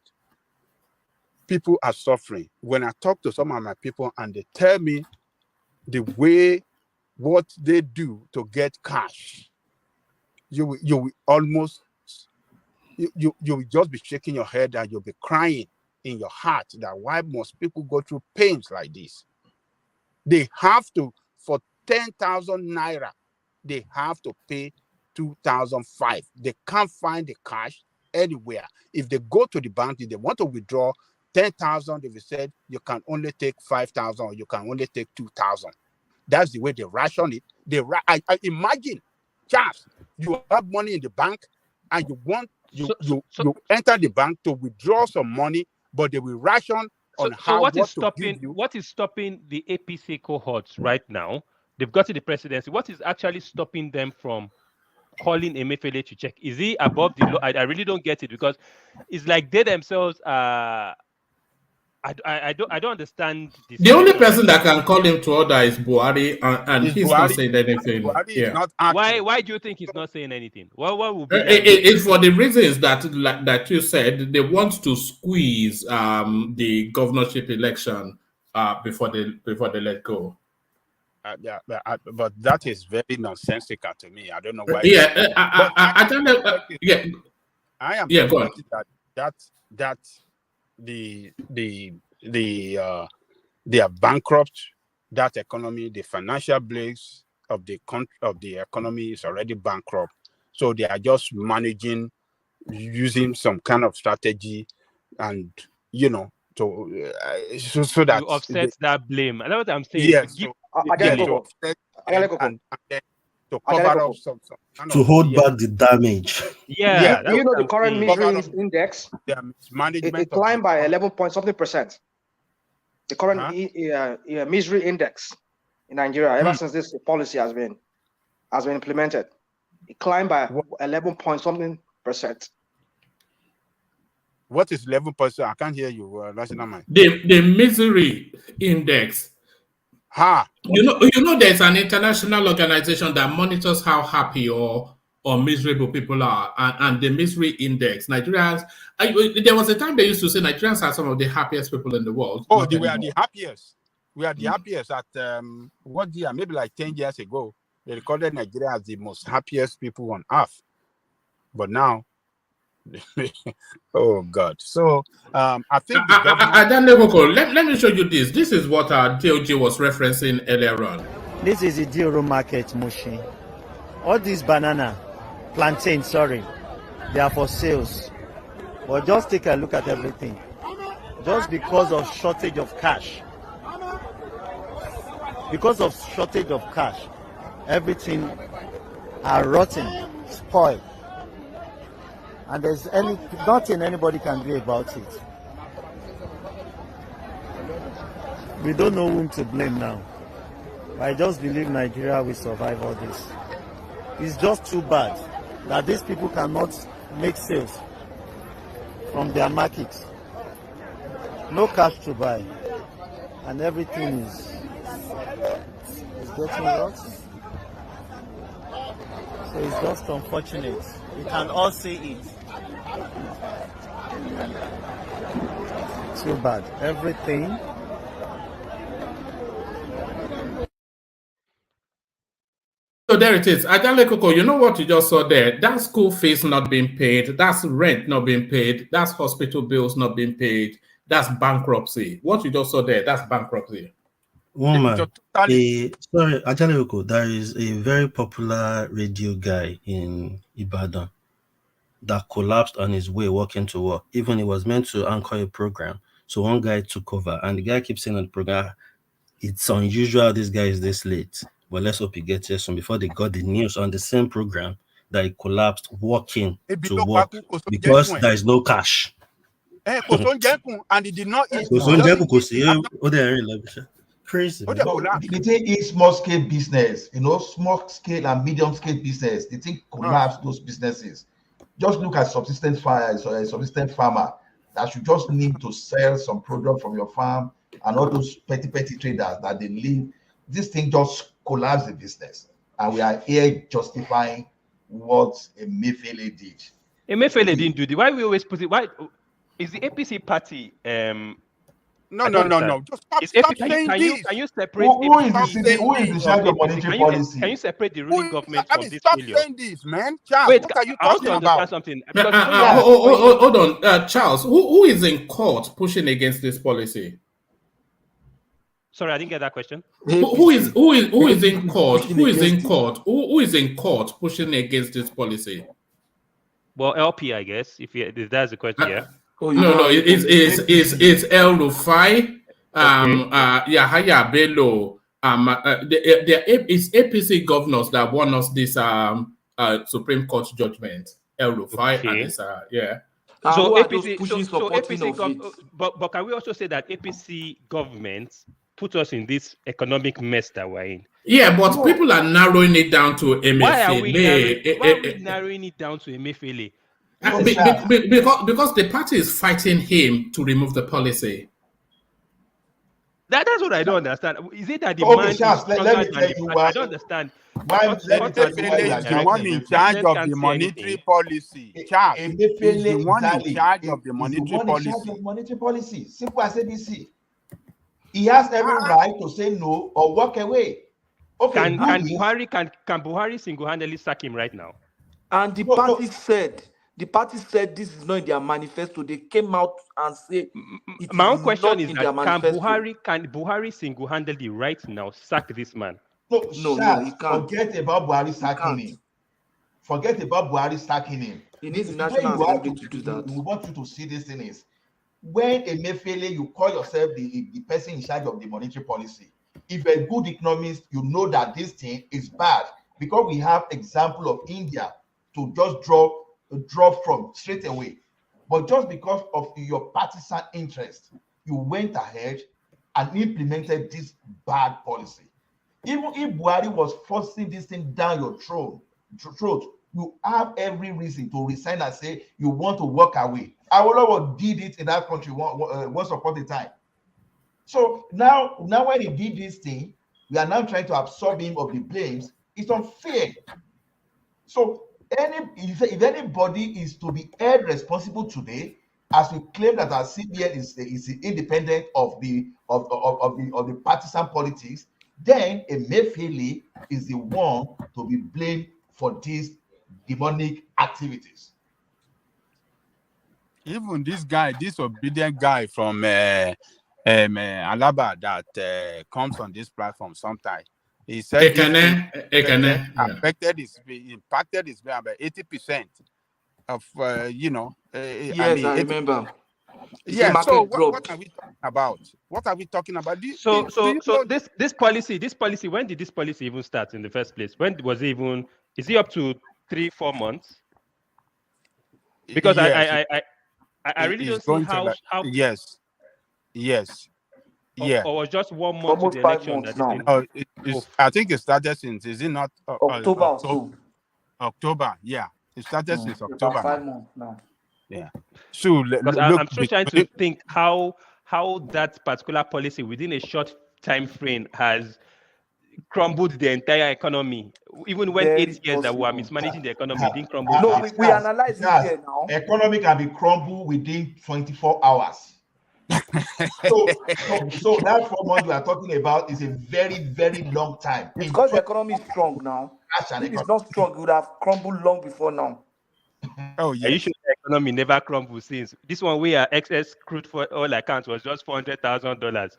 People are suffering. When I talk to some of my people and they tell me the way what they do to get cash, you will almost you will just be shaking your head and you'll be crying in your heart that why must people go through pains like this? They have to, for 10,000 naira, they have to pay 2,005. They can't find the cash anywhere. If they go to the bank, if they want to withdraw 10,000, if you said you can only take 5,000 or you can only take 2,000. That's the way they ration it. I imagine, Charles, you have money in the bank and you want you enter the bank to withdraw some money, but they will ration on how what is stopping the APC cohorts right now? They've got to the presidency. What is actually stopping them from calling Emefiele to check? Is he above the law? I really don't get it, because it's like they themselves I don't understand this. The only person that can call him to order is Buhari, and he's Buhari, not saying anything. Not why do you think he's not saying anything? What would be it's for the reasons that you said. They want to squeeze the governorship election before they let go. But that is very nonsensical to me. I don't know why. I don't know. I am convinced that they are bankrupt. That economy, the financial base of the country, of the economy is already bankrupt. So they are just managing, using some kind of strategy, and to so that you offset that blame. That's what I'm saying. Yes, to cover up some to hold back the damage. Yeah, you know the current misery index. It climbed by 11 point something percent. The current misery index in Nigeria, ever since this policy has been implemented, it climbed by 11 point something percent. What is 11%? I can't hear you. The misery index. You know, there's an international organization that monitors how happy or miserable people are, and the misery index. Nigerians. There was a time they used to say Nigerians are some of the happiest people in the world. Oh, they were the happiest. We are the happiest at what year? Maybe like 10 years ago. They recorded Nigeria as the most happiest people on earth. But now, oh God. So I think let me show you this. This is what our DOJ was referencing earlier on. This is the Diro market, Mushin. All these plantain, they are for sales. But just take a look at everything. Just because of shortage of cash. Because of shortage of cash, everything are rotten, spoiled. and there's nothing anybody can do about it. We don't know whom to blame now. I just believe Nigeria will survive all this. It's just too bad that these people cannot make sales from their markets. No cash to buy, and everything is getting worse. So it's just unfortunate. We can all see it. Too bad. Everything. So there it is. Ajale Koko, you know what you just saw there? That's school fees not being paid. That's rent not being paid. That's hospital bills not being paid. That's bankruptcy. What you just saw there, that's bankruptcy. Woman, sorry, Ajale Koko, there is a very popular radio guy in Ibadan that collapsed on his way walking to work. Even he was meant to anchor a program. So one guy took over, and the guy keeps saying on the program, it's unusual this guy is this late. But let's hope he gets here soon. Before they got the news on the same program that he collapsed walking to work because there is no cash. And he did not eat. Crazy. No, the thing is small scale business, small scale and medium scale business. The thing collapse those businesses. Just look at subsistence farmers or a subsistence farmer that you just need to sell some product from your farm, and all those petty traders that they leave. This thing just collapse the business, and we are here justifying what Emefiele did. Emefiele didn't do it. Why we always put it? Why is the APC party? No. Just stop saying this. Can you separate? Who is the charge of monetary policy? Can you separate the ruling government from this stop failure? saying this, man. Charles, Wait, what are you I want to talking understand about? something. Hold on, Charles. Who is in court pushing against this policy? Sorry, I didn't get that question. Who is in court? Who is in court? Who is in court pushing against this policy? Well, LP, I guess. If that's the question, yeah. No, it's El Rufai, Yahaya Bello. It's APC governors that won us this Supreme Court judgment. El Rufai and this, yeah. So APC, but can we also say that APC government put us in this economic mess that we're in? Yeah, but people are narrowing it down to Emefiele. Why are we narrowing it down to Emefiele? Because the party is fighting him to remove the policy. That's what I don't understand. Is it that the man is stronger than the party? I don't understand. Emefiele is the one in charge of the monetary policy. Charles is the one in charge of the monetary policy. Simple as ABC. He has every right to say no or walk away. Okay. Can Buhari single-handedly sack him right now? And the party said this is not in their manifesto. They came out and say my own question is that can Buhari single-handedly right now sack this man? No, he can't. Forget about Buhari sacking him. He needs the National Assembly to do that. We want you to see this thing is when Emefiele, you call yourself the person in charge of the monetary policy. If you're a good economist, you know that this thing is bad because we have example of India to just drop from straight away. But just because of your partisan interest, you went ahead and implemented this bad policy. Even if Buhari was forcing this thing down your throat, you have every reason to resign and say you want to walk away. Awolowo did it in that country once upon a time. So now when he did this thing, we are now trying to absorb him of the blames. It's unfair. So if anybody is to be held responsible today, as we claim that our CBN is independent of the partisan politics, then Emefiele is the one to be blamed for these demonic activities. Even this obedient guy from Alaba that comes on this platform sometimes, he said impacted his about 80% of yes, I remember. Yeah, so what are we talking about? What are we talking about? This policy, when did this policy even start in the first place? When was it even? Is it up to 3-4 months? Because Yes, I really it's don't see going to like how yes, or was just 1 month to Almost the 5 election months that this now. thing. no, Oh, I think it started since, is it not October or October? so. October, yeah, it started since About October 5 now. months now. Yeah. So because look, I'm still trying to think how that particular policy within a short time frame has crumbled the entire economy. Even when Very 8 years that we are possible. mismanaging the economy, it didn't crumble No, yet. we analyze it here now. Economy can be crumbled within 24 hours. So that 4 months we are talking about is a very, very long time. It's because the economy is strong now. If it's not strong, it would have crumbled long before now. Oh Are you yes. sure the economy never crumbled since? This one where excess crude for all accounts was just $400,000.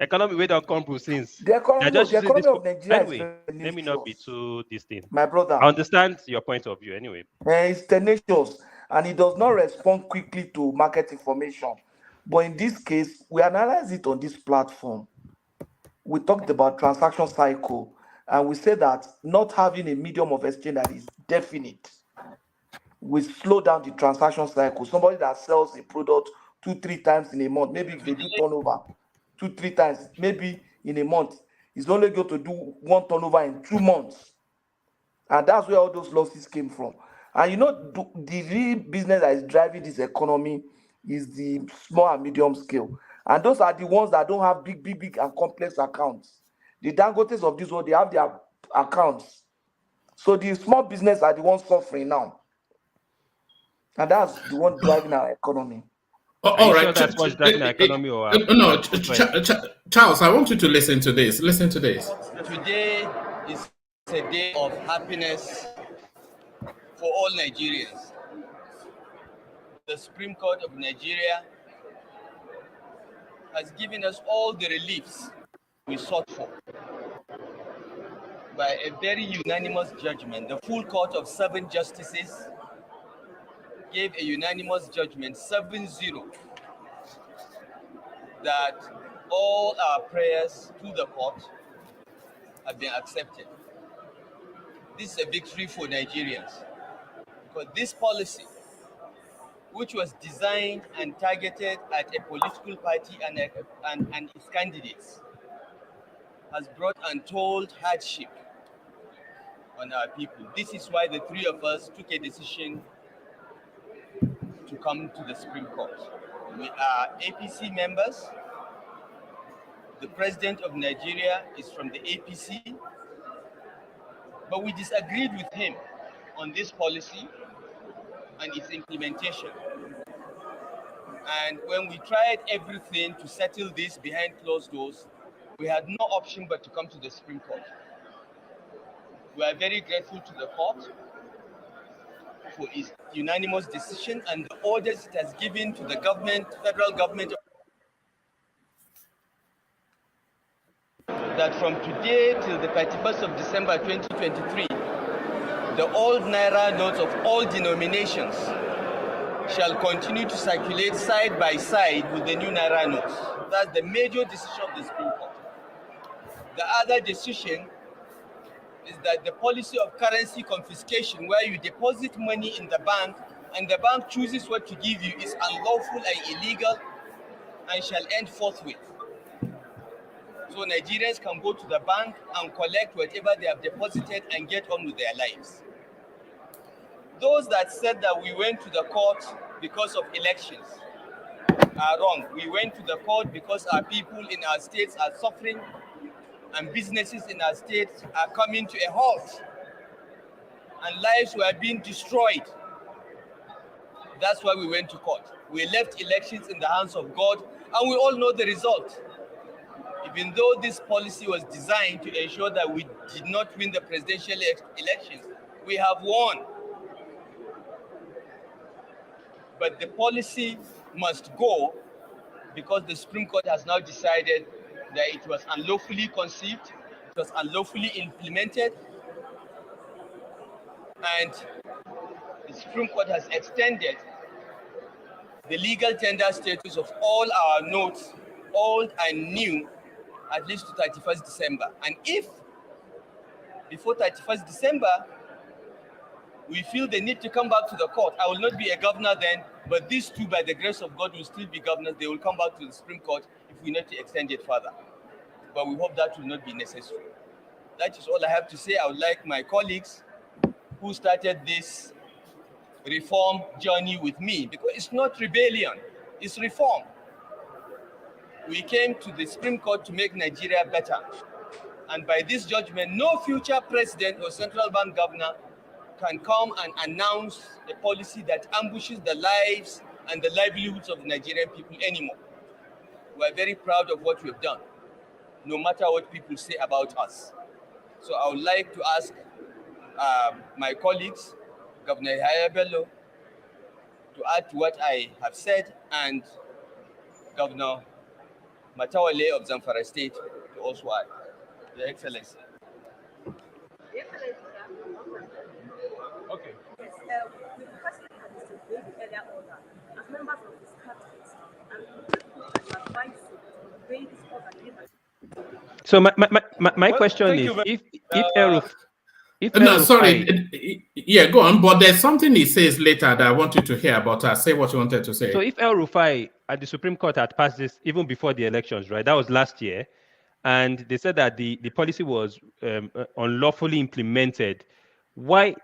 Economy we don't crumble since. The economy, They're no, just the using this economy for of Nigeria is anyway. very Let me not be tenacious, too this thing. my brother. I understand your point of view anyway. It's tenacious and it does not respond quickly to market information. But in this case, we analyze it on this platform. We talked about transaction cycle and we say that not having a medium of exchange that is definite will slow down the transaction cycle. Somebody that sells a product 2-3 times in a month, maybe if they do turnover 2-3 times, maybe in a month, is only going to do one turnover in 2 months. And that's where all those losses came from. And you know, the real business that is driving this economy is the small and medium scale. And those are the ones that don't have big and complex accounts. The Dangotes of this world, they have their accounts. So the small business are the ones suffering now. And that's the one driving our economy. Are you sure that's what's driving our economy or our No, progress? Charles, I want you to listen to this. Listen to this. Today is a day of happiness for all Nigerians. The Supreme Court of Nigeria has given us all the reliefs we sought for. By a very unanimous judgment, the full court of 7 justices gave a unanimous judgment 7-0 that all our prayers to the court have been accepted. This is a victory for Nigerians because this policy, which was designed and targeted at a political party and its candidates, has brought untold hardship on our people. This is why the 3 of us took a decision to come to the Supreme Court. We are APC members. The President of Nigeria is from the APC, but we disagreed with him on this policy and its implementation. And when we tried everything to settle this behind closed doors, we had no option but to come to the Supreme Court. We are very grateful to the court for its unanimous decision and the orders it has given to the government, federal government, that from today till the 31st of December 2023, the old Naira notes of all denominations shall continue to circulate side by side with the new Naira notes. That's the major decision of the Supreme Court. The other decision is that the policy of currency confiscation, where you deposit money in the bank and the bank chooses what to give you, is unlawful and illegal and shall end forthwith. So Nigerians can go to the bank and collect whatever they have deposited and get on with their lives. Those that said that we went to the court because of elections are wrong. We went to the court because our people in our states are suffering and businesses in our states are coming to a halt and lives were being destroyed. That's why we went to court. We left elections in the hands of God and we all know the result. Even though this policy was designed to ensure that we did not win the presidential elections, we have won. But the policy must go because the Supreme Court has now decided that it was unlawfully conceived, it was unlawfully implemented, and the Supreme Court has extended the legal tender status of all our notes, old and new, at least to 31st December. And if before 31st December, we feel they need to come back to the court. I will not be a governor then, but these two, by the grace of God, will still be governors. They will come back to the Supreme Court if we need to extend it further. But we hope that will not be necessary. That is all I have to say. I would like my colleagues who started this reform journey with me, because it's not rebellion, it's reform. We came to the Supreme Court to make Nigeria better. And by this judgment, no future president or central bank governor can come and announce a policy that ambushes the lives and the livelihoods of the Nigerian people anymore. We are very proud of what we have done, no matter what people say about us. So I would like to ask my colleagues, Governor Yahaya Bello, to add to what I have said, and Governor Matawale of Zamfara State to also add. Your Excellency. Okay. We personally had disobeyed the earlier order as members of this cabinet, and we advise you to obey this order. So my question is, if no, sorry, yeah, go on. But there's something he says later that I want you to hear about us. Say what you wanted to say. So if El Rufai at the Supreme Court had passed this even before the elections, right? That was last year, and they said that the policy was unlawfully implemented. Why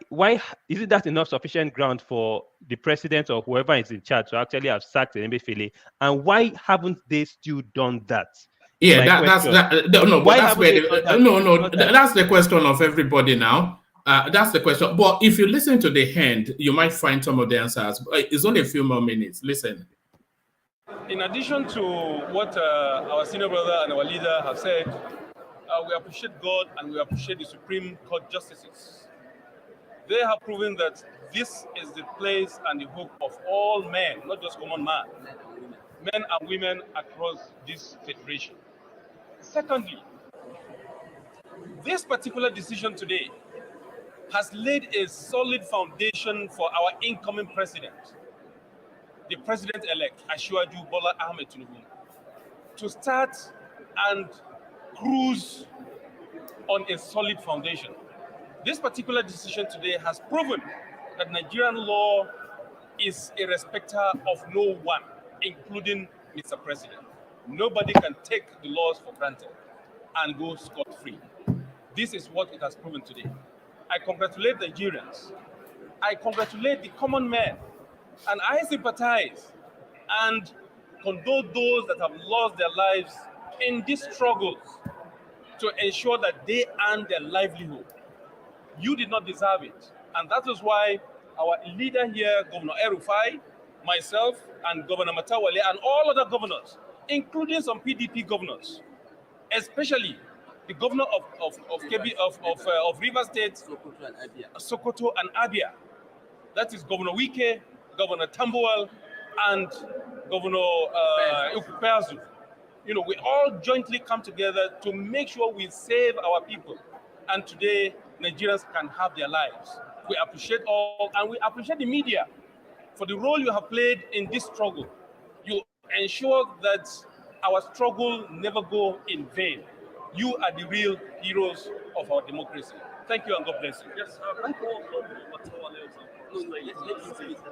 isn't that enough sufficient ground for the president or whoever is in charge to actually have sacked Emefiele? And why haven't they still done that? Yeah, that's the question of everybody now. That's the question. But if you listen to the end, you might find some of the answers. It's only a few more minutes. Listen. In addition to what our senior brother and our leader have said, we appreciate God and we appreciate the Supreme Court justices. They have proven that this is the place and the hope of all men, not just common man, men and women across this federation. Secondly, this particular decision today has laid a solid foundation for our incoming president, the president-elect, Asiwaju Bola Ahmed Tinubu, to start and cruise on a solid foundation. This particular decision today has proven that Nigerian law is a respecter of no one, including Mr. President. Nobody can take the laws for granted and go scot-free. This is what it has proven today. I congratulate the Nigerians. I congratulate the common man. And I sympathize and condole those that have lost their lives in these struggles to ensure that they earn their livelihood. You did not deserve it. And that is why our leader here, Governor El-Rufai, myself, and Governor Matawale, and all other governors, including some PDP governors, especially the governor of Rivers State, Sokoto and Abia. That is Governor Wike, Governor Tambuwal, and Governor Ukupeazu. You know, we all jointly come together to make sure we save our people. And today, Nigerians can have their lives. We appreciate all, and we appreciate the media for the role you have played in this struggle. You ensure that our struggle never go in vain. You are the real heroes of our democracy. Thank you and God bless you. Yes,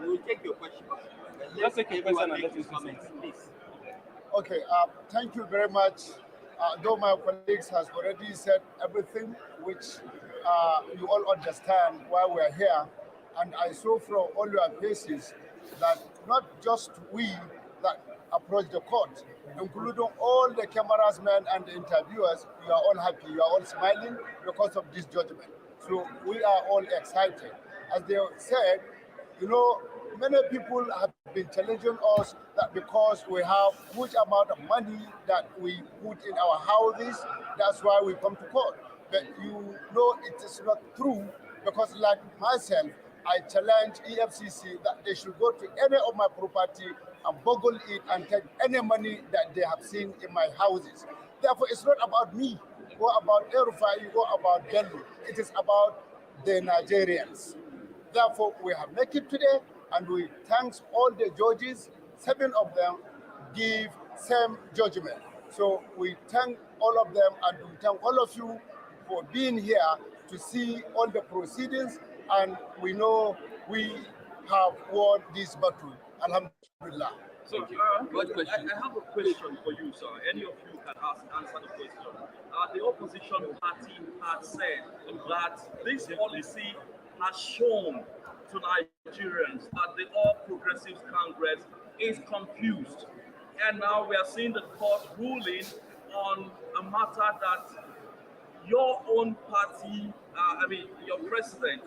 we'll take your question. Let's take your question and let us comment, please. Okay, thank you very much. Though my colleagues has already said everything, which you all understand why we're here, and I saw from all your faces that not just we that approach the court, including all the cameramen and the interviewers, you are all happy, you are all smiling because of this judgment. So we are all excited. As they said, you know, many people have been challenging us that because we have huge amount of money that we put in our houses, that's why we come to court. But you know it is not true, because like myself, I challenge EFCC that they should go to any of my property and boggle it and take any money that they have seen in my houses. Therefore, it's not about me, or about El-Rufai, or about Bello. It is about the Nigerians. Therefore, we have made it today, and we thank all the judges. 7 of them give same judgment. So we thank all of them, and we thank all of you for being here to see all the proceedings and we know we have won this battle. Alhamdulillah. So, I have a question for you, sir. Any of you can answer the question. The opposition party has said that this policy has shown to Nigerians that the All Progressives Congress is confused. And now we are seeing the court ruling on a matter that your own party, your president,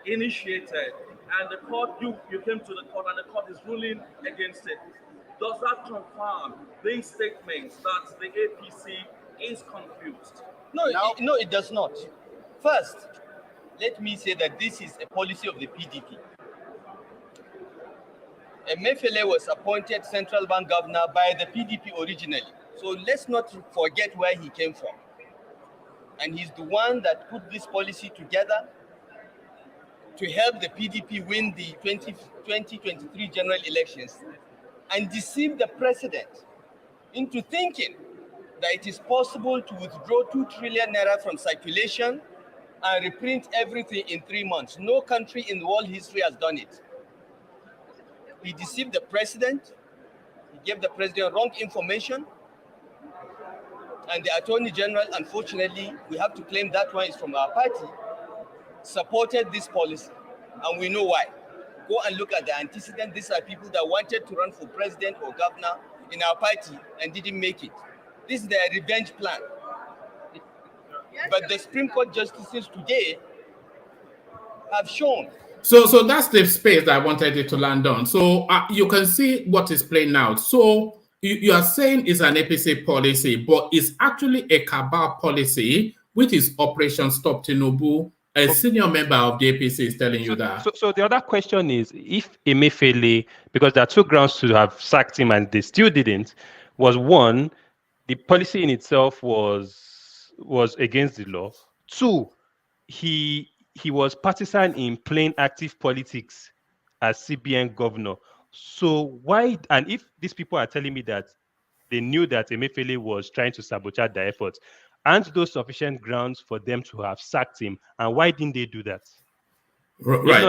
initiated, and the court, you came to the court, and the court is ruling against it. Does that confirm these statements that the APC is confused? No, it does not. First, let me say that this is a policy of the PDP. Emefiele was appointed central bank governor by the PDP originally. So let's not forget where he came from. And he's the one that put this policy together to help the PDP win the 2023 general elections and deceive the president into thinking that it is possible to withdraw 2 trillion naira from circulation and reprint everything in 3 months. No country in world history has done it. He deceived the president. He gave the president wrong information. And the Attorney General, unfortunately, we have to claim that one is from our party, supported this policy. And we know why. Go and look at the antecedent. These are people that wanted to run for president or governor in our party and didn't make it. This is their revenge plan. But the Supreme Court justices today have shown. So that's the space that I wanted you to land on. So you can see what is playing out. So you are saying it's an APC policy, but it's actually a cabal policy, which is Operation Stop Tinubu. A senior member of the APC is telling you that. So the other question is, if Emefiele, because there are 2 grounds to have sacked him and they still didn't, was 1, the policy in itself was against the law. 2, he was partisan in playing active politics as CBN governor. So why, and if these people are telling me that they knew that Emefiele was trying to sabotage their efforts, aren't those sufficient grounds for them to have sacked him? And why didn't they do that? Right.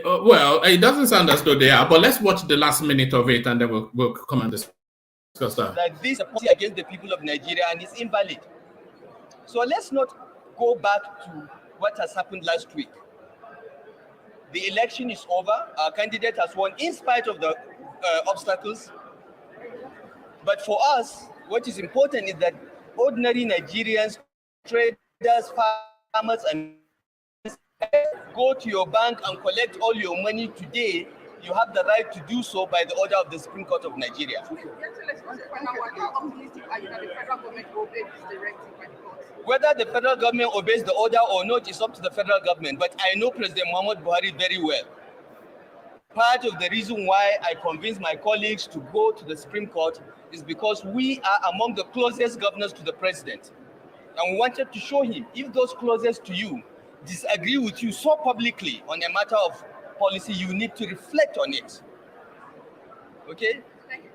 Well, it doesn't sound as though they are, but let's watch the last minute of it and then we'll come and discuss that. That this is a policy against the people of Nigeria and it's invalid. So let's not go back to what has happened last week. The election is over. Our candidate has won in spite of the obstacles. But for us, what is important is that ordinary Nigerians, traders, farmers, and go to your bank and collect all your money today. You have the right to do so by the order of the Supreme Court of Nigeria. Whether the federal government obeys the order or not is up to the federal government, but I know President Muhammad Buhari very well. Part of the reason why I convinced my colleagues to go to the Supreme Court is because we are among the closest governors to the president. And we wanted to show him, if those closest to you disagree with you so publicly on a matter of policy, you need to reflect on it. Okay?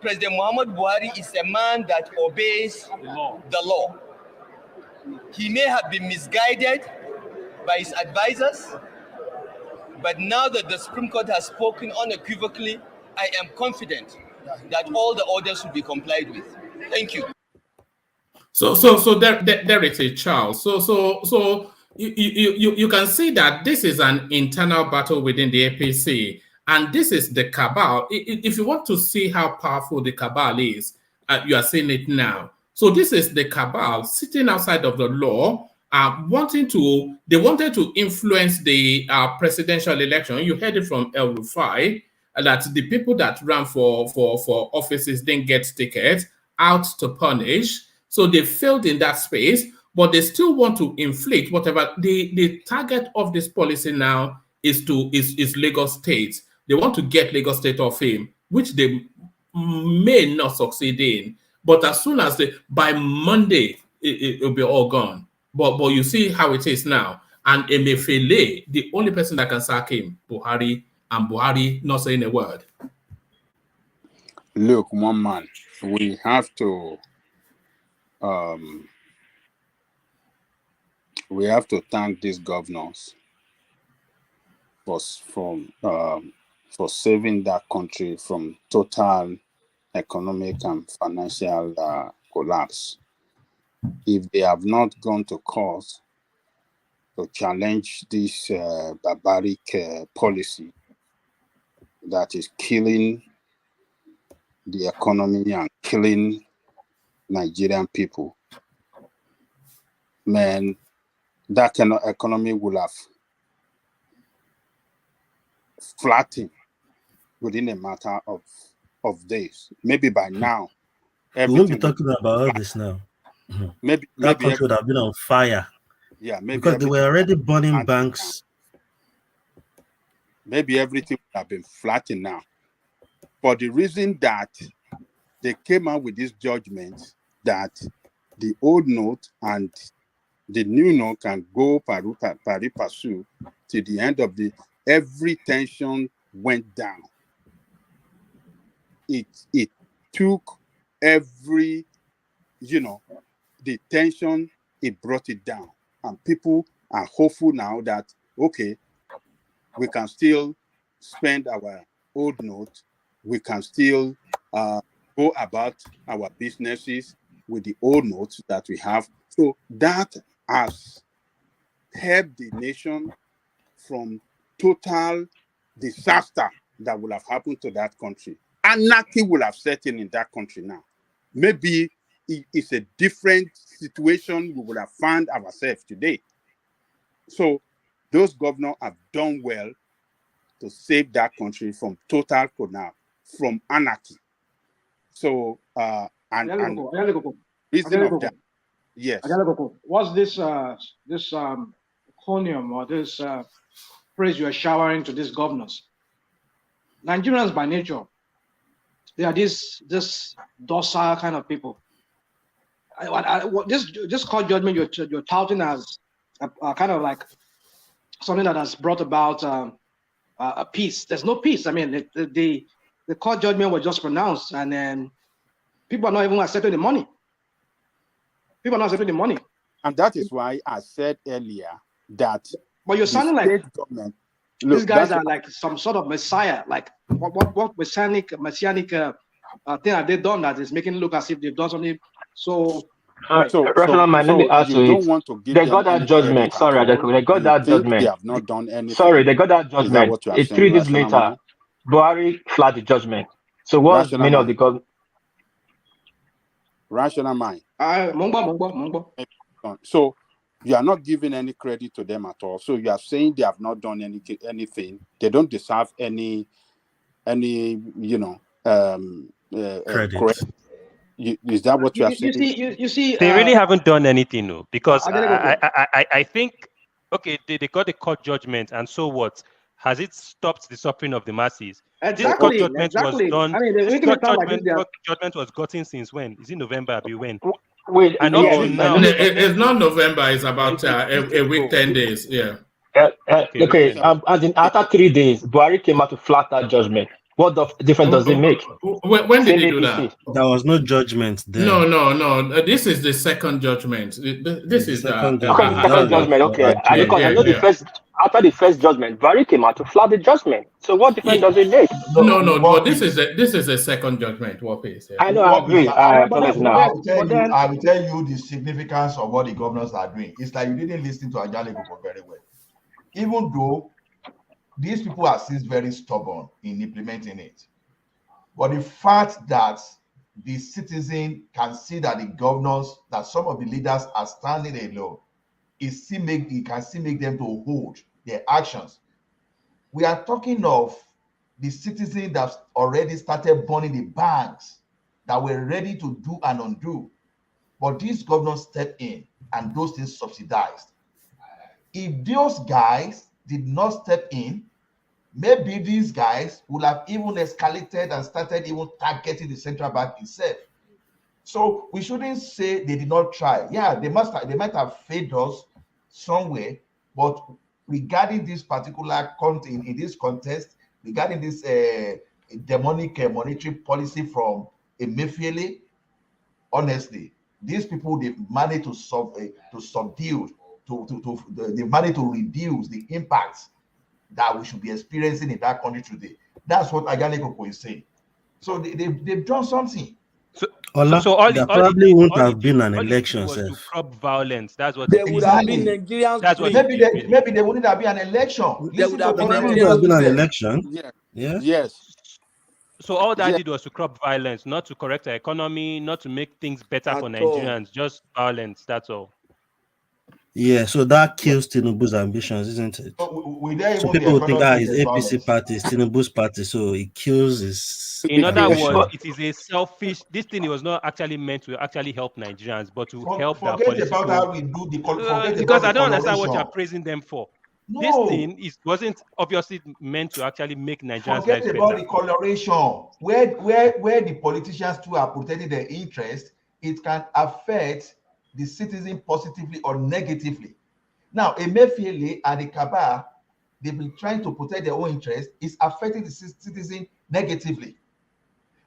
President Muhammad Buhari is a man that obeys the law. He may have been misguided by his advisors, but now that the Supreme Court has spoken unequivocally, I am confident that all the orders will be complied with. Thank you. So there it is, Charles. So you can see that this is an internal battle within the APC, and this is the cabal. If you want to see how powerful the cabal is, you are seeing it now. So this is the cabal sitting outside of the law, wanted to influence the presidential election. You heard it from El Rufai that the people that ran for offices didn't get tickets, out to punish. So they failed in that space, but they still want to inflict whatever. The target of this policy now is Lagos State. They want to get Lagos State off him, which they may not succeed in. But as soon as by Monday, it'll be all gone. But you see how it is now. And Emefiele, the only person that can sack him, Buhari, and Buhari not saying a word. Look, one man, we have to we have to thank these governors for saving that country from total economic and financial collapse. If they have not gone to court to challenge this barbaric policy that is killing the economy and killing Nigerian people, man, that kind of economy will have flattened within a matter of days. Maybe by now, We won't be everything talking about all this now. maybe That country would have been on fire. Yeah, maybe because they were already burning banks. Maybe everything would have been flattened now. For the reason that they came out with this judgment that the old note and the new note can go pari passu to the end of every tension went down. It took every, the tension, it brought it down. And people are hopeful now that, okay, we can still spend our old note. We can still go about our businesses with the old notes that we have. So that has helped the nation from total disaster that would have happened to that country. Anarchy will have set in that country now. Maybe it's a different situation we would have found ourselves today. So those governors have done well to save that country from total collapse, from anarchy. So, reason of that, yes. What's this conium or this praise you are showering to these governors? Nigerians by nature, they are this docile kind of people. This court judgment you're touting as a kind of like something that has brought about a peace. There's no peace. I mean, the court judgment was just pronounced, and then people are not even accepting the money. People are not accepting the money. And that is why I said earlier that. But you're sounding like these guys are like some sort of messiah. Like what messianic thing have they done that is making it look as if they've done something so. Rational mind, let me ask you they got that judgment. Sorry, Adeku, they got that judgment. They have not done anything. Sorry, they got that judgment. 3 days later, Buhari flat the judgment. So what's the meaning of the government? Rational mind. So you are not giving any credit to them at all. So you are saying they have not done anything. They don't deserve any credit. Is that what you are saying? You see, they really haven't done anything, no, because I think, okay, they got the court judgment, and so what? Has it stopped the suffering of the masses? Exactly. This court judgment was done. I mean, this court judgment was gotten since when? Is it November? When? Wait, and now it's not November. It's about a week, 10 days. Yeah. Okay. As in after 3 days, Buhari came out to flat that judgment. What difference does it make? When did he do that? There was no judgment there. No. This is the second judgment. This is the second judgment. Okay. Because I know the first. After the first judgment, Buhari came out to flat the judgment. So what difference does it make? No. But this is a second judgment. What is? I know. I agree. I will tell you the significance of what the governors are doing. It's like you didn't listen to Ajale Koko very well. Even though these people are still very stubborn in implementing it, but the fact that the citizen can see that the governors, that some of the leaders are standing alone, it can still make them to hold their actions. We are talking of the citizen that already started burning the banks that were ready to do and undo, but these governors stepped in and those things subsidized. If those guys did not step in, maybe these guys would have even escalated and started even targeting the central bank itself. So we shouldn't say they did not try. Yeah, they might have failed us somewhere, but regarding this particular content in this contest, regarding this demonic monetary policy from Emefiele, honestly, these people, they've managed to subdue, they've managed to reduce the impacts that we should be experiencing in that country today. That's what Agalekoko is saying. So they've done something. So Ola, there probably won't have been an all he did election, was to sef. curb violence. That's what There he would did. have been Nigerians That's what free. he did, really. Maybe there wouldn't have been an election. There Listen would to have what been Probably would have Nigerians been an free. election. Yeah. Yeah. Yes. So all that Yeah. did was to curb violence, not to correct the economy, not to make things better for At all. Nigerians, just violence. That's all. Yeah, so that kills Tinubu's ambitions, isn't it? We there So even people the will think, economy his is APC violence. party, is Tinubu's party, so it kills his In other ambition. words, it is a selfish. This thing was not actually meant to actually help Nigerians, but to help their Forget political. about how we do the forget Because about I the don't understand what you're coloration. praising them for. No. This thing wasn't obviously meant to actually make Nigerians' Forget lives about better. the coloration. Where the politicians too are protecting their interest, it can affect the citizen positively or negatively. Now, Emefiele and the Cabal, they've been trying to protect their own interest. It's affecting the citizen negatively.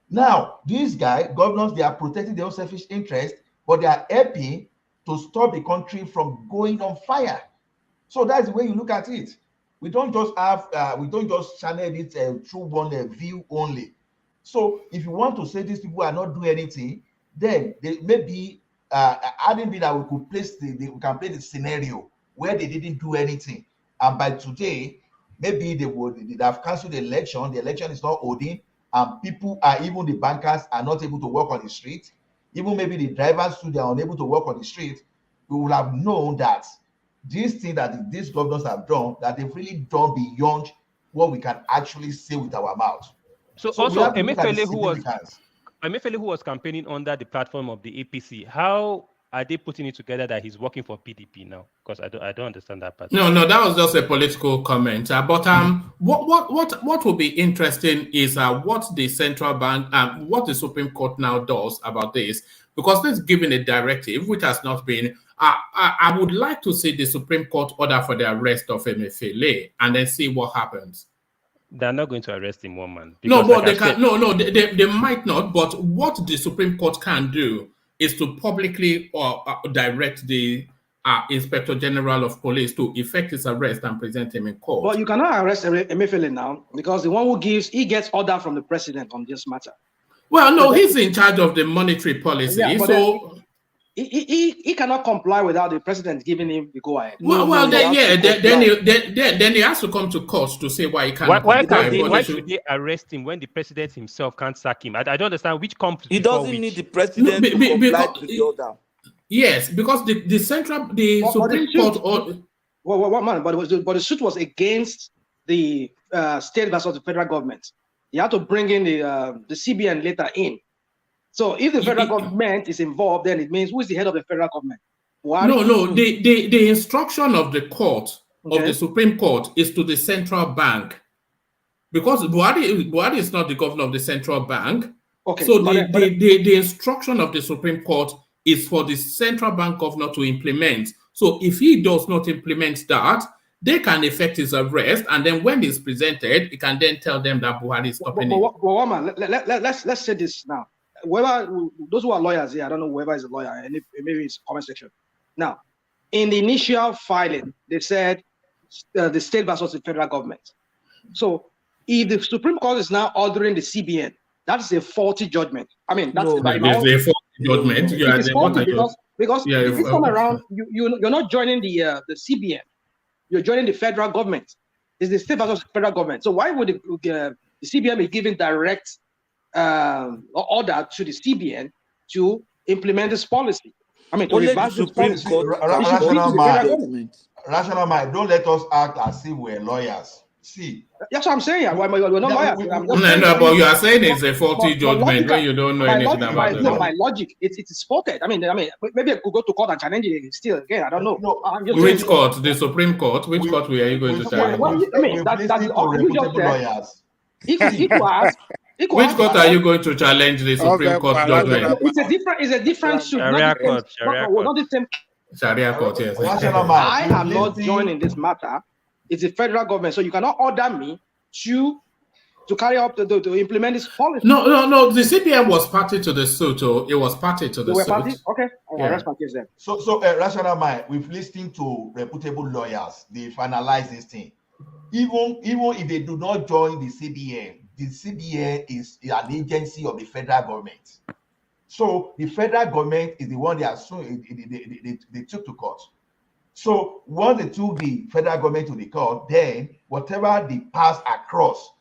Now, these guys, governors, they are protecting their own selfish interest, but they are helping to stop the country from going on fire. So that's the way you look at it. We don't just channel it through one view only. So if you want to say these people are not doing anything, then they maybe adding be that we could we can play the scenario where they didn't do anything, and by today maybe they'd have cancelled the election. The election is not holding, and people are, even the bankers are not able to work on the street. Even maybe the drivers too, they are unable to work on the street. We will have known that this thing that these governors have done, that they've really done beyond what we can actually say with our mouth. So we also, have to look at the Emefiele, who was campaigning under the platform of the APC, how are they putting it together that he's working for PDP now? Because I don't understand that part. No, that was just a political comment. But what will be interesting is what the central bank and what the Supreme Court now does about this, because this is giving a directive which has not been. I would like to see the Supreme Court order for the arrest of Emefiele and then see what happens. They're not going to arrest him, one man. No, but they can. No, they might not. But what the Supreme Court can do is to publicly direct the Inspector General of Police to effect his arrest and present him in court. But you cannot arrest Emefiele now because the one who gets order from the president on this matter. Well, no, he's in charge of the monetary policy. Yeah, but so he cannot comply without the president giving him the go ahead. Then he has to come to court to say why he can't. Why should they arrest him when the president himself can't sack him? I don't understand which comes. He doesn't need the president to comply to the order. Yes, because the Supreme Court. But the suit was against the state versus the federal government. You have to bring in the CBN later in. So if the federal government is involved, then it means who is the head of the federal government? No. The instruction of the court, of the Supreme Court, is to the central bank. Because Buhari is not the governor of the central bank. Okay. So the instruction of the Supreme Court is for the central bank governor to implement. So if he does not implement that, they can effect his arrest, and then when he's presented, he can then tell them that Buhari is stopping him. Let's say this now. Those who are lawyers here, I don't know whoever is a lawyer, and maybe it's comment section. Now, in the initial filing, they said the state versus the federal government. So, if the Supreme Court is now ordering the CBN, that's a faulty judgment. I mean, that's a faulty judgment. Because this time around, you're not joining the CBN, you're joining the federal government. It's the state versus the federal government. So why would the CBN be giving direct order to the CBN to implement this policy? I mean, to reverse the Supreme Court. Rational mind, don't let us act as if we're lawyers. See, that's what I'm saying. We're not lawyers. But you are saying it's a faulty judgment when you don't know anything about it. No, by logic, it's faulted. I mean, maybe I could go to court and challenge it still again. I don't know. Which court? The Supreme Court? Which court were you going to challenge? I mean, that's reputable lawyers. Which court are you going to challenge the Supreme Court judgment? It's a different suit. Sharia court. Not the same. Sharia court, yes. I have not joined in this matter. It's the federal government, so you cannot order me to to carry out to implement this policy. No. The CBN was party to the suit. It was party to the They were suit. party? Okay. Yeah. That's party then. So rational mind, we've listened to reputable lawyers. They finalize this thing. Even if they do not join the CBN is an agency of the federal government. So the federal government is the one they are suing. They took to court. So once they took the federal government to the court, then whatever they pass across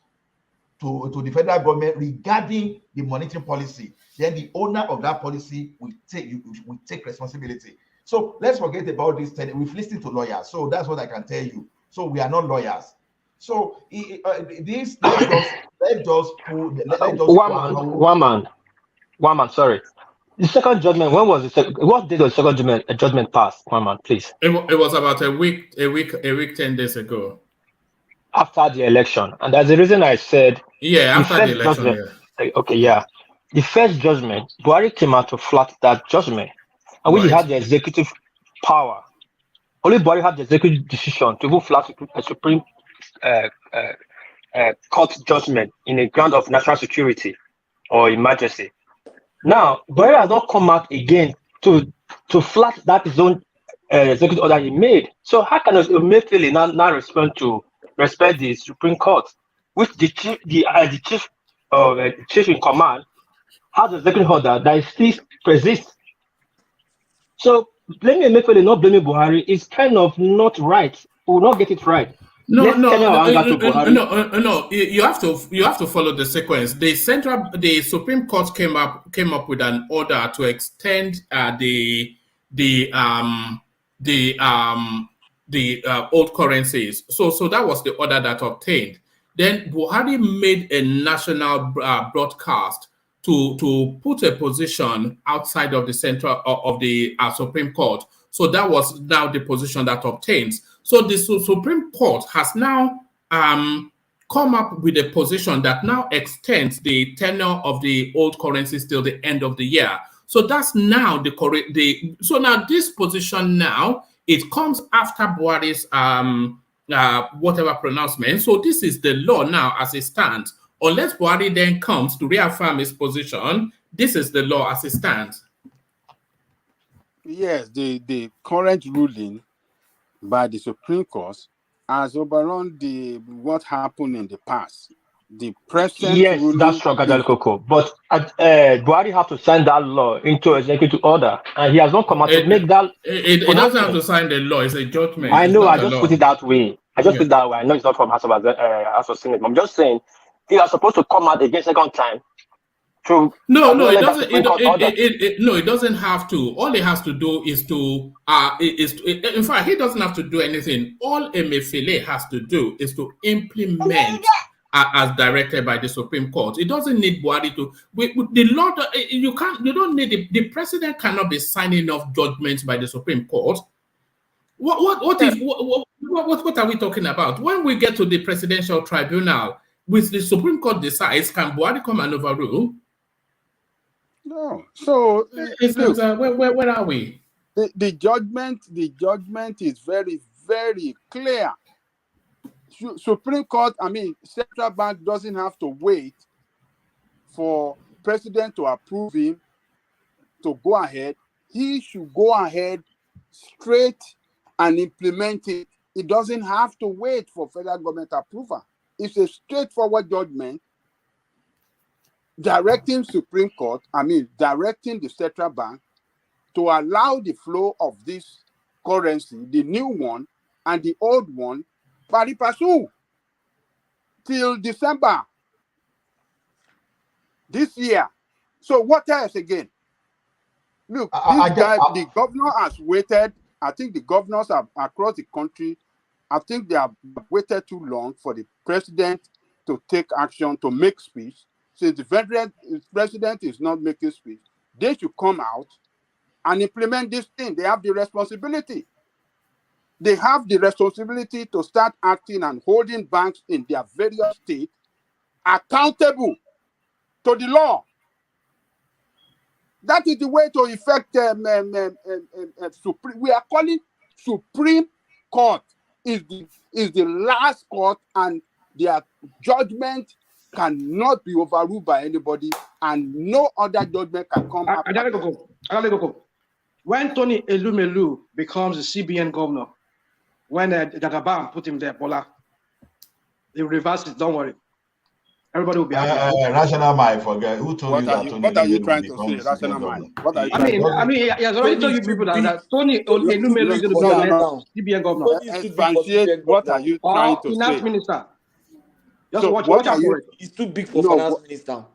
to the federal government regarding the monetary policy, then the owner of that policy will take responsibility. So let's forget about this. We've listened to lawyers, so that's what I can tell you. So we are not lawyers. So this let's just one man. Sorry. The second judgment. When was what date was the second judgment passed? One man, please. It was about a week, 10 days ago. After the election, and that's the reason I said. Yeah, after the election. Okay, yeah. The first judgment, Buhari came out to flat that judgment, and which had the executive power. Only Buhari had the executive decision to go flat a Supreme Court judgment in a ground of national security or emergency. Now, Buhari has not come out again to flat that his own executive order he made. So how can Emefiele now respect the Supreme Court, which the chief in command has a executive order that still persists? So blaming Emefiele, not blaming Buhari, is kind of not right. We will not get it right. No. You have to follow the sequence. The Supreme Court came up with an order to extend the old currencies. So that was the order that obtained. Then Buhari made a national broadcast to put a position outside of the central of the Supreme Court. So that was now the position that obtains. So the Supreme Court has now come up with a position that now extends the tenure of the old currencies till the end of the year. So that's now so now this position now, it comes after Buhari's whatever pronouncement. So this is the law now as it stands. Unless Buhari then comes to reaffirm his position, this is the law as it stands. Yes, the current ruling by the Supreme Court has overrun what happened in the past. The present ruling, that's Coco. But Buhari have to sign that law into executive order, and he has not come out to make that. It doesn't have to sign the law; it's a judgment. I know. I just put it that way. I know it's not from House of Senate. I'm just saying he was supposed to come out again second time. No, it doesn't. It doesn't have to. All he has to do is to. In fact, he doesn't have to do anything. All Emefiele has to do is to implement as directed by the Supreme Court. It doesn't need Buhari to. The law, you don't need the president cannot be signing off judgments by the Supreme Court. What are we talking about? When we get to the presidential tribunal, which the Supreme Court decides, can Buhari come and overrule? No. So where are we? The judgment is very, very clear. Supreme Court, Central Bank doesn't have to wait for president to approve him to go ahead. He should go ahead straight and implement it. It doesn't have to wait for federal government approval. It's a straightforward judgment directing Supreme Court, directing the Central Bank to allow the flow of this currency, the new one and the old one, pari passu till December this year. So what else again? Look, the governor has waited. I think the governors have across the country, I think they have waited too long for the president to take action, to make speech. Since the president is not making speech, they should come out and implement this thing. They have the responsibility. They have the responsibility to start acting and holding banks in their various states accountable to the law. That is the way to effect Supreme. We are calling Supreme Court is the last court, and their judgment cannot be overruled by anybody, and no other judgment can come after. When Tony Elumelu becomes the CBN governor, when Jagabam put him there, Bola, they reverse it. Don't worry. Everybody will be happy. Rational mind, forget who told you that Tony What are you Elumelu trying will to become say, the rational CBN mind? governor? What are you trying to say? I mean, he has already told you people that Tony Elumelu is going to be the next CBN governor. Expatiate, what are you trying to finance say? minister. Just So watch what out are you? for it. It's too big for No, finance but- minister.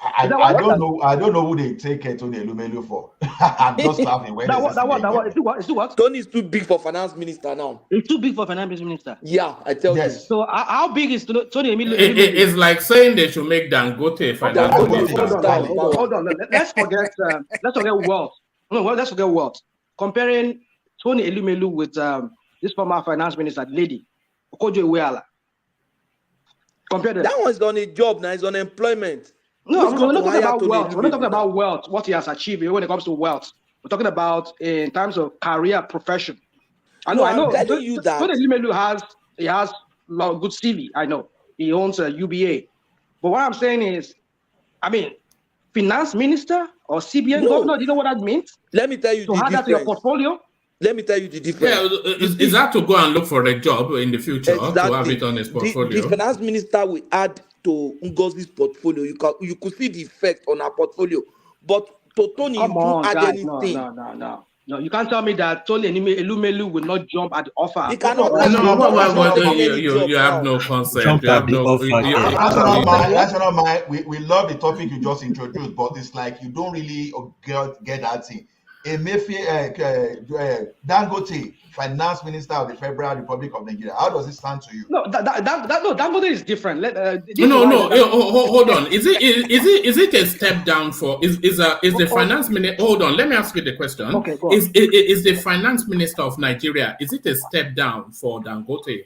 I don't know. I don't know who they take Tony Elumelu for. I'm just laughing. When That what? It's too what? Tony is too big for finance minister now. It's too big for finance minister. Yeah, I tell you. So how big is Tony Elumelu? It's like saying they should make Dangote finance minister. Hold on. Let's forget wealth. No, let's forget wealth. Comparing Tony Elumelu with this former finance minister lady, Okojo Iweala. Compare them. That one's on a job now. He's on employment. No, we're not talking about wealth. We're not talking about wealth, what he has achieved when it comes to wealth. We're talking about in terms of career, profession. I know. I'm telling you that. Tony Elumelu has a good CV. I know. He owns a UBA. But what I'm saying is, I mean, finance minister or CBN governor, do you know what that means? Let me tell you to add that to your portfolio? Let me tell you the difference. Yeah, is that to go and look for a job in the future to have it on his portfolio? The finance minister will add to Ngozi's portfolio. You could see the effect on her portfolio. But to Tony, Come on, add guys. anything. No, you can't tell me that Tony Elumelu will not jump at the offer. He cannot. You have no concept. Jump You at have the no. offer. Rational mind. We love the topic you just introduced, but it's like you don't really get that thing. Dangote, finance minister of the Federal Republic of Nigeria. How does it stand to you? No, Dangote is different. Hold on. Is it a step down for? Is the finance minister? Hold on. Let me ask you the question. Okay, go on. Is the finance minister of Nigeria? Is it a step down for Dangote?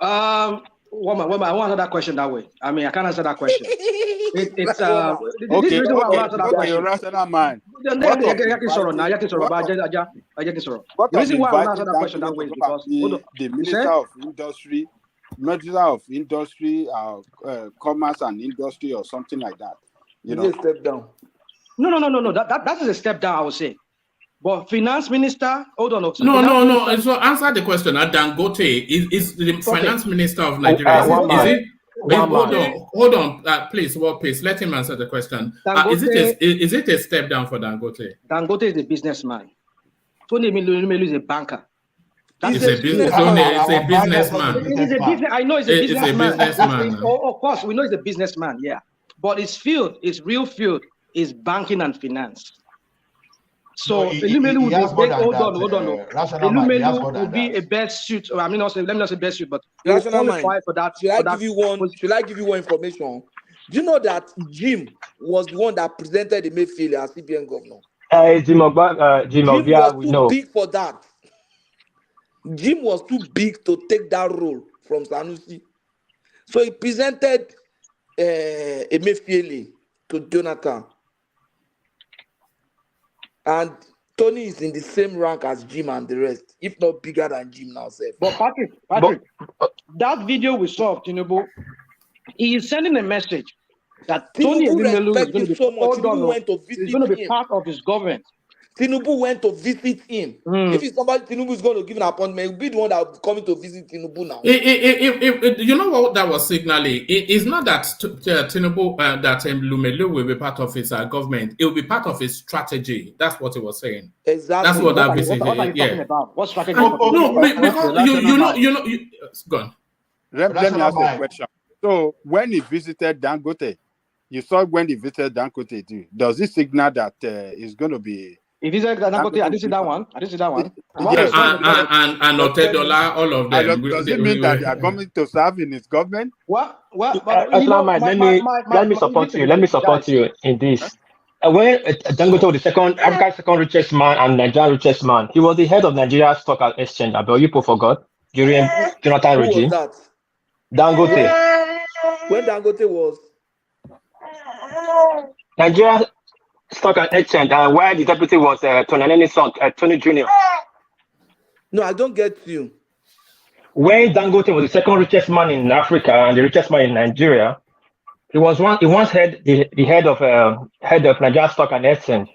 I want to answer that question that way. I mean, I can't answer that question. It's okay, rational mind. The reason why I want to answer that question that way is because the Minister of Industry, Commerce and Industry, or something like that. You know, step down. No. That is a step down, I would say. But finance minister, hold on. No. So answer the question. Dangote is the finance minister of Nigeria. Hold on, please. Please let him answer the question. Is it a step down for Dangote? Dangote is a businessman. Tony Elumelu is a banker. It's a businessman. I know it's a businessman. businessman. Of course, we know it's a businessman. Yeah, but his real field is banking and finance. So Elumelu will be a best suit. I mean, let me not say best suit, but qualify for that. Should I give you one information? Do you know that Jim was the one that presented the Mayfield as CBN governor? Jim was too big for that. Jim was too big to take that role from Sanusi. So he presented Emefiele to Jonathan. And Tony is in the same rank as Jim and the rest, if not bigger than Jim now. But Patrick, that video we saw of Tinubu, he is sending a message that Tony Elumelu is going to be part of his government. Tinubu went to visit him. If it's somebody Tinubu is going to give an appointment, he'll be the one that will be coming to visit Tinubu now. You know what that was signaling? It's not that Tinubu, that Elumelu will be part of his government. It will be part of his strategy. That's what he was saying. Exactly. That's what that visit. What are you talking about? What strategy? Go on. Let me ask you a question. So when he visited Dangote, you saw when he visited Dangote, does it signal that it's going to be? If he said Dangote, I didn't see that one. Yes, and Otedola, all of them. Does it mean that they are coming to serve in his government? What? Let me support you. Let me support you in this. When Dangote was the Africa's second richest man and Nigeria's richest man, he was the head of Nigeria's stock exchange. I bet you forgot during Jonathan regime. Who was that? Dangote. When Dangote was Nigeria stock and exchange, and where the deputy was Tony Jr. No, I don't get you. when Dangote was the second richest man in Africa and the richest man in Nigeria, he once had the head of Nigeria Stock and Exchange.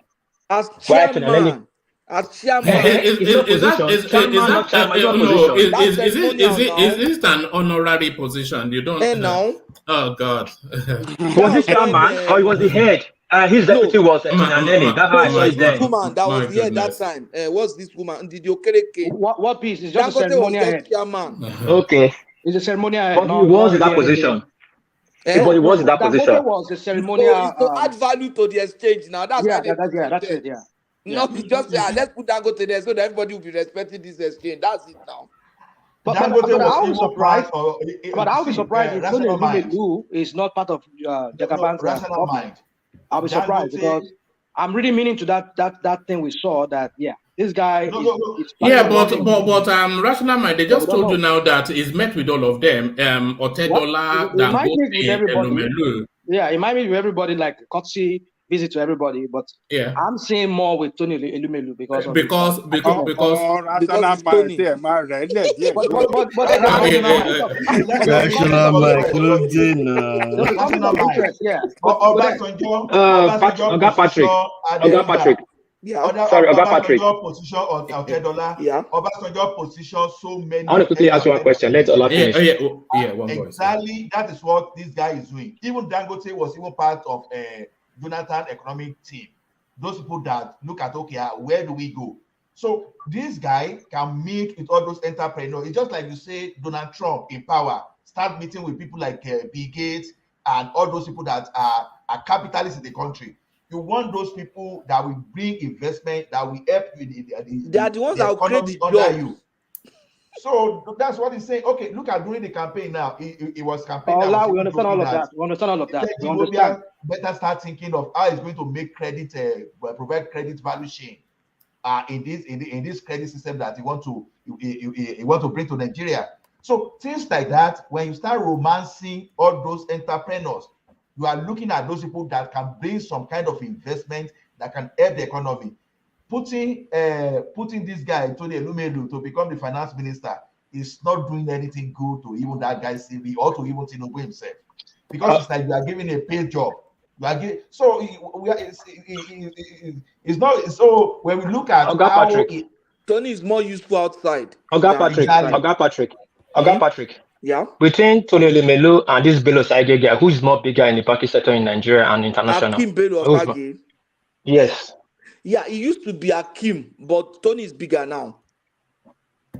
As Why Tonelli? chairman, as chairman. It's not position. Chairman, not chairman. It's not no? position. That's ceremonial now. Is it an honorary position? You don't. now. Oh God. Was he chairman or he was the head? His deputy was Tonelli. That's how I saw it then. Woman that was here that time. What's this woman? Did you Okereke? What piece? It's just a Dangote was ceremonial just head. chairman. Okay. It's a ceremonial head. But he was in that position. But he was in that position. Dangote was a ceremonial. It's to add value to the exchange now. That's Yeah, why they put that's it. Yeah. Not just let's put Dangote there so that everybody will be respecting this exchange. That's it now. But I'll be surprised. But I'll be surprised if Tony Elu is not part of Jagaban's government. I'll be surprised because I'm really meaning to that thing we saw that this guy is yeah, but Rational Mind, they just told you now that he's met with all of them. Otedola, Dangote, Elumelu. Yeah, it might meet with everybody like courtesy visit to everybody, but I'm seeing more with Tony Elumelu because Rational Mind, Patrick. Yeah, sorry, Patrick. Position or Otedola. Yeah. Obasanjo position so many. I want to quickly ask you one question. Let's all finish. Exactly, that is what this guy is doing. Even Dangote was even part of Jonathan economic team. Those people that look at where do we go? So this guy can meet with all those entrepreneurs. It's just like you say Donald Trump in power. Start meeting with people like Bill Gates and all those people that are capitalists in the country. You want those people that will bring investment, that will help you. They are the ones that will create the under you. So that's what he's saying. Okay, look at during the campaign now. He was campaigning. We understand all of that. We understand all of that. We understand. Better start thinking of how he's going to make credit, provide credit value chain, in this credit system that he want to bring to Nigeria. So things like that, when you start romancing all those entrepreneurs, you are looking at those people that can bring some kind of investment that can help the economy. Putting this guy, Tony Elumelu, to become the finance minister is not doing anything good to even that guy's CV or to even Tinubu himself. Because it's like you are giving a paid job. You are giving, so it's not. So when we look at Tony is more useful outside. Patrick. Yeah. Between Tony Elumelu and this Bello Saigege, who is more bigger in the banking sector in Nigeria and international? Akim Bello Saigege. Yes. Yeah, he used to be Akim, but Tony is bigger now.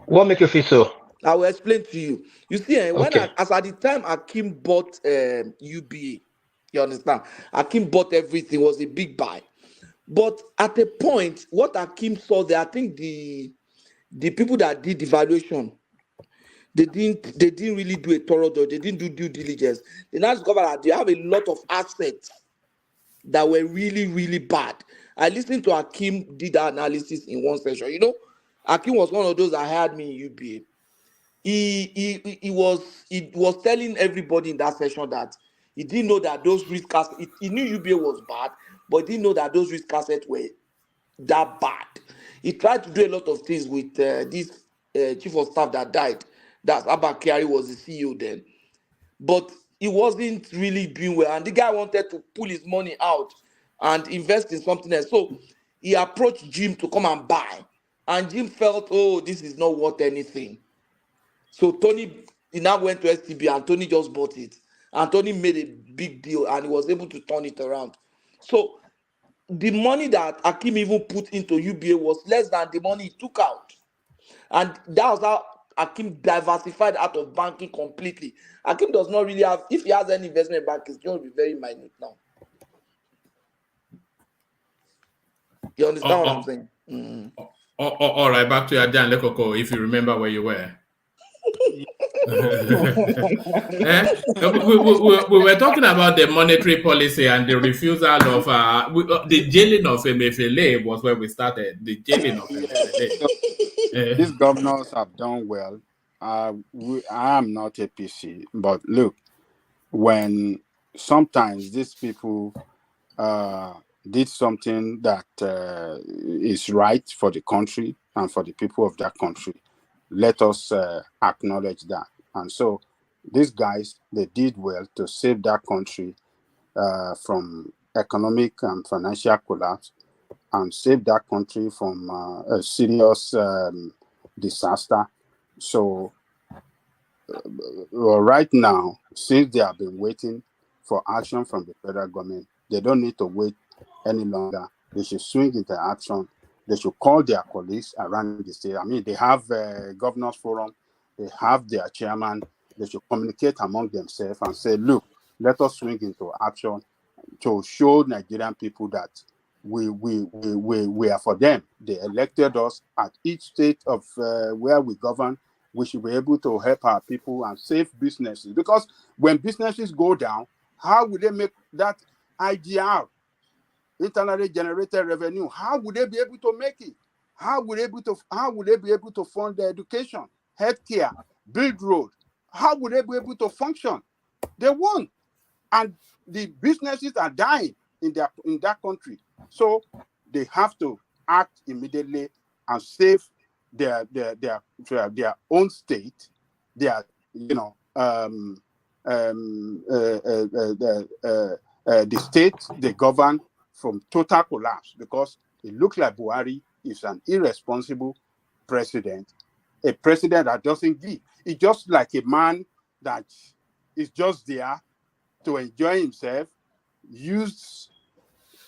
What makes you feel so? I will explain to you. You see, as at the time Akim bought UBA, you understand? Akim bought everything, was a big buy. But at a point, what Akim saw there, I think the people that did the valuation, they didn't really do a thorough job. They didn't do due diligence. They now discovered that they have a lot of assets that were really, really bad. I listened to Akim did that analysis in one session. You know, Akim was one of those that hired me in UBA. He was telling everybody in that session that he didn't know that those risk assets, he knew UBA was bad, but he didn't know that those risk assets were that bad. He tried to do a lot of things with this chief of staff that died. That's Abba Kyari was the CEO then. But he wasn't really doing well. And the guy wanted to pull his money out and invest in something else. So he approached Jim to come and buy. And Jim felt, this is not worth anything. So he now went to STB and Tony just bought it. And Tony made a big deal and he was able to turn it around. So the money that Akim even put into UBA was less than the money he took out. And that was how Akim diversified out of banking completely. Akim does not really have, if he has any investment bank, it's going to be very minute now. You understand what I'm saying? Mm-hmm. All right, back to Adan Lekoko, if you remember where you were. We were talking about the monetary policy and the refusal of the jailing of Emefiele was where we started. The jailing of Emefiele. These governors have done well. I am not a PC, but look, when sometimes these people did something that is right for the country and for the people of that country, Let us acknowledge that. And so these guys, they did well to save that country from economic and financial collapse, and save that country from a serious disaster. So right now, since they have been waiting for action from the federal government, they don't need to wait any longer. They should swing into action. They should call their colleagues around the state. I mean, they have a governors forum, they have their chairman. They should communicate among themselves and say, look, let us swing into action to show Nigerian people that we are for them. They elected us at each state of where we govern. We should be able to help our people and save businesses. Because when businesses go down, how would they make that IGR, internally generated revenue? How would they be able to make it? How would they be able to fund their education, healthcare, build road? How would they be able to function? They won't. And the businesses are dying in that country. So they have to act immediately and save their own state, the state they govern from total collapse, because it looks like Buhari is an irresponsible president, a president that doesn't give. It's just like a man that is just there to enjoy himself, use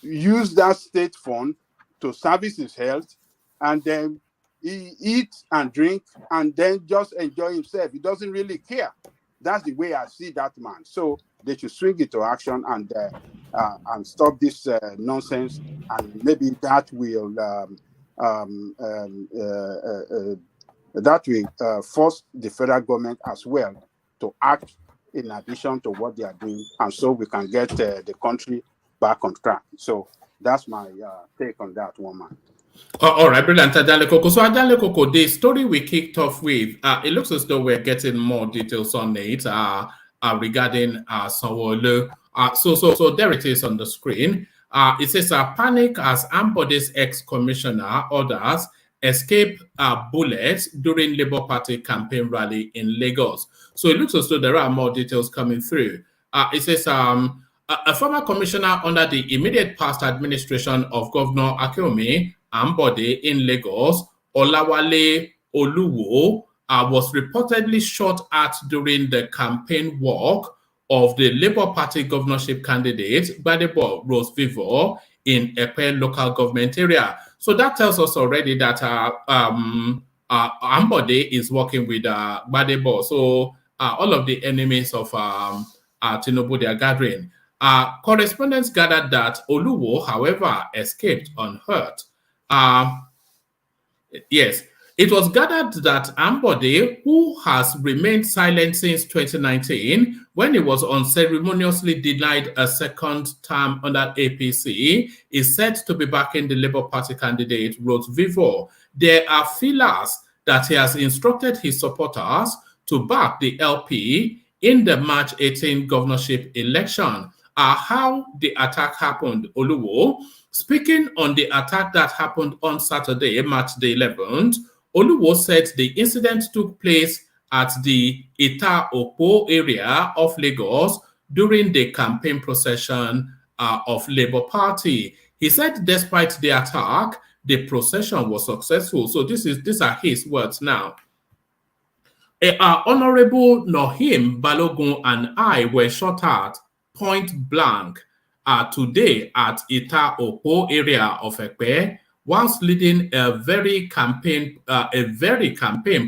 that state fund to service his health, and then he eats and drink and then just enjoy himself. He doesn't really care. That's the way I see that man. So they should swing into action and stop this nonsense, and maybe that will force the federal government as well to act in addition to what they are doing, and so we can get the country back on track. So that's my take on that one, man. All right, brilliant, Adale Koko. So Adale Koko, the story we kicked off with, it looks as though we're getting more details on it regarding Sanwo Olu. So there it is on the screen. It says panic as Ambody's ex-commissioner orders escape bullets during Labour Party campaign rally in Lagos. So it looks as though there are more details coming through. It says a former commissioner under the immediate past administration of Governor Akeomi Ambode in Lagos, Olawale Oluwo, was reportedly shot at during the campaign walk of the Labour Party governorship candidate, Gbadebo Rose Vivo, in Epe local government area. So that tells us already that Ambode is working with Gbadebo. So all of the enemies of Tinubu, they are gathering. Correspondents gathered that Oluwo, however, escaped unhurt. Yes, it was gathered that Ambode, who has remained silent since 2019, when he was unceremoniously denied a second term under APC, is said to be backing the Labour Party candidate, Rose Vivo. There are feelers that he has instructed his supporters to back the LP in the March 18 governorship election. How the attack happened, Oluwo. Speaking on the attack that happened on Saturday, March the 11th, Oluwo said the incident took place at the Ita-Opo area of Lagos during the campaign procession of Labour Party. He said despite the attack, the procession was successful. So these are his words now. Honorable Nohim Balogun and I were shot at point blank today at Ita-Opo area of Ekpe, whilst leading a very campaign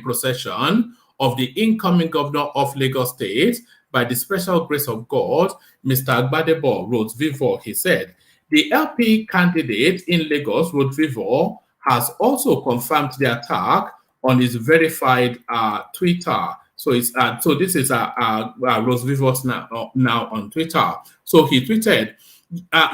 procession of the incoming governor of Lagos State by the special grace of God, Mr. Gbadebo Rose Vivo, he said. The LP candidate in Lagos, Rose Vivo, has also confirmed the attack on his verified Twitter. So it's so this is Rose Vivo's now on Twitter. So he tweeted,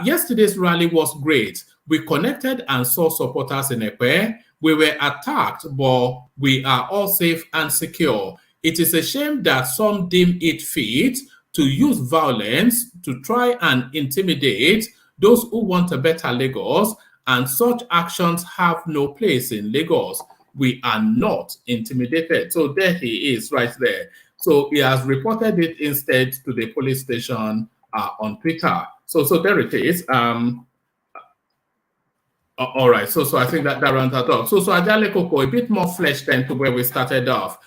yesterday's rally was great. We connected and saw supporters in Epe. We were attacked, but we are all safe and secure. It is a shame that some deem it fit to use violence to try and intimidate those who want a better Lagos, and such actions have no place in Lagos. we are not intimidated. So there he is right there. So he has reported it instead to the police station on Twitter. So there it is. All right. So I think that rounds that up. So Ajale Koko, a bit more flesh then to where we started off.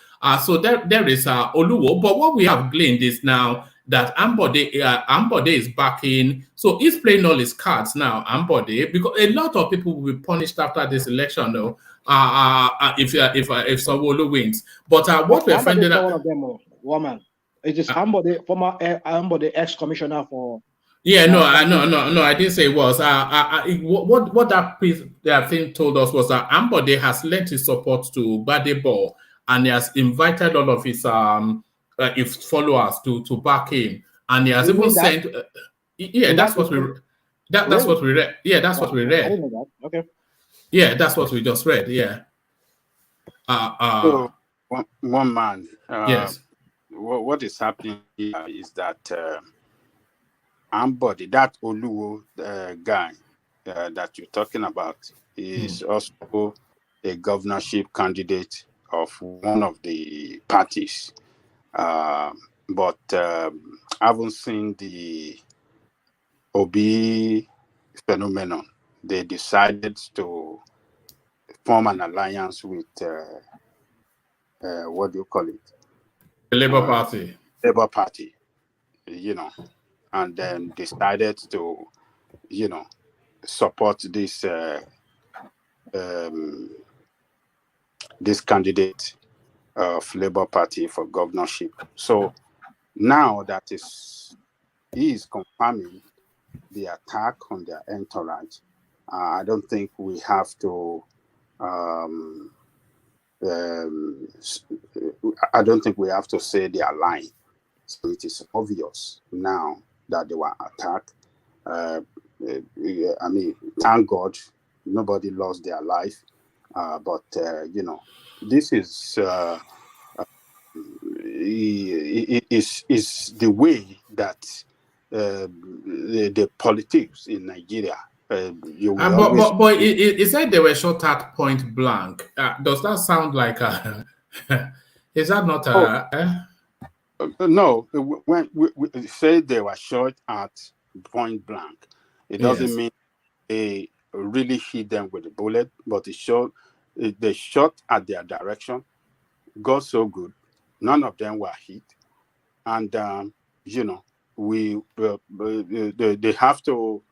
So there is Oluwo, but what we have gleaned is now that Ambode is back in. So he's playing all his cards now, Ambode, because a lot of people will be punished after this election, though. If Sanwo Olu wins, but what we're finding out, one of them, woman, it is Ambode, former Ambode ex-commissioner for. Yeah, no, I didn't say it was. What that thing told us was that Ambode has lent his support to Badebo, and he has invited all of his followers to back him, and he has even sent. That's what we read. Yeah, that's what we read. I didn't know that. Okay. Yeah, that's what we just read. Yeah. So one man. Yes. What is happening here is that. Ambode, that Oluwo guy that you're talking about, is also a governorship candidate of one of the parties. But I haven't seen the Obi phenomenon. They decided to form an alliance with, what do you call it? The Labour Party. Labour Party, and then decided to, support this this candidate of Labour Party for governorship. So now that he is confirming the attack on their entourage, I don't think we have to. I don't think we have to say they are lying. So it is obvious now that they were attacked. I mean, thank God nobody lost their life. But this is the way that the politics in Nigeria. But it said they were shot at point blank. Does that sound like is that not No, when we say they were shot at point blank, it doesn't mean they really hit them with a bullet, but they shot at their direction. Got so good, none of them were hit, and they have to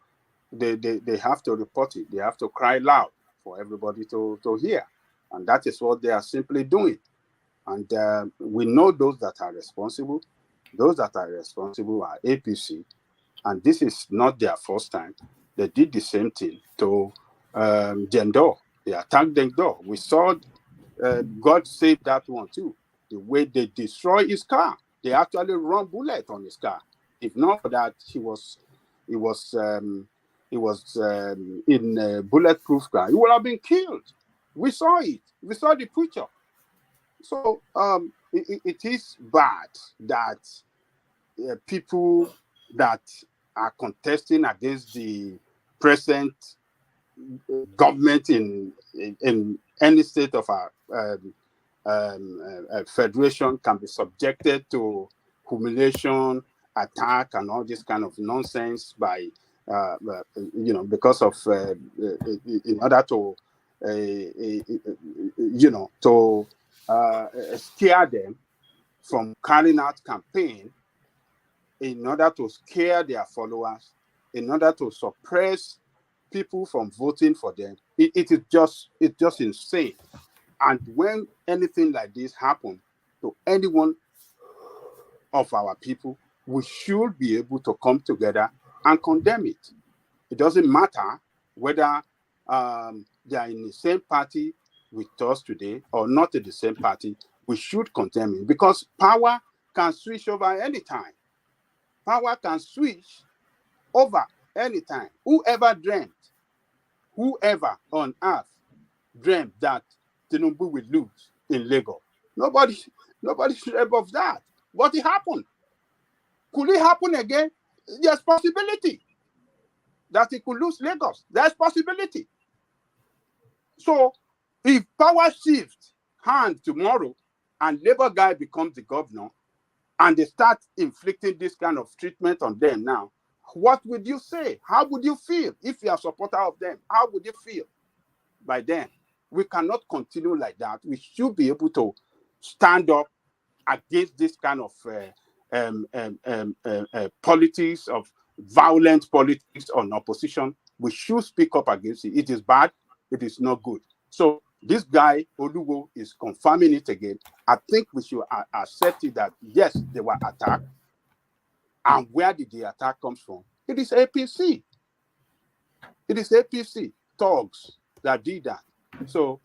report it. They have to cry loud for everybody to hear, and that is what they are simply doing. And we know those that are responsible. Those that are responsible are APC. And this is not their first time. They did the same thing to Jendor. They attacked Jendor. We saw God save that one too. The way they destroy his car. They actually run bullet on his car. If not for that, he was in a bulletproof car. He would have been killed. We saw it. We saw the picture. So it is bad that people that are contesting against the present government in any state of our federation can be subjected to humiliation, attack, and all this kind of nonsense by because of in order to to scare them from carrying out campaign, in order to scare their followers, in order to suppress people from voting for them. It's just insane. And when anything like this happens to anyone of our people, we should be able to come together and condemn it. It doesn't matter whether they are in the same party with us today or not in the same party. We should condemn it because power can switch over anytime. Power can switch over anytime. Whoever on earth dreamt that Tinubu will lose in Lagos? Nobody dreamt of that. But it happened. Could it happen again? There's possibility that he could lose Lagos. There's possibility. So If power shifts hand tomorrow and Labour guy becomes the governor and they start inflicting this kind of treatment on them now, what would you say? How would you feel if you are a supporter of them? How would you feel by then? We cannot continue like that. We should be able to stand up against this kind of politics, of violent politics on opposition. We should speak up against it. It is bad. It is not good. So this guy, Oluwo, is confirming it again. I think we should accept it that, yes, they were attacked. And where did the attack come from? It is APC. It is APC thugs that did that. So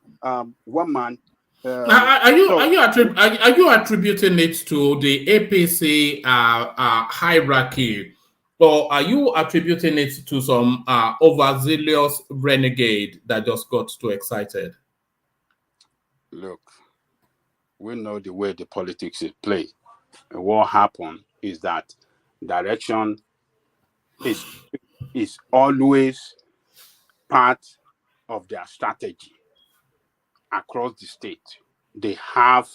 one man. Are you attributing it to the APC hierarchy, or are you attributing it to some overzealous renegade that just got too excited? Look, we know the way the politics is played. And what happened is that direction is always part of their strategy across the state. They have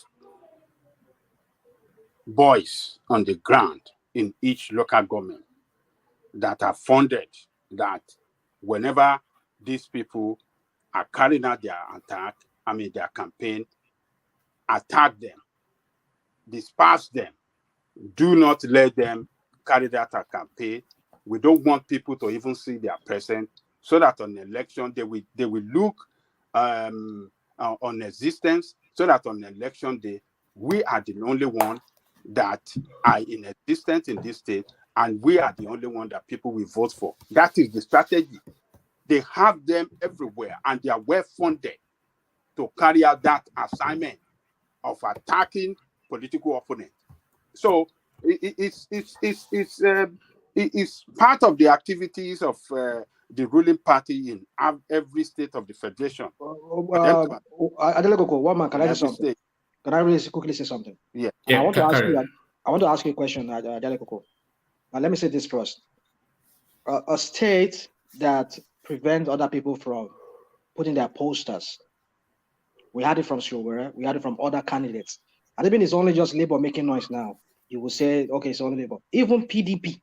boys on the ground in each local government that are funded, that whenever these people are carrying out their attack, their campaign, attack them, disperse them, do not let them carry out a campaign. We don't want people to even see their presence, so that on election they will look on existence, so that on election day we are the only one that are in existence in this state, and we are the only one that people will vote for. That is the strategy. They have them everywhere, and they are well funded to carry out that assignment of attacking political opponents. So it's part of the activities of the ruling party in every state of the federation. Adelekoko, one man, can I say something? State. Can I really quickly say something? Yeah. I want to ask you a question, Adelekoko. Now, let me say this first. A state that prevents other people from putting their posters. We had it from Showere, we had it from other candidates. And even it's only just Labour making noise now. You will say, okay, it's only Labour. Even PDP,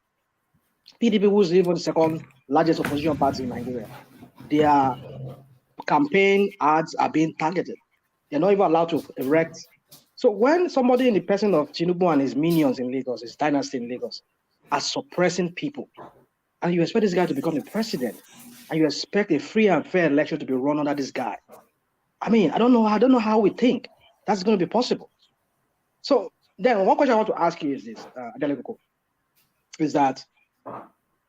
who's even the second largest opposition party in Nigeria, their campaign ads are being targeted. They're not even allowed to erect. So when somebody in the person of Tinubu and his minions in Lagos, his dynasty in Lagos, are suppressing people, and you expect this guy to become the president, and you expect a free and fair election to be run under this guy, I don't know how we think that's going to be possible. So then one question I want to ask you is this, Adelekoko, is that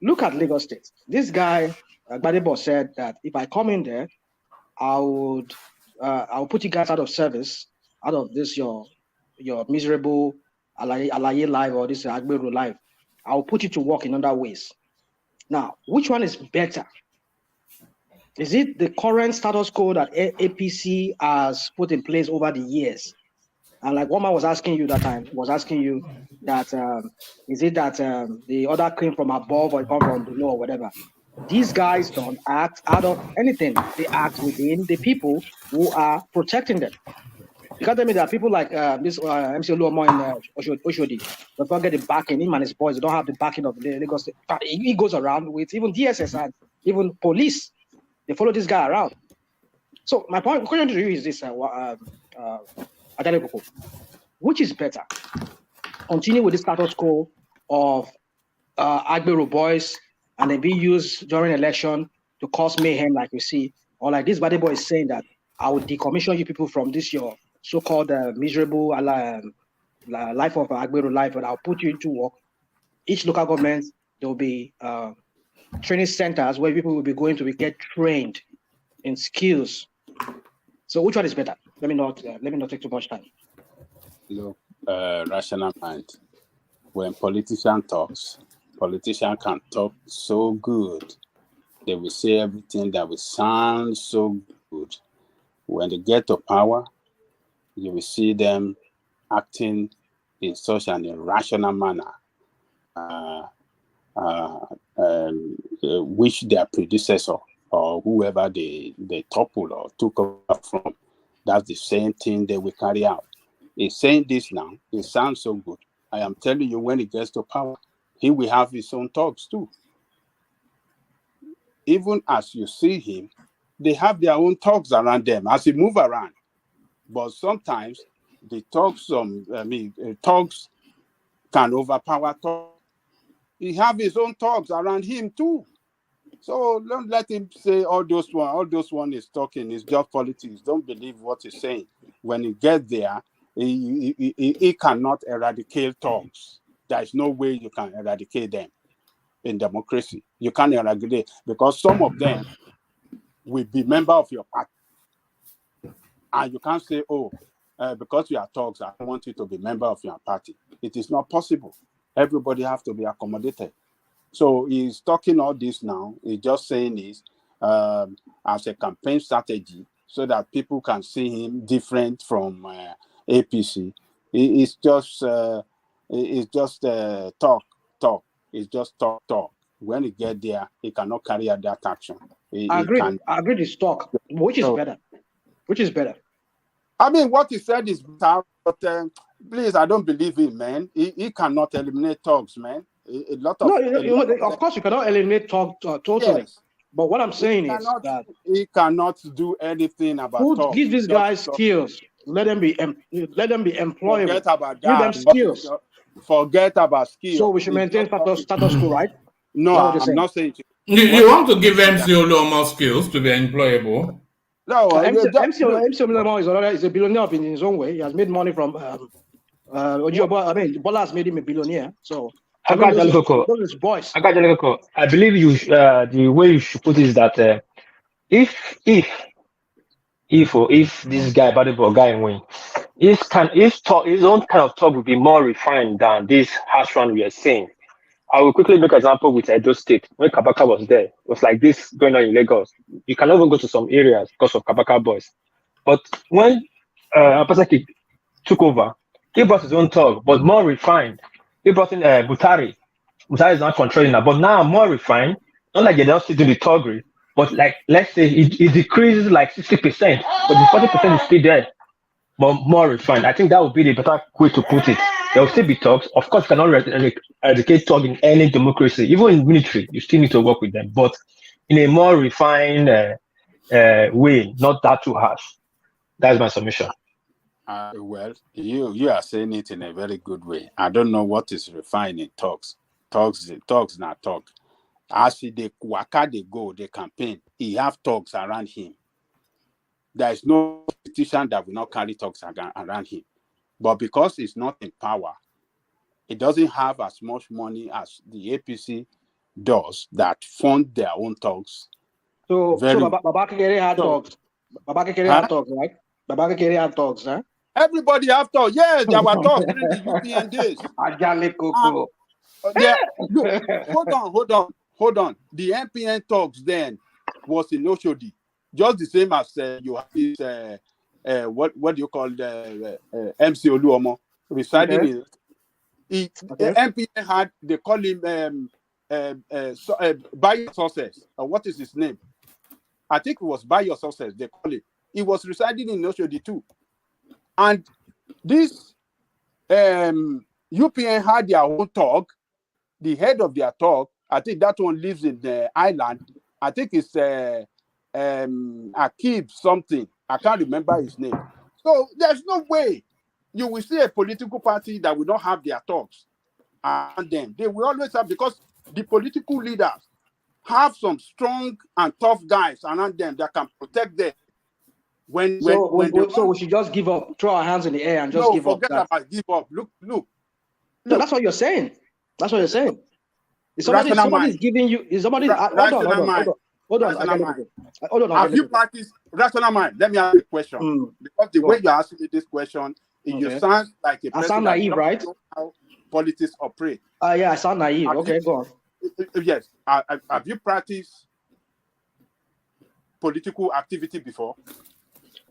look at Lagos State. This guy, Gbadebo, said that if I come in there, I'll put you guys out of service, out of this your miserable Alaye life or this Agbero life. I'll put you to work in other ways. Now, which one is better? Is it the current status quo that APC has put in place over the years? And like one man was asking you that time, is it that the other came from above or come from below or whatever? These guys don't act out of anything. They act within the people who are protecting them. You can't tell me that people like this MC Oluomo in Oshodi don't get the backing. Him and his boys, they don't have the backing of the Lagos State. He goes around with even DSS and even police. They follow this guy around. So my question to you is this, Adelekoko, which is better? Continue with the status quo of Agbero boys and then be used during election to cause mayhem like we see, or like this body boy is saying that I will decommission you people from this your so-called miserable life of Agbero life, and I'll put you into work. Each local government, there will be training centers where people will be going to get trained in skills. So which one is better? Let me not take too much time. Look, rational mind. When politician talks, politician can talk so good. They will say everything that will sound so good. When they get to power, you will see them acting in such an irrational manner, which their predecessor or whoever they topple or took over from, that's the same thing they will carry out. He's saying this now. It sounds so good. I am telling you, when he gets to power, he will have his own talks too. Even as you see him, they have their own talks around them as he move around. But sometimes the talks, talks can overpower talks. He have his own talks around him too. So don't let him say all those one is talking. It's just politics. Don't believe what he's saying. When he gets there, he cannot eradicate talks. There is no way you can eradicate them in democracy. You can't eradicate because some of them will be member of your party. And you can't say, because you are talks, I want you to be member of your party. It is not possible. Everybody has to be accommodated. So he's talking all this now. He's just saying this as a campaign strategy so that people can see him different from APC. It's just talk. It's just talk. When he get there, he cannot carry out that action. I agree. I agree. It's talk. Which is better? Which is better? I mean, what he said is better, but please, I don't believe him, man. He cannot eliminate talks, man. A lot of of course you cannot eliminate talk totally. Yes. But what I'm saying is that he cannot do anything about talk. Give these guys skills. Let them be employable. Forget about that. Give them skills. Forget about skills. So we should maintain status quo, right? No, I'm not saying. You want to give MC Olu more skills to be employable? No, MC Olu is a billionaire in his own way. He has made money from. Bola has made him a billionaire. So. I believe you. The way you should put it is that if this guy, Badibo guy, win, his own kind of talk will be more refined than this harsh one we are seeing. I will quickly make an example with Edo State. When Kabaka was there, it was like this going on in Lagos. You cannot even go to some areas because of Kabaka boys. But when Apasaki took over, he brought his own talk, but more refined. He brought in Butari. Butari is not controlling that, but now more refined. Not like they don't still do the toggery, but like let's say it decreases like 60%, but the 40% is still there, but more refined. I think that would be the better way to put it. There will still be talks. Of course, you cannot eradicate talk in any democracy, even in military. You still need to work with them, but in a more refined way, not that too harsh. That's my submission. Well, you are saying it in a very good way. I don't know what is refined in talks. Talks not talk. As they waka, they go, they campaign. He have talks around him. There is no politician that will not carry talks around him. But because he's not in power, he doesn't have as much money as the APC does that fund their own talks. So Babakere had talks. Babakere had talks, right? Babakere had talks, huh? Everybody have talks. Yes, there were talks during the UPN days. Hold on. The MPN talks then was in Oshodi, just the same as you have this. What do you call the MC Oluomo residing in? MPN had, they call him Buy Your Success. What is his name? I think it was Buy Your Success. They call it. He was residing in Oshodi too. And this UPN had their own talk. The head of their talk, I think that one lives in the island. I think it's Akib something. I can't remember his name. So there's no way you will see a political party that will not have their talks around them. They will always have, because the political leaders have some strong and tough guys around them that can protect them. So we should just give up, throw our hands in the air and just give up. Forget about give up. Look. No, that's what you're saying. That's what you're saying. Somebody's giving you. Hold on. Have you practiced rational mind? Let me ask you a question. Because the way you're asking me this question, you sound like a person. I sound naive, right? How politics operate. Yeah, I sound naive. Okay, go on. Yes. Have you practiced political activity before?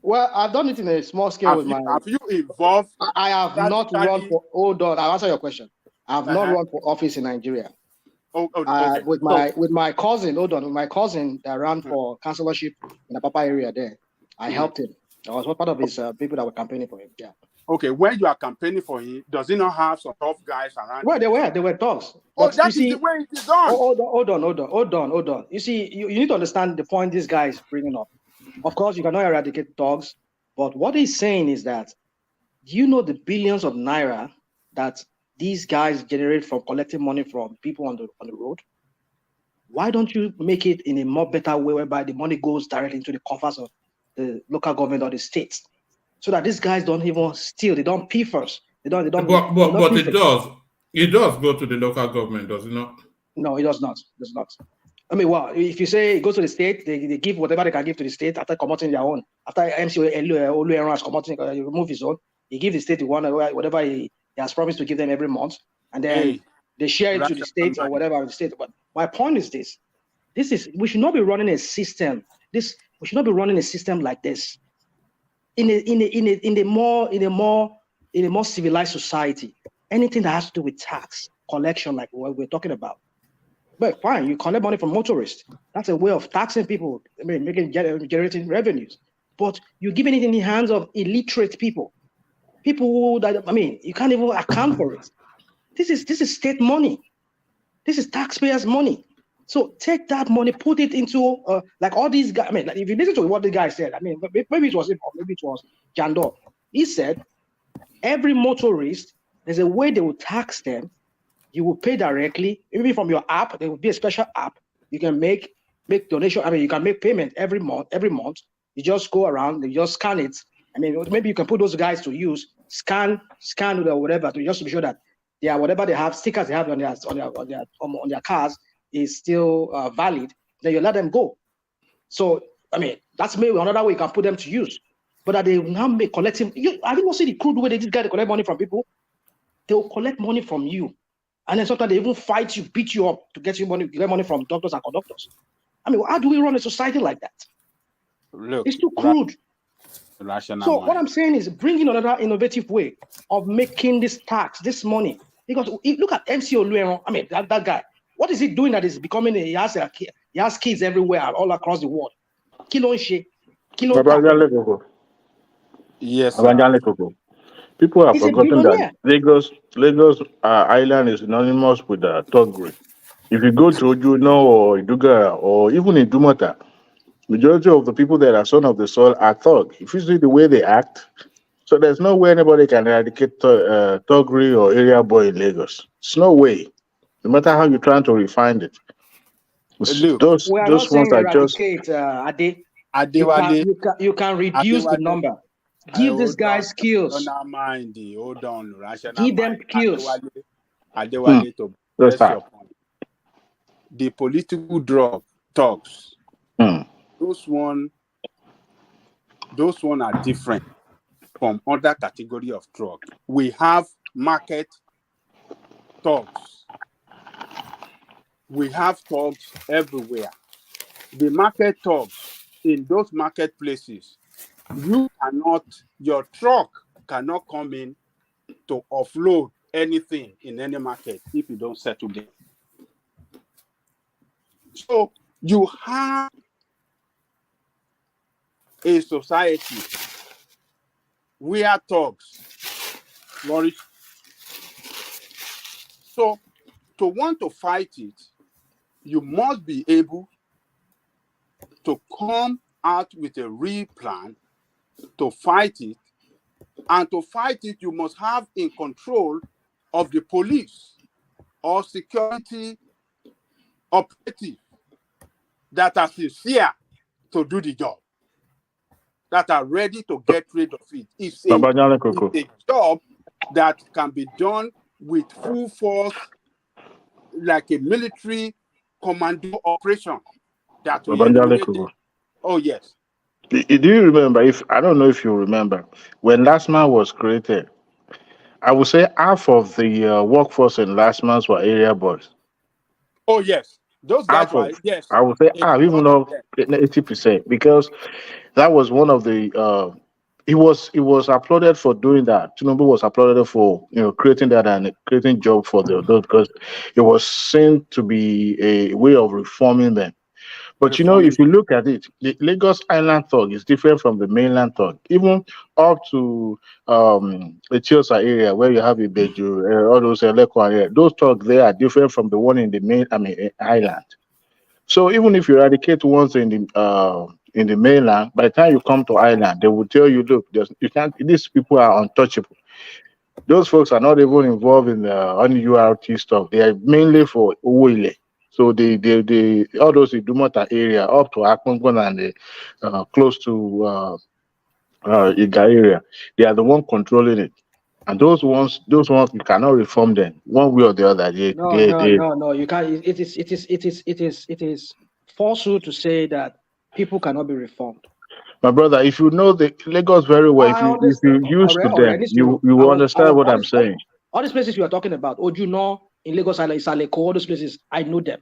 Well, I've done it in a small scale with my. Have you involved? I have not run for. Hold on, I'll answer your question. I have not run for office in Nigeria. Okay. With my cousin, hold on, with my cousin that ran for councillorship in the Papa area there. I helped him. I was part of his people that were campaigning for him. Yeah. Okay, when you are campaigning for him, does he not have some tough guys around? Well, they were thugs. Oh, that is the way it is done. Hold on. You see, you need to understand the point this guy is bringing up. Of course, you cannot eradicate thugs, but what he's saying is that, do you know the billions of naira that these guys generate from collecting money from people on the road? Why don't you make it in a more better way whereby the money goes directly into the coffers of the local government or the states, so that these guys don't even steal, they don't pay first. But it does go to the local government, does it not? No, it does not. It does not. I mean, well, if you say it goes to the state, they give whatever they can give to the state after committing their own. After Sanwo Olu has committing, remove his own, he gives the state the one whatever he has promised to give them every month, and then they share it to the state or whatever the state. But my point is this: we should not be running a system. We should not be running a system like this in a more civilized society. Anything that has to do with tax collection, like what we're talking about. But fine, you collect money from motorists. That's a way of taxing people. I mean, generating revenues. But you're giving it in the hands of illiterate people. People that, I mean, you can't even account for it. This is state money. This is taxpayers' money. So take that money, put it into like all these guys. I mean, like if you listen to what the guy said, I mean, maybe it was him, or maybe it was Jandor. He said every motorist, there's a way they will tax them. You will pay directly, maybe from your app. There will be a special app. You can make donation. I mean, you can make payment every month. You just go around, you just scan it. I mean, maybe you can put those guys to use, scan or whatever, to just be sure that whatever they have, stickers they have on their cars is still valid. Then you let them go. So I mean, that's maybe another way you can put them to use. But that they now make collecting. I didn't see the crude way they did get to collect money from people. They will collect money from you. And then sometimes they even fight you, beat you up to get money from doctors and conductors. I mean, how do we run a society like that? Look, it's too crude. So what I'm saying is bring in another innovative way of making this tax, this money. Because look at Sanwo Olu. I mean, that guy. What is he doing that is becoming he has kids everywhere, all across the world. Yes, people have forgotten that Lagos Island is synonymous with thuggery. If you go to Ojuno or Iduga or even in Dumota, majority of the people that are son of the soil are thug. If you see the way they act, so there's no way anybody can eradicate thuggery or area boy in Lagos. There's no way, no matter how you're trying to refine it. Look, those ones are just. You can reduce the number. Give these guys skills. Hold on, give them skills. Adewale, to press your point. The political talks, those one are different from other category of drug. We have market talks. We have talks everywhere. The market talks in those marketplaces, your truck cannot come in to offload anything in any market if you don't settle them. So you have a society where thugs flourish. So to want to fight it, you must be able to come out with a real plan to fight it. And to fight it, you must have in control of the police or security operative that are sincere to do the job, that are ready to get rid of it. It's a job that can be done with full force, like a military commando operation. That oh yes. Do you remember? I don't know if you remember when Lastman was created. I would say half of the workforce in Lastman's were area boys. Oh yes, those guys were, yes. I would say even though 80%, because that was one of the He was applauded for doing that. Tinubu was applauded for creating that and creating job for those because it was seen to be a way of reforming them. But if you look at it, the Lagos Island thug is different from the mainland thug. Even up to the Chiosa area where you have Ibeju, all those Elekwa area, those thugs there are different from the one in the island. So even if you eradicate ones in the mainland, by the time you come to island, they will tell you, look, you can't. These people are untouchable. Those folks are not even involved in the URT stuff. They are mainly for Uwile. So they all those Idumota area up to Akpongon and close to Iga area, they are the one controlling it. And those ones you cannot reform them one way or the other. No. You can't. It is falsehood to say that people cannot be reformed. My brother, if you know the Lagos very well, if you used to them, you will understand what I'm saying. All these places you are talking about, Ojuno in Lagos Island, Isaleko, all those places, I know them.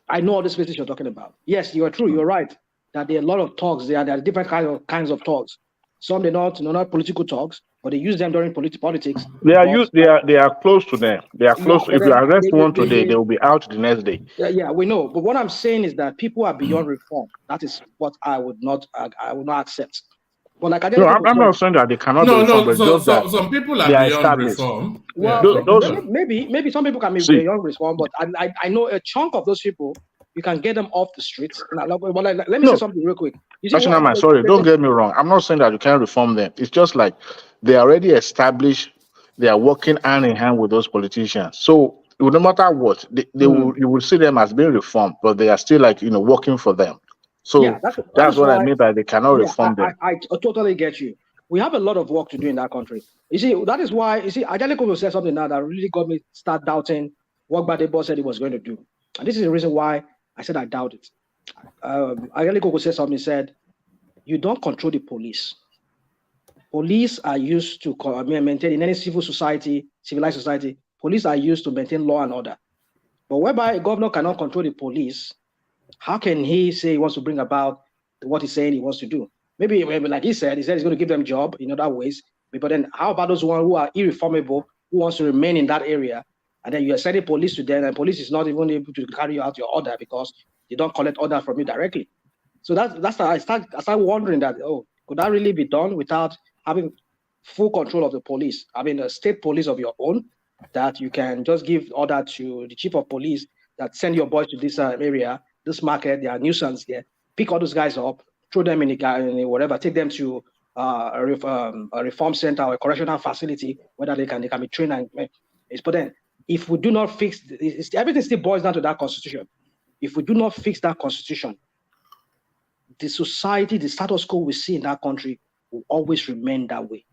I know all these places you're talking about. Yes, you are true. You're right that there are a lot of talks. There are different kinds of talks. Some they're not political talks, but they use them during politics. They are close to them. They are close. If you arrest one today, they will be out the next day. Yeah, we know. But what I'm saying is that people are beyond reform. That is what I would not accept. But like I'm not saying that they cannot be reformed. Some people are beyond reform. Well, maybe some people can be beyond reform, but I know a chunk of those people. You can get them off the streets. Let me say something real quick. Sorry, don't get me wrong. I'm not saying that you can't reform them. It's just like they already established. They are working hand in hand with those politicians. So no matter what, you will see them as being reformed, but they are still working for them. So that's what I mean by they cannot reform them. I totally get you. We have a lot of work to do in that country. You see, that is why Ajaliko will say something now that really got me start doubting what Badebo said he was going to do. And this is the reason why I said I doubt it. Ajaliko said something, said, you don't control the police. Police are used to maintain, in any civilized society, police are used to maintain law and order. But whereby a governor cannot control the police, how can he say he wants to bring about what he's saying he wants to do? Maybe like he said he's going to give them a job in other ways. But then how about those ones who are irreformable, who wants to remain in that area? And then you are sending police to them, and police is not even able to carry out your order because they don't collect order from you directly. So that's how I start wondering that, could that really be done without having full control of the police, having a state police of your own, that you can just give order to the chief of police that send your boys to this area, this market, there are nuisance there, pick all those guys up, throw them in whatever, take them to a reform center or a correctional facility, whether they can be trained. But then, if we do not fix, everything still boils down to that constitution. If we do not fix that constitution, the society, the status quo we see in that country will always remain that way,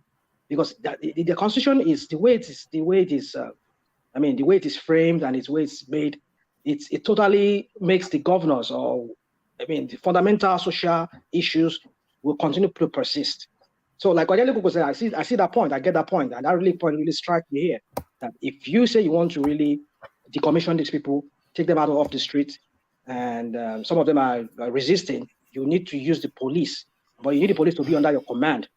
because the constitution is the way it is. The way it is framed and the way it's made. It totally makes the governors the fundamental social issues will continue to persist. So, like what said, I see that point. I get that point, and that point really strikes me here. That if you say you want to really decommission these people, take them out of the street, and some of them are resisting, you need to use the police, but you need the police to be under your command.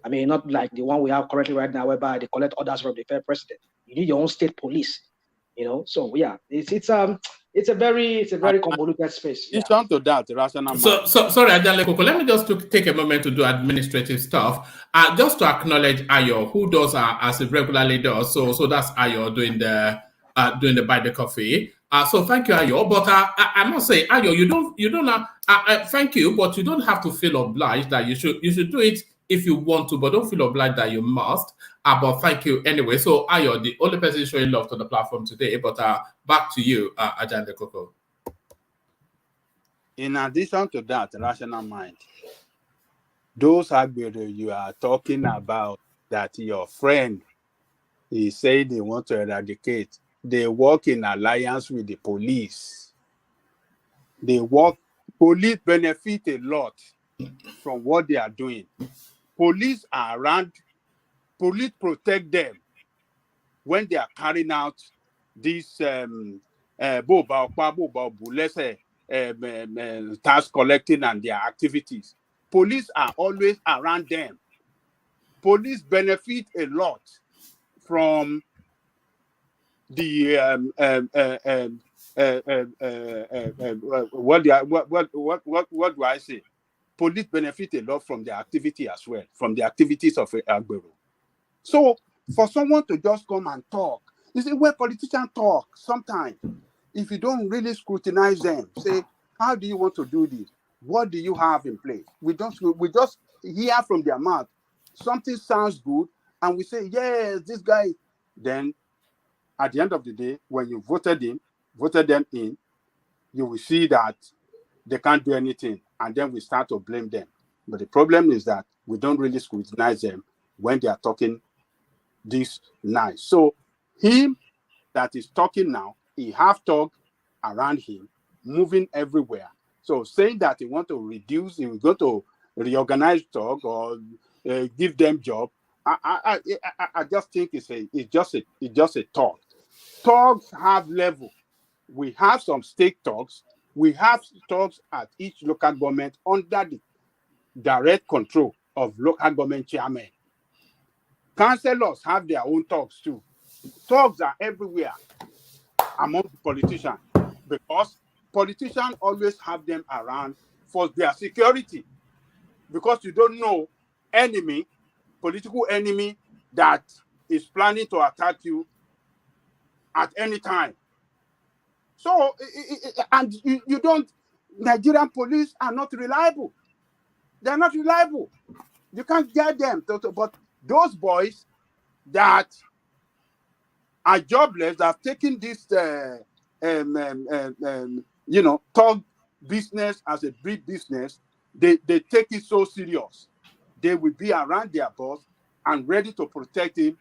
I mean, not like the one we have currently right now, whereby they collect orders from the fair president. You need your own state police. So yeah, it's a very convoluted space. It's on to that rational. So sorry, Ajaleko, let me just take a moment to do administrative stuff. Just to acknowledge Ayo, who does as it regularly does. So that's Ayo doing the buy the coffee. So thank you, Ayo. But I must say, Ayo, you don't thank you, but you don't have to feel obliged that you should do it if you want to, but don't feel obliged that you must. But thank you anyway. So Ayo, the only person showing love to the platform today. But back to you, Ajaleko. In addition to that, rational mind, those Agbero you are talking about that your friend is saying they want to eradicate, they work in alliance with the police. Police benefit a lot from what they are doing. Police are around, police protect them when they are carrying out this tax collecting and their activities. Police are always around them police benefit a lot from the what do I say? Police benefit a lot from the activity as well, from the activities of Agbero. So for someone to just come and talk, you see, when politicians talk, sometimes if you don't really scrutinize them, say, how do you want to do this? What do you have in place? We just hear from their mouth. Something sounds good, and we say, yes, this guy. Then at the end of the day, when you voted them in, you will see that they can't do anything, and then we start to blame them. But the problem is that we don't really scrutinize them when they are talking this nice. So him that is talking now, he have talk around him, moving everywhere. So saying that he want to reduce, he will go to reorganize talk or give them job. I just think it's just a talk. Talks have level. We have some state talks. We have talks at each local government under the direct control of local government chairmen. Councillors have their own talks too. Talks are everywhere among the politicians because politicians always have them around for their security, because you don't know political enemy that is planning to attack you at any time. So, and you don't, Nigerian police are not reliable. They're not reliable. You can't get them. But those boys that are jobless, that have taken this, talk business as a big business, they take it so serious. They will be around their boss and ready to protect him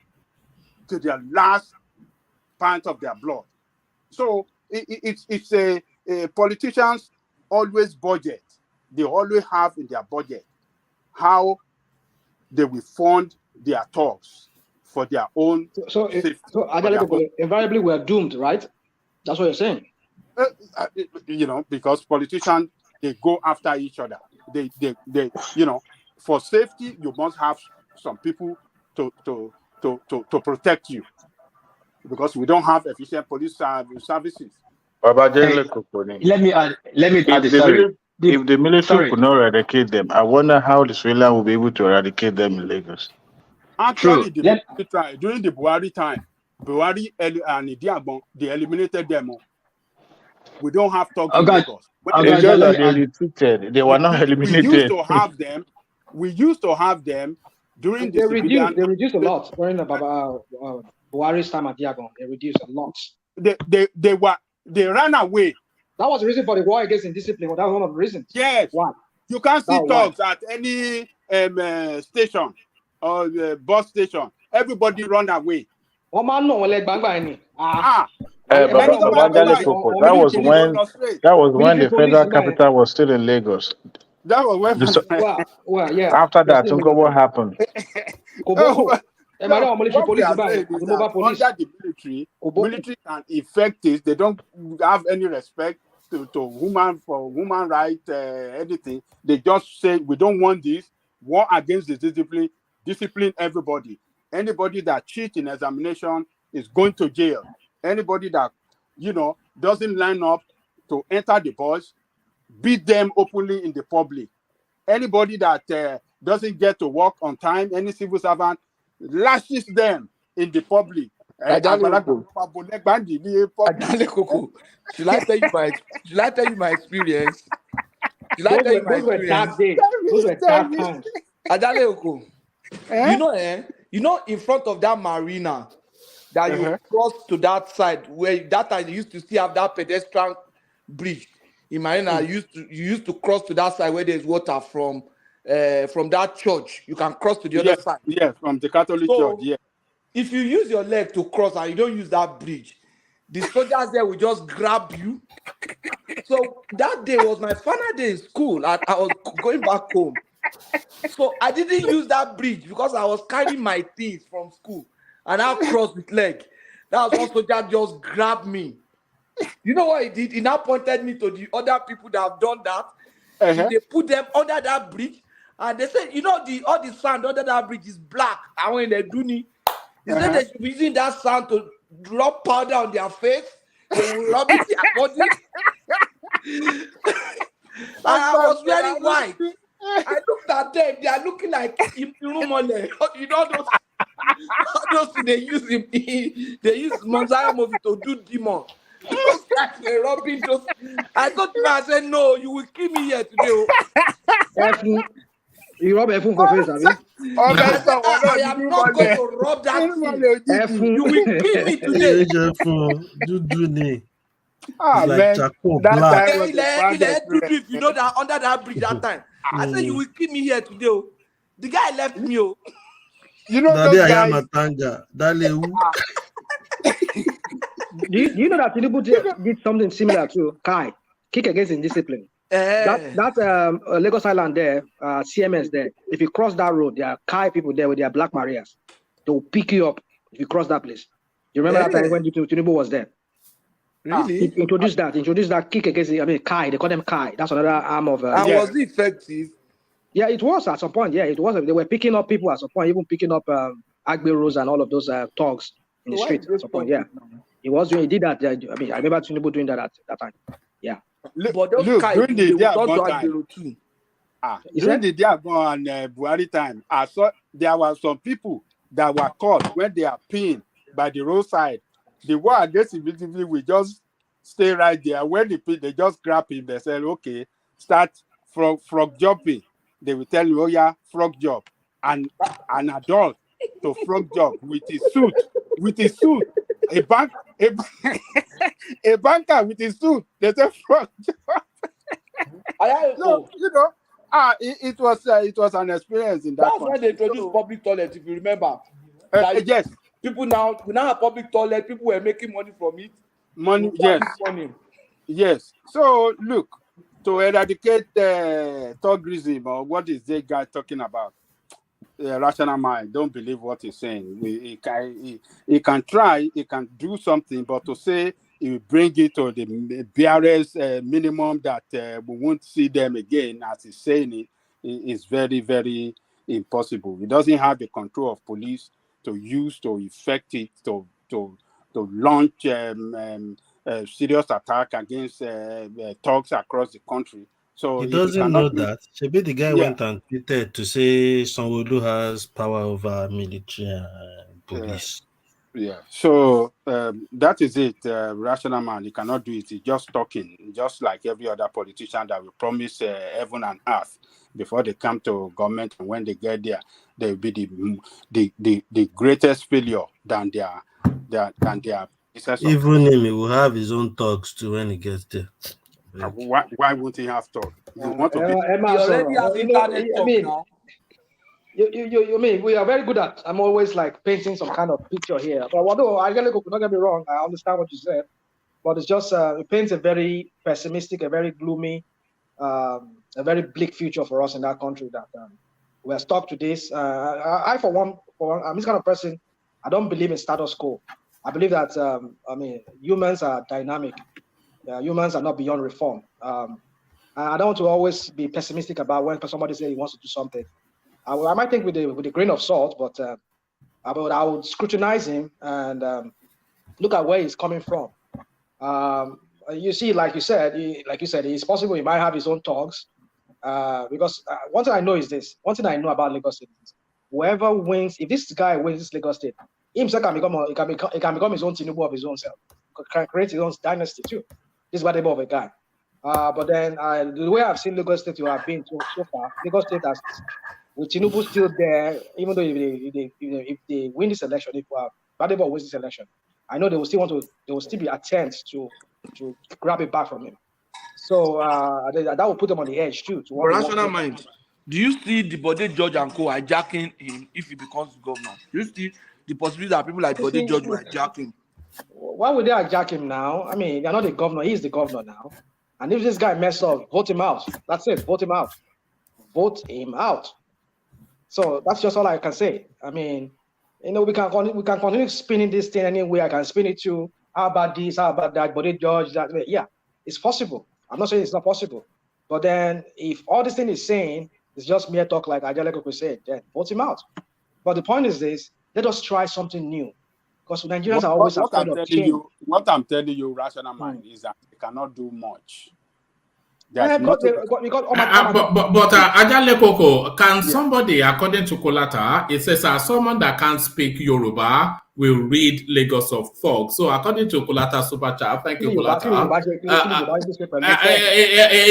to the last pint of their blood. So it's a politicians always budget. They always have in their budget how they will fund their talks for their own safety. So invariably we're doomed, right? That's what you're saying. Because politicians, they go after each other. They for safety, you must have some people to protect you, because we don't have efficient police services. Let me add if the military could not eradicate them, I wonder how the civilian will be able to eradicate them in Lagos. Actually, during the Buhari time, Buhari and Idiagbon, they eliminated them. We don't have talks in Lagos. It's just that they retreated. They were not eliminated. We used to have them. During they reduced a lot during the Buhari's time at Diagon. They reduced a lot. They ran away. That was the reason for the war against indiscipline. That was one of the reasons. Yes. Why? You can't see talks at any station or bus station. Everybody run away. That was when the federal capital was still in Lagos. That was when. Yeah. After that, what happened? Under the military can effect it. They don't have any respect to human rights, anything. They just say, we don't want this. War against the discipline everybody. Anybody that cheats in examination is going to jail. Anybody that, doesn't line up to enter the bus, beat them openly in the public. Anybody that doesn't get to work on time, any civil servant, lashes them in the public. Should I tell you my experience? Those were dark days. Those were dark times. In front of that marina, that you cross to that side, where that time you used to still have that pedestrian bridge in marina. You used to cross to that side where there's water from that church. You can cross to the other side. Yes, from the Catholic church. Yeah. If you use your leg to cross and you don't use that bridge, the soldiers there will just grab you. So that day was my final day in school. I was going back home. So I didn't use that bridge because I was carrying my things from school and I crossed with leg. That was one soldier just grabbed me. You know what he did? He now pointed me to the other people that have done that. They put them under that bridge And they said, you know, all the sand under that bridge is black. I went in the Duni. They said they should be using that sand to rub powder on their face. They will rub it in their body. I was wearing white. I looked at them. They are looking like Irumole. You know those they use they use Monsaya movie to do demon. Those guys were rubbing those. I got to I said, no, you will kill me here today. You rub F for face, have you? I am not going to rub that thing. You will kill me today. It's like charcoal black. If you know that under that bridge that time, I said you will kill me here today. The guy left me. You know those guys. Do you know that Tinubu did something similar to Kai, kick against indiscipline? That Lagos Island there, CMS there. If you cross that road, there are Kai people there with their black Marias. They will pick you up if you cross that place. You remember that time when Tinubu was there? Really? Introduce that kick against. Kai. They call them Kai. That's another arm of. Was it effective? Yeah, it was at some point. Yeah, it was. They were picking up people at some point, even picking up Agberos and all of those thugs in the street at some point. Yeah, he did that. I remember Tinubu doing that at that time. Yeah. But those Look, guys, during the day during the day on Buhari time, I saw there were some people that were caught when they are pinned by the roadside. The war against immediately we just stay right there. When they just grab him, they said, okay, start frog jumping. They will tell you, oh yeah, frog jump. And an adult to frog jump with his suit. A banker with his suit. They said frog jump. So, you know, it was an experience in that. That's why they introduced public toilet, if you remember. Yes. We now have public toilet. People were making money from it. Yes. So look, to eradicate thuggism, or what is the guy talking about? Rational mind, don't believe what he's saying. He can try, he can do something, but to say he will bring it to the barest minimum that we won't see them again, as he's saying it, is very, very impossible. He doesn't have the control of police to use to effect it, to launch serious attack against thugs across the country. So he doesn't know that. Maybe the guy went and tweeted to say Sanwo Olu has power over military and police. So that is it. Rational man, he cannot do it. He's just talking, just like every other politician that will promise heaven and earth before they come to government, and when they get there, they will be the greatest failure than their Even him, he will have his own talks too when he gets there. Why won't he have talk? You want to be... He already has internet talk now. You mean we are very good at? I'm always like painting some kind of picture here. But although don't get me wrong, I understand what you said, but it's just it paints a very pessimistic, a very gloomy, a very bleak future for us in that country. That we are stuck to this. I for one, I'm this kind of person. I don't believe in status quo. I believe that humans are dynamic. Humans are not beyond reform. I don't want to always be pessimistic about when somebody says he wants to do something. I might think with a grain of salt, but I would scrutinize him and look at where he's coming from. You see, like you said, it's possible he might have his own talks. Because one thing I know is this. One thing I know about Lagos State is whoever wins, if this guy wins this Lagos State, he himself can become his own Tinubu of his own self. Can create his own dynasty too. This bad of a guy. But then the way I've seen Lagos State have been so far, Lagos State has, with Tinubu still there, even though if they win this election, if Badebo wins this election, I know they will still be attempts to grab it back from him. So that will put them on the edge too. For rational mind, do you see the Bode George and co hijacking him if he becomes governor? Do you see the possibility that people like Bode George will hijack him? Why would they hijack him now? I mean, they're not the governor. He's the governor now. And if this guy messed up, vote him out. That's it. Vote him out. Vote him out. So that's just all I can say. I mean, we can continue spinning this thing any way I can spin it to. How about this? How about that? Bode George, that way. Yeah, it's possible. I'm not saying it's not possible. But then if all this thing is saying it's just mere talk like Ajaleko said, then vote him out. But the point is this, let us try something new. Because Nigerians are always afraid of change. What I'm telling you, rational mind, is that they cannot do much. But Ajale Koko, can somebody, according to Kolata, it says someone that can't speak Yoruba will read Lagos of Fog. So according to Kolata Superchat, thank you, Kolata.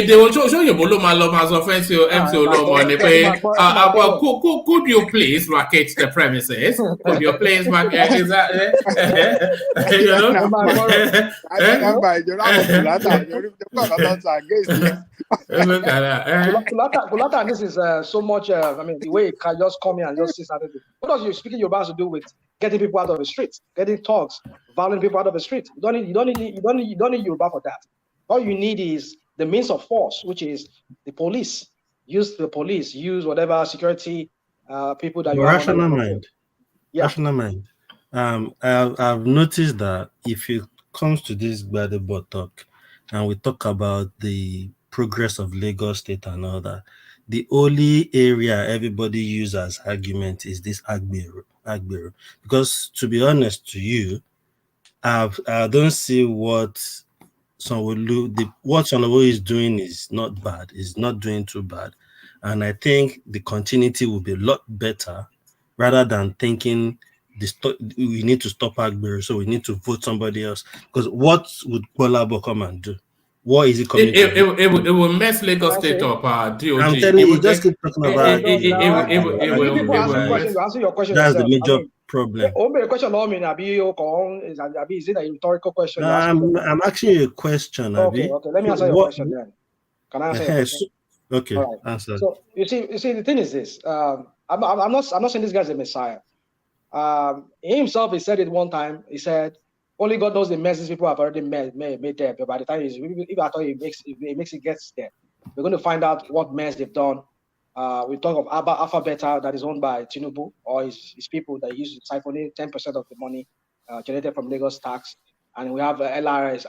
They will show you Boloma's offense to MC Olomo. Could you please vacate the premises? Could you please vacate? Is that Kulata, and this is so much. I mean, the way it can just come in and just say something. What does you speaking Yoruba to do with getting people out of the streets, getting thugs, violent people out of the street? You don't need Yoruba for that. All you need is the means of force, which is the police. Use the police. Use whatever security people that you have. Rational mind. Yeah. Rational mind. I've noticed that if it comes to this Gbadebo talk, and we talk about the progress of Lagos State and all that, the only area everybody uses as argument is this Agberu. Because to be honest to you, I don't see what Sanwo Olu is doing is not bad. It's not doing too bad. And I think the continuity will be a lot better rather than thinking we need to stop Agberu, so we need to vote somebody else. Because what would Bolabo come and do? What is it coming to do? It will mess Lagos State up, DOG. I'm telling you, just keep talking about it. Answer your question. That's the major problem. The question is it a rhetorical question? I'm asking you a question, Abi. Okay. Let me answer your question then. Can I answer your question? Okay, right. Answer. So you see, the thing is this. I'm not saying this guy's a messiah. He himself, he said it one time. He said, "Only God knows the messes people have already made there." But by the time if I thought it gets there, we're going to find out what mess they've done. We talk of Alpha Beta that is owned by Tinubu or his people that use siphoning 10% of the money generated from Lagos tax, and we have LIRS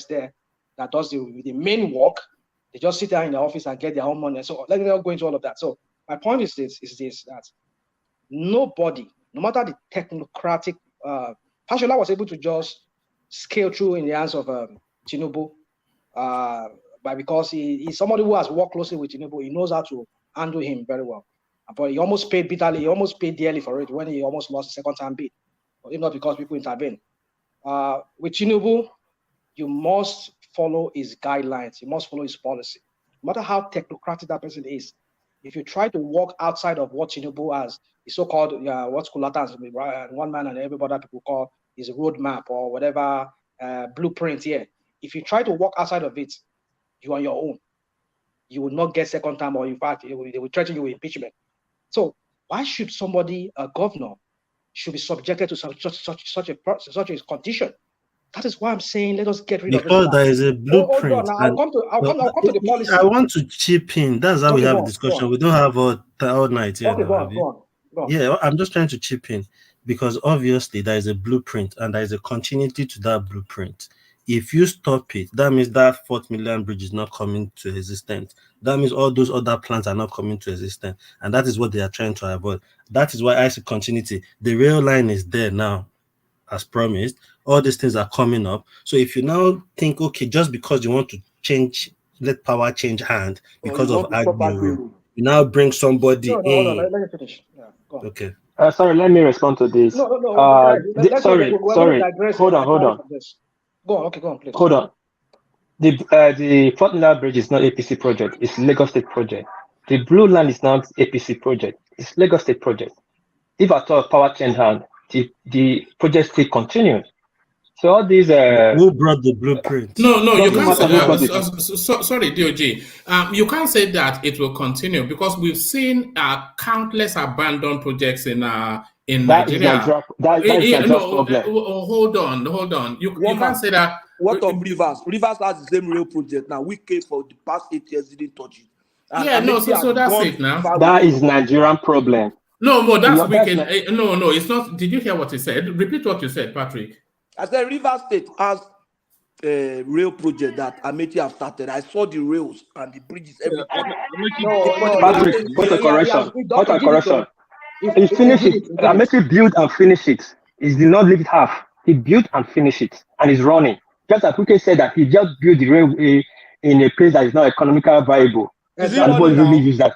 there that does the main work. They just sit there in the office and get their own money. So let me not go into all of that. So my point is this: that nobody, no matter the technocratic, Fashola was able to just scale through in the hands of Tinubu, because he's somebody who has worked closely with Tinubu. He knows how to handle him very well. But he almost paid bitterly. He almost paid dearly for it when he almost lost the second-time bid, if not because people intervened. With Tinubu, you must follow his guidelines. You must follow his policy. No matter how technocratic that person is, if you try to walk outside of what Tinubu has, the so-called what's Kulata one man and everybody people call his roadmap or whatever blueprint here. If you try to walk outside of it, you are on your own. You will not get second time, or in fact, they will threaten you with impeachment. So why should somebody, a governor, should be subjected to such a condition? That is why I'm saying let us get rid of it. Because there is a blueprint. I'll come to the policy. I want to chip in. That's how we have a discussion. We don't have all night here. Okay, go on. Yeah, I'm just trying to chip in because obviously there is a blueprint and there is a continuity to that blueprint. If you stop it, that means that 4th million bridge is not coming to existence. That means all those other plans are not coming to existence. And that is what they are trying to avoid. That is why I see continuity. The rail line is there now, as promised. All these things are coming up. So if you now think, okay, just because you want to let power change hand because of Agberu, you now bring somebody in. No, let me finish. Yeah, go on. Okay. Sorry, let me respond to this. No. Sorry. Hold on. Go on, okay, go on, please. Hold on. The 4th Million Bridge is not APC project, it's Lagos State project. The Blue Line is not APC project, it's Lagos State project. If at all power change hand, the project still continues. So all these who brought the blueprint? No, you can't say sorry, DOG. You can't say that it will continue because we've seen countless abandoned projects in Nigeria. Hold on. You can't say that. What of Rivers? Rivers has the same real project now. We came for the past 8 years, didn't touch it. So that's it now. That is Nigerian problem. No, that's weekend. No, it's not. Did you hear what he said? Repeat what you said, Patrick. I said Rivers State has rail project that Amechi have started. I saw the rails and the bridges, everything. Patrick, point of correction. He finished it. Amechi built and finished it. He did not leave it half. He built and finished it, and it's running. Just as Kuke said that he just built the railway in a place that is not economically viable. Everybody really use that.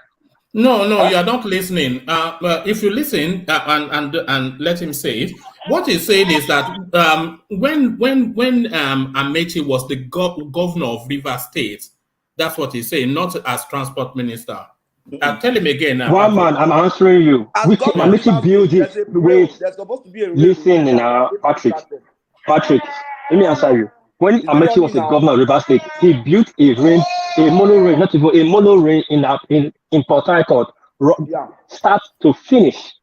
No, you are not listening. If you listen and let him say it, what he's saying is that when Amechi was the governor of Rivers State, that's what he's saying, not as transport minister. Tell him again. One man, I'm answering you. Amechi built it. Wait, listen now, Patrick, let me answer you. When Amechi was the governor of Rivers State, he built a monorail, not even a monorail in Port Harcourt, start to finish.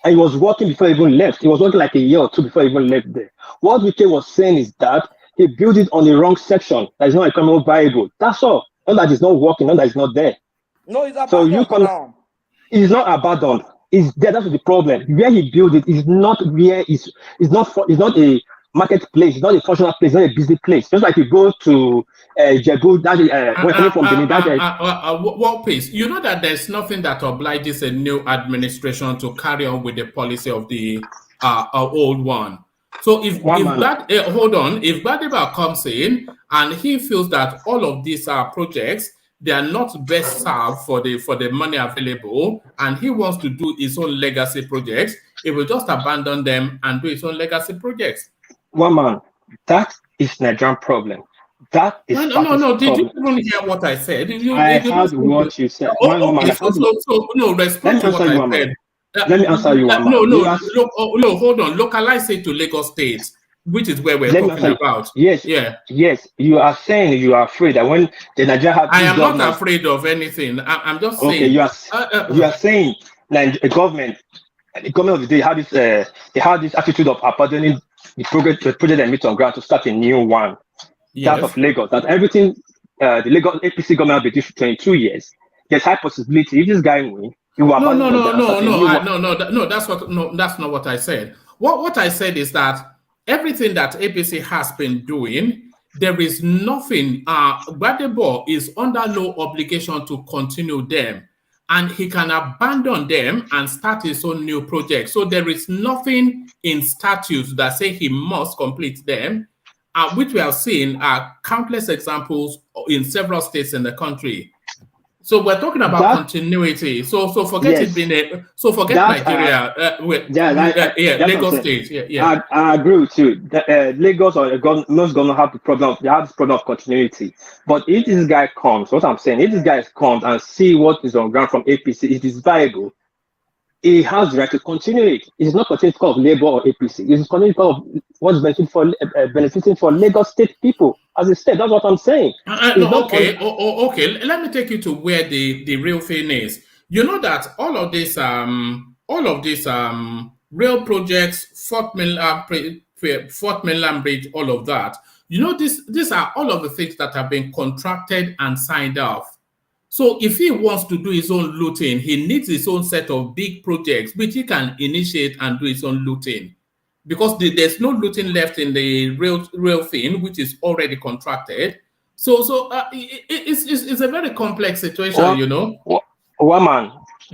And he was working before he even left. He was working like a year or two before he even left there. What Wike was saying is that he built it on the wrong section that is not economically viable. That's all. Not that it's not working, not that it's not there. No, it's abandoned. It's not abandoned. It's there. That's the problem. Where he built it is not where it's not a marketplace. It's not a functional place. It's not a busy place. Just like you go to Jebu, what pace? You know that there's nothing that obliges a new administration to carry on with the policy of the old one. So if Gbadeba comes in and he feels that all of these projects, they are not best served for the money available, and he wants to do his own legacy projects, he will just abandon them and do his own legacy projects. One man, that is Nigerian problem. That is no. Did you even hear what I said? I heard what you said. Respond to what I said. Let me answer you. No, hold on. Localize it to Lagos State, which is where we're talking about. Yes. You are saying you are afraid that when the Nigeria have I am not afraid of anything. I'm just saying. Okay, you are saying that the government of the day had this attitude of abandoning the project they meet on ground to start a new one. Yes. That of Lagos. That everything the Lagos APC government has been for 22 years. There's high possibility if this guy wins. No. That's not what I said. What I said is that everything that APC has been doing, there is nothing. Gbadebo is under no obligation to continue them, and he can abandon them and start his own new project. So there is nothing in statutes that say he must complete them, which we have seen are countless examples in several states in the country. So we're talking about continuity. So forget it being forget Nigeria. Lagos State. Yeah. I agree with you. Lagos or most gonna have the problem. They have this problem of continuity. But if this guy comes, what I'm saying, if this guy comes and see what is on ground from APC, it is viable. He has the right to continue it. It is not continuity of Labour or APC. It is continuity of what's benefiting for Lagos State people. As a state, that's what I'm saying. Okay. Let me take you to where the real thing is. You know that all of these rail projects, Fort Mainland Bridge, all of that. You know, these are all of the things that have been contracted and signed off. So if he wants to do his own looting, he needs his own set of big projects which he can initiate and do his own looting. Because there's no looting left in the real thing, which is already contracted. So it's a very complex situation, you know. One man,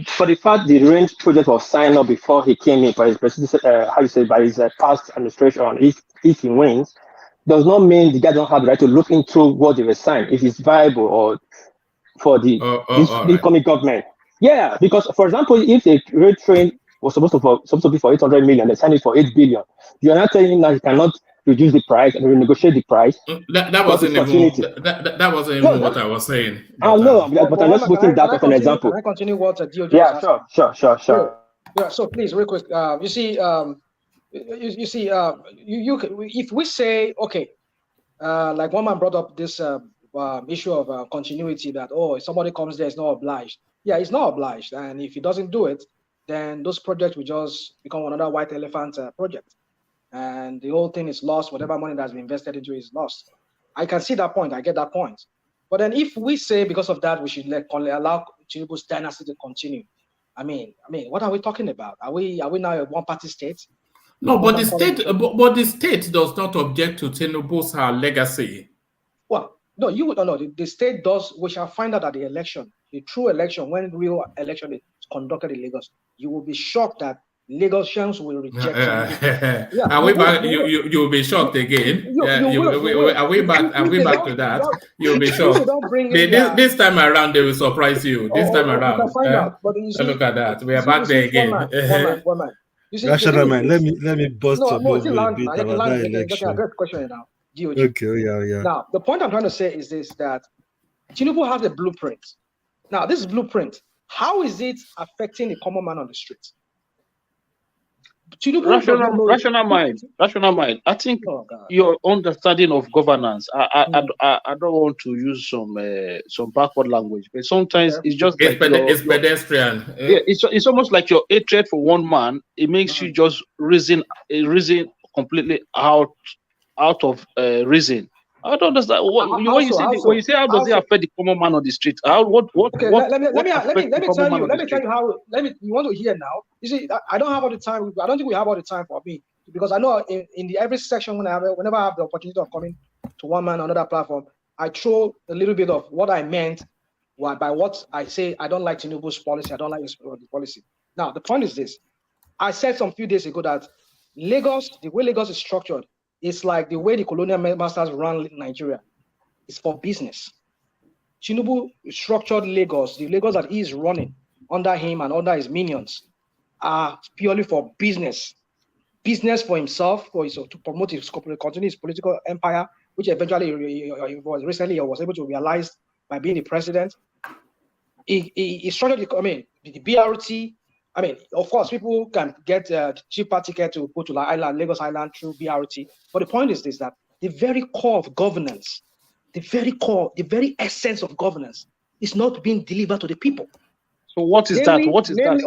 for the fact the range project was signed up before he came in by his by his past administration, if he wins, does not mean the guy don't have the right to look into what they were signed, if it's viable or for the incoming government. Yeah, because for example, if a rail train was supposed to be for 800 million, they signed it for 8 billion. You are not telling him that he cannot reduce the price and renegotiate the price. That wasn't even what I was saying. I know, but I'm just putting that as an example. Can I continue what DOJ was asking? Sure. Yeah, so please, real quick. If we say, okay, like one man brought up this issue of continuity that, if somebody comes there, it's not obliged. Yeah, it's not obliged. And if he doesn't do it, then those projects will just become another white elephant project. And the whole thing is lost. Whatever money that's been invested into is lost. I can see that point. I get that point. But then if we say because of that, we should allow Tinubu's dynasty to continue. I mean, what are we talking about? Are we now a one-party state? No, but the state does not object to Tinubu's legacy. Well, no, you would no. The state does. We shall find out at the election, the true election, when real election is conducted in Lagos. You will be shocked that Lagosians will reject Tinubu. Are we back? You'll be shocked again. Are we back? Are we back to that? You'll be shocked. This time around, they will surprise you. This time around, look at that. We are back there again. One man. Rational man, let me bust your bubble a bit about that election. Great question now. Okay, yeah. Now, the point I'm trying to say is this: that Tinubu has a blueprint. Now, this blueprint, how is it affecting the common man on the street? Rational mind. I think your understanding of governance. I don't want to use some backward language, but sometimes it's just it's pedestrian. It's almost like your hatred for one man. It makes you just reason completely out of reason. I don't understand when you say how does it affect the common man on the street? Let me tell you how. You want to hear now? You see, I don't have all the time. I don't think we have all the time for me, because I know in every section whenever I have the opportunity of coming to one man on another platform, I throw a little bit of what I meant by what I say. I don't like Tinubu's policy. I don't like his policy. Now the point is this: I said some few days ago that Lagos, the way Lagos is structured, it's like the way the colonial masters run Nigeria. It's for business. Tinubu structured Lagos. The Lagos that he is running under him and under his minions are purely for business. Business for himself, to promote his continue his political empire, which eventually he was able to realize by being the president. He structured the BRT. I mean, of course, people can get a cheaper ticket to go to Lagos Island through BRT. But the point is this: that the very core of governance, the very essence of governance is not being delivered to the people. So what is that? What is that?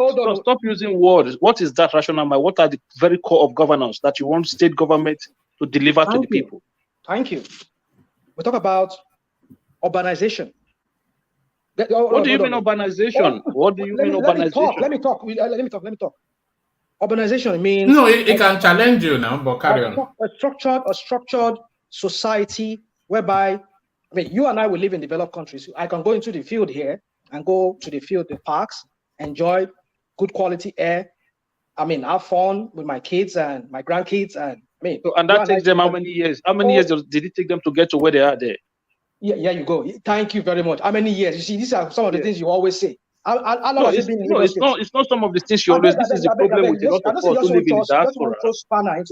Stop using words. What is that, rational mind? What are the very core of governance that you want state government to deliver to the people? Thank you. We talk about urbanization. What do you mean urbanization? What do you mean urbanization? Let me talk. Urbanization means it can challenge you now, but carry on. A structured society whereby, you and I will live in developed countries. I can go into the field here and go to the field, the parks, enjoy good quality air. Have fun with my kids and my grandkids, and that takes them how many years? How many years did it take them to get to where they are there? Yeah, you go. Thank you very much. How many years? You see, these are some of the things you always say. It's not some of the things you always. This is the problem with a lot of us who live in the diaspora.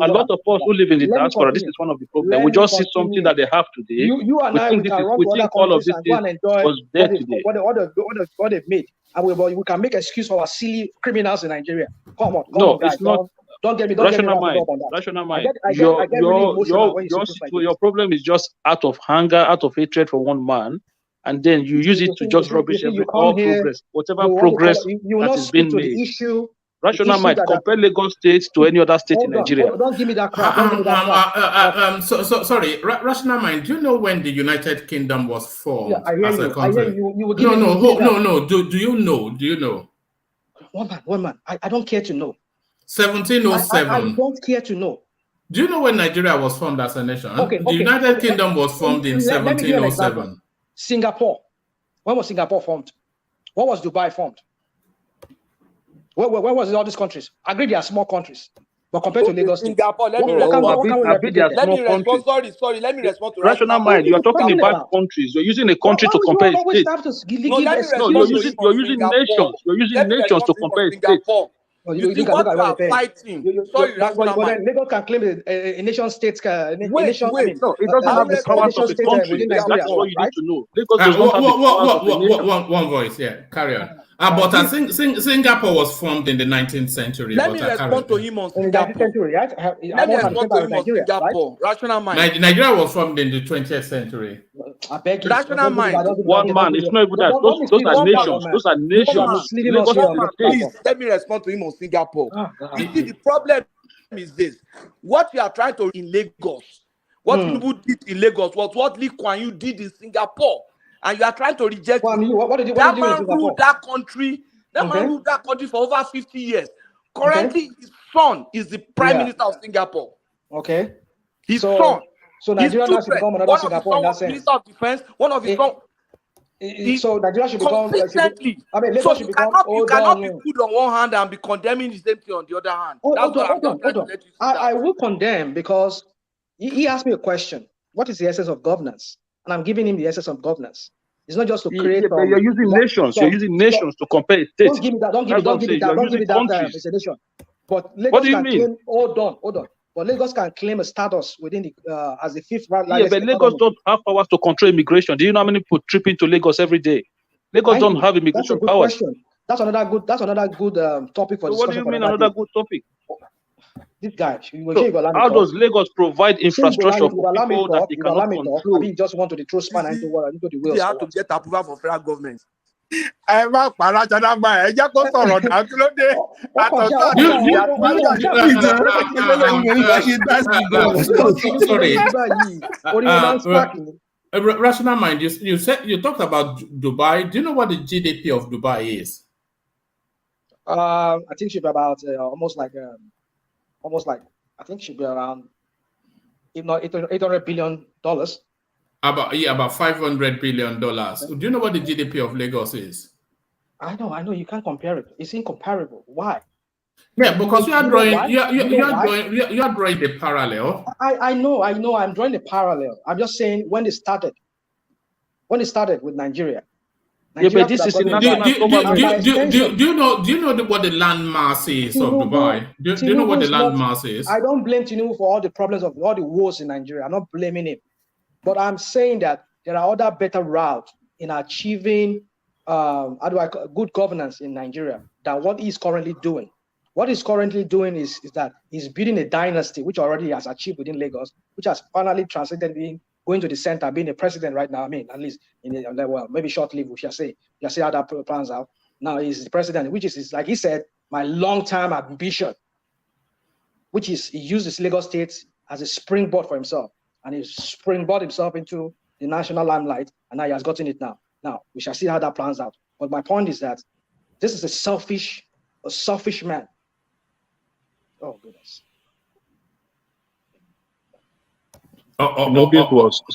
A lot of us who live in the diaspora, this is one of the problems. We just see something that they have today. You and I, we think all of this was there today. What they've made, and we can make excuse for our silly criminals in Nigeria. Come on, it's not. Don't get me rational mind. Your problem is just out of hunger, out of hatred for one man, and then you use it to just rubbish all progress, whatever progress that is being made. Rational mind, compare Lagos State to any other state in Nigeria. Don't give me that crap. Sorry, rational mind. Do you know when the United Kingdom was formed as a country? No. Do you know? One man. I don't care to know. 1707. I don't care to know. Do you know when Nigeria was formed as a nation? The United Kingdom was formed in 1707. Singapore. When was Singapore formed? When was Dubai formed? Where was it, all these countries? I agree they are small countries. But compared to Lagos, Singapore, let me respond. Let me respond to rational mind. You are talking about countries. You're using a country to compare states. You're using nations. You're using nations to compare states. You see what you are fighting. Sorry, Lagos can claim a nation state. No, it doesn't have the powers of a country. That's what you need to know. Lagos does not have the powers of a nation. One voice, carry on. But I think Singapore was formed in the 19th century. Let me respond to him on Singapore. Let me respond to him on Singapore. Rational mind. Nigeria was formed in the 20th century. I beg you. Rational mind. One man. It's not even that. Those are nations. Those are nations. Please, let me respond to him on Singapore. You see, the problem is this. What you are trying to in Lagos, what Tinubu did in Lagos was what Lee Kuan Yew did in Singapore. And you are trying to reject it. That man ruled that country. That man ruled that country for over 50 years. Currently, he's son is the prime minister of Singapore. Okay. His son. So His Nigeria has to children. become another One of his Singapore in that son was sense. Minister of Defense. One of his son. So Nigeria should become Consistently. I mean, So Lagos should become. you cannot be good on one hand and be condemning the same thing on the other hand. That's what I'm just trying to let you see. I will condemn because he asked me a question. What is the essence of governance? And I'm giving him the essence of governance. It's not just to create. But you're using nations. You're using nations to compare a state. Don't give me that. Don't give me that. It's a nation. But Lagos what do you can mean? claim. Hold on. But Lagos can claim a status within the as the fifth largest. Yeah, but Lagos don't have powers to control immigration. Do you know how many people trip into Lagos every day? Lagos don't have immigration powers. Question. That's another good topic for discussion. What do you mean another good topic? This guy. How does Lagos provide infrastructure for people that they cannot control? I mean, just want to throw span into the wheels. They have to get approval from federal government. ẹ má para jọdá gba ẹ jẹ́ kó sọ̀rọ̀ náà kí ló dé Rational mind, you talked about Dubai. Do you know what the GDP of Dubai is? I think it should be about almost like I think it should be around, if not $800 billion. About $500 billion. Do you know what the GDP of Lagos is? I know. You can't compare it. It's incomparable. Why? Yeah, because you are drawing the parallel. I know. I'm drawing the parallel. I'm just saying when it started with Nigeria. Yeah, but this is do you know what the land mass is of Dubai? Do you know what the land mass is? I don't blame Tinubu for all the problems of all the wars in Nigeria. I'm not blaming him. But I'm saying that there are other better routes in achieving good governance in Nigeria than what he's currently doing. What he's currently doing is that he's building a dynasty, which already has achieved within Lagos, which has finally translated in going to the center, being a president right now. I mean, at least maybe short-lived, we shall see how that plans out. Now he's the president, which is like he said, my long-term ambition, which is he used this Lagos state as a springboard for himself. And he springboard himself into the national limelight, and now he has gotten it now. Now, we shall see how that plans out. But my point is that this is a selfish man. Oh, goodness.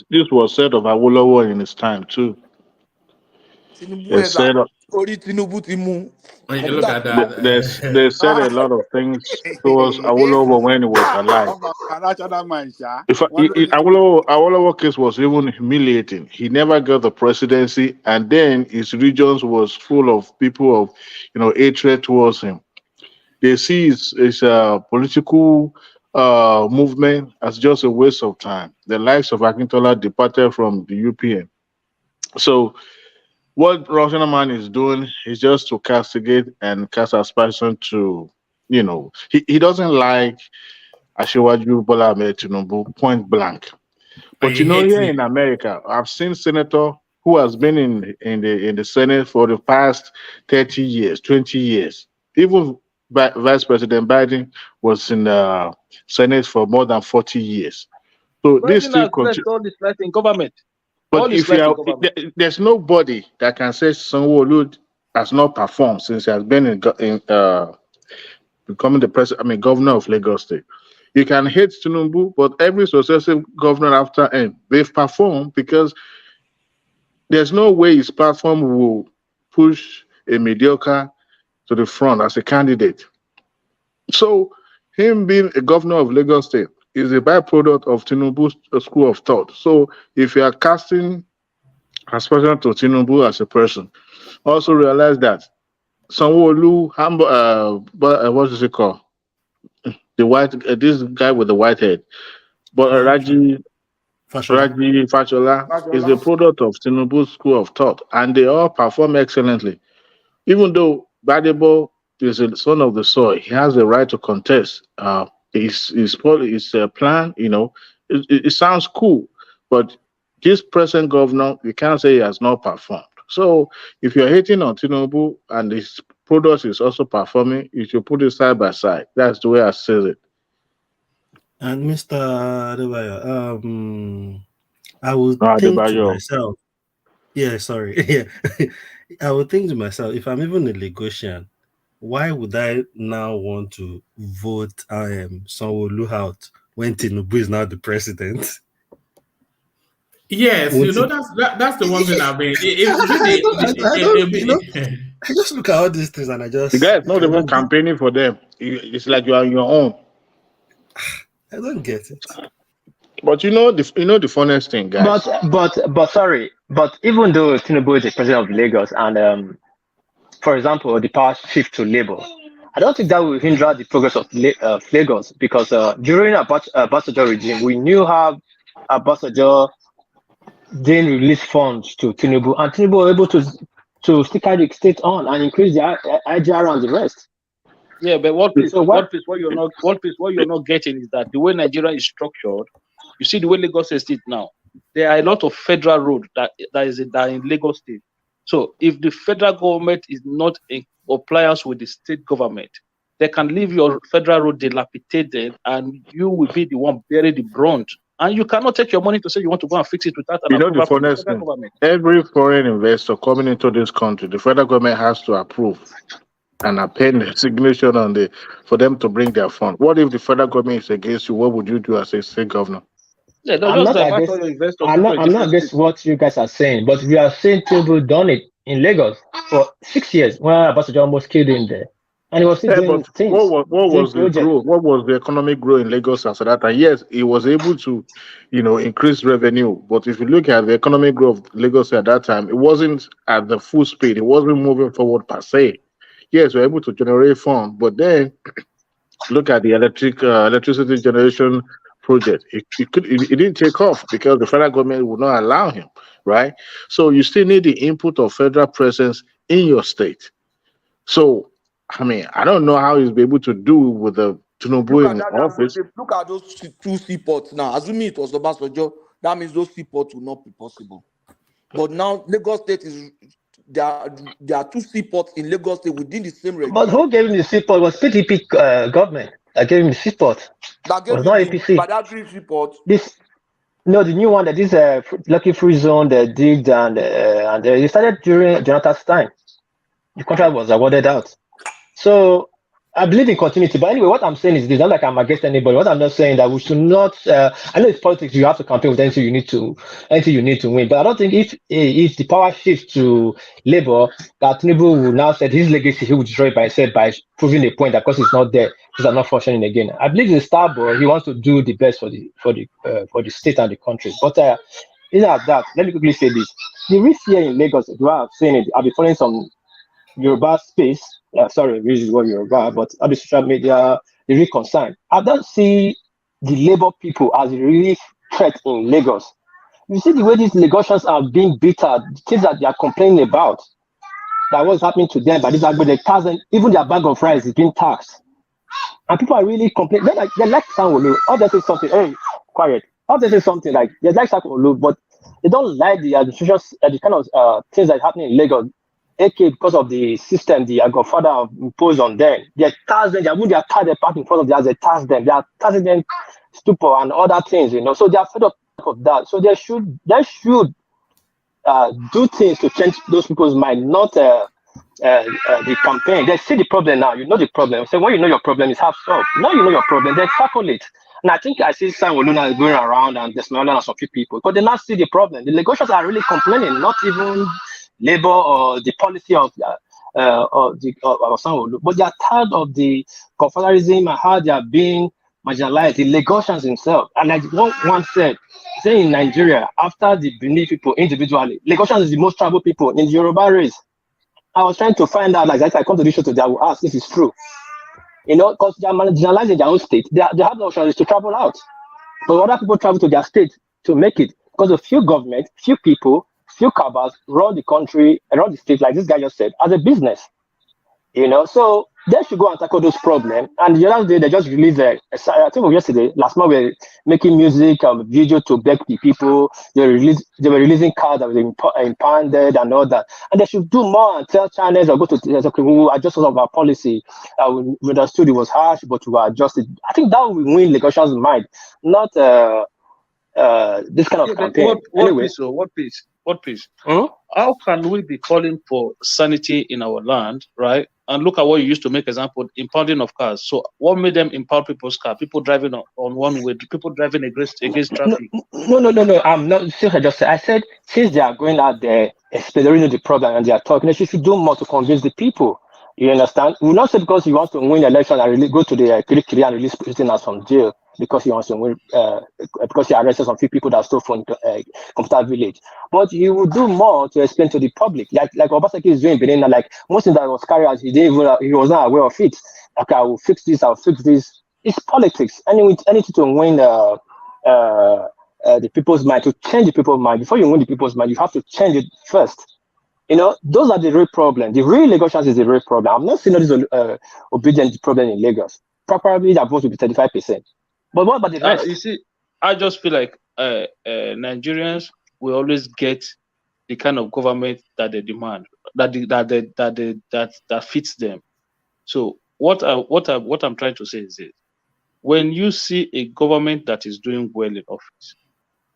This was said of Awolowo in his time, too. They said they said a lot of things towards Awolowo when he was alive. Awolowo case was even humiliating. He never got the presidency, and then his regions was full of people of hatred towards him. They see his political movement as just a waste of time. The likes of Akintola departed from the UPN. So what Rational Man is doing is just to castigate and cast aspersion to, he doesn't like Asiwaju Bola Ahmed Tinubu point blank. But here in America, I've seen senator who has been in the Senate for the past 30 years, 20 years. Even Vice President Biden was in the Senate for more than 40 years. So this still continues. All this life in government. But there's nobody that can say Sanwo Olu has not performed since he has been becoming the governor of Lagos State. You can hate Tinubu, but every successive governor after him, they've performed because there's no way his platform will push a mediocre to the front as a candidate. So him being a governor of Lagos State is a byproduct of Tinubu's school of thought. So if you are casting aspersion to Tinubu as a person, also realize that Sanwo Olu, what is it called? This guy with the white head, but Raji Fashola is the product of Tinubu's school of thought, and they all perform excellently. Even though Badebo is the son of the soil, he has the right to contest. His plan, it sounds cool, but this present governor, you can't say he has not performed. So if you're hating on Tinubu and his product is also performing, you should put it side by side. That's the way I see it. And Mr. Adebayo, I would think to myself, I would think to myself, if I'm even a Lagosian, why would I now want to vote Sanwo Olu out when Tinubu is now the president? Yes, Won't you know it- that's the one thing I've been. It's I don't, I just look at all these things and I The just, guy is not even campaigning for them. It's like you are on your own. I don't get it. But you know the funniest thing, guys. But sorry, but even though Tinubu is the president of Lagos and for example, the power shift to Labour, I don't think that will hinder the progress of Lagos because during Obasanjo regime, we knew how Obasanjo didn't release funds to Tinubu, and Tinubu were able to still carry the state on and increase the IGR and the rest. Yeah, but what So what you're not getting is that the way Nigeria is structured, you see the way Lagos State is now. There are a lot of federal roads that are in Lagos State. So if the federal government is not in compliance with the state government, they can leave your federal road dilapidated, and you will be the one bearing the brunt. And you cannot take your money to say you want to go and fix it without an You know the approval from the funniest federal thing? government. Every foreign investor coming into this country, the federal government has to approve and append a signature on for them to bring their fund. What if the federal government is against you? What would you do as a state governor? Yeah, they'll I'm just not divert against. all your investors I'm into a not. I'm not different against state. what you guys are saying, but we have seen Tinubu done it in Lagos for 6 years, where Obasanjo almost killed him there, and he was still Yeah, doing but things, what doing was the projects. growth? What was the economic growth in Lagos after that? And yes, he was able to, increase revenue. But if you look at the economic growth of Lagos at that time, it wasn't at the full speed. It wasn't moving forward per se. Yes, we're able to generate funds, but then look at the electricity generation project. It didn't take off because the federal government would not allow him, right? So you still need the input of federal presence in your state. So, I mean, I don't know how he's be able to do with the Look Tinubu at in that office. Look at those two seaports now. Assuming it was Obasanjo, that means those seaports will not be possible. But now Lagos State there are two seaports in Lagos State within the same regime. But who gave him the seaport? It was PDP government that gave him the seaport. That It gave was him not the APC. Badagry seaport. No, the new one that is Lucky Free Zone they did, and they started during Jonathan's time. The contract was awarded out. So I believe in continuity. But anyway, what I'm saying is this: not like I'm against anybody. What I'm not saying that we should not. I know it's politics. You have to campaign with anything you need to win. But I don't think if the power shifts to Labour, that Tinubu will now say his legacy he will destroy it by proving a point that because it's not there, things are not functioning again. I believe he's a star boy. He wants to do the best for the state and the country. But either of that, let me quickly say this: the risk here in Lagos, the way I've seen it, I'll be following some Yoruba space, sorry, this is what Yoruba, but on the social media, they really concerned. I don't see the Labour people as a really threat in Lagos. You see the way these Lagosians are being bitter, the things that they are complaining about, that was happening to them by this agreement, they tax them, even their bag of rice is being taxed. And people are really complaining. They like Sanwo Olu. All they say something, hey, quiet. All they say something like, they like Sanwo Olu, but they don't like the administration, the kind of things that are happening in Lagos. AK, because of the system the Godfather have imposed on them, they tax them, they move their car, they park in front of theirs, they tax them, they are taxing them stupor and other things, so they are fed up of that. So they should do things to change those people's mind, not the campaign. They see the problem now, you know the problem. So when you know your problem is half solved. Now you know your problem, then tackle it. And I think I see Sanwo Olu going around and Desmond and some few people, but they now see the problem. The Lagosians are really complaining, not even Labour or the policy of Sanwo Olu, but they are tired of the confederalism and how they are being marginalized. The Lagosians themselves, and like one said, say in Nigeria, after the Benin people individually, Lagosians is the most tribal people in the Yoruba race. I was trying to find out, like if I come to this show today, I will ask if it's true. Because they are marginalized in their own state. They have the option to travel out. But other people travel to their state to make it. Because a few government, few people, few cabals run the country, run the state, like this guy just said, as a business. So they should go and tackle those problems. And the other day, they just released, I think it was yesterday, last month, we were making music, video to beg the people. They were releasing cars that were impounded and all that. And they should do more and tell channels or go to, okay, we will adjust some of our policy. We understood it was harsh, but we will adjust it. I think that will win Lagosians' mind, not this kind of campaign. What piece? How can we be calling for sanity in our land, right? and look at what you used to make example, impounding of cars. So what made them impound people's car? People driving on one way, people driving against traffic. No. I'm not sure. I said since they are going out there exploring the problem and they are talking, they should do more to convince the people. You understand? We will not say because he wants to win the election and really go to the Kirikiri and release prisoners from jail because he wants to win, because he arrested some few people that stole from Computer Village. But he will do more to explain to the public, like Obaseki is doing in Benin. Like most things that was carried out, he was not aware of it. Okay, I will fix this. I'll fix this. It's politics. Anything to win the people's mind, to change the people's mind. Before you win the people's mind, you have to change it first. Those are the real problem. The real Lagosians is the real problem. I'm not saying this obedient problem in Lagos. Probably that vote will be 35%. But what about the rest? You see, I just feel like Nigerians will always get the kind of government that they demand, that fits them. So what I'm trying to say is this: when you see a government that is doing well in office,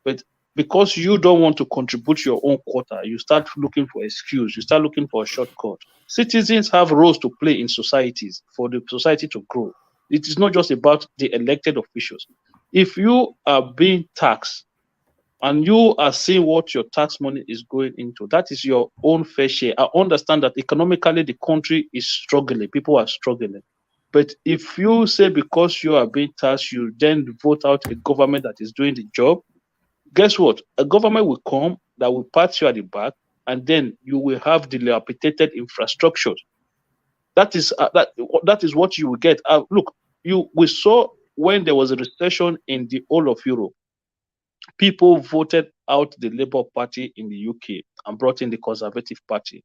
but because you don't want to contribute your own quota, you start looking for excuse, you start looking for a shortcut. Citizens have roles to play in societies for the society to grow. It is not just about the elected officials. If you are being taxed and you are seeing what your tax money is going into, that is your own fair share. I understand that economically the country is struggling, people are struggling. But if you say because you are being taxed, you then vote out a government that is doing the job, guess what? A government will come that will pat you at the back, and then you will have dilapidated infrastructure. That is what you will get. Look, we saw when there was a recession in the whole of Europe, people voted out the Labour Party in the UK and brought in the Conservative Party.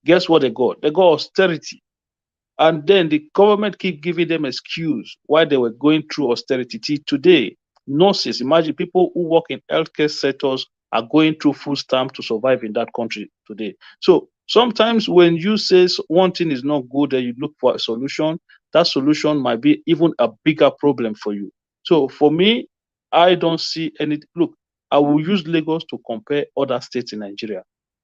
Guess what they got? They got austerity. And then the government keep giving them excuse why they were going through austerity. Today, nurses, imagine people who work in healthcare sectors are going through food stamp to survive in that country today. So sometimes when you say one thing is not good and you look for a solution, that solution might be even a bigger problem for you. So for me, I don't see any. Look, I will use Lagos to compare other states in Nigeria.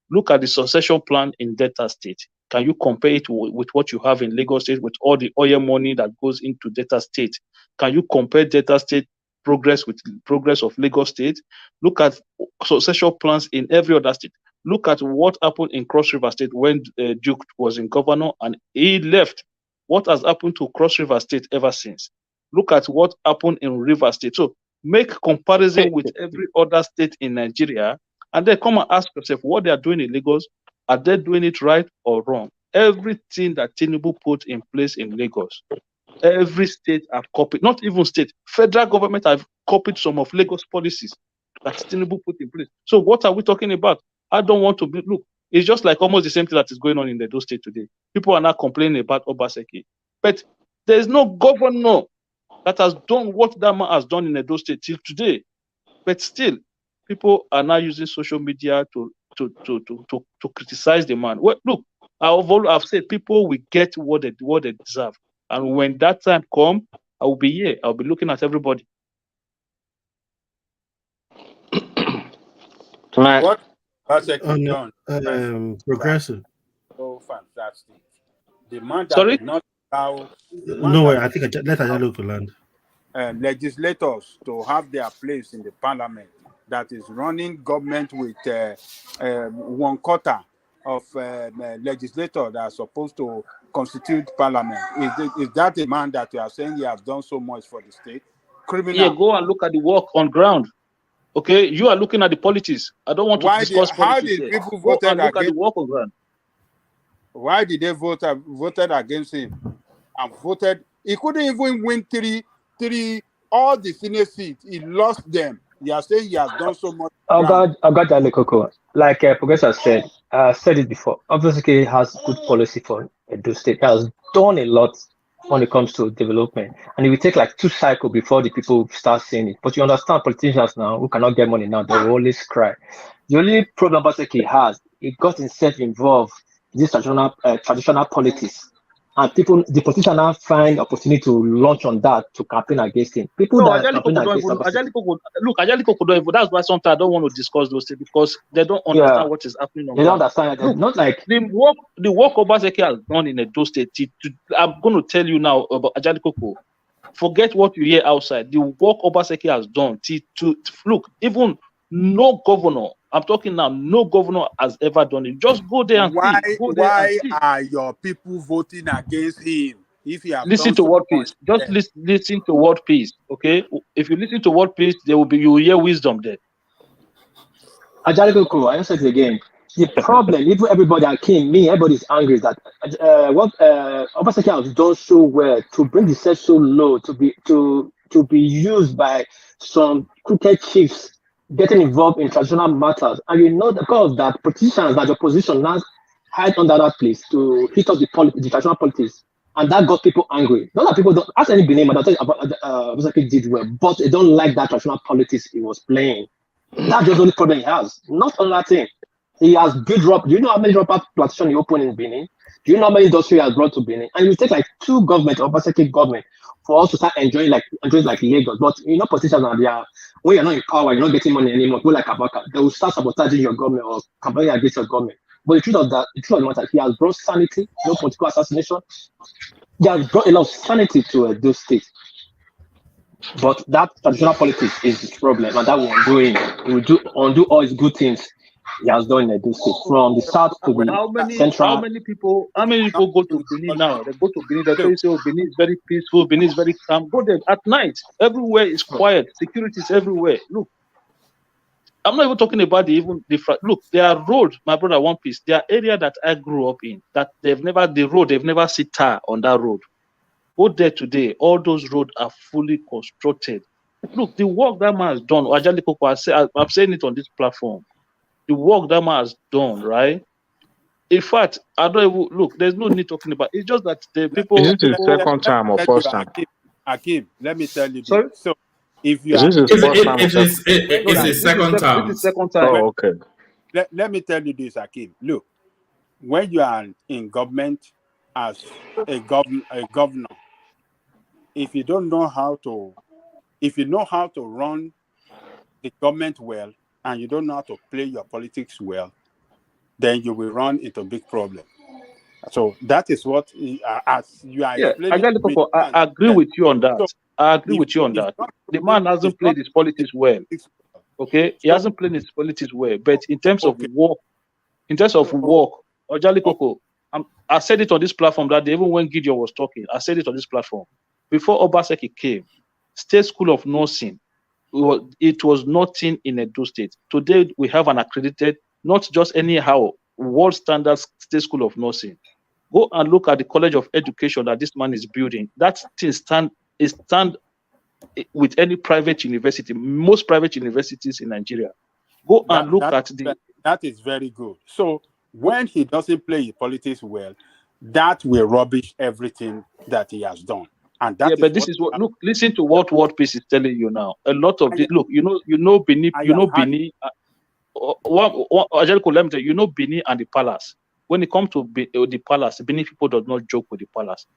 Look at the succession plan in Delta State. Can you compare it with what you have in Lagos State with all the oil money that goes into Delta State? Can you compare Delta State progress with progress of Lagos State? Look at succession plans in every other state. Look at what happened in Cross River State when Duke was in governor and he left. What has happened to Cross River State ever since? Look at what happened in River State. So make comparison with every other state in Nigeria, and then come and ask yourself what they are doing in Lagos. Are they doing it right or wrong? Everything that Tinubu put in place in Lagos, every state have copied, not even state, federal government have copied some of Lagos policies that Tinubu put in place. So what are we talking about? I don't want to be, look, it's just like almost the same thing that is going on in the Edo State today. People are not complaining about Obaseki. But there is no governor that has done what that man has done in Edo State till today. But still, people are now using social media to criticize the man. Well, look, I've said people will get what they deserve, and when that time comes, I will be here. I'll be looking at everybody. What Done? Progressive. So fantastic. The man that Sorry? did not allow No way. I think let Ajalo to land. Legislators to have their place in the parliament, that is running government with 1/4 of legislators that are supposed to constitute parliament. Is that a man that you are saying he has done so much for the state? Criminal. Yeah, go and look at the work on ground. Okay, you are looking at the politics. I don't want to discuss politics. How did people vote look at the work on ground? Why did they voted against him and voted? He couldn't even win three all the Senate seats. He lost them. You are saying he has done so much. I got that, Coco. Like Professor said, I said it before. Obviously, he has good policy for Edo State. He has done a lot when it comes to development, and it will take like 2 cycles before the people start seeing it. But you understand, politicians now who cannot get money now, they will always cry. The only problem Obaseki has, he got himself involved in this traditional politics. and people, the politician now find opportunity to launch on that to campaign against him. People No, that campaign against Ajali Koko don't even, that's why sometimes I don't want to discuss those things because they don't understand what is happening on they don't ground. understand. Look, not like the work Obaseki has done in Edo State. I'm going to tell you now about Ajali Koko. Forget what you hear outside. The work Obaseki has done to look, even no governor, I'm talking now, no governor has ever done it. Just go there and Why see. Go there and see. are your people voting against him if you have Listen done to so what much? piece. Just listen to what piece. Okay. If you listen to what piece, you will hear wisdom there. Ajali Koko, I said it again. The problem, even everybody that came, everybody's angry is that what Obaseki has done so well to bring the set so low to be used by some crooked chiefs getting involved in traditional matters, and because that politicians, that the opposition now hide under that place to hit up the traditional politics, and that got people angry. Not that people don't ask any Benin, but Obaseki did well, but they don't like that traditional politics he was playing. That's just the only problem he has. Not another thing. He has built up. Do you know how many rubber plantations he opened in Benin? Do you know how many industry he has brought to Benin? And you take like two government, Obaseki government, for us to start enjoying like Lagos. But politicians are there. When you're not in power, you're not getting money anymore. Go like Abaka. They will start sabotaging your government or campaigning against your government. But the truth of the matter, he has brought sanity, no political assassination. He has brought a lot of sanity to those states. But that traditional politics is the problem, and that will undo him. He will undo all his good things he has done in Edo State, from the south to the central. How many people go to Benin now? They go to Benin, they tell you, say, oh, Benin is very peaceful, Benin is very calm. Go there at night. Everywhere is quiet. Security is everywhere. Look, I'm not even talking about look, there are roads, my brother, one piece. There are area that I grew up in that they've never seen tar on that road. Go there today, all those roads are fully constructed. Look, the work that man has done, Ajali Koko, I'm saying it on this platform. The work that man has done, right? In fact, I don't even look. There's no need talking about. It's just that the people. Is this his second time or first time? Akim, let me tell you this. Sorry? So, if you Is this his first time or second? It's his second time. This is second time. Oh, okay. Let me tell you this, Akim. Look, when you are in government as a governor, if you know how to run the government well, and you don't know how to play your politics well, then you will run into big problem. So that is what, as you are explaining. I agree with you on that. I agree with you on that. The man hasn't played his politics well. Okay, he hasn't played his politics well. But in terms of work, Ajali Koko, I said it on this platform that day, even when Gideon was talking, I said it on this platform. Before Obaseki came, State School of Nursing, it was nothing in Edo State. Today, we have an accredited, not just anyhow, world standard State School of Nursing. Go and look at the College of Education that this man is building. That thing stand with any private university, most private universities in Nigeria. Go and look at the... That is very good. So when he doesn't play his politics well, that will rubbish everything that he has done. And that but this is what look. Listen to what Piece is telling you now. A lot of the look. You know Benin. Let me tell you. You know Benin and the palace. When it comes to the palace, Benin people do not joke with the palace.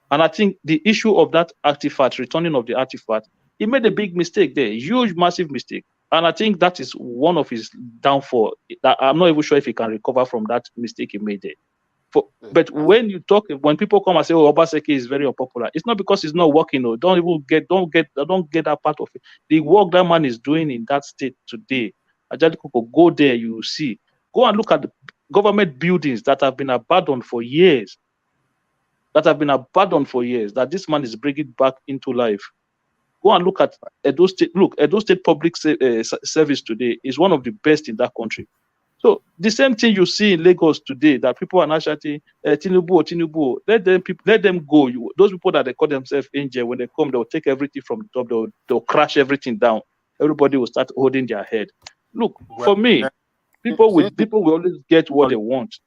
And I think the issue of that artifact, returning of the artifact, he made a big mistake there, huge, massive mistake. And I think that is one of his downfall. I'm not even sure if he can recover from that mistake he made there. But when people come and say, "Oh, Obaseki is very unpopular," it's not because he's not working. Or don't get that part of it. The work that man is doing in that state today, Ajali Koko, go there, you will see. Go and look at the government buildings that have been abandoned for years. That this man is bringing back into life. Go and look at Edo State. Look, Edo State public service today is one of the best in that country. So the same thing you see in Lagos today, that people are not shouting, Tinubu, let them go. Those people that they call themselves angel, when they come, they'll take everything from the top, they'll crash everything down. Everybody will start holding their head. Look, for me, people will always get what they want.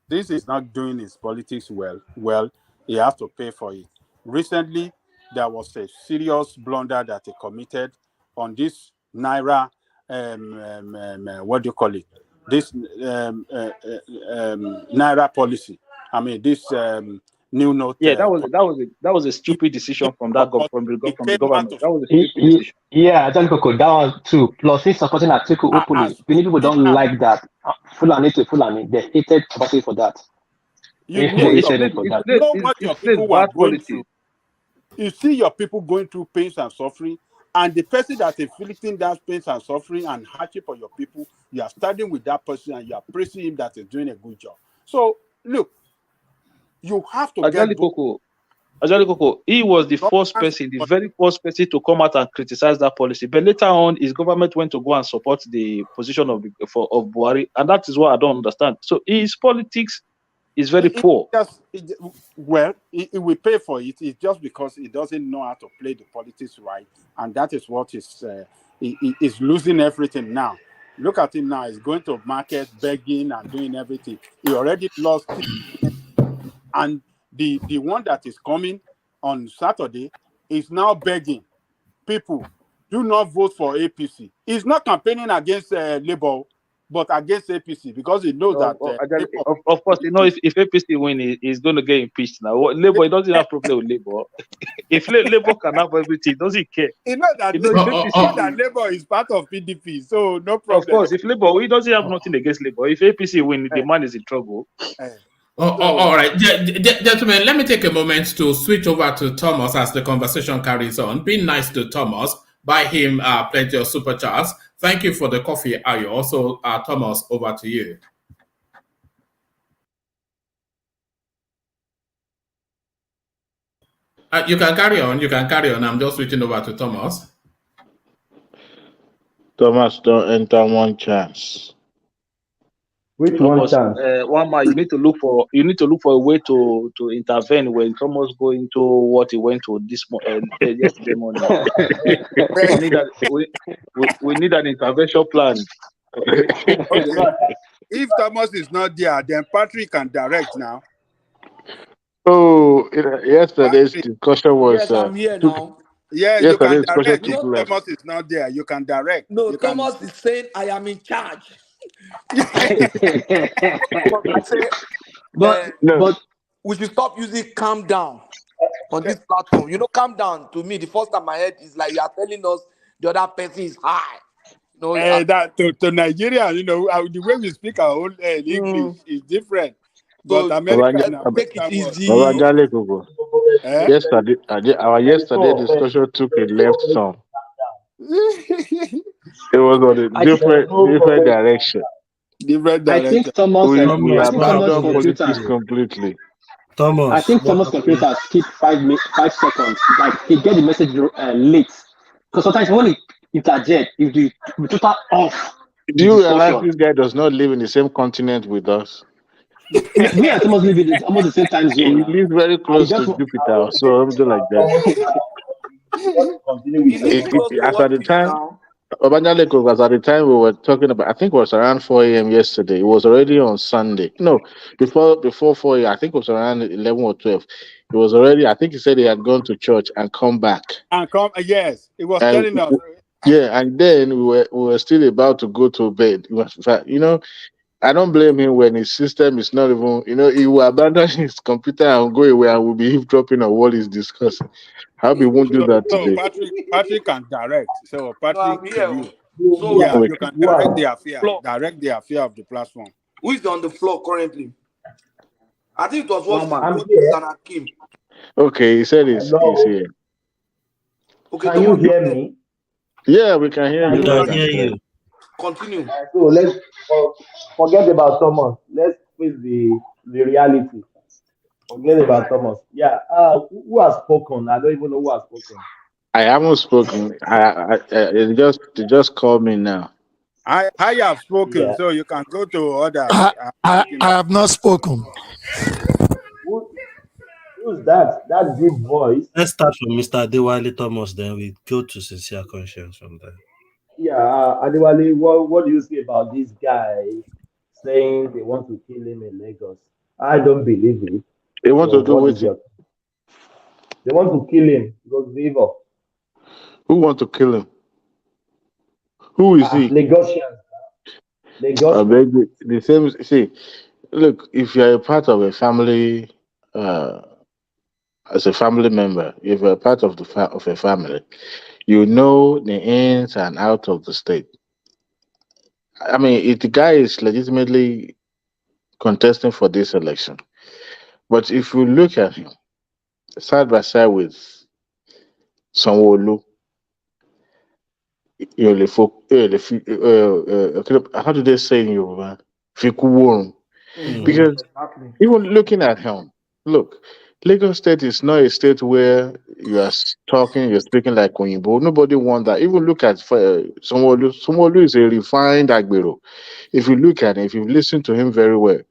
This is not doing his politics well. Well, he has to pay for it. Recently, there was a serious blunder that he committed on this Naira, what do you call it? This Naira policy. I mean, this new note. Yeah, that was a stupid decision from the government. That was a stupid decision. Yeah, John Coco, that one too. Plus, he's supporting Atiku openly. Many people don't like that. Fulani to Fulani, they hated Obasi for that. You They hated him It's for that. what your people were bad going policy. through. You see your people going through pains and suffering, and the person that's inflicting that pains and suffering and hardship on your people, you are standing with that person and you are praising him that is doing a good job. So look, you have to Ajali Koko, he was the very first person to come out and criticize that policy. But later on, his government went to go and support the position of Buhari, and that is what I don't understand. So his politics is very poor. It will pay for it. It's just because he doesn't know how to play the politics right, and that is what is is losing everything now. Look at him now; he's going to market, begging, and doing everything. He already lost, and the one that is coming on Saturday is now begging people, do not vote for APC. He's not campaigning against Labour, but against APC because he knows that. Of course, you know, if APC win, he's going to get impeached now. Labour, he doesn't have problem with Labour. If Labour can have everything, doesn't care. You know that, that Labour is part of PDP, so no problem. Of course, if Labour, he doesn't have nothing against Labour. If APC win, the man is in trouble. All right, gentlemen, let me take a moment to switch over to Thomas as the conversation carries on. Be nice to Thomas. Buy him plenty of super chats. Thank you for the coffee, Ayo. So, Thomas, over to you. You can carry on. You can carry on. I'm just switching over to Thomas. Thomas, don't enter one chance. Which one chance? One man, you need to look for a way to intervene when Thomas go into what he went to yesterday morning. we need an intervention plan. If Thomas is not there, then Patrick can direct now. Oh, yesterday's discussion was. Yes, I'm here now. Yeah, you can direct. If Thomas is not there, you can direct. No, Thomas is saying I am in charge. But we should stop using calm down on this platform. You know, calm down to me, the first time I heard is like you are telling us the other person is high. No, that to Nigeria, you know, the way we speak our own English is different. But America, take it easy. Yesterday, our discussion took a left turn. It was on a different direction. I think Thomas politics completely. Thomas, I think Thomas' computer skipped 5 seconds. Like he get the message late. Because sometimes when he interject, if the total off. Do you realize this guy does not live in the same continent with us? Me and Thomas live in almost the same time zone. He lives very close to Jupiter, so something like that. As at the time, Obanjaleko was at the time we were talking about. I think it was around 4 a.m. yesterday. It was already on Sunday. No, before 4 a.m. I think it was around 11 or 12. It was already. I think he said he had gone to church and come back. Yes, it was telling us. Yeah, and then we were still about to go to bed. You know, I don't blame him when his system is not even. You know, he will abandon his computer and go away and will be eavesdropping on what he's discussing. He won't do that today. Patrick can direct. So Patrick, you can direct the affair of the platform. Who is on the floor currently? I think it was what Akim. Okay, he said he's here. Okay, can you hear me? Yeah, we can hear you. We can hear you. Continue. So let's forget about Thomas. Let's face the reality. Forget about Thomas. Yeah. Who has spoken? I don't even know who has spoken. I haven't spoken. They just called me now. I have spoken, so you can go to others. I have not spoken. Who's that? That deep voice. Let's start from Mr. Adewale Thomas, then we go to Sincere Conscience from there. Yeah, Adewale, what do you say about this guy saying they want to kill him in Lagos? I don't believe it. They want to do with it. They want to kill him because of evil. Who want to kill him? Who is he? Lagosians. The same. See, look, if you are a part of a family as a family member, if you're part of of a family, you know the ins and out of the state. I mean, if the guy is legitimately contesting for this election, but if you look at him side by side with Sanwo Olu, how do they say in Yoruba? Fikuworun. Because Exactly. even looking at him, look, Lagos State is not a state where you are talking, you're speaking like Oyinbo. Nobody wants that. Even look at Sanwo-Olu. Sanwo-Olu is a refined Agbero. If you look at him, if you listen to him very well,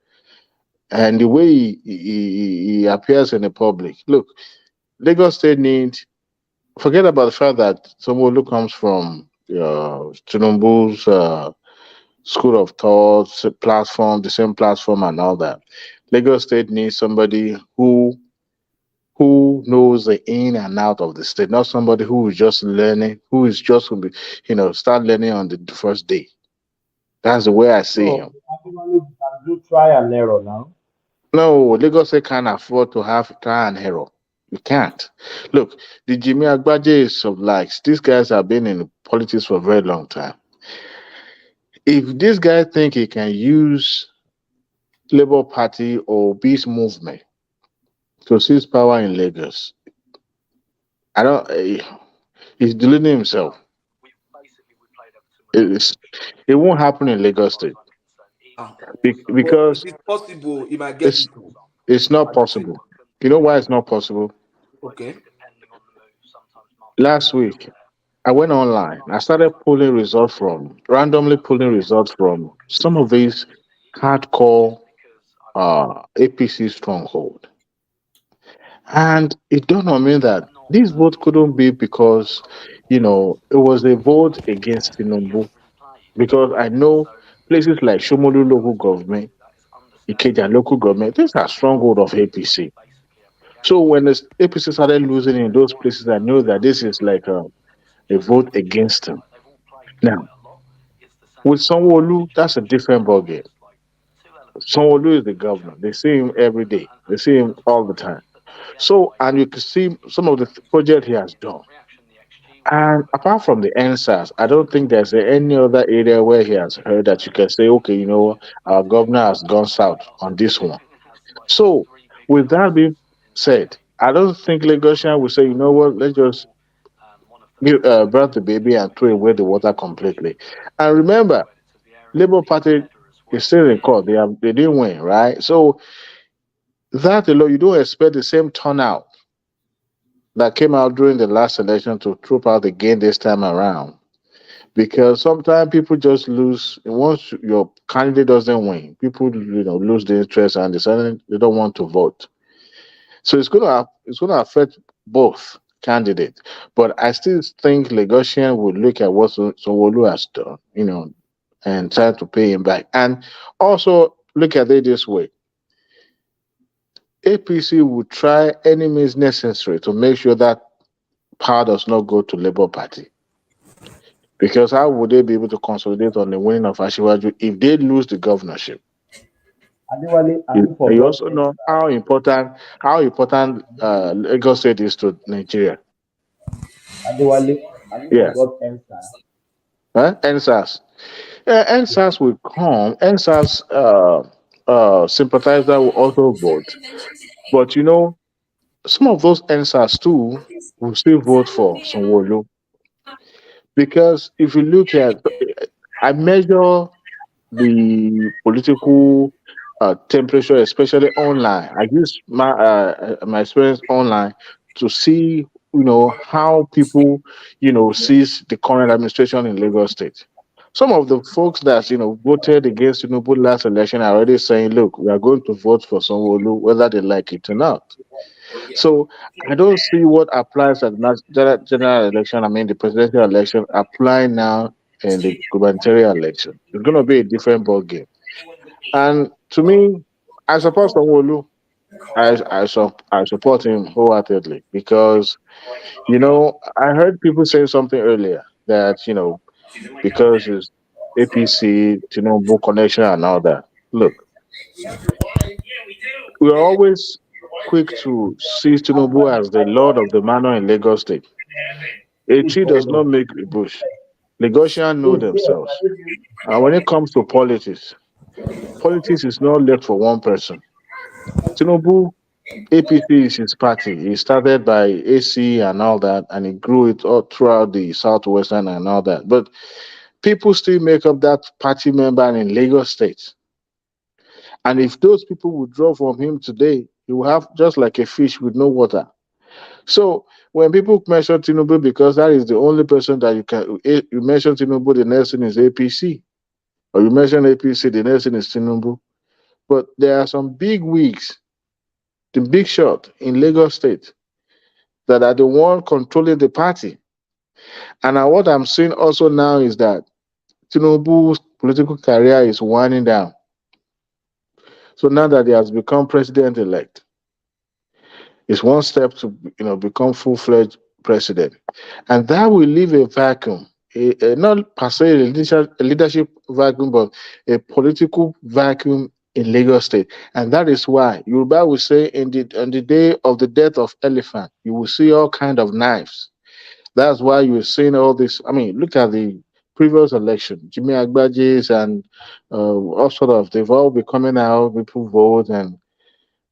and the way he appears in the public, look, Lagos State needs, forget about the fact that Sanwo-Olu comes from Tinubu's school of thought, platform, the same platform, and all that. Lagos State needs somebody who knows the in and out of the state, not somebody who is just learning, who is just going to be, start learning on the first day. That's the way I see So him. everybody can do try and error now. No, Lagos State can't afford to have trial and error. You can't. Look, the Jimmy Agbaje of likes. These guys have been in politics for a very long time. If this guy think he can use Labour Party or Peace Movement to seize power in Lagos, I don't. He's deluding himself. It's, it won't happen in Lagos State But if because it's possible, he might get it's it. it's not possible. You know why it's not possible? Okay. Last week, I went online. I started pulling results from randomly pulling results from some of these hardcore APC stronghold, and it dawned on me that this vote couldn't be because it was a vote against Tinubu. Because I know places like Shomolu local government, Ikeja local government, these are stronghold of APC. So when the APC started losing in those places, I know that this is like a vote against them. Now, with Sanwo-Olu, that's a different ballgame. Sanwo-Olu is the governor. They see him every day. They see him all the time. So, and you can see some of the project he has done. And apart from the NSAS, I don't think there's any other area where he has heard that you can say, okay, our governor has gone south on this one. So, with that being said, I don't think Lagosian will say, you know what, let's just birth the baby and throw away the water completely. And remember, Labour Party is still in court. They didn't win, right? So that alone, you don't expect the same turnout that came out during the last election to troop out again this time around. Because sometimes people just lose once your candidate doesn't win. People lose the interest and they don't want to vote. So it's gonna affect both candidates. But I still think Lagosian would look at what Sanwo-Olu has done, and try to pay him back. And also look at it this way: APC will try any means necessary to make sure that power does not go to Labour Party. Because how would they be able to consolidate on the winning of Ashiwaju if they lose the governorship? Adewale, have you You forgot also know how important Lagos State is to Nigeria. Adewale, have you Yes. forgot ENSA? Huh? NSAS. Yeah, NSAS will come. NSAS sympathizer will also vote. But some of those NSAS too will still vote for Sanwo-Olu. Because if you look at, I measure the political temperature, especially online. I use my experience online to see, how people, sees the current administration in Lagos State. Some of the folks that voted against Tinubu last election are already saying, "Look, we are going to vote for Sanwo-Olu, whether they like it or not." So I don't see what applies at the general election. I mean, the presidential election applying now in the gubernatorial election. It's going to be a different ball game. And to me, I support Sanwo-Olu. I support him wholeheartedly because I heard people saying something earlier that because it's APC, Tinubu connection and all that. Look, we're always quick to see Tinubu as the lord of the manor in Lagos State. A tree does not make a bush. Lagosians know themselves. And when it comes to politics is not left for one person. Tinubu, APC is his party. He started by AC and all that, and he grew it all throughout the southwestern and all that. But people still make up that party member in Lagos State. And if those people withdraw from him today, he will have just like a fish with no water. So when people mention Tinubu, because that is the only person that you mention Tinubu, the next thing is APC. Or you mention APC, the next thing is Tinubu. But there are some big wigs, the big shot in Lagos State, that are the one controlling the party. And what I'm seeing also now is that Tinubu's political career is winding down. So now that he has become president-elect, it's one step to become full-fledged president, and that will leave a vacuum, not per se a leadership vacuum, but a political vacuum in Lagos State. And that is why Yoruba will say, on the day of the death of elephant, you will see all kind of knives. That's why you're seeing all this. I mean, look at the previous election, Jimmy Agbajes and all sort of, they've all been coming out, people vote,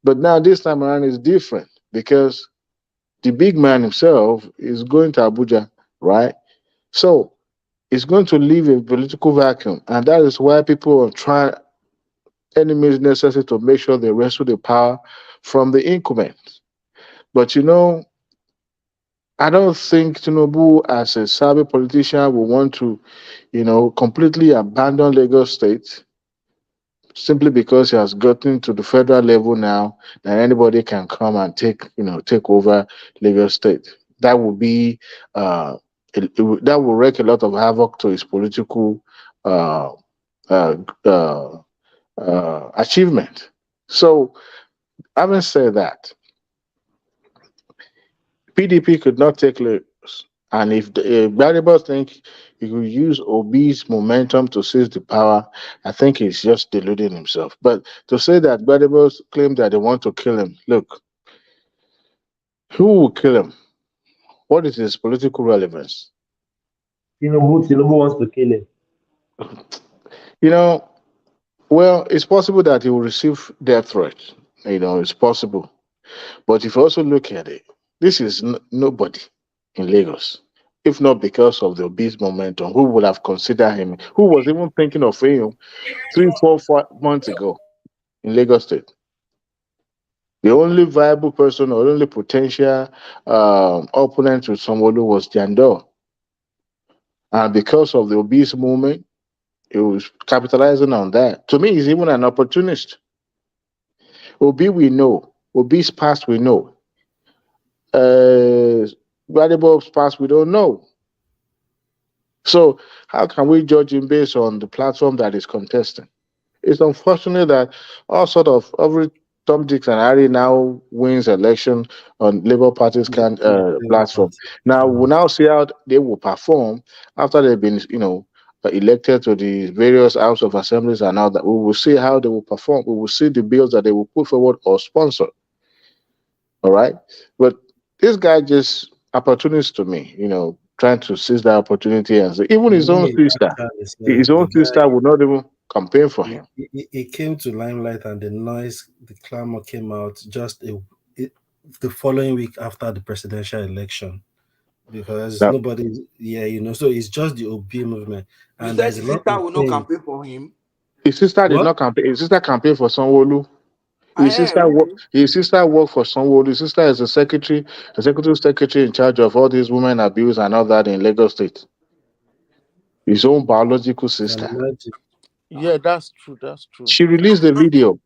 but now this time around is different because the big man himself is going to Abuja, right? So it's going to leave a political vacuum, and that is why people are trying any means necessary to make sure they wrestle the power from the incumbent. But I don't think Tinubu, as a savvy politician, will want to, completely abandon Lagos State simply because he has gotten to the federal level now that anybody can come and take over Lagos State. That will be that will wreak a lot of havoc to his political uh, uh, uh, achievement. So, having said that, PDP could not take Lagos. And if Gbadebo think he could use Obi's momentum to seize the power, I think he's just deluding himself. But to say that Gbadebo claim that they want to kill him, look, who will kill him? What is his political relevance? Tinubu wants to kill him. Well, it's possible that he will receive death threats. It's possible. But if you also look at it, this is nobody in Lagos, if not because of the Obi's momentum. Who would have considered him? Who was even thinking of him 3, 4, 5 months ago in Lagos State? The only viable person or only potential opponent to Sanwo Olu was Jandor. And because of the Obi's movement, he was capitalizing on that. To me, he's even an opportunist. Obi we know. Obi's past we know. Gbadebo's past we don't know. So how can we judge him based on the platform that is contesting? It's unfortunate that every Tom, Dick, and Harry now wins election on Labour Party's platform. Now we'll now see how they will perform after they've been, elected to the various House of Assemblies and all that. We will see how they will perform. We will see the bills that they will put forward or sponsor. All right, but this guy just opportunist to me, trying to seize that opportunity, and even his own sister would not even campaign for him. It came to limelight, and the clamor came out just the following week after the presidential election, because nobody, so it's just the Obi movement. And his sister will not campaign for him. His sister did not campaign. His sister campaigned for Sanwo Olu. His sister worked for Sanwo Olu. His sister is executive secretary in charge of all these women abuse and all that in Lagos State. His own biological sister. Yeah, that's true. She released the video.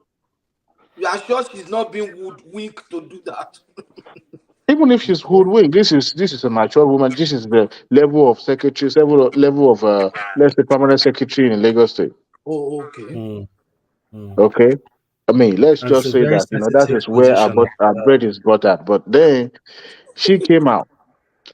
You are sure she's not being hoodwinked to do that? Even if she's hoodwinked, this is a mature woman. This is the level of secretary, level of let's say permanent secretary in Lagos State. Oh, okay. Okay. I mean, let's just say that that is where our bread is brought up. But then she came out.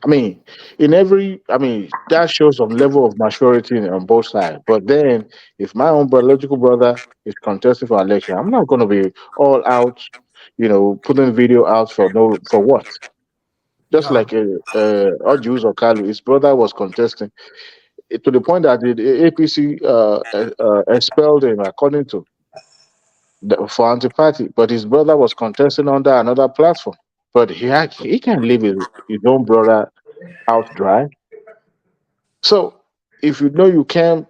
I mean, that shows some level of maturity on both sides. But then, if my own biological brother is contesting for election, I'm not going to be all out putting video out for what? Just like Ojus or Kalu, his brother was contesting to the point that the APC expelled him, according to for anti-party. But his brother was contesting under another platform. But he can't leave his own brother out dry. So if you know you can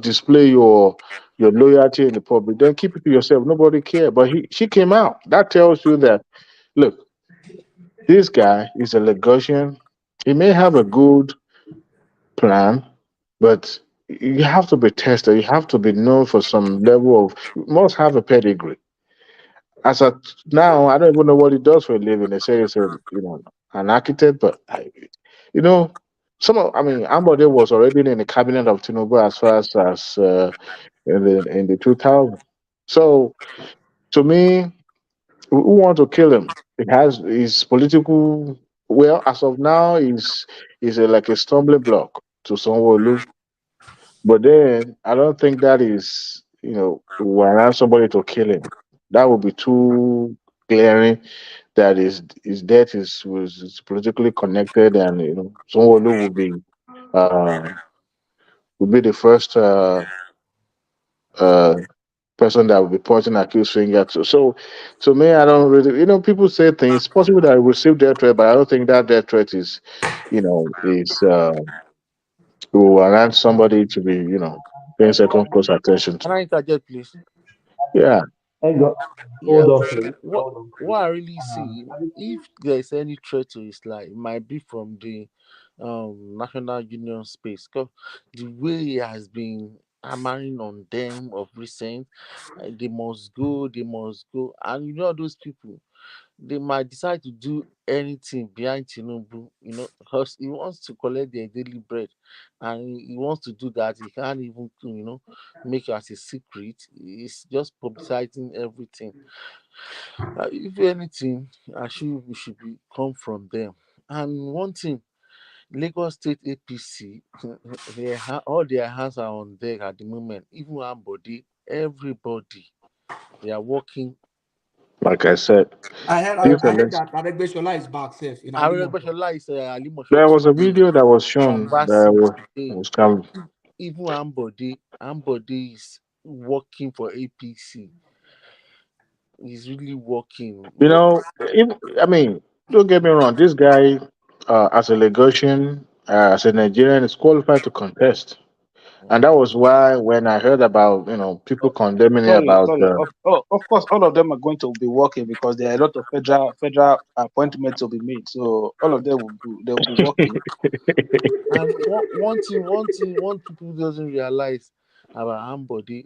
display your loyalty in the public, then keep it to yourself. Nobody care. But she came out. That tells you that look, this guy is a Lagosian. He may have a good plan, but you have to be tested. You have to be known for some level of. You must have a pedigree. As of now, I don't even know what he does for a living. They say he's an architect, but you know, Ambode was already in the cabinet of Tinubu as far as in the 2000s. So to me, who want to kill him? It has his political. Well, as of now, is like a stumbling block to Sanwo Olu. But then I don't think that is when I have somebody to kill him. That would be too glaring. That his death is politically connected, and Sanwo Olu uh would be the first uh person that will be pointing accused finger to. So, to me, I don't really, people say things. It's possible that I will receive death threat, but I don't think that death threat is will warrant somebody to be, paying second close attention Can to. I interject, please? Yeah. Hang on. Yeah. Hold on, please. What Hold on, please. what I really see, if there's any threat to his life, it might be from the national union space. Cause the way he has been hammering on them of recent, they must go, and all those people, they might decide to do anything behind Tinubu, because he wants to collect their daily bread, and he wants to do that. He can't even, make it as a secret. He's just publicizing everything. If anything, we should be come from them. And one thing, Lagos State APC, all their hands are on deck at the moment. Even Ambody, everybody, they are working. Like I said, this I heard election, that Adegbeshola is back safe in Alimo. Aregbesola is Alimosho there was a today. video that was shown that Canvassing today. was coming. Even Ambody is working for APC. He's really working. Don't get me wrong. This guy, as a Lagosian, as a Nigerian, is qualified to contest. And that was why when I heard about people condemning it Sorry, about sorry. Of course, all of them are going to be working because there are a lot of federal appointments to be made. So all of them they will be working. And one people doesn't realize about Ambody,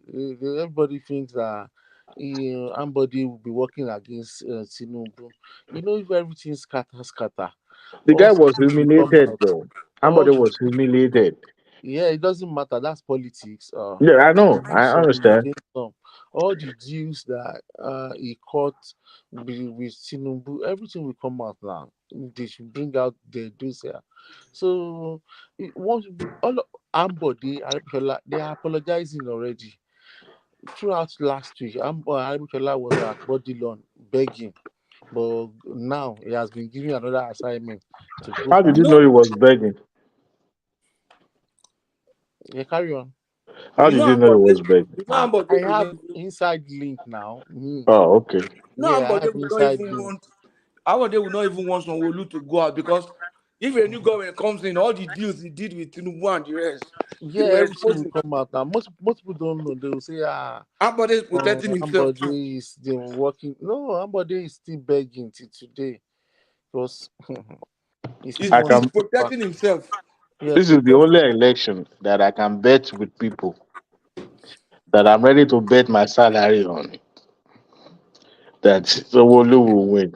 everybody thinks that Ambody will be working against Tinubu. If everything scatter, the all guy was secret will come humiliated out. though. All Somebody the was humiliated. Yeah, it doesn't matter. That's politics. Yeah, I You know. lose I some, you understand. gain some. All the deals that he caught with Tinubu, everything will come out now. They should bring out the deals here. So once all Ambody, they are apologizing already. Throughout last week, Arabikola was at body loan begging, but now he has been given another assignment to go How for. did you know he was begging? Yeah, carry on. How did you know he was begging? I have inside link now. Oh, okay. Yeah, I Ambode have will not inside even link. want Ambode will not even want Sanwo-Olu to go out because if a new government comes in, all the deals he did with Tinubu and the rest, he Yeah, will everything expose will it. come out now. Most people don't know. They will say, Ambode is protecting himself too. Ambode is still working. No, Ambode is still begging till today because he still I wants He's to can. go back. protecting himself. Yeah, This is the only election that I can bet with people that I'm ready to bet my salary on that Sanwo-Olu will win.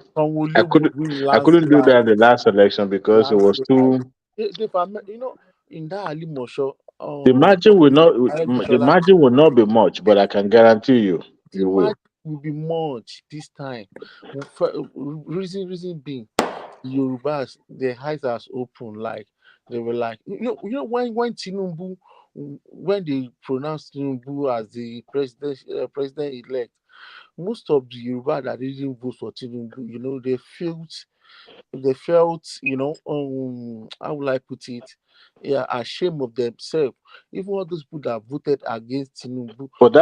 I Sanwo-Olu will couldn't. win I couldn't do landslide. that the last election because it was Landslide. too. In that Ali Mosho, The margin will not. The Aregbesola, margin will not be much, but I can guarantee you, the it will. match will be much this time. Reason being, Yorubas, their eyes are open. Like they were like, when Tinubu, when they pronounced Tinubu as the president elect, most of the Yoruba that didn't vote for Tinubu, they felt, how will I put it? Yeah, ashamed of themselves. Even all those people that voted against Tinubu. But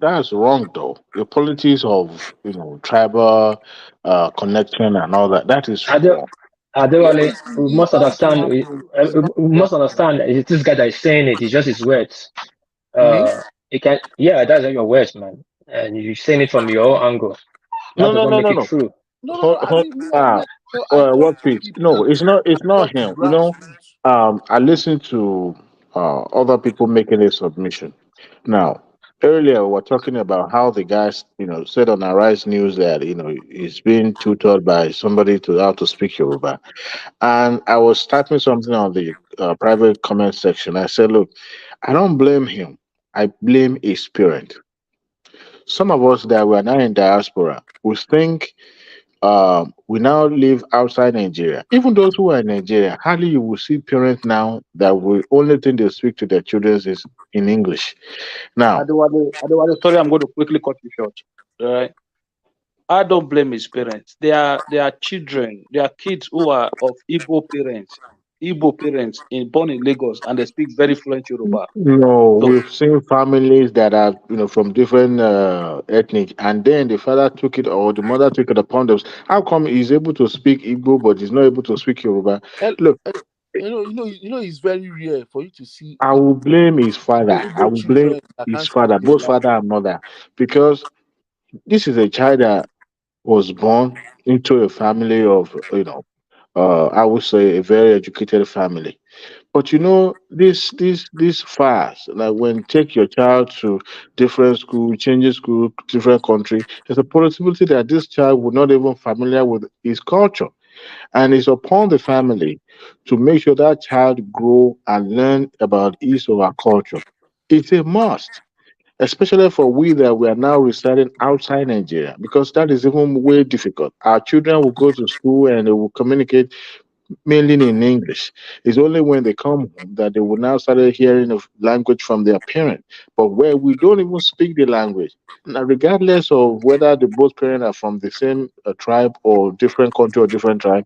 that's wrong though. The politics of tribal connection and all that, that is Ade- wrong. Adewale, we It's must bound to understand. happen. It's bound We to must understand. It's this guy that is saying it. It's just his words. me? It can. Yeah, that's your words, man. And you're saying it from your own angle. That No, does no, not no, make no, it no. true. No. I mean, Ah, I talk what to piece? No, people. it's not. It's I talk not to him. grassroots. I listen to other people making a submission. Now, earlier we were talking about how the guys, said on Arise News that he's being tutored by somebody to how to speak Yoruba, and I was typing something on the private comment section. I said, look, I don't blame him. I blame his parent. Some of us that were now in diaspora we think we now live outside Nigeria. Even those who are in Nigeria, hardly you will see parents now that will only thing they speak to their children is in English. Now, Adewale, sorry, I'm going to quickly cut you short. Right? I don't blame his parents. They are children. They are kids who are of Igbo parents born in Lagos, and they speak very fluent Yoruba. no, So we've seen families that are from different ethnic, and then the father took it or the mother took it upon themselves. How come he's able to speak Igbo but he's not able to speak Yoruba? El- Look, el- it's very rare for you to see I will blame his father. I Igbo will blame children that his can't speak father, their both father language. and mother, because this is a child that was born into a family of, I would say a very educated family. But this fast, like when take your child to different school, changing school, different country, there's a possibility that this child would not even familiar with his culture. And it's upon the family to make sure that child grow and learn about his or her culture. It's a must, especially for we that we are now residing outside Nigeria, because that is even way difficult. Our children will go to school and they will communicate mainly in English. It's only when they come home that they will now start hearing of language from their parents. But where we don't even speak the language, now regardless of whether the both parents are from the same tribe or different country or different tribe,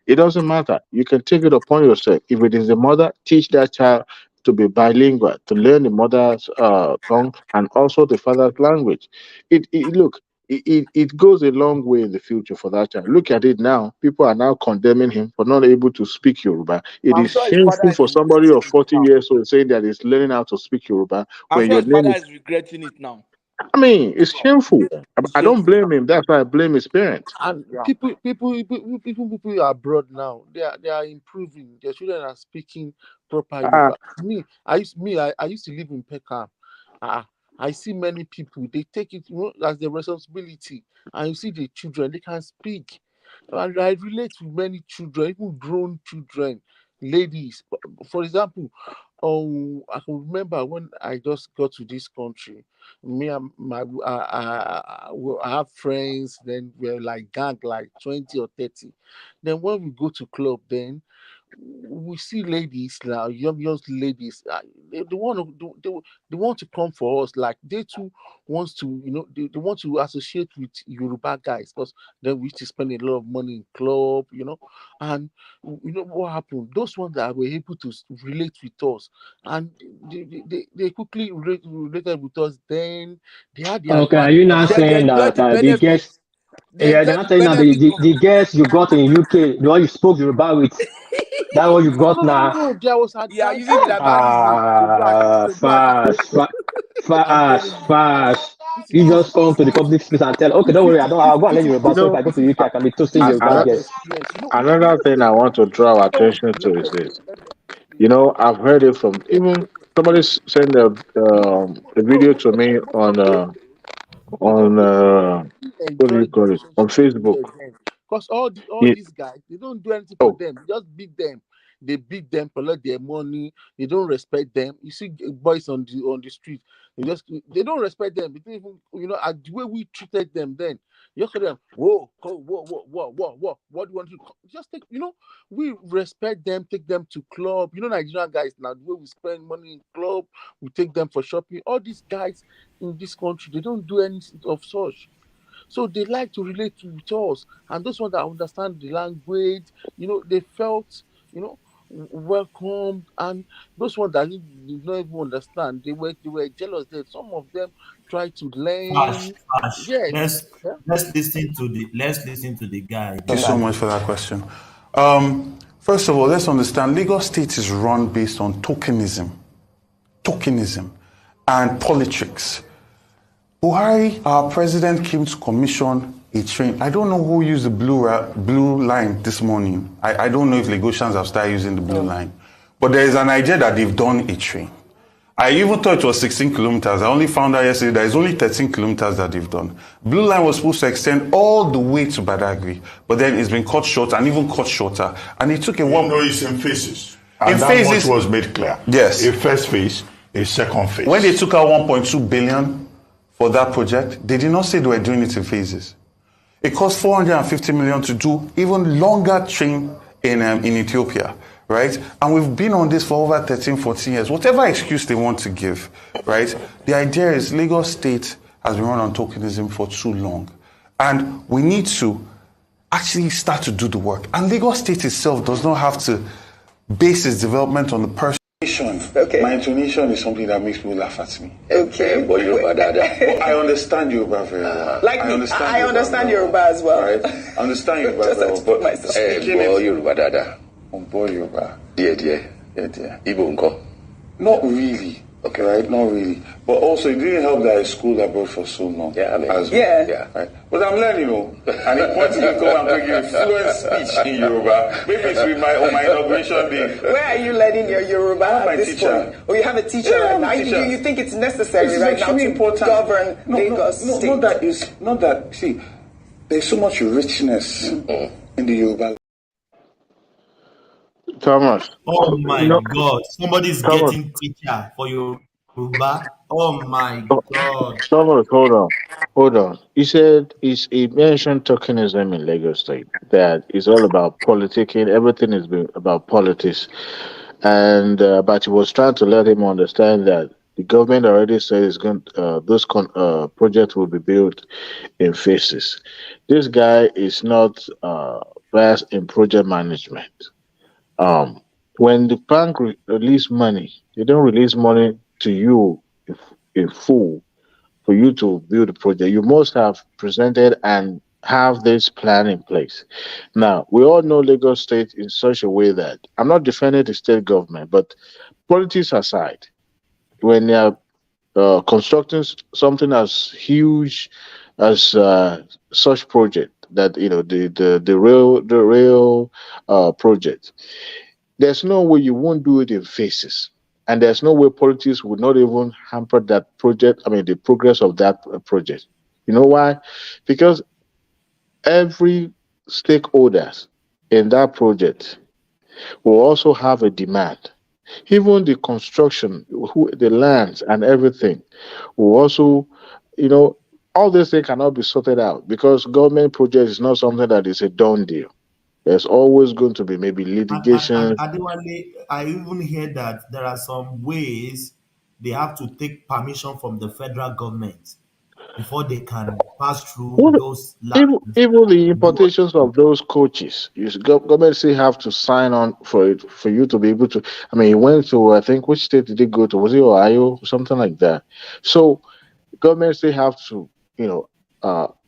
it doesn't matter. You can take it upon yourself. If it is the mother, teach that child to be bilingual, to learn the mother's tongue and also the father's language. Look, it goes a long way in the future for that child. Look at it now. People are now condemning him for not able to speak Yoruba. It I'm is sure his father shameful is for somebody regretting of it 40 now. years old saying that he's learning how to speak Yoruba I'm when sure your his name father is. is regretting it now. I mean, it's shameful. It's I don't shameful. blame him. That's why I blame his parents. And Yeah. people abroad now, they are improving. Their children are speaking proper Ah, Yoruba. I used to live in Peckham. Ah, I see many people, they take it, as their responsibility, and you see the children, they can speak. And I relate with many children, even grown children, ladies. For example, I can remember when I just got to this country. Me and my I have friends. Then we're like gang, like 20 or 30. Then when we go to club, then we see ladies now, young ladies. They want to they want to come for us. Like they too wants to, they want to associate with Yoruba guys, because then we used to spend a lot of money in club, and you know what happened. Those ones that were able to relate with us, and they quickly related with us. Then they had the Okay, are advantage you of now having. They saying enjoy that the the guest? benefits. They Yeah, they're enjoy not the saying that the, benefits the, of the guest you got in UK, the one you spoke Yoruba with, that one you No, got no, no, now. no. There was yeah, using advantage. tribalism to go and Fast, I'm telling fast, you. fast. This You is just come to the public space and tell, okay, this don't is worry, this I'll go and learn this is Yoruba. So if I go this to is UK, I can be toasting this is Yoruba life guests. experience. another thing I want to draw attention to is this. I've heard it from even somebody sent a video to me on what do you Enjoy the call it, on social Facebook. media then, because all It, these guys, they don't do anything for oh, them. They just beat them. They beat them, collect their money. They don't respect them. You see boys on the street. They don't respect them. They don't even, the way we treated them then. You look at them. Whoa, whoa. What do you want to do? Just take. We respect them. Take them to club. Nigerian guys now. The way we spend money in club, we take them for shopping. All these guys in this country, they don't do anything of such. So they like to relate with us, and those ones that understand the language, they felt, welcomed, and those ones that did not even understand, they were jealous. That some of them tried to Ash, learn. Ash, Yes. let's Yeah. listen to the guy. Thank you so much for that question. First of all, let's understand Lagos State is run based on tokenism, and politics. Buhari, our president, came to commission a train. I don't know who used the blue line this morning. I don't know if Lagosians have started using the blue line. But there is an idea that they've done a train. I even thought it was 16 kilometers. I only found out yesterday that it's only 13 kilometers that they've done. Blue line was supposed to extend all the way to Badagry, but then it's been cut short and even cut shorter. And it took a while. No, it's in phases. And that much was made clear. Yes. A first phase, a second phase. When they took out 1.2 billion for that project, they did not say they were doing it in phases. It cost 450 million to do even longer train in Ethiopia, right? And we've been on this for over 13, 14 years. Whatever excuse they want to give, right? The idea is Lagos State has been run on tokenism for too long. And we need to actually start to do the work. And Lagos State itself does not have to base its development on the person. Okay. My intonation is something that makes people laugh at me. Okay. But Yoruba Dada. I understand Yoruba very well. Like me, I understand Yoruba as well. Right? I understand Yoruba Just very well. But speaking Yoruba Dada. Boy Yoruba. Yeah. Igbo unko. Not really. Okay. Right? Not really. But also, it didn't help that I schooled abroad for so long. Yeah, I mean. Yeah. Right? But I'm learning, and it points to come and bring you fluent speech in Yoruba. Maybe it's with my inauguration day. Where are you learning your Yoruba at this point? Oh, you have a teacher right now. Do you think it's necessary right now to govern Lagos State? Not that. See, there's so much richness in the Yoruba. Thomas. Oh my God! Somebody's getting teacher for Yoruba. Oh my God! Thomas, hold on. He mentioned tokenism in Lagos State. That is all about politicking. Everything is about politics, and but he was trying to let him understand that the government already said it's going. Those projects will be built in phases. This guy is not vast in project management. When the bank release money, they don't release money to you in full for you to build a project. You must have presented and have this plan in place. Now, we all know Lagos State in such a way that I'm not defending the state government, but politics aside, when they are constructing something as huge as such project that the rail project, there's no way you won't do it in phases. And there's no way politics would not even hamper that project, the progress of that project. You know why? Because every stakeholder in that project will also have a demand. Even the construction, the lands and everything will also, all these things cannot be sorted out because government project is not something that is a done deal. There's always going to be maybe litigation. And Adewale, I even hear that there are some ways they have to take permission from the federal government before they can pass through those lands. Even the importations of those coaches, government still have to sign on for it for you to be able to. He went to, I think, which state did he go to? Was it Ohio? Something like that. So government still have to,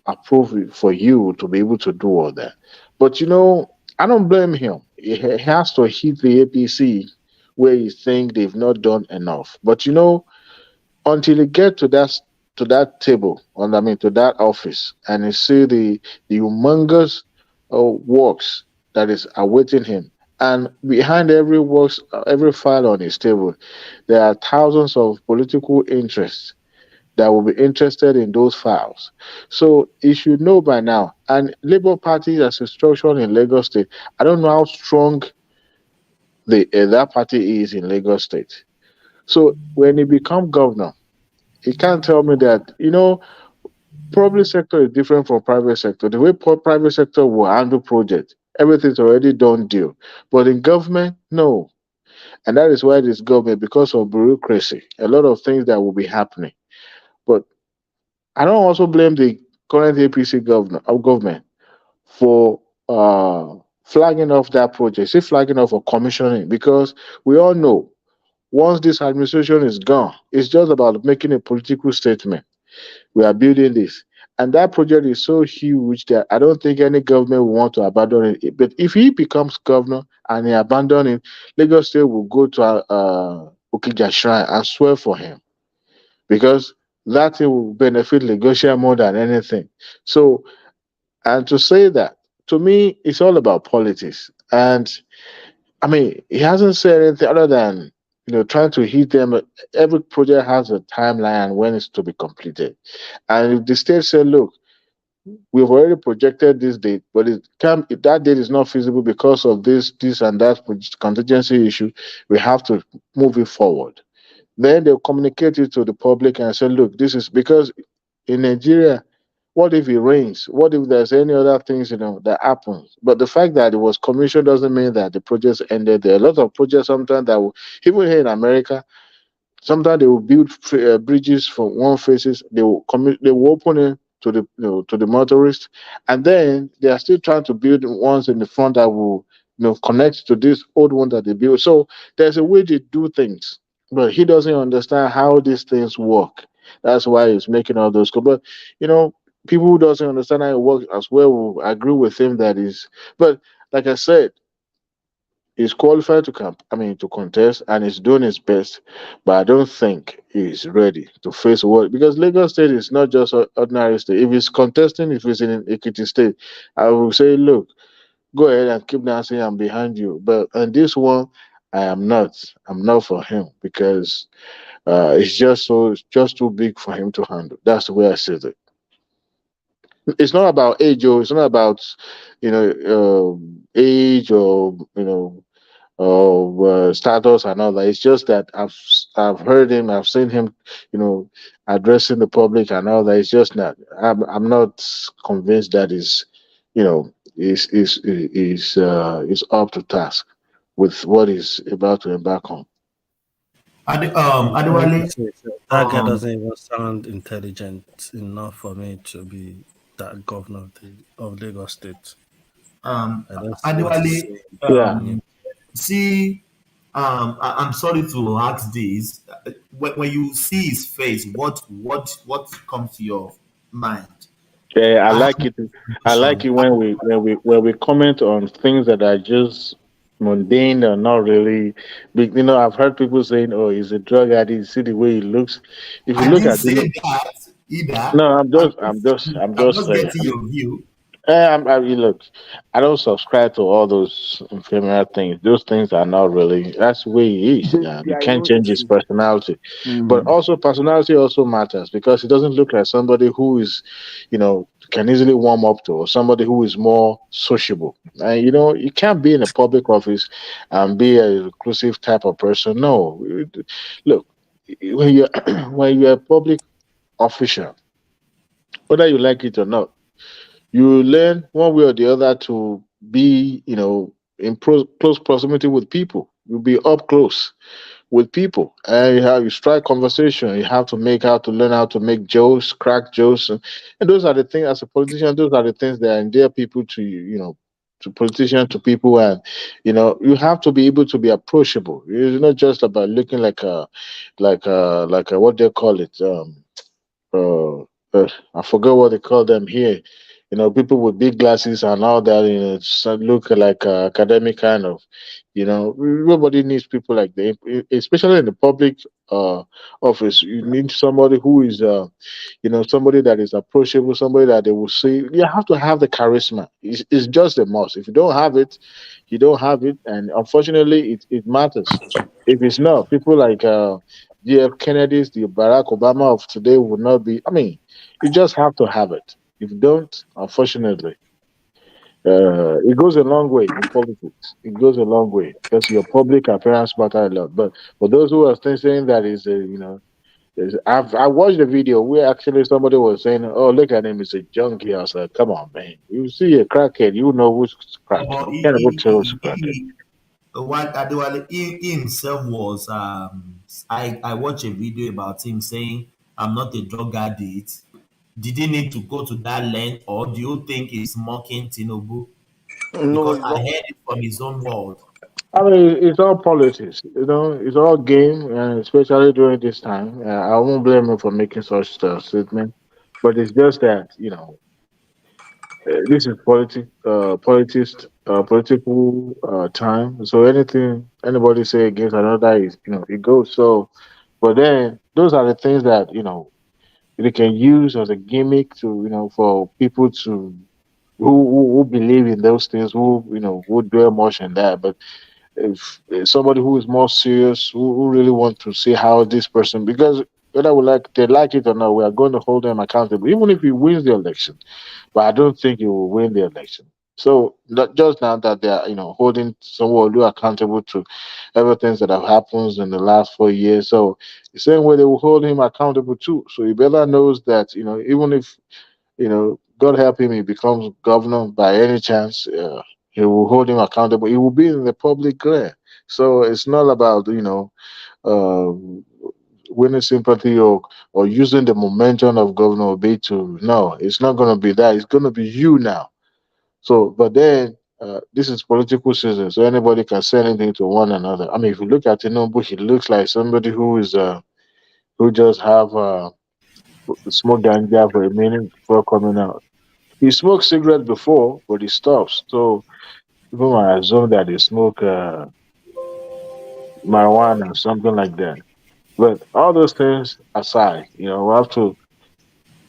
approve it for you to be able to do all that. But I don't blame him. He has to hit the APC where he think they've not done enough. But until he get to that table, to that office, and he see the humongous works that is awaiting him, and behind every file on his table, there are thousands of political interests that will be interested in those files. So you should know by now. And Labour Party as a structure in Lagos State, I don't know how strong that party is in Lagos State. So when he become governor, he can't tell me that, public sector is different from private sector. The way private sector will handle projects, everything's already done deal. But in government, no. And that is why this government, because of bureaucracy, a lot of things that will be happening. But I don't also blame the current APC government for flagging off that project, say flagging off or commissioning, because we all know once this administration is gone, it's just about making a political statement. We are building this. And that project is so huge that I don't think any government will want to abandon it. But if he becomes governor and he abandons it, Lagos State will go to Okija Shrine and swear for him because that thing will benefit Lagosian more than anything. So, and to say that, to me, it's all about politics. And I mean, he hasn't said anything other than trying to hit them. Every project has a timeline when it's to be completed. And if the state said, "Look, we've already projected this date, but if that date is not feasible because of this, and that contingency issue, we have to move it forward." Then they'll communicate it to the public and say, "Look, this is because in Nigeria." What if it rains? What if there's any other things that happens? But the fact that it was commissioned doesn't mean that the projects ended there. A lot of projects sometimes that will, even here in America, sometimes they will build bridges from one faces. They will open it to the motorists, and then they are still trying to build ones in the front that will connect to this old one that they built. So there's a way they do things, but he doesn't understand how these things work. That's why he's making all those. But people who doesn't understand how it works as well will agree with him that is. But like I said, he's qualified to to contest, and he's doing his best. But I don't think he's ready to face what, because Lagos State is not just an ordinary state. If he's contesting, if he's in Ekiti State, I will say, look, go ahead and keep dancing. I'm behind you. But on this one, I am not. I'm not for him because it's just too big for him to handle. That's the way I see it. It's not about age, or it's not about age, or status and all that. It's just that I've heard him, I've seen him, addressing the public and all that. It's just not. I'm not convinced that is up to task with what he's about to embark on. Adewale, that guy um, doesn't even sound intelligent enough for me to be that governor of Lagos State. I don't see what he's Adewale, saying. Yeah. see, I'm sorry to ask this. When you see his face, what comes to your mind? Yeah, I I have like it. I like it when we comment on things that are just mundane or not really big. I've heard people saying, "Oh, he's a drug addict. See the way he looks." If you I look didn't at say him, that either. no, I'm I'm just, I'm just, I'm I'm just just saying. getting your view. Look, I don't subscribe to all those ephemeral things. Those things are not really. That's the way he is. They You are can't no change his issue. personality, but Mm. also personality also matters because he doesn't look like somebody who is, can easily warm up to, or somebody who is more sociable. And you can't be in a public office and be a reclusive type of person. No, look, when you're when you're a public official, whether you like it or not, you learn one way or the other to be, in close proximity with people. You'll be up close with people, and you strike conversation. You have to learn how to make jokes, crack jokes, and those are the things. As a politician, those are the things that endear people to you. To politicians, to people, and you have to be able to be approachable. It's not just about looking like what they call it. Uh, I forgot what they call them here. People with big glasses and all that. Look like academic kind of. Nobody needs people like that, especially in the public uh, office. You need somebody who is, somebody that is approachable, somebody that they will see. You have to have the charisma. It's just a must. If you don't have it, you don't have it, and unfortunately, it matters. If it's not, people like JF Kennedy's, the Barack Obama of today would not be. I mean, you just have to have it. If you don't, unfortunately, it goes a long way in politics. It goes a long way because your public appearance matter a lot. But for those who are still saying that is, I watched the video where actually somebody was saying, "Oh, look at him, he's a junkie." I was like, "Come on, man! You see a crackhead, you know who's crack. But You can't even tell who's crackhead." what Adewale, he himself was, I watched a video about him saying, "I'm not a drug addict." did he need to go to that length, or do you think he's mocking Tinubu? No, Because it's I not. heard it from his own world. I mean, it's all politics, it's all game, and especially during this time. I won't blame him for making such statement, but it's just that, this is political time. So anything anybody say against another is, it goes. So, but then those are the things that they can use as a gimmick to, for people to who believe in those things, who dwell much in that. But if somebody who is more serious, who really want to see how this person, because whether they like it or not, we are going to hold them accountable, even if he wins the election. But I don't think he will win the election. So not just now that they are, holding Sanwo Olu accountable to everything that have happened in the last 4 years. So the same way they will hold him accountable too. So he better knows that, even if, God help him, he becomes governor by any chance, he will hold him accountable. He will be in the public glare. So it's not about, uh, winning sympathy or using the momentum of Governor Obi to, no, it's not going to be that. It's going to be you now. So, but then this is political season, so anybody can say anything to one another. I mean, if you look at Tinubu, he looks like somebody who just have smoke ganja for a minute before coming out. He smoked cigarette before, but he stops. So people might assume that he smoke marijuana or something like that. But all those things aside, we have to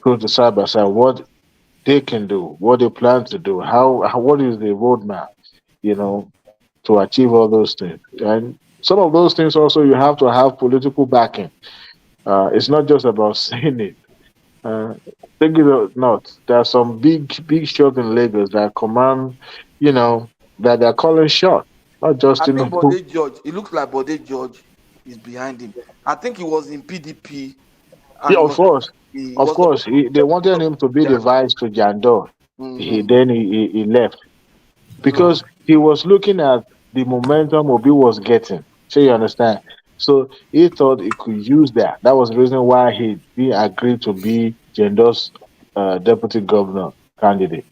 put the side by side what they can do, what they plan to do, what is the roadmap, you know, to achieve all those things. And some of those things also you have to have political backing. It's not just about saying it. Uh, Think it or not, there are some big shots in Lagos that command, that they're calling shot, not just I think Tinubu. Bode George, it looks like Bode George is behind him. I think he was in PDP Yeah, and of course, he of was course. supposed to They wanted him to be the vice to Jandor. mm-hmm. He left because he was looking at the momentum Obi was getting. So you understand? So he thought he could use that. That was the reason why he agreed to be Jandor's deputy governor candidate.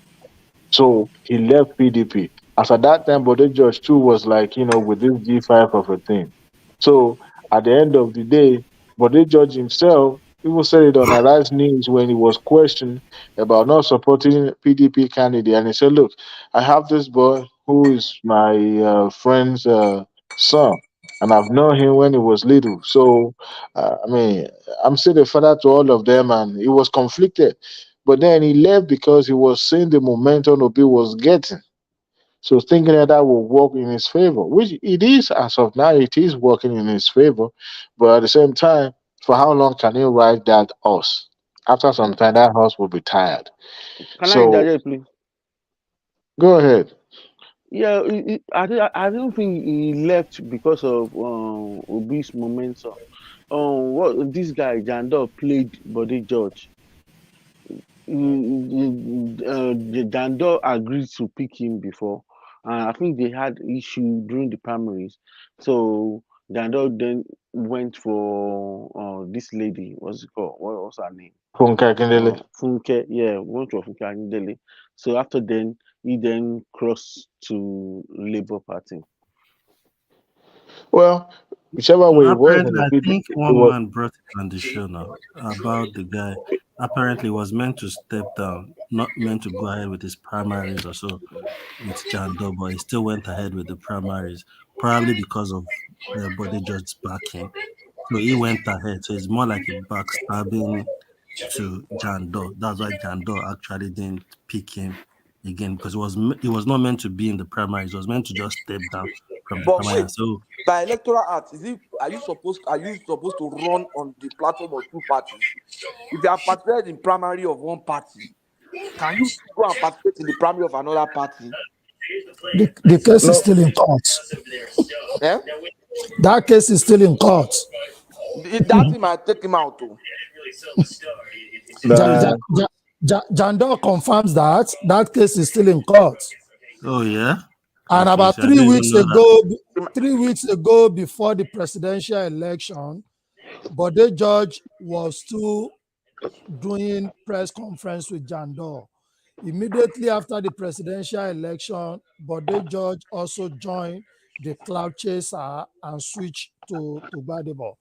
So he left PDP. As at that time, Bode George too was like, with this G5 of a thing. So at the end of the day, Bode George himself even said it on Arise News when he was questioned about not supporting PDP candidate. And he said, look, I have this boy who is my friend's son. And I've known him when he was little. So, I mean, I'm still the father to all of them. And he was conflicted. But then he left because he was seeing the momentum Obi was getting. So thinking that will work in his favor, which it is as of now, it is working in his favor. But at the same time, for how long can he ride that horse? After some time, that horse will be tired. Can I So interject, please? go ahead. Yeah, I don't think he left because of Obi's momentum. What this guy Jandor played Body George. Jandor agreed to pick him before, and I think they had issue during the primaries. So Jandor then went for this lady. What's it called? What's her name? Funke Akindele. Funke, yeah, went to Funke Akindele. So after then, he then crossed to Labour Party. Well, whichever way it was in Apparently, the I PDP, think it one was man brought it on the show now about the guy. Apparently, was meant to step down, not meant to go ahead with his primaries or so with John Doe, but he still went ahead with the primaries, probably because of Body George's backing. So he went ahead. So it's more like a backstabbing to John Doe. That's why John Doe actually didn't pick him again, because it was not meant to be in the primaries. It was meant to just step down from the But primary. wait, So by electoral act, are you supposed to run on the platform of two parties? If you are participated in primary of one party, can you go and participate in the primary of another party? The case is No. still in court. Yeah? That case is still in court. That thing might take him out too. Jandor confirms that that case is still in court. oh yeah. And Okay, about so I didn't even know that. 3 weeks ago, before the presidential election, Bode George was too doing press conference with Jandor. Immediately after the presidential election, Bode George also joined the cloud chaser and switched to Gbadebo.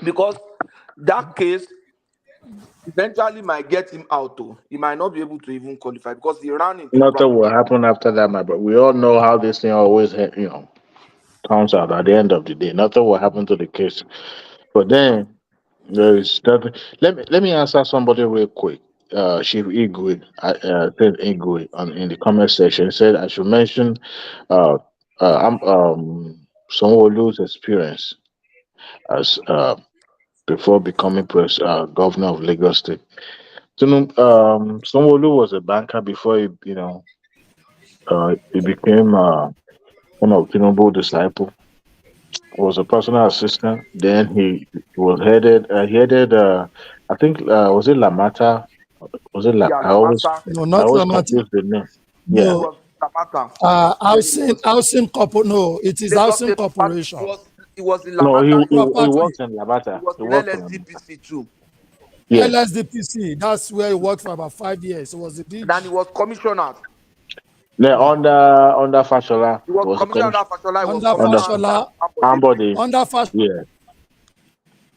Because that case eventually might get him out too. He might not be able to even qualify because he ran into Nothing will happen after that, my brother. We all know how this thing always, comes out at the end of the day. Nothing will happen to the case. But then there is nothing. Let me answer somebody real quick. Chief Igwe, said Igwe in the comment section said I should mention uh Sanwo Olu's experience as before becoming governor of Lagos State. Sanwo Olu was a banker before he became one of Tinubu disciple. Was a personal assistant. Then he headed I think was it Lamata? Was it yeah, I always Lamata. No, I not always Lamata. confuse the name. It Yeah. No, was Lamata. housing corpo. No, it is housing corporation. It was in No, Lamata. he Property. works in It Labata. was He in works in Labata. LSDPC too. Yes. LSDPC. That's where he worked for about 5 years. It was the DG. Then he was commissioner. Then under Fashola, He was was a commissioner under commission Fashola. He was Under commissioner Fashola. under Ambode. Ambody. Under Fashola. Yeah.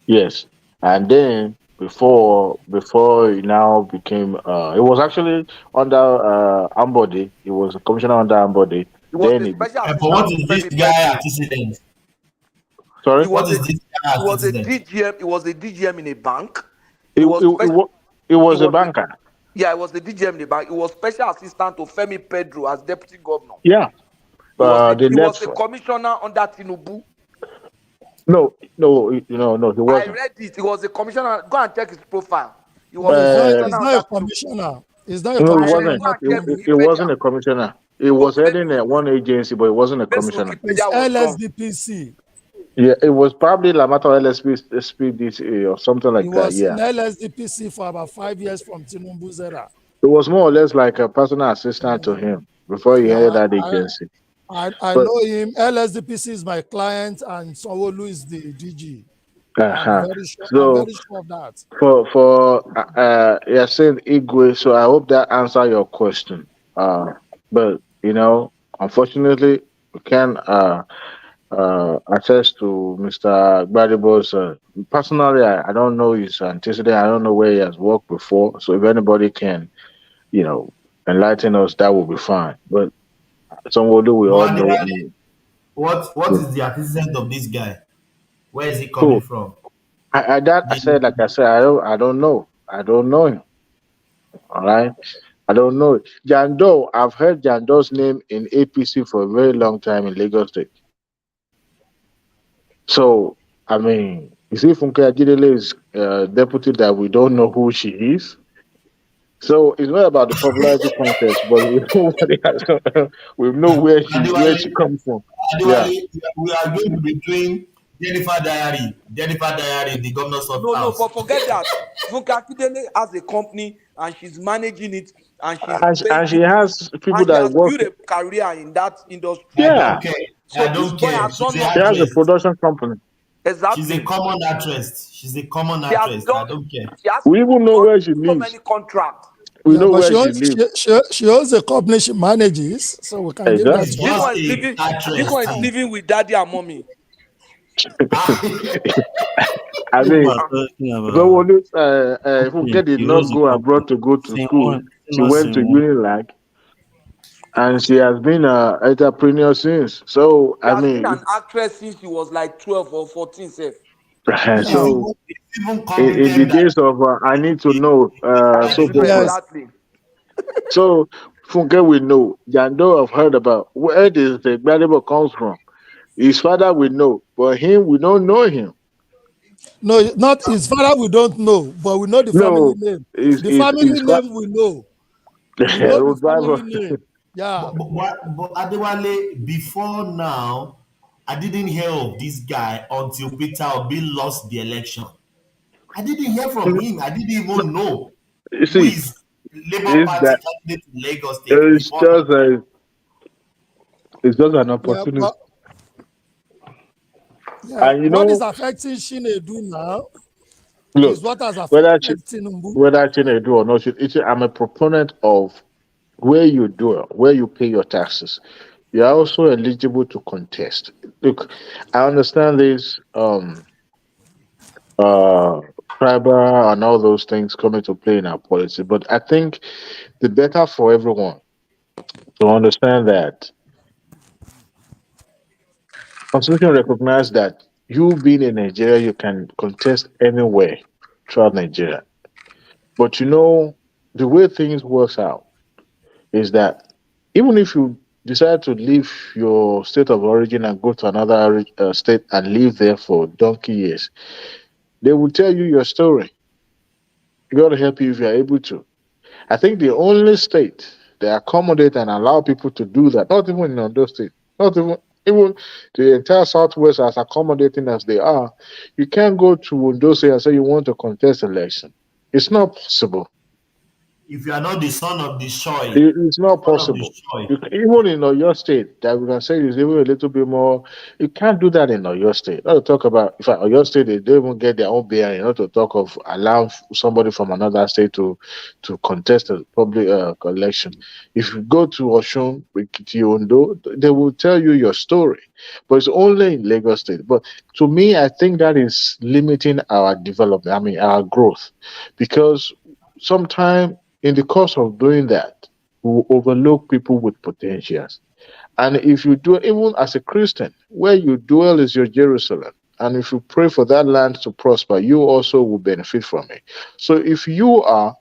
Yes. And then before he now became it was actually under Ambody. He was a commissioner under Ambody. He was Then a he special But assistant what to is this Femi guy Pedro. antecedent? sorry. What is this guy He was a antecedent? DGM. He was a DGM in a bank. He, He was he, he, special. wa- he He was a was banker. yeah, he was the DGM in the bank. He was special assistant to Femi Pedro as deputy governor. Yeah. They He was left a commissioner under Tinubu. no, he I wasn't. read it. He was a commissioner. Go and check his profile. He No, was a he's commissioner not a under Tinubu. commissioner. He's not a No, he commissioner wasn't. under Go and check Tinubu. He wasn't Wikipedia. a commissioner. He was heading one agency, but he wasn't a Maybe commissioner. It's Wikipedia was wrong. LSDPC. Yeah, it was probably Lamata LSPDC or something He like that. was in Yeah, LSDPC for about 5 years from Tinubu's era. it was more or less like a personal assistant to him before he headed Yeah, that agency. I But know him. LSDPC is my client, and Sanwo Olu is the DG. I'm uh-huh. very sure. I'm So very sure of that. you're saying Igwe, so I hope that answer your question. But unfortunately, we can attest to Mr. Gbadebo's. Personally, I don't know his antecedent. I don't know where he has worked before. So if anybody can, enlighten us, that will be fine. But somebody we all But know. what is the antecedent of this guy? Where is he coming So from? I said, I don't know. I don't know him. All right. I don't know. Jando, I've heard Jando's name in APC for a very long time in Lagos State. So, I mean, you see, Funke Akindele is deputy that we don't know who she is. So it's not about the popularity contest, but we know where she comes from. Yeah. We are going to be doing Jennifer Diary, the governor's house. No, but forget that. Funke Akindele has a company and she's managing it and And she has people and she that has work. built a career in that industry. Yeah. I don't care. Has done She has a production company. Exactly. She's a common actress. She has I don't care. We even know where she so lives. many contracts. We know but where she lives. she owns a company she manages, so we can give that to her. This one is living with daddy and mommy. I mean, Funke did not go abroad to go to school. She went to Unilag, and she has been an entrepreneur since. So, She has been an actress since she was like 12 or 14, safe. So, in the days of I need to know, so forth. So, Funke will know. Jando have heard about where this the Gbadebo comes from. His father will know, but him, we don't know him. No, not his father. We don't know, but we know the family name. The family name we know. We know the family name. Yeah. But Adewale, before now, I didn't hear of this guy until Peter Obi lost the election. I didn't hear from him. I didn't even know who is Labour Party candidate in Lagos State. It's just an opportunity. And what is affecting Shinedu now Is Look, what has whether affected Tinubu. Chinedu or not, I'm a proponent of where you do it, where you pay your taxes. You are also eligible to contest. Look, I understand this uh tribal and all those things come into play in our policy, but I think the better for everyone to understand that Constitution recognize that you being in Nigeria, you can contest anywhere throughout Nigeria. But the way things works out is that even if you decide to leave your state of origin and go to another state and live there for donkey years, they will tell you your story. You got to help you if you are able to. I think the only state they accommodate and allow people to do that, not even in Ondo State, not even the entire Southwest, as accommodating as they are, you can't go to Ondo State and say you want to contest election. It's not possible. If you are not the son of the soil, It's not son of the possible. soil. Even in your state, that we can say is even a little bit more. You can't do that in your state. Not to talk about, in fact, your state they don't even get their own bearing. Not to talk of allowing somebody from another state to contest a public election. If you go to Oshun, Ondo, they will tell you your story, but it's only in Lagos State. But to me, I think that is limiting our development. I mean, our growth, because sometimes in the course of doing that, we will overlook people with potentials. And if you do, even as a Christian, where you dwell is your Jerusalem. And if you pray for that land to prosper, you also will benefit from it. So if you are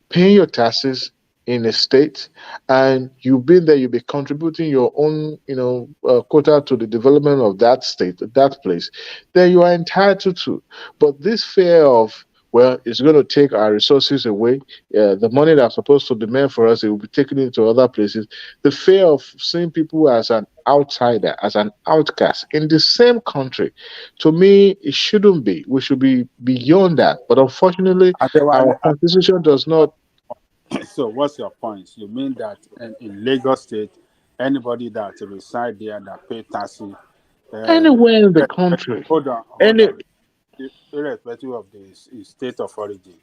paying your taxes in a state and you've been there, you'll be contributing your own quota to the development of that state, that place, then you are entitled to. But this fear of, well, it's going to take our resources away, the money that's supposed to be meant for us, it will be taken into other places, the fear of seeing people as an outsider, as an outcast in the same country, to me it shouldn't be. We should be beyond that. But unfortunately, our constitution does not. So, what's your point? You mean that in Lagos State, anybody that reside there that pay taxes, Anywhere in the country, hold on, any irrespective of the state of origin,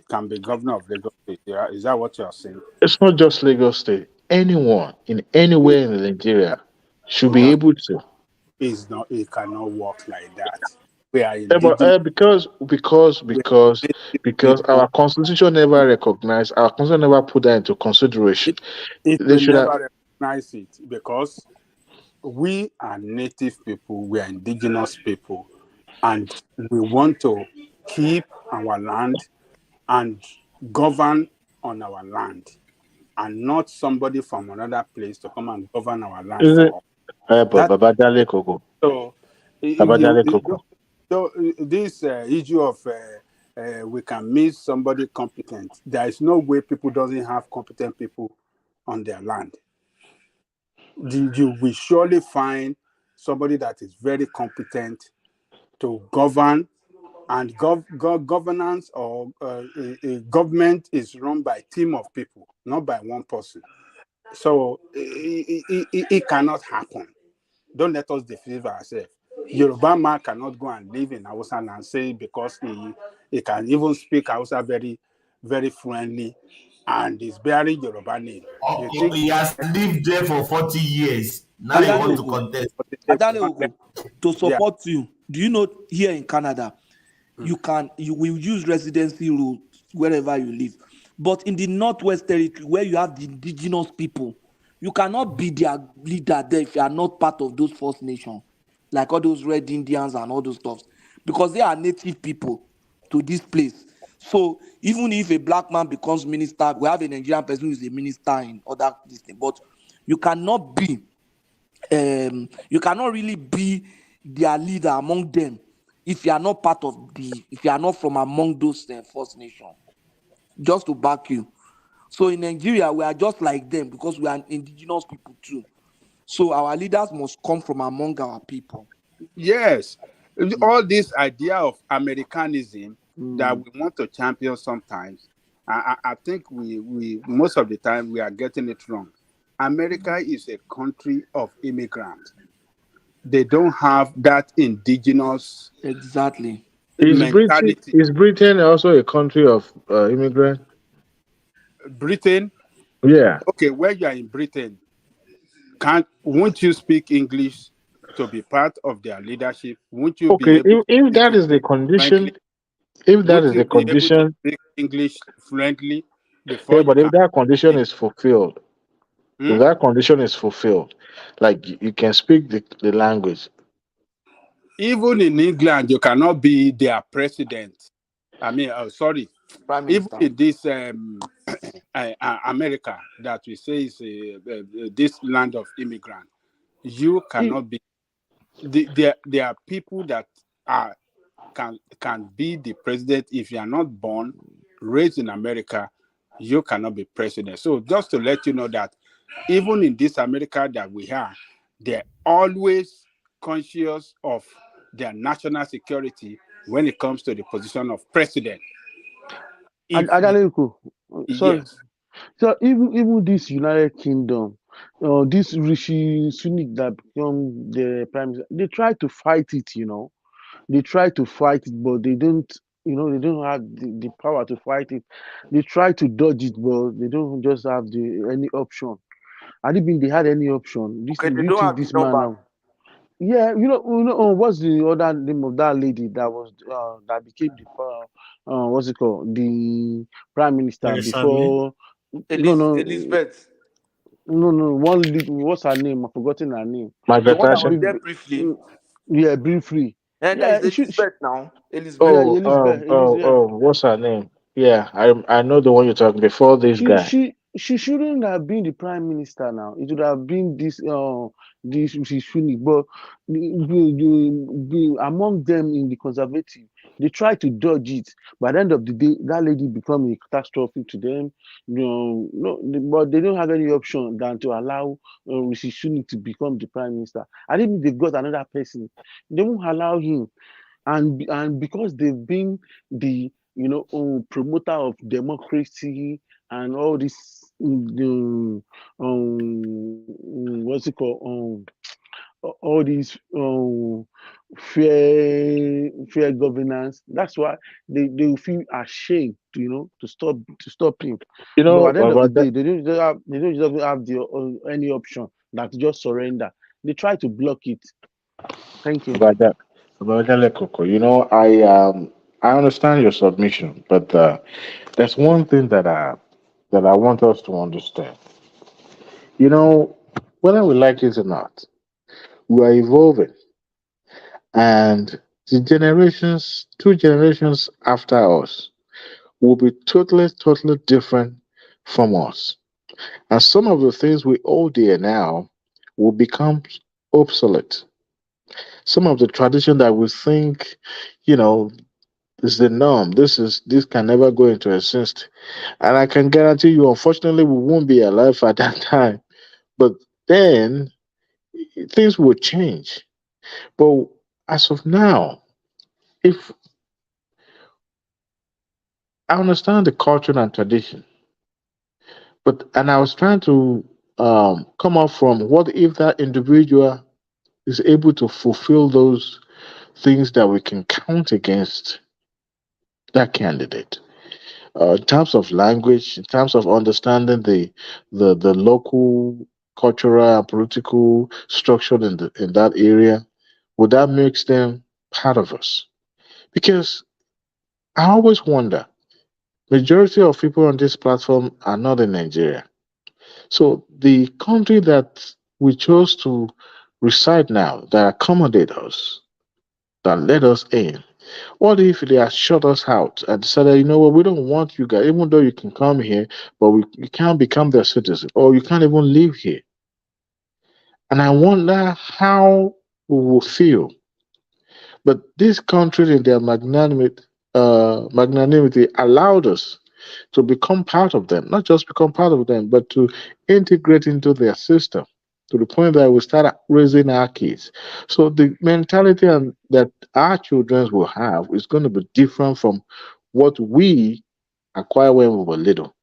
can be governor of Lagos State. Yeah, is that what you are saying? it's not just Lagos State. Anyone in anywhere in Nigeria should be able to. It's not. It cannot work like that. We are But indigenous. because our constitution never recognized, our constitution never put that into consideration. It They will should have. never recognize it because we are native people. We are indigenous people, and we want to keep our land and govern on our land, and not somebody from another place to come and govern our land Is it? for us. But Babajale Koko. So, Babajale Koko. this issue of we can miss somebody competent, there is no way people doesn't have competent people on their land. You will surely find somebody that is very competent to govern, and governance or a government is run by a team of people, not by one person. So it cannot happen. Don't let us deceive ourselves. Yoruba man cannot go and live in Hausa and say because he can even speak Hausa very, very fluently and is bearing Yoruba name. You think He has lived there for 40 years. Now you want to contest. To support you, do you know here in Canada, you will use residency rule wherever you live. But in the Northwest Territory, where you have the indigenous people, you cannot be their leader there if you are not part of those First Nations, like all those Red Indians and all those stuff, because they are native people to this place. So even if a black man becomes minister, we have a Nigerian person who is a minister in other this thing, but you cannot be, you cannot really be their leader among them if you are not part of if you are not from among those First Nation. Just to back you. So in Nigeria, we are just like them because we are indigenous people too. So our leaders must come from among our people. Yes. All this idea of Americanism that we want to champion sometimes, I think we most of the time we are getting it wrong. America is a country of immigrants. They don't have that indigenous. Exactly. mentality. Is Britain also a country of immigrants? Britain, Yeah. okay, when you are in Britain, won't you speak English to be part of their leadership? Won't you be Okay, able to if speak that is the English condition, fluently? if that Won't is you the be able to condition, speak English fluently before yeah, you but can if that condition speak? is fulfilled, Hmm? if that condition is fulfilled, like you can speak the language. Even in England, you cannot be their president. I mean, sorry, Prime even Minister. in this America that we say is this land of immigrants, you cannot be. There are people that are can be the president. If you are not born, raised in America, you cannot be president. So just to let you know that even in this America that we are, they're always conscious of their national security when it comes to the position of president. If Adaleko, sorry. yes, So even this United Kingdom, this Rishi Sunak that become the prime minister, they try to fight it. They try to fight it, but they don't. They don't have the power to fight it. They try to dodge it, but they don't just have any option. I didn't think they had any option. Okay, Do they you don't think have the this man number. now? Yeah, what's the other name of that lady that was that became the what's it called, the prime minister Theresa May. before? No, no, Elizabeth, no. What's her name? I've forgotten her name. the Margaret one that was Thatcher. there briefly, Yeah, briefly. and that Yeah, is Elizabeth now. Elizabeth. yeah, Oh, Elizabeth. Yeah. what's her name? Yeah, I know the one you're talking before this She guy. she she shouldn't have been the prime minister now. It would have been this Sunak. But among them in the conservative, they try to dodge it. By the end of the day, that lady become a catastrophe to them. No, but they don't have any option than to allow Rishi Sunak to become the prime minister. I think they've got another person. They won't allow him, and because they've been the promoter of democracy and all this what's it called, all these fair governance. That's why they will feel ashamed to stop him. You But know at the end of the about that day, they don't have any option than to just surrender. They try to block it. Thank you. about that about that Lekoko. I understand your submission, but there's one thing that I want us to understand. You know, whether we like it or not, we are evolving, and the generations, 2 generations after us, will be totally different from us. And some of the things we hold dear now will become obsolete. Some of the tradition that we think, you know, is the norm. This can never go into exist. And I can guarantee you, unfortunately, we won't be alive at that time. But then things will change. But as of now, if I understand the culture and tradition, and I was trying to come up from what if that individual is able to fulfill those things that we can count against that candidate. In terms of language, in terms of understanding the local cultural and political structure in that area, would that makes them part of us? Because I always wonder, majority of people on this platform are not in Nigeria. So the country that we chose to reside now, that accommodate us, that let us in, what if they had shut us out and decided, you know what, we don't want you guys, even though you can come here, but you can't become their citizen, or you can't even live here? And I wonder how we will feel. But this country, in their magnanimity, allowed us to become part of them, not just become part of them, but to integrate into their system to the point that we start raising our kids. So the mentality that our children will have is going to be different from what we acquired when we were little.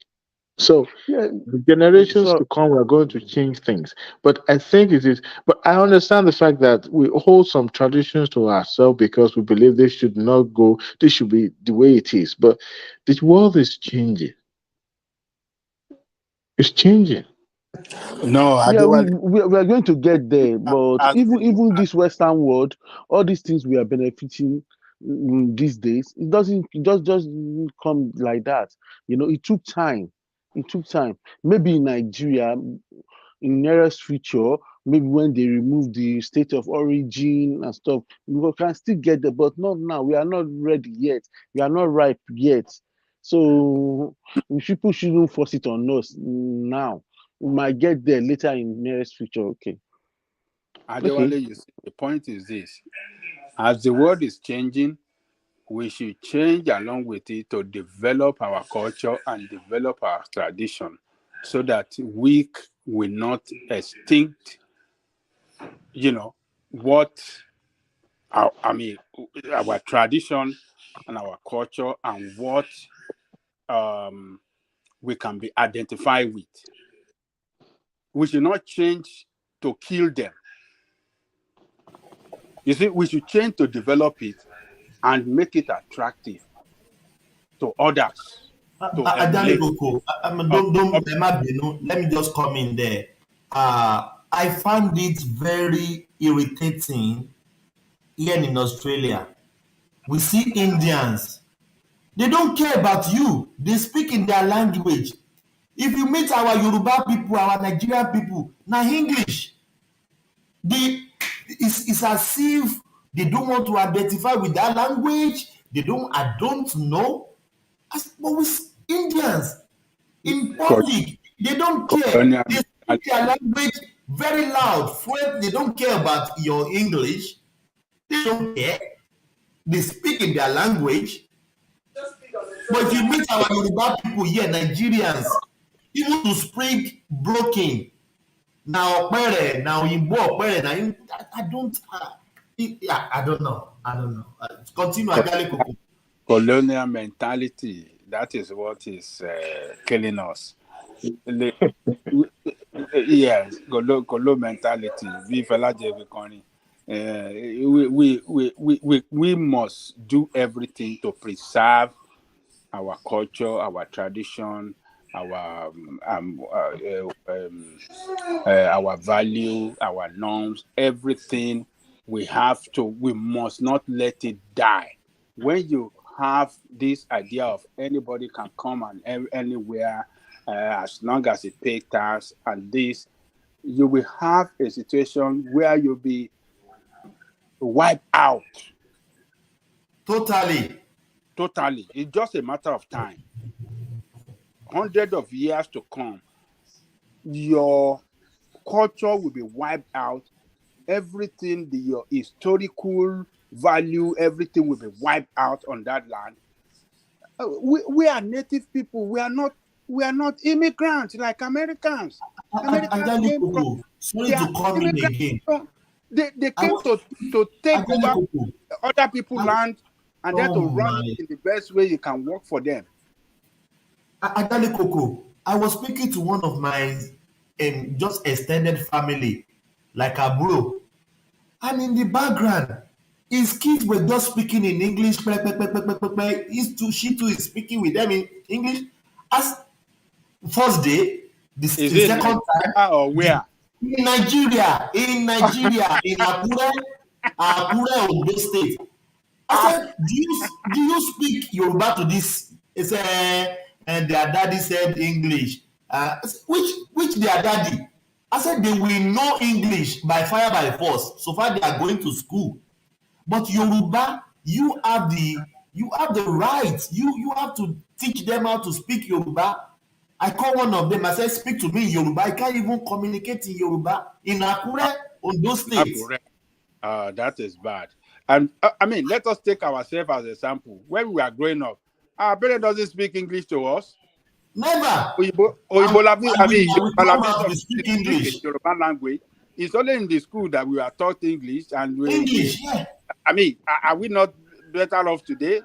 So Yeah. the generations So to come are going to change things. But I think it is, but I understand the fact that we hold some traditions to ourselves because we believe they should not go, this should be the way it is. But the world is changing. It's changing. No, yeah, Adewale, we are going to get there, but as even this Western world, all these things we are benefiting these days, it doesn't just come like that. It took time. It took time. Maybe in Nigeria, in nearest future, maybe when they remove the state of origin and stuff, we can still get there, but not now. We are not ready yet. We are not ripe yet. So people shouldn't force it on us now. We might get there later in nearest future. Okay. Adewale, you see, the point is this: as the world is changing, we should change along with it to develop our culture and develop our tradition, so that we will not extinct. What our tradition and our culture and what we can be identified with. We should not change to kill them. You see, we should change to develop it and make it attractive to others to Adale emulate. Koko, let me just come in there. I found it very irritating here in Australia. We see Indians, they don't care about you. They speak in their language. If you meet our Yoruba people, our Nigerian people, now English, it's as if they don't want to identify with that language. I don't know. But with Indians in public, they don't care. Colonial They speak their language very loud. They don't care about your English. They don't care. They speak in their language. But if you meet our Yoruba people here, Nigerians, even to speak broken, now Igbo, I don't know. Continue, Adale Koko. Colonial mentality. That is what is killing us. Yes, colonial mentality. We must do everything to preserve our culture, our tradition, our our value, our norms, everything. We must not let it die. When you have this idea of anybody can come and anywhere as long as it pays tax and this, you will have a situation where you'll be wiped out. Totally. It's just a matter of time. Hundreds of years to come, your culture will be wiped out. Everything, your historical value, everything will be wiped out on that land. We are native people. We are not immigrants like Americans. Americans came from, sorry to come in again. They came to take over other people's land and then to run it in the best way you can work for them. Adale Koko, I was speaking to one of my just extended family, like a bro, and in the background, his kids were just speaking in English. She too is speaking with them in English. As first day, the second time, or where? In Nigeria, in Akure, Ondo State. I said, do you speak Yoruba to this? He said, and their daddy said English. Which their daddy? I said they will know English by fire by force. So far they are going to school. But Yoruba, you have the right. You have to teach them how to speak Yoruba. I call one of them. I said, speak to me in Yoruba. I can't even communicate in Yoruba in Akure, Ondo State. That is bad. And let us take ourselves as a sample. When we are growing up, our parents doesn't speak English to us. Never. We speak English. Yoruba language. It's only in the school that we are taught English. And English, yeah. Are we not better off today?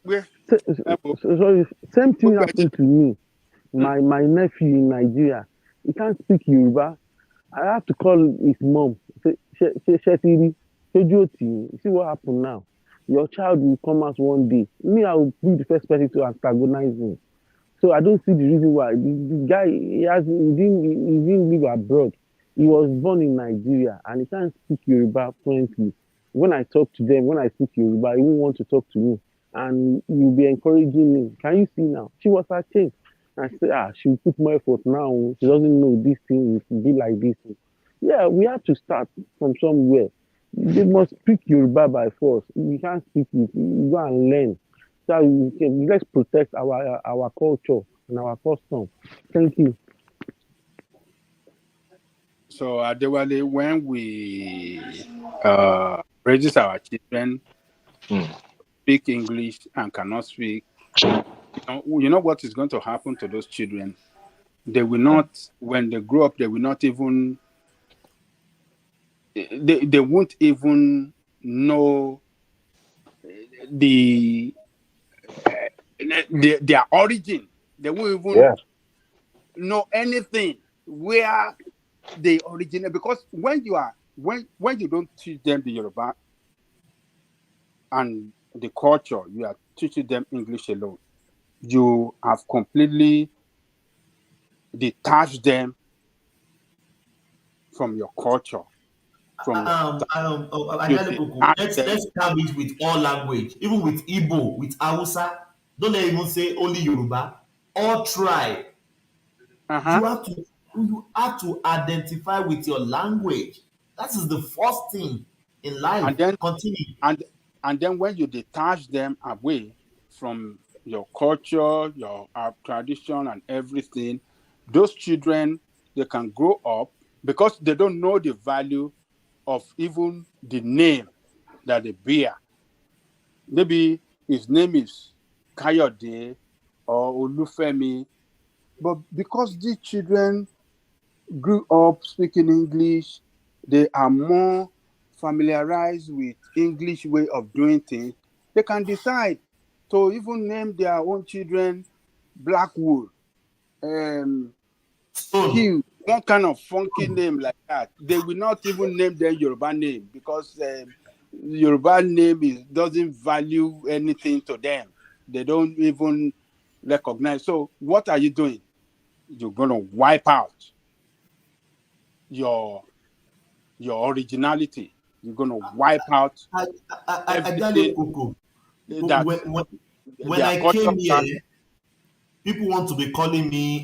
Sorry, same thing happened to me. My nephew in Nigeria, he can't speak Yoruba. I have to call his mom. Say, Shetiri, see what happened now. Your child will come out one day. Me, I will be the first person to antagonize him. So I don't see the reason why. The guy, he didn't live abroad. He was born in Nigeria and he can't speak Yoruba fluently. When I talk to them, when I speak Yoruba, he won't want to talk to me. And you'll be encouraging me. Can you see now? She was her change. I said, she'll put more effort now. She doesn't know this thing will be like this. Yeah, we have to start from somewhere. They must speak Yoruba by force. We can't speak it. You go and learn. So let's protect our culture and our custom. Thank you. So Adewale, when we register our children speak English and cannot speak, you know what is going to happen to those children? They will not, when they grow up, they will not even, they won't even know their origin. They won't even know anything where they originate, because when you don't teach them the Yoruba and the culture, you are teaching them English alone, you have completely detached them from your culture. Let's have it with all language, even with Igbo, with Hausa. Don't let even say only Yoruba. All tribe. You have to identify with your language. That is the first thing in life. And then continue. And then when you detach them away from your culture, your tradition, and everything, those children, they can grow up because they don't know the value of even the name that they bear. Maybe his name is Kayode or Olufemi, but because these children grew up speaking English, they are more familiarized with English way of doing things. They can decide to even name their own children Blackwood, Hugh, one kind of funky name like that. They will not even name their Yoruba name because Yoruba name doesn't value anything to them. They don't even recognize. So what are you doing? You're going to wipe out your originality. You're going to wipe out everything. When I came here, people want to be calling me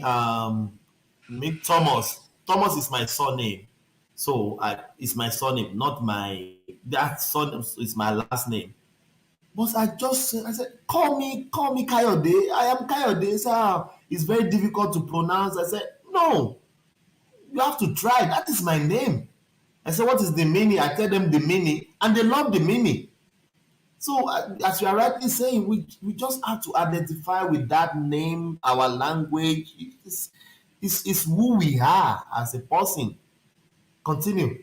Thomas. Thomas is my surname. So it's my surname, not that son is my last name. But I said, call me Kayode. I am Kayode. So it's very difficult to pronounce. I said, no, you have to try. That is my name. I said, what is the meaning? I tell them the meaning, and they love the meaning. So as you are rightly saying, we just have to identify with that name, our language. It's who we are as a person. Continue.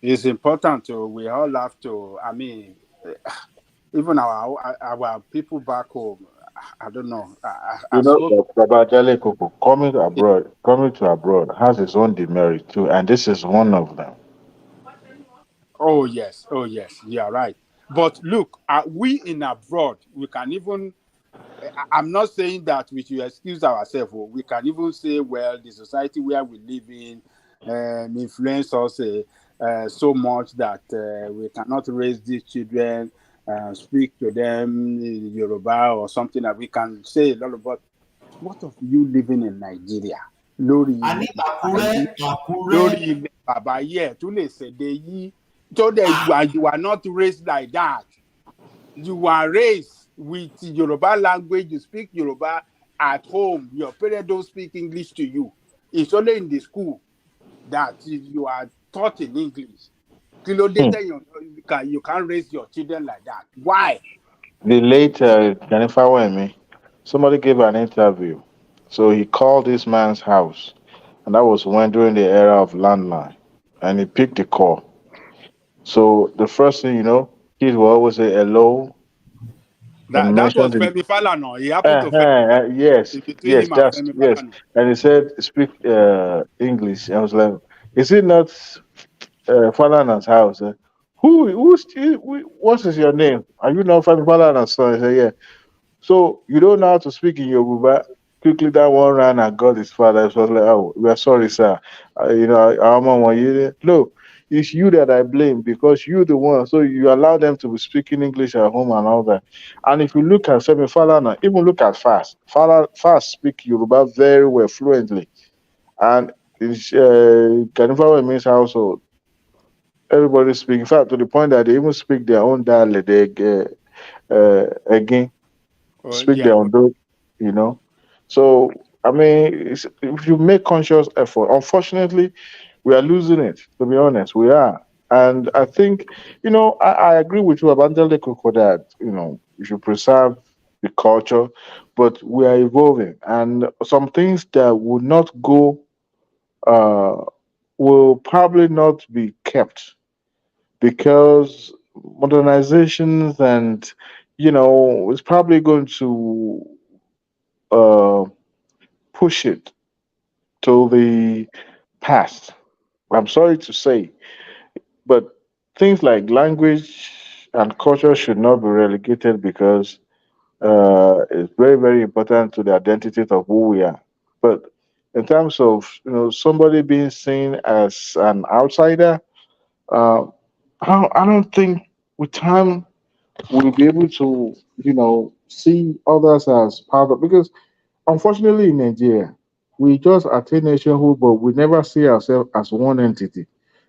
It's important we all have to, I mean, even our people back home, I don't know. Babajale Koko, coming to abroad has its own demerit too, and this is one of them. Oh yes, you are right. But look, we in abroad, we can even, I'm not saying that we should excuse ourselves. We can even say, well, the society where we live in influence us so much that we cannot raise these children, speak to them in Yoruba or something that we can say a lot about. What of you living in Nigeria? Lórí ilẹ̀ bàbá yẹ̀ tó lè ṣèdè yìí. So that you are not raised like that. You are raised with Yoruba language. You speak Yoruba at home. Your parents don't speak English to you. It's only in the school that you are taught in English. You can't raise your children like that. Why? The late Jennifer Wemi, somebody gave an interview. So he called this man's house, and that was when during the era of landline, and he picked the call. So the first thing kids will always say hello, That was mentioned in Femi Falana. He happened to Femi yes, Falana. Between yes, him and that's Femi yes. Falana. And he said speak English. I was like, is it not Falana's house? What is your name? Are you not Femi Falana's son? I said, yeah. So you don't know how to speak in Yoruba. Quickly, that one ran and got his father. It was like, oh, we are sorry, sir. Our mom want you. No, it's you that I blame because you the one. So you allow them to be speaking English at home and all that. And if you look at Femi Falana, even look at Fast. Fast speak Yoruba very well, fluently. And it's Kanifawa means household. Everybody speak. In fact, to the point that they even speak their own dialect. Again, speak Yeah. their own, you know. So I mean, if you make conscious effort, unfortunately, we are losing it. To be honest, we are. And I think, I agree with you about Koko that we should preserve the culture, but we are evolving, and some things that would not go uh, will probably not be kept because modernizations and it's probably going to uh, push it to the past. I'm sorry to say, but things like language and culture should not be relegated because it's very, very important to the identity of who we are. But in terms of somebody being seen as an outsider, uh, I don't think with time we'll be able to see others as part of because unfortunately, in Nigeria, we just attain nationhood, but we never see ourselves as one entity.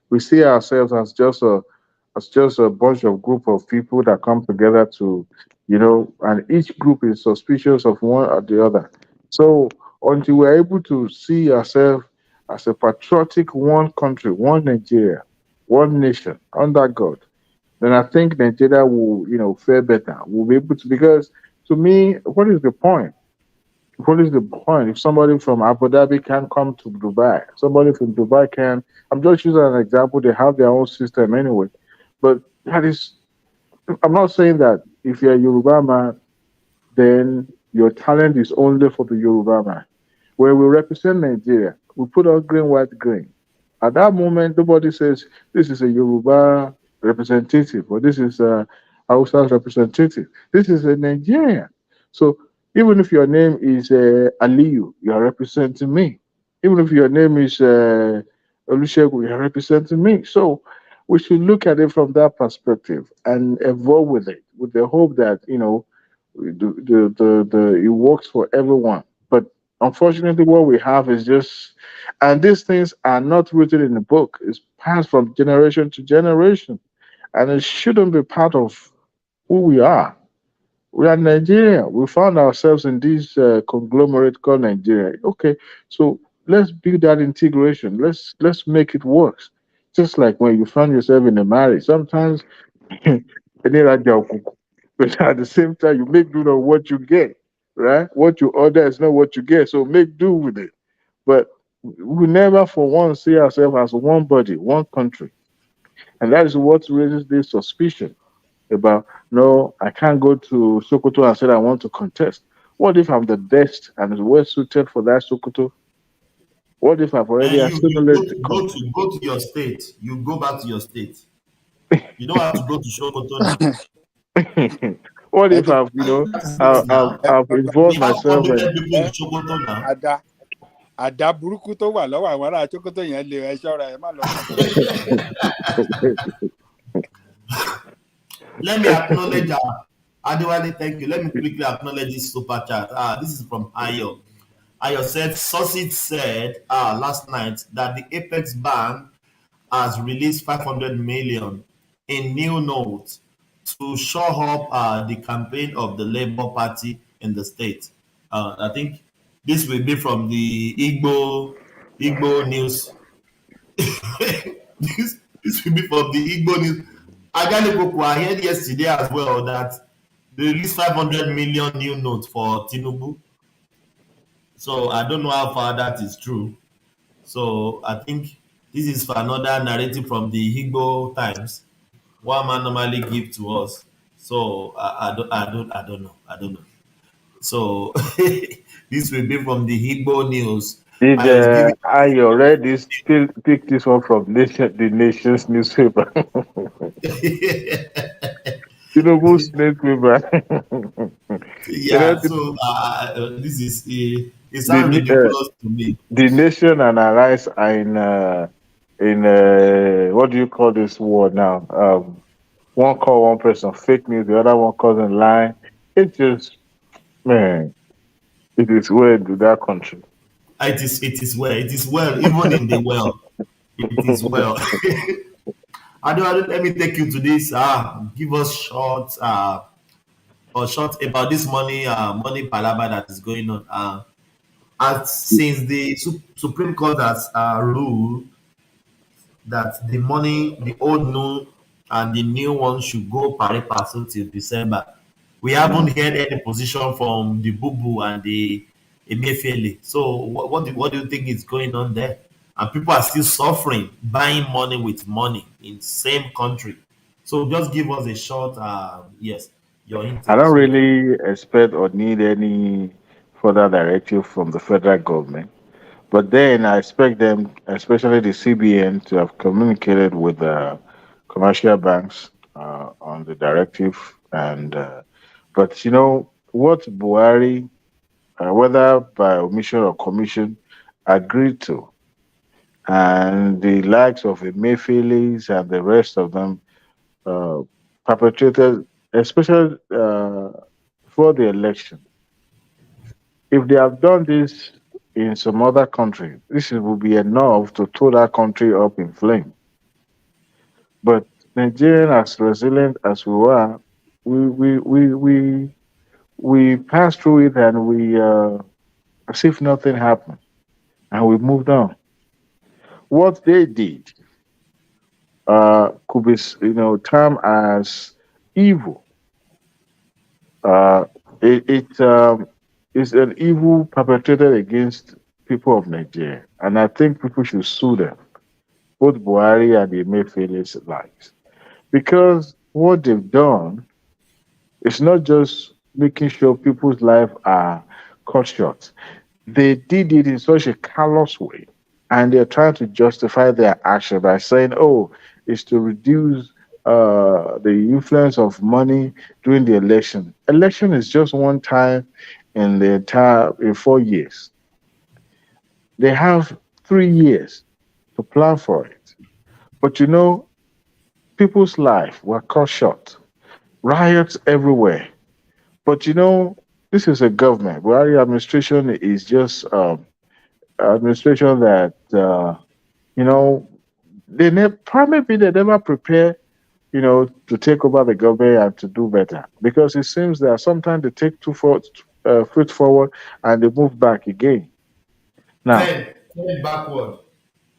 We see ourselves as just a bunch of group of people that come together to, and each group is suspicious of one or the other. So until we're able to see ourselves as a patriotic one country, one Nigeria, one nation under God, then I think Nigeria will, fare better. We'll be able to because to me, what is the point? What is the point? If somebody from Abu Dhabi can come to Dubai, somebody from Dubai can. I'm just using an example. They have their own system anyway. But that is, I'm not saying that if you're a Yoruba man, then your talent is only for the Yoruba man. When we represent Nigeria, we put on green, white, green. At that moment, nobody says this is a Yoruba representative or this is a Hausa's representative. This is a Nigerian. So even if your name is Aliyu, you are representing me. Even if your name is Olusegun, you are representing me. So we should look at it from that perspective and evolve with it, with the hope that it works for everyone. But unfortunately, what we have is just, and these things are not written in the book. It's passed from generation to generation, and it shouldn't be part of who we are. We are Nigeria. We found ourselves in this conglomerate called Nigeria. Okay, so let's build that integration. Let's make it work. Just like when you find yourself in a marriage, sometimes but at the same time, you make do of what you get, right? What you order is not what you get, so make do with it. But we never for once see ourselves as one body, one country. And that is what raises this suspicion about no, I can't go to Sokoto and say I want to contest. What if I'm the best and is well suited for that Sokoto? What if I've already And you assimilated the country? go to your state. You go back to your state. You don't have to go to Sokoto now. What if I've That is it now. I've We involved have myself competent in people in Sokoto now. Àdá burúkú tó wà lọ́wọ́ àwọn ará Sokoto yẹn lè ẹ ṣọ́ra ẹ má lọ sùn. Let me acknowledge Adewale, thank you. Let me quickly acknowledge this super chat. This is from Ayo. Ayo said, Sausage said last night that the Apex Bank has released 500 million in new notes to show up the campaign of the Labour Party in the state. I think this will be from the Igbo news. this will be from the Igbo news. Agalekoko, I heard yesterday as well that they released 500 million new notes for Tinubu. So I don't know how far that is true. So I think this is for another narrative from the Igbo Times. One man normally give to us. So I don't know. I don't know. So this will be from the Igbo news. Did I was giving. I already still pick this one from the nation's newspaper? Tinubu's newspaper. You know, Yeah. So this is it the sounds ridiculous to me. the nation and Arise are in what do you call this war now? One call one person fake news, the other one calls in line. It's just man, it is weird to that country. It is well. It is well. Even in the well, it is well. Let me take you to this. Give us short or short about this money palaba that is going on. As since the Supreme Court has ruled that the money, the old note and the new one should go pari passu till December. We haven't heard any position from the Bubu and the Emefiele. So what do you think is going on there? And people are still suffering, buying money with money in same country. So just give us a short, yes, your I intake. don't So really expect or need any further directive from the federal government. But then I expect them, especially the CBN, to have communicated with the commercial banks on the directive. And but you know what Buhari, whether by omission or commission, agreed to, and the likes of Emefielis and the rest of them uh, perpetrated, especially for the election. If they have done this in some other country, will be enough to throw that country up in flame. But Nigerian, as resilient as we were, we we we we, we passed through it and we as if nothing happened, and we moved on. What they did could be termed as evil. Uh, it is an evil perpetrated against people of Nigeria, and I think people should sue them, both Buhari and the Emefiele's lives, because what they've done is not just making sure people's lives are cut short. They did it in such a callous way, and they're trying to justify their action by saying, "Oh, it's to reduce the influence of money during the election." Election is just one time in 4 years. They have 3 years to plan for it. But people's life were cut short. Riots everywhere. But this is a government. Buhari administration is just administration that you know probably they never prepare to take over the government and to do better, because it seems that sometimes they take foot forward and they move back again. Now, turn backward.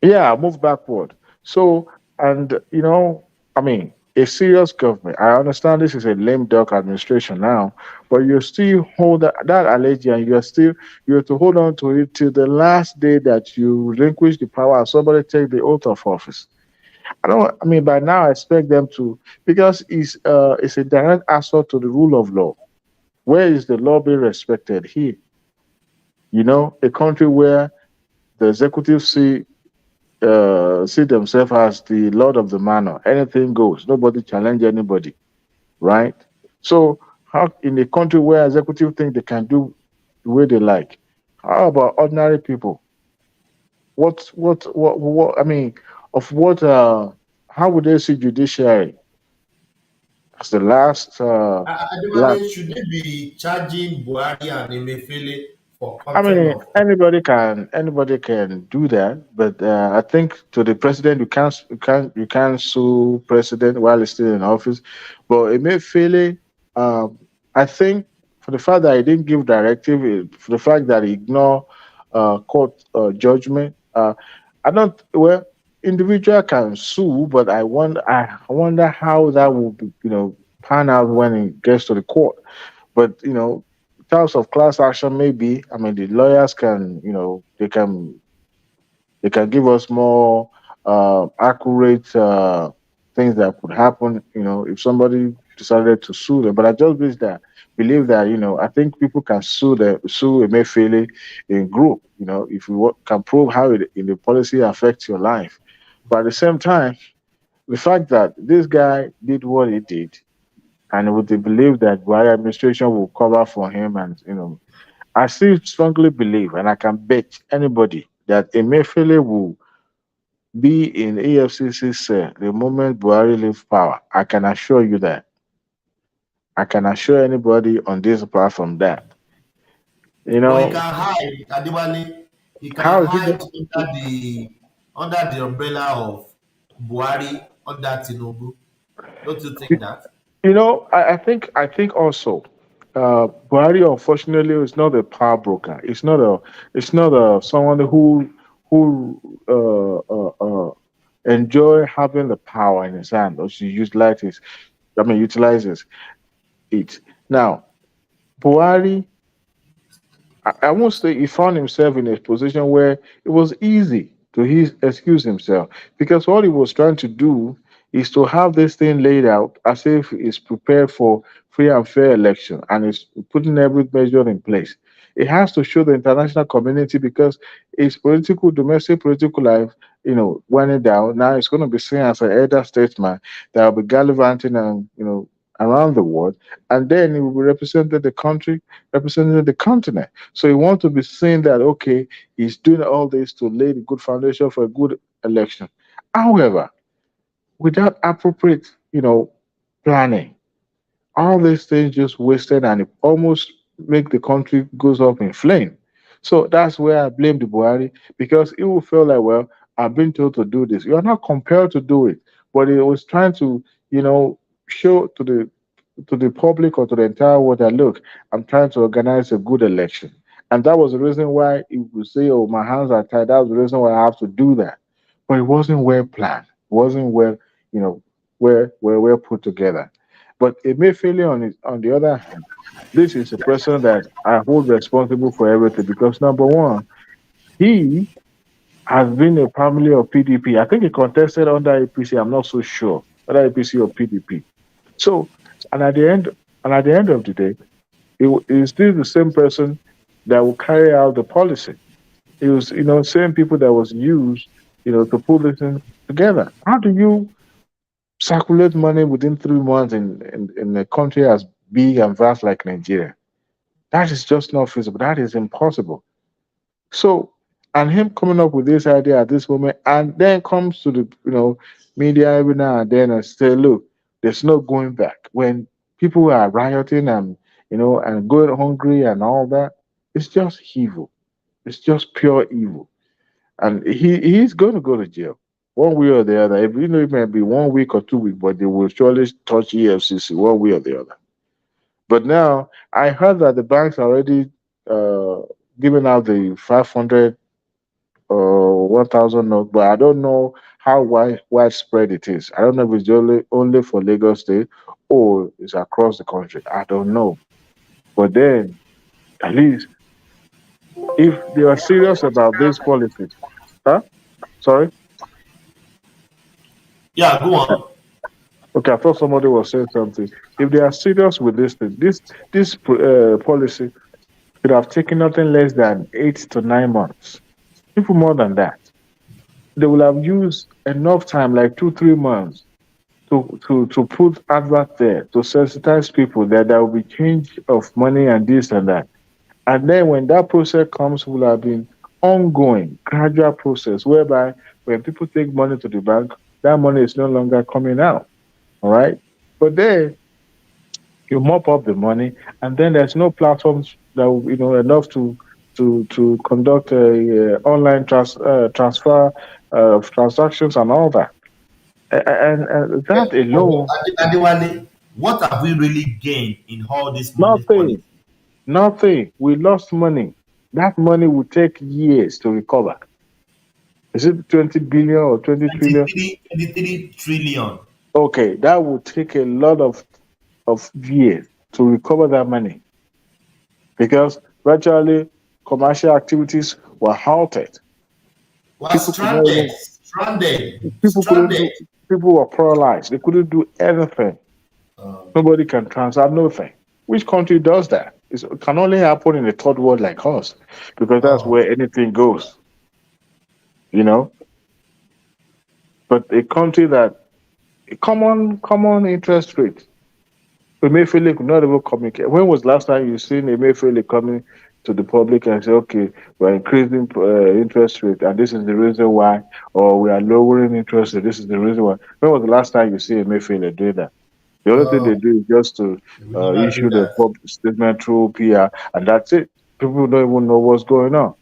yeah, move backward. So, and I mean, a serious government. I understand this is a lame duck administration now, but you still hold that allegiance, and you have to hold on to it till the last day that you relinquish the power and somebody take the oath of office. I don't. I mean, by now I expect them to, because it's a direct assault to the rule of law. Where is the law being respected here? A country where the executive see themselves as the lord of the manor. Anything goes. Nobody challenge anybody, right? So how in a country where executive think they can do the way they like, how about ordinary people? What I mean, of what how would they see judiciary as the last last Adewale, should they be charging Buhari and Emefiele for I contempt mean, of anybody can do that, but I think to the president, you can't sue president while he's still in office. But Emefiele, um, I think for the fact that he didn't give directive, for the fact that he ignored court judgment, I don't. Well, individual can sue, but I wonder how that will be, pan out when it gets to the court. But in terms of class action, maybe I mean the lawyers can, they can give us more accurate things that could happen. If somebody decided to sue them. But I just believe that I think people can sue Emefiele in group. If you can prove how in the policy affects your life. But at the same time, the fact that this guy did what he did, and with the belief that Buhari administration will cover for him, and I still strongly believe, and I can bet anybody that Emefiele will be in AFCC cell the moment Buhari leaves power. I can assure you that. I can assure anybody on this platform that. But he can hide, Adewale. He can How is it? hide under the umbrella of Buhari under Tinubu. Don't you think that? I think also, Buhari unfortunately is not a power broker. It's not a someone who enjoy having the power in his hand, or she utilizes it. Now, Buhari, I won't say he found himself in a position where it was easy to excuse himself, because all he was trying to do is to have this thing laid out as if he's prepared for free and fair election, and is putting every measure in place. It has to show the international community, because his domestic political life, winding down. Now it's going to be seen as an elder statesman that will be gallivanting and around the world, and then he will be representing the country, representing the continent. So he wants to be seen that okay, he's doing all this to lay the good foundation for a good election. However, without appropriate, planning, all these things just wasted, and it almost make the country goes up in flame. So that's where I blame the Buhari, because he will feel like, well, I've been told to do this. You are not compelled to do it, but he was trying to, show to the public or to the entire world that look, I'm trying to organize a good election. And that was the reason why he would say, oh, my hands are tied. That was the reason why I have to do that. But it wasn't well planned. It wasn't well put together. But Emefiele on the other hand, this is a person that I hold responsible for everything, because number one, he has been a family of PDP. I think he contested under APC. I'm not so sure whether APC or PDP. So, and at the end, of the day, he's still the same person that will carry out the policy. It was, same people that was used, to put this in together. How do you circulate money within 3 months in a country as big and vast like Nigeria? That is just not feasible. That is impossible. So, and him coming up with this idea at this moment, and then comes to the media every now and then and say, look, there's no going back. When people are rioting and and going hungry and all that, it's just evil. It's just pure evil. And he's going to go to jail one way or the other. If it may be 1 week or 2 weeks, but they will surely touch EFCC one way or the other. But now I heard that the banks are already giving out the 500 or 1,000 note, but I don't know how widespread it is. I don't know if it's only for Lagos State or it's across the country. I don't know. But then, at least, if they are serious about this policy, huh? Sorry? Yeah, go on. Okay, I thought somebody was saying something. If they are serious with this thing, this policy could have taken nothing less than 8 to 9 months, even more than that. They will have used enough time, like 2 3 months, to put advert there to sensitize people that there will be change of money and this and that. And then when that process comes, will have been ongoing, gradual process whereby when people take money to the bank, that money is no longer coming out. All right. But then you mop up the money, and then there's no platforms that will, enough to conduct a online transfer of transactions and all that. And that alone, Adewale, what have we really gained in all this money nothing, policy? nothing. We lost money. That money will take years to recover. Is it 20 billion or 20 trillion? 23 trillion. Okay, that will take a lot of years to recover that money, because virtually commercial activities were halted. Was stranded. People couldn't do. People were paralyzed. They couldn't do anything. Nobody can transfer nothing. Which country does that? It can only happen in a third world like us, because that's where anything goes, you know. But a country that common interest rate, Emefiele could not even communicate. When was the last time you seen Emefiele coming to the public and say, "Okay, we're increasing interest rate, and this is the reason why," or "We are lowering interest rate, this is the reason why"? When was the last time you see Emefiele do that? The only thing they do is just to we never do issue the that. public statement through PR, and that's it. People don't even know what's going on.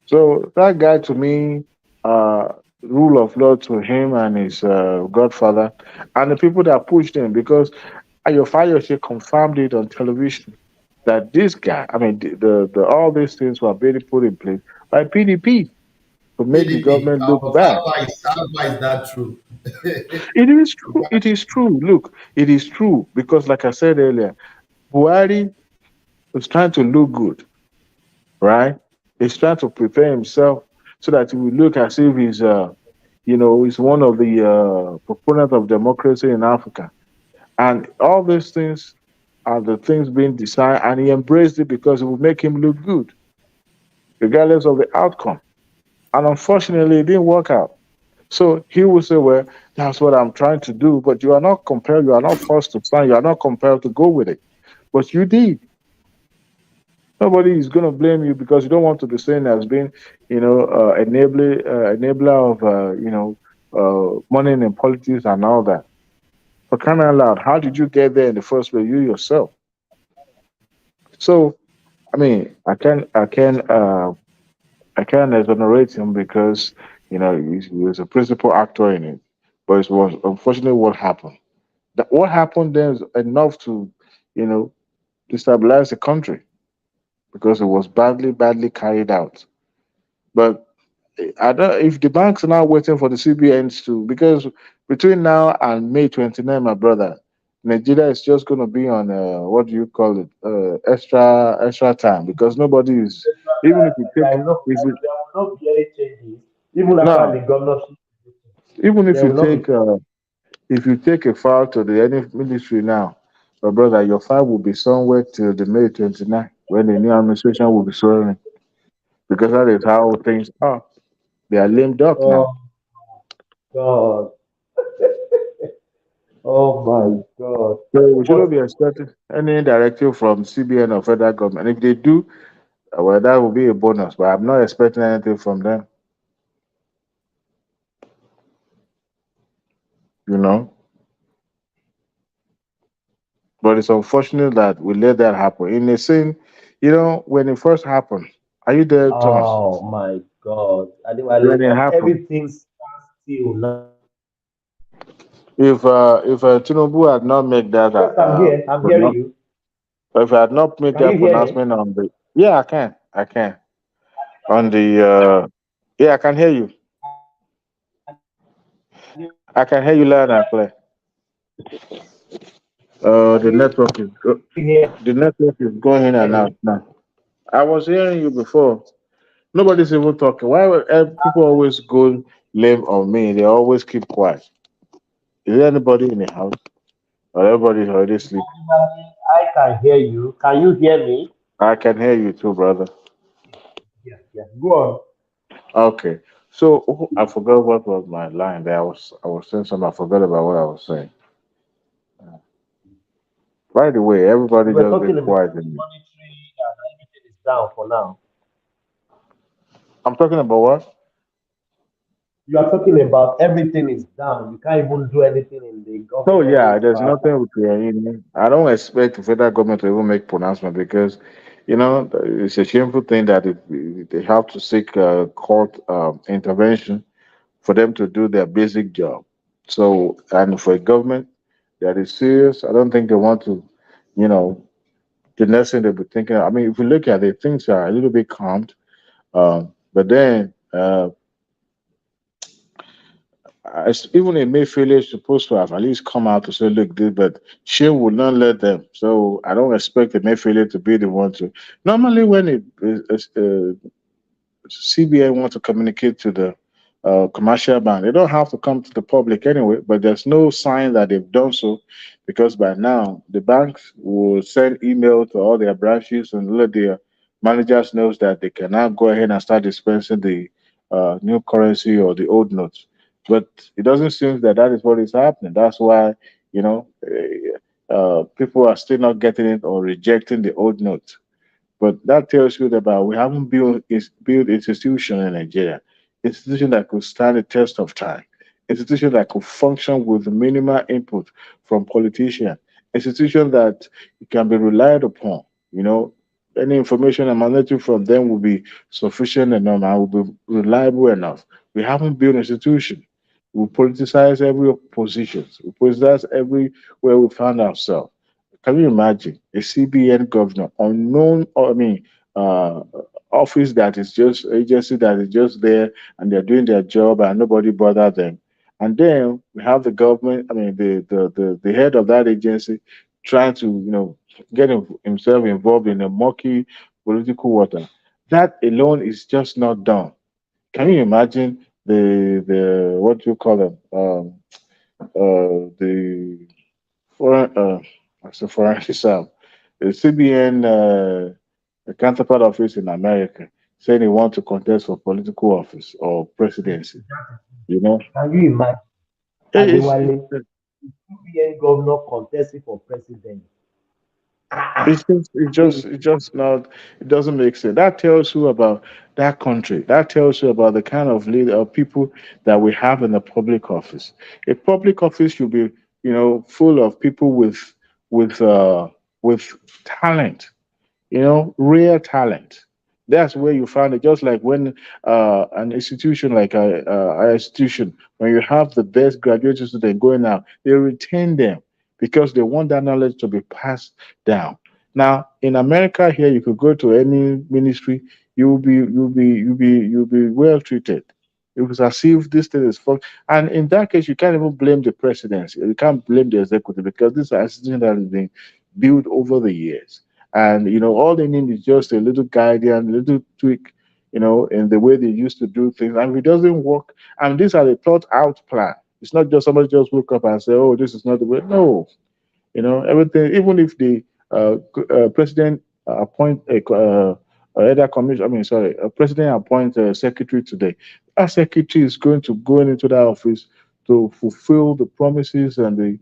So that guy, to me, uh, rule of law to him and his godfather, and the people that pushed him, because Ayo Fayose confirmed it on television that this guy, I mean, the all these things were being put in place by PDP to make the PDP. government look bad. How far is that true? It is true. It is true. Look, it is true because, like I said earlier, Buhari was trying to look good, right? He's trying to prepare himself so that he will look as if he's one of the proponents of democracy in Africa. And all these things are the things being designed, and he embraced it because it will make him look good, regardless of the outcome. And unfortunately, it didn't work out. So he will say, "Well, that's what I'm trying to do," but you are not compelled, you are not forced to sign, you are not compelled to go with it. But you did. Nobody is going to blame you because you don't want to be seen as being, enabler of, money in politics and all that. For crying out loud, how did you get there in the first place? You yourself. So, I mean, I can exonerate him because he was a principal actor in it, but it was unfortunately what happened. What happened then is enough to, you know, destabilize the country because it was badly carried out. But I don't. If the banks are now waiting for the CBNs to, because between now and May 29, my brother, Nigeria is just going to be on what do you call it? Extra time because nobody is. Even if you take, if you, There will not be any changes, even after now, the governorship. even There will not be. if you take a file to the any ministry now, my brother, your file will be somewhere till the May 29 when the new administration will be sworn in because that is how things are. They are lame duck now. Oh God! Oh my God! So we shouldn't But be expecting any directive from CBN or federal government. If they do, well, that will be a bonus. But I'm not expecting anything from them. You know. But it's unfortunate that we let that happen. In a scene, when it first happened, are you there, Thomas? oh my God! Adewale, When it happened, everything stands still now. if Tinubu had not made that Yes, I'm here. I'm hearing you. if I had not made Can you that hear me? pronouncement on the, yeah, I can on the, yeah, I can hear you. I can hear you loud and clear. Can The you network is hear the network is going in and out me? now. I was hearing you before. Nobody's even talking. Why would people always go lame on me? They always keep quiet. Is there anybody in the house? Or everybody's already sleep? I can hear you. Can you hear me? I can hear you too, brother. Yes, yes. Go on. Okay. So I forgot what was my line there. I was saying something. I forgot about what I was saying. By the way, everybody You were just be talking about quiet. the monetary and everything is down for now. I'm talking about what? You are talking about everything is down. You can't even do anything in the Oh yeah, government. there's nothing we can. I don't expect the federal government to even make pronouncement because, it's a shameful thing that they have to seek court intervention for them to do their basic job. So, and for a government that is serious, I don't think they want to, you know, the next thing they'll be thinking. I mean, if you look at it, things are a little bit calmed. But then, even a Mayfield is supposed to have at least come out to say, look, this, but she will not let them. So I don't expect the Mayfield to be the one to. Normally, when CBI want to communicate to the commercial bank. They don't have to come to the public anyway, but there's no sign that they've done so because by now the banks will send email to all their branches and let their managers knows that they cannot go ahead and start dispensing the new currency or the old notes. But it doesn't seem that that is what is happening. That's why people are still not getting it or rejecting the old notes. But that tells you about we haven't built institution in Nigeria, institution that could stand the test of time, institution that could function with minimal input from politicians, institution that can be relied upon. You know, any information emanating from them will be sufficient enough and will be reliable enough. We haven't built institution. We politicize every position. We politicize everywhere we find ourselves. Can you imagine a CBN governor, unknown, uh, office that is just agency that is just there and they're doing their job and nobody bother them. And then we have the government, the head of that agency trying to, get himself involved in a murky political water. That alone is just not done. Can you imagine the what do you call them? The foreign as a foreign reserve. The CBN counterpart office in America saying he wants to contest for political office or presidency. You know, Can you imagine it's, Adewale, CBN governor contesting for president? it's just not. It doesn't make sense. That tells you about that country. That tells you about the kind of leader of people that we have in the public office. A public office should be, full of people with uh with talent, rare talent. That's where you find it. Just like when an institution like a institution, when you have the best graduate student going out, they retain them because they want that knowledge to be passed down. Now, in America here, you could go to any ministry, you'll be well treated. It was as if this thing is fun. And in that case, you can't even blame the presidency. You can't blame the executive because this is an institution that has been built over the years. And all they need is just a little guidance, a little tweak, in the way they used to do things. And if it doesn't work, and these are the thought out plan. It's not just somebody just woke up and say, "Oh, this is not the way." No, everything. Even if the president appoint either commission, sorry, a president appoint a secretary today. That secretary is going to go into that office to fulfill the promises and the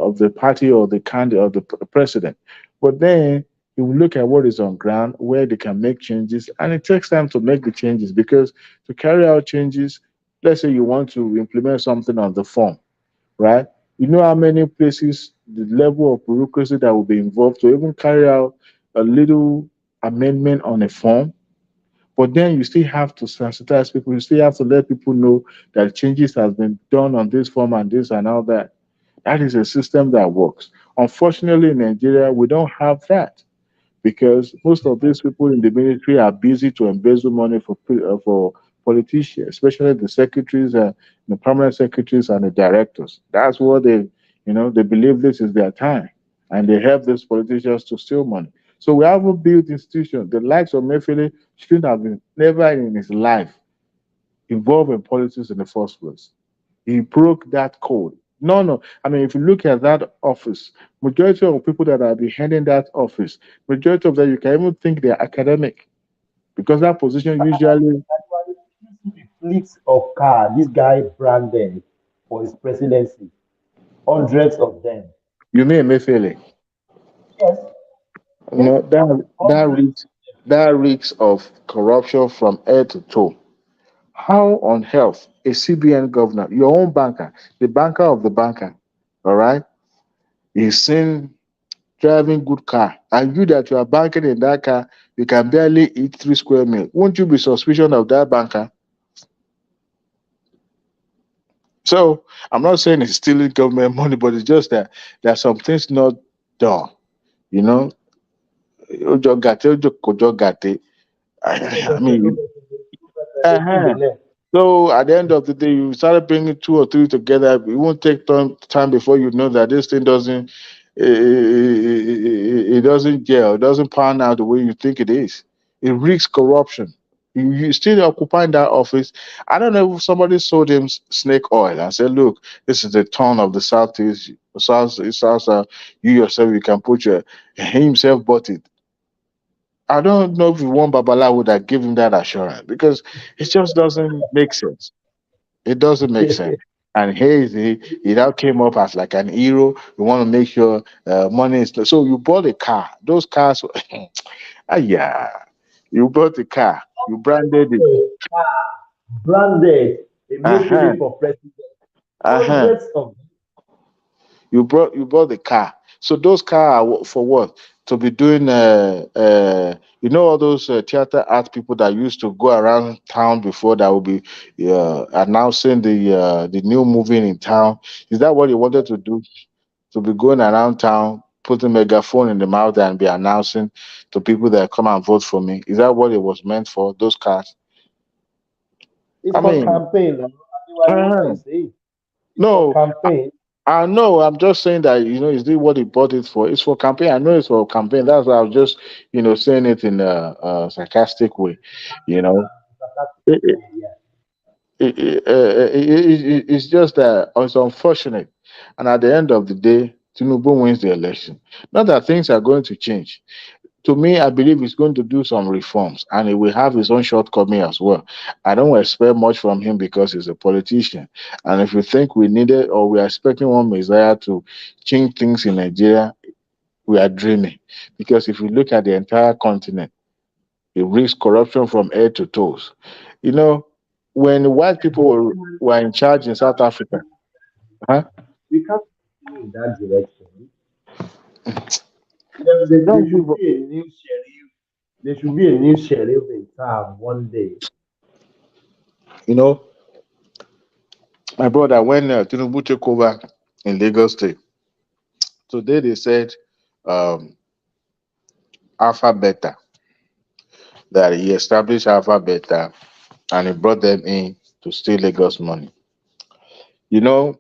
of the party or the candidate of the president. But then you will look at what is on ground, where they can make changes, and it takes time to make the changes because to carry out changes, let's say you want to implement something on the form, right? You know how many places the level of bureaucracy that will be involved to even carry out a little amendment on a form. But then you still have to sensitize people. You still have to let people know that changes has been done on this form and this and all that. That is a system that works. Unfortunately, in Nigeria, we don't have that because most of these people in the military are busy to embezzle money for politicians, especially the secretaries, the permanent secretaries, and the directors. That's what they believe this is their time, and they help these politicians to steal money. So we haven't built institutions. The likes of Mefele shouldn't have been never in his life involved in politics in the first place. He broke that code. No, no. I mean, if you look at that office, majority of people that are behind that office, majority of them, you can even think they're academic because that position usually. Fleets of car this guy branded for his presidency, hundreds of them. You mean Emefiele? Yes, yes, No, that reeks of corruption from head to toe. How on earth a CBN governor, your own banker, the banker of the banker, all right, is seen driving good car, and you that you are banking in that car, you can barely eat 3 square meals. Won't you be suspicious of that banker? So I'm not saying it's stealing government money, but it's just that there are some things not done. You know, Ojo gate, ojo kojo gate. I mean, uh-huh. So at the end of the day, you start bringing two or three together. It won't take time before you know that this thing doesn't. It doesn't gel. It doesn't pan out the way you think it is. It reeks corruption. You still occupying that office. I don't know if somebody sold him snake oil and said, "Look, this is the tone of the southeast, south. You yourself, you can put your." He himself bought it. I don't know if one Babala would have given him that assurance because it just doesn't make sense. It doesn't make sense. And here he now came up as like an hero. You want to make sure money is so you bought a car. Those cars, ah yeah, you bought a car. You branded it. Branded a Uh huh. motorist for president. Uh huh. Hundreds of You bought the car. So those car are for what? To be doing all those theater art people that used to go around town before that will be announcing the new movie in town. Is that what you wanted to do? To be going around town, putting megaphone in the mouth and be announcing to people that come and vote for me. Is that what it was meant for? Those cars? it's I for mean, campaign. What are uh, you saying? It's for no. campaign. I know. I'm just saying that is this what he bought it for? It's for campaign. I know it's for campaign. That's why I was just saying it in a sarcastic way. You know, it, it, it's just that it's unfortunate. And at the end of the day, Tinubu wins the election. Not that things are going to change. To me, I believe he's going to do some reforms and he will have his own shortcoming as well. I don't expect much from him because he's a politician. And if you think we needed or we are expecting one Messiah to change things in Nigeria, we are dreaming. Because if you look at the entire continent, it risks corruption from head to toes. You know, when white people were in charge in South Africa, huh? We can't go in that direction. There Don't give should up. be a new sheriff. There should be a new sheriff in town one day. You know, my brother, when Tinubu took over in Lagos State, today they said um, Alpha Beta, that he established Alpha Beta and he brought them in to steal Lagos money. You know,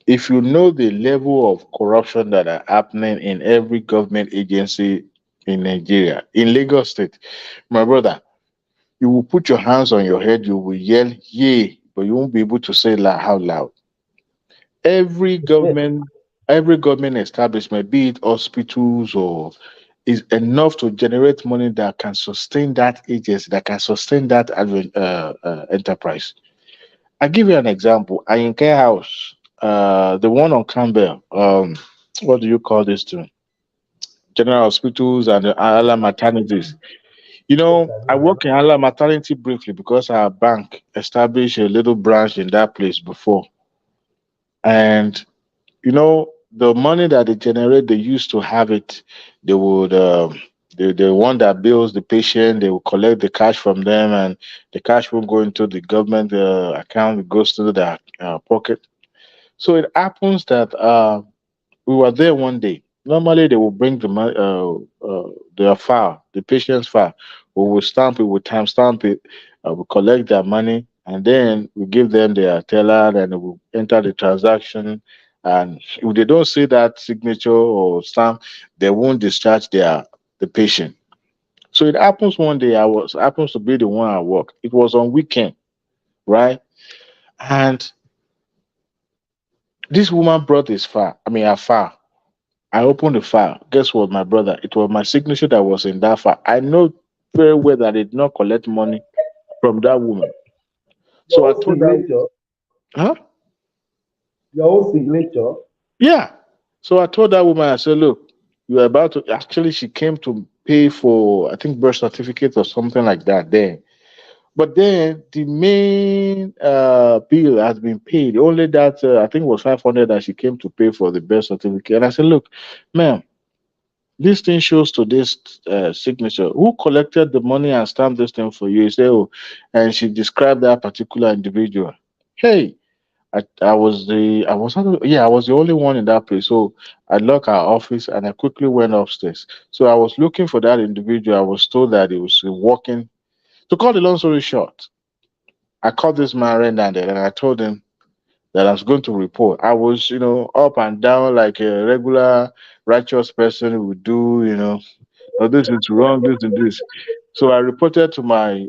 if you know the level of corruption that are happening in every government agency in Nigeria, in Lagos State, my brother, you will put your hands on your head, you will yell, yay, but you won't be able to say how loud. Every government, every government establishment, be it hospitals or is enough to generate money that can sustain that agency, that can sustain that enterprise. I give you an example. Care House, the one on Campbell, what do you call this to? General hospitals and the Allah maternities. I work in Allah maternity briefly because our bank established a little branch in that place before. And the money that they generate, they used to have it. They would the one that bills the patient, they will collect the cash from them, and the cash won't go into the government account. It goes to their pocket. So it happens that we were there one day. Normally, they will bring their file, the patient's file. We will stamp it, we time stamp it, we collect their money, and then we give them their teller, and we will enter the transaction. And if they don't see that signature or stamp, they won't discharge the patient. So it happens one day. I was happens to be the one at work. It was on weekend, right? And this woman brought his file. I mean, her file. I opened the file. Guess what, my brother? It was my signature that was in that file. I know very well that I did not collect money from that woman. So Your I own told her, signature. huh? Your own signature. Yeah. So I told that woman, I said, look, you're about to actually she came to pay for I think birth certificate or something like that there. But then the main bill has been paid. Only that I think it was 500 that she came to pay for the birth certificate. And I said, look, ma'am, this thing shows to this signature. Who collected the money and stamped this thing for you? He said, oh, and she described that particular individual. Hey, I was the only one in that place. So I locked our office and I quickly went upstairs. So I was looking for that individual. I was told that he was walking. To cut the long story short, I called this man right down there and I told him that I was going to report. I was, up and down like a regular righteous person would do, oh, this is wrong, this and this. So I reported to my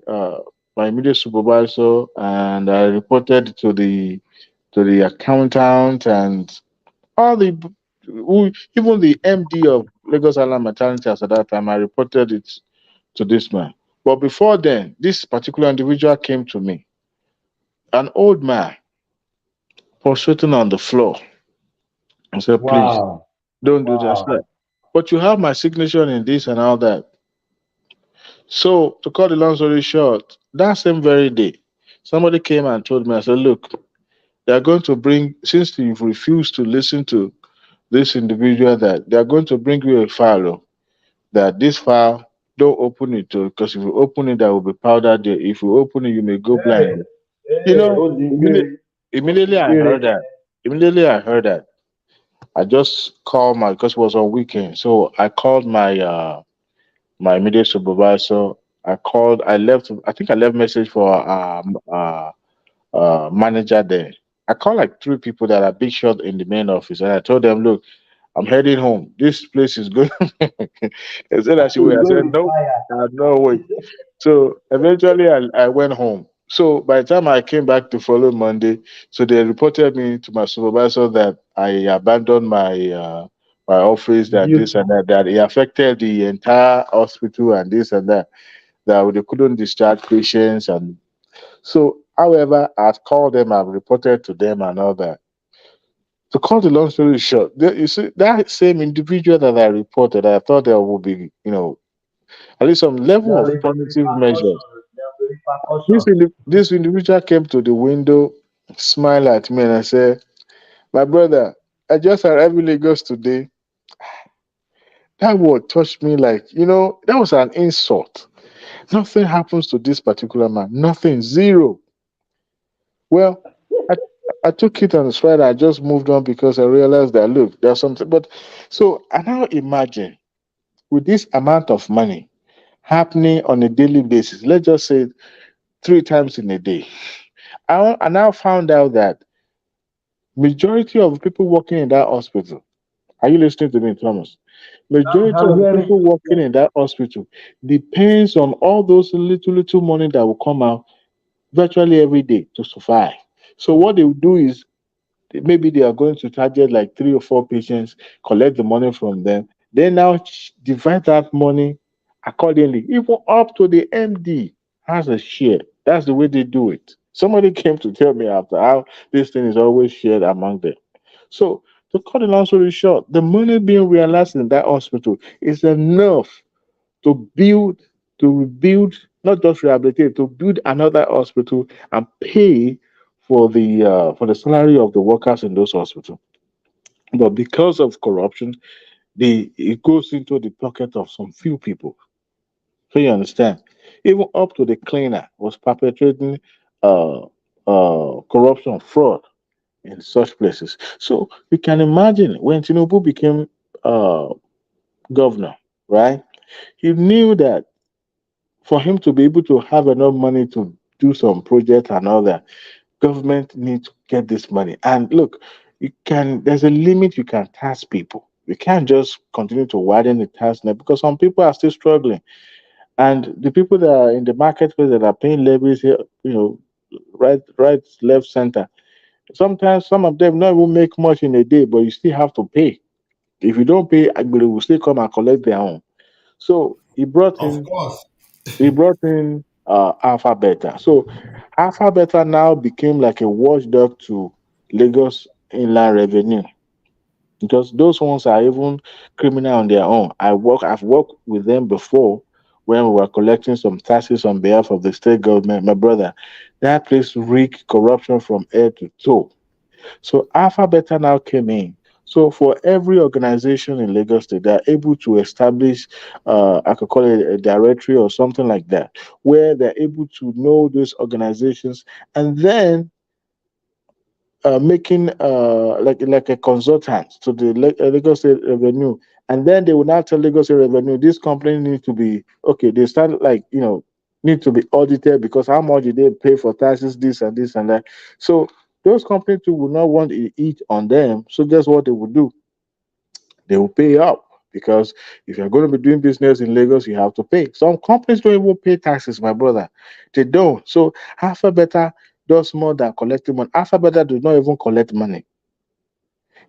immediate supervisor, and I reported to the accountant and all the even the MD of Lagos Island Maternity at that time. I reported it to this man. But before then, this particular individual came to me, an old man prostrating on the floor. I said, please Wow. don't do that. Wow. But you have my signature in this and all that. So to cut the long story short, that same very day, somebody came and told me, I said, look, they are going to bring, since you've refused to listen to this individual, that they are going to bring you a file. That this file, don't open it, because if you open it, there will be powder there. If you open it, you may go Hey, blind. You hey, know, Odingiri, immediately I Odingiri. heard that. Immediately I heard that. I just called my, because it was on weekend. So I called my immediate supervisor. I left, I think I left message for manager there. I called like three people that are big shot in the main office, and I told them, look, I'm heading home. This place is good. They said I should wait. It's I going said, with nope, fire. I'm not wait. So eventually I went home. So by the time I came back the following Monday, so they reported me to my supervisor that I abandoned my office, that this and Duty. that it affected the entire hospital and this and that, that they couldn't discharge patients. And so, however, I've called them, I've reported to them and all that. To cut the long story short, you see, that same individual that I reported, I thought there would be, at least some level There of will be punitive repercussions. measures. There will be repercussions. This individual came to the window, smiled at me, and I said, my brother, I just arrived in Lagos today. That word touched me like, that was an insult. Nothing happens to this particular man. Nothing. Zero. Well, I, I took it on the stride. I just moved on because I realized that, look, there's something. But so I now imagine with this amount of money happening on a daily basis, let's just say 3 times in a day. I now found out that majority of people working in that hospital, are you listening to me, Thomas? Majority I'm of the hearing people you. working in that hospital depends on all those little money that will come out virtually every day to survive. So what they will do is maybe they are going to target like 3 or 4 patients, collect the money from them, then now divide that money accordingly, even up to the MD has a share. That's the way they do it. Somebody came to tell me after how this thing is always shared among them. So to cut the long story short, the money being realized in that hospital is enough to build, to rebuild, not just rehabilitate, to build another hospital and pay for the salary of the workers in those hospitals. But because of corruption, it goes into the pocket of some few people. So you understand? Even up to the cleaner was perpetrating uh, corruption, fraud in such places. So you can imagine when Tinubu became uh, governor, right? He knew that for him to be able to have enough money to do some project and all that, government needs to get this money. And look, there's a limit you can tax people. You can't just continue to widen the tax net because some people are still struggling. And the people that are in the marketplace that are paying levies here, right, left, center. Sometimes some of them not even make much in a day, but you still have to pay. If you don't pay, Agbero will still come and collect their own. So Of course. he brought in Alpha Beta. So Alpha Beta now became like a watchdog to Lagos Inland Revenue because those ones are even criminal on their own. I've worked with them before when we were collecting some taxes on behalf of the state government. My brother, that place reeked corruption from head to toe. So Alpha Beta now came in. So for every organization in Lagos State, they're able to establish, I could call it a directory or something like that, where they're able to know those organizations and then making like a consultant to the Lagos State Revenue, and then they will now tell Lagos State Revenue this company needs to be okay. They start need to be audited because how much did they pay for taxes, this and this and that. So those companies too will not want to eat on them. So guess what they will do? They will pay up because if you're going to be doing business in Lagos, you have to pay. Some companies don't even pay taxes, my brother. They don't. So Alpha Beta does more than collecting money. Alpha Beta does not even collect money.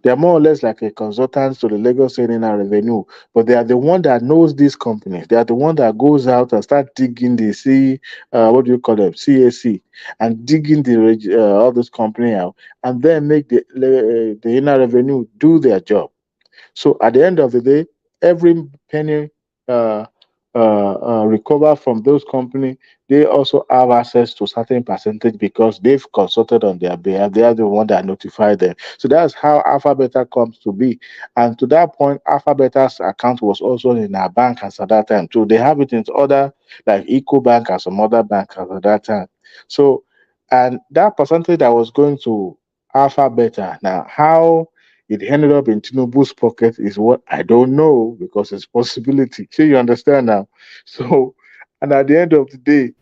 They are more or less like a consultant to the Lagos State Inland Revenue, but they are the one that knows these companies. They are the one that goes out and start digging the what do you call them, CAC, and digging all this company out, and then make the Inland Revenue do their job. So at the end of the day, every penny uh, recovered from those companies, they also have access to certain percentage because they've consulted on their behalf. They are the one that notified them. So that's how Alpha Beta comes to be. And to that point, Alpha Beta's account was also in our bank as at that time. So they have it in other like EcoBank and some other bank as at that time. So and that percentage that was going to Alpha Beta, now how it ended up in Tinubu's pocket is what I don't know because it's possibility. So you understand now. So, and at the end of the day,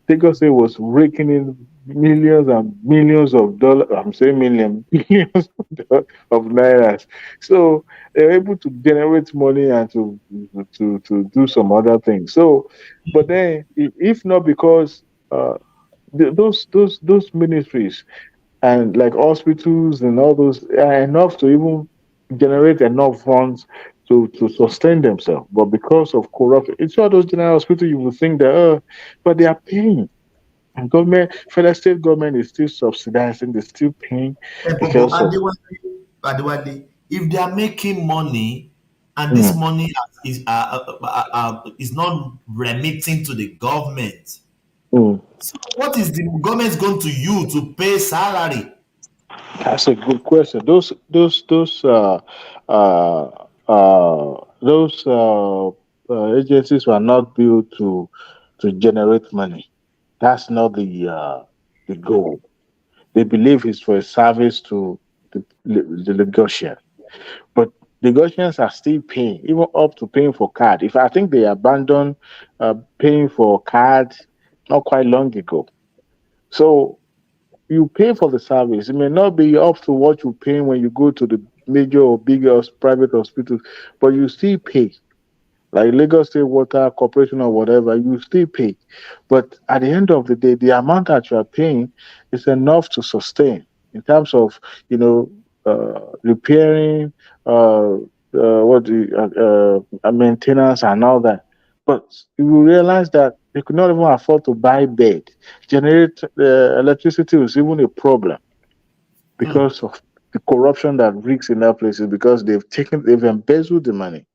Lagos State was raking in millions and millions of dollars. I'm saying millions, millions of nairas. So they were able to generate money and to do some other things. So, but then if not because those ministries and like hospitals and all those are enough to even generate enough funds to sustain themselves. But because of corruption, it's all those general hospitals you would think that, but they are paying. And government, federal state government is still subsidizing, they're still paying But because of. Adewale, if they are making money and this Mm, money is not remitting to the government, mm. so what is the government going to use to pay salary? That's a good question. Those agencies were not built to generate money. That's not the goal. They believe it's for a service to the Lagosian. But Lagosians are still paying, even up to paying for card. If I think they abandoned paying for card not quite long ago. So you pay for the service. It may not be up to what you pay when you go to the major or bigger private hospitals, but you still pay like Lagos State Water Corporation or whatever, you still pay. But at the end of the day, the amount that you are paying is enough to sustain in terms of, repairing, maintenance and all that. But you will realize that they could not even afford to buy bed. Generate electricity was even a problem because of the corruption that reeks in that places because they've embezzled the money.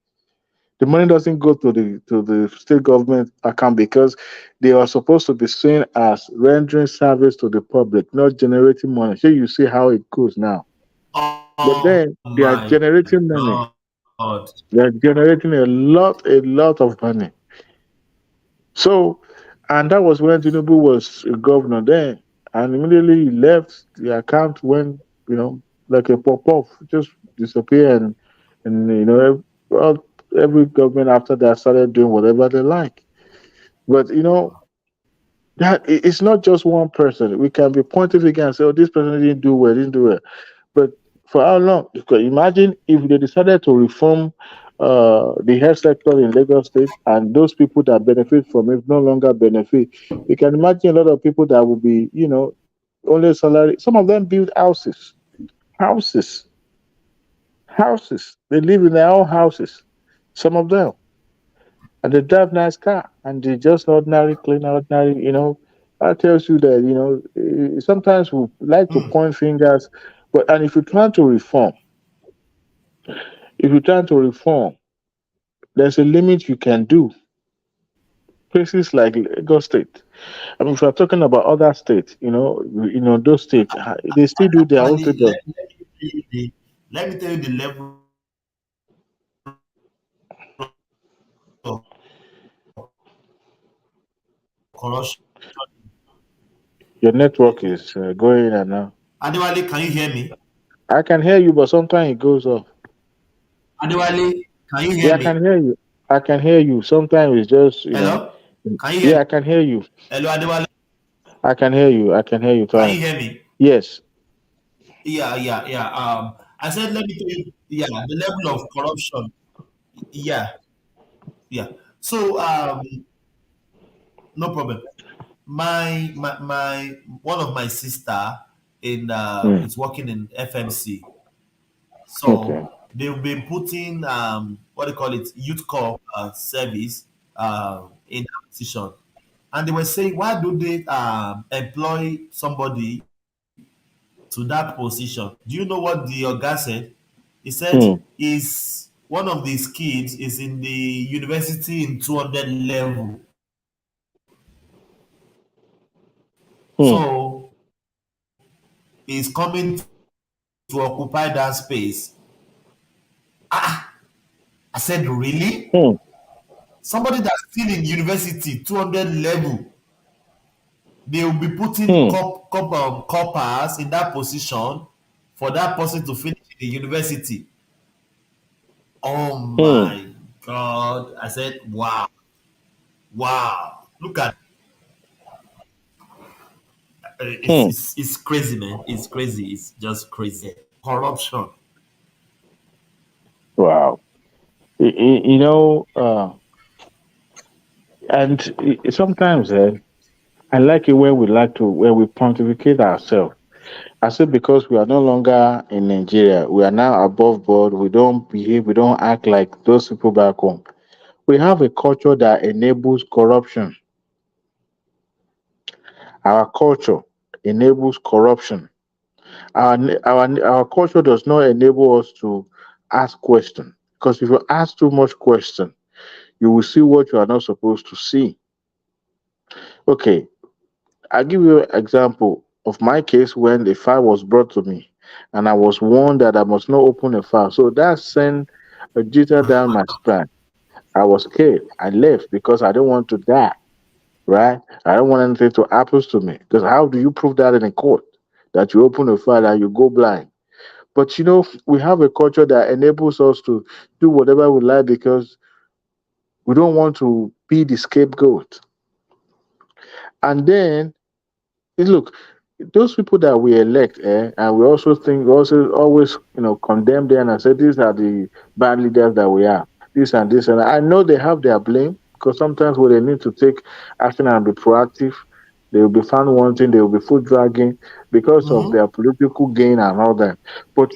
The money doesn't go to the state government account because they are supposed to be seen as rendering service to the public, not generating money. So you see how it goes now. But Oh then they are my generating money. God. They are generating a lot of money. So, and that was when Tinubu was a governor then, and immediately he left. The account went, like a pop off, just disappear, and well, every government after that started doing whatever they like. But it's not just one person. We can be pointing finger and say, "Oh, this person didn't do well, didn't do well." But for how long? Because imagine if they decided to reform the health sector in Lagos State, and those people that benefit from it no longer benefit. You can imagine a lot of people that will be, only salary. Some of them build houses, houses. They live in their own houses. Some of them. And they drive nice car and they just ordinary clean ordinary that tells you that sometimes we like to point fingers, but and if you try to reform there's a limit you can do. Places like Lagos State, I mean, if we're talking about other states, those states, they still do their own Wally, state job. let me tell you the level of corruption. Your network is going in and out. Adewale, can you hear me? I can hear you, but sometimes it goes off. Adewale, can you Yeah, hear I can me? hear you. I can hear you. Sometimes it's just, Hello? Can you hear yeah, me? I can hear you. Hello, Adewale, I can hear you. I can hear you can you fine. hear me? Yes. Yeah. I said, let me tell you, yeah, the level of corruption. Yeah, yeah. So no problem. My one of my sister in Mm. is working in FMC. Okay. So they've been putting what do you call it, youth corps service in that position, and they were saying, why do they employ somebody to that position? Do you know what the Oga said? He said Mm. is one of these kids is in the university in 200 level. Mm. So is coming to occupy that space. I said, really? Mm. Somebody that's still in university, 200 level, they will be putting Mm. coppers in that position for that person to finish the university. Oh Mm. my God. I said, wow, wow. Look at Mm. it's crazy, man. It's crazy. It's just crazy. Corruption. Wow. You know, and sometimes I like it when we pontificate ourselves. I say because we are no longer in Nigeria, we are now above board. We don't behave, we don't act like those people back home. We have a culture that enables corruption. Our culture enables corruption. Our culture does not enable us to ask questions. Because if you ask too much question, you will see what you are not supposed to see. Okay, I'll give you an example of my case when a file was brought to me and I was warned that I must not open a file. So that sent a jitter down my spine. I was scared. I left because I didn't want to die, right? I don't want anything to happen to me. Because how do you prove that in a court? That you open a file and you go blind. But we have a culture that enables us to do whatever we like because we don't want to be the scapegoat. And then look, those people that we elect, and we also always, condemn them and say these are the bad leaders that we are. This and this, and I know they have their blame because sometimes when they need to take action and be proactive, they will be found wanting, they will be foot dragging because of Mhm. their political gain and all that. But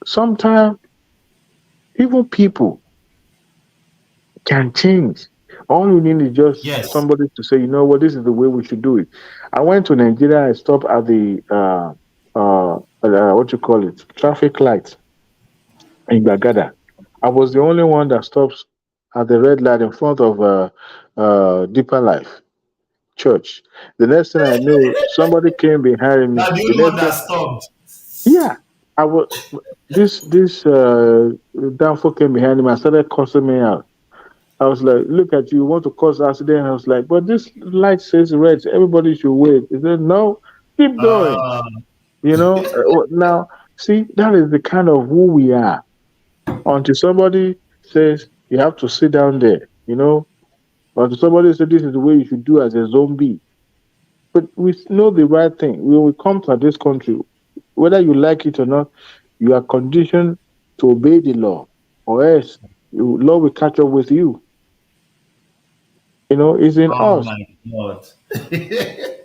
sometimes even people can change. All you need is just Yes. somebody to say, you know what, this is the way we should do it. I went to Nigeria. I stopped at the what you call it, traffic light in Bagada. I was the only one that stops at the red light in front of Deeper Life Church. The next thing I knew, somebody came behind me. Now the The only one next that thing, stopped. yeah, I was. This downfall came behind me and started cursing me out. I was like, look at you, you want to cause accident. I was like, but this light says red. So everybody should wait. He said, no, keep going. Uh, Now, see, that is the kind of who we are. Until somebody says, you have to sit down there, until somebody says, this is the way you should do as a zombie. But we know the right thing. When we come to this country, whether you like it or not, you are conditioned to obey the law, or else law will catch up with you. It's in oh us. my God.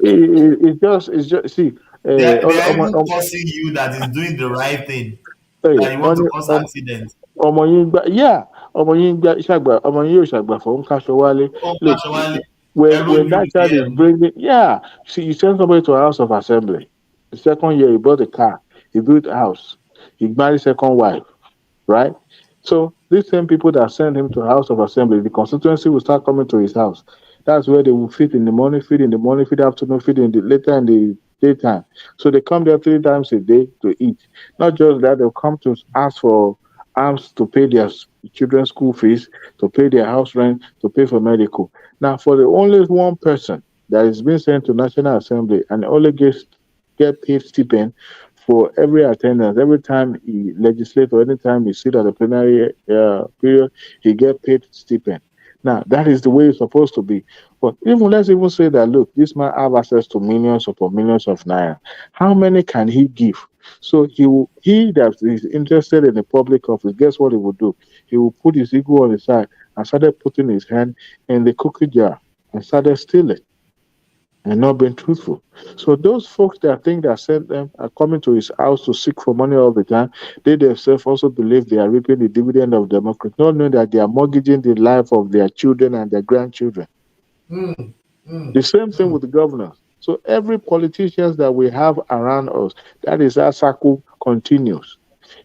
It's just see. They are Ọmọ even cursing you that is doing the right thing. hey, That you want wọ́n to ní cause accident. ọmọ yín gbà yeah ọmọ yín gbà ṣàgbà ọmọ yín yóò ṣàgbàfọ̀ ń káṣọ wálé. Oh, Look, Kashawale, when Eroju that child is BM. bringing, yeah, see, you send somebody to a house of assembly. The second year he bought a car, he built a house, he married second wife, right? So these same people that send him to House of Assembly, the constituency will start coming to his house. That's where they will feed in the morning, feed in the morning, feed afternoon, feed in the later in the daytime. So they come there 3 times a day to eat. Not just that, they'll come to ask for arms to pay their children's school fees, to pay their house rent, to pay for medical. Now, for the only one person that is being sent to National Assembly and only get paid stipend for every attendance, every time he legislates or anytime he sit at the plenary period, he get paid stipend. Now that is the way it's supposed to be. But let's say that look, this man have access to millions upon millions of naira. How many can he give? So he that is interested in the public office, guess what he will do? He will put his ego on his side and started putting his hand in the cookie jar and started stealing and not being truthful. So those folks that think that sent them are coming to his house to seek for money all the time, they themselves also believe they are reaping the dividend of democracy, not knowing that they are mortgaging the life of their children and their grandchildren. The same thing with the governors. So every politicians that we have around us, that is our circle continues.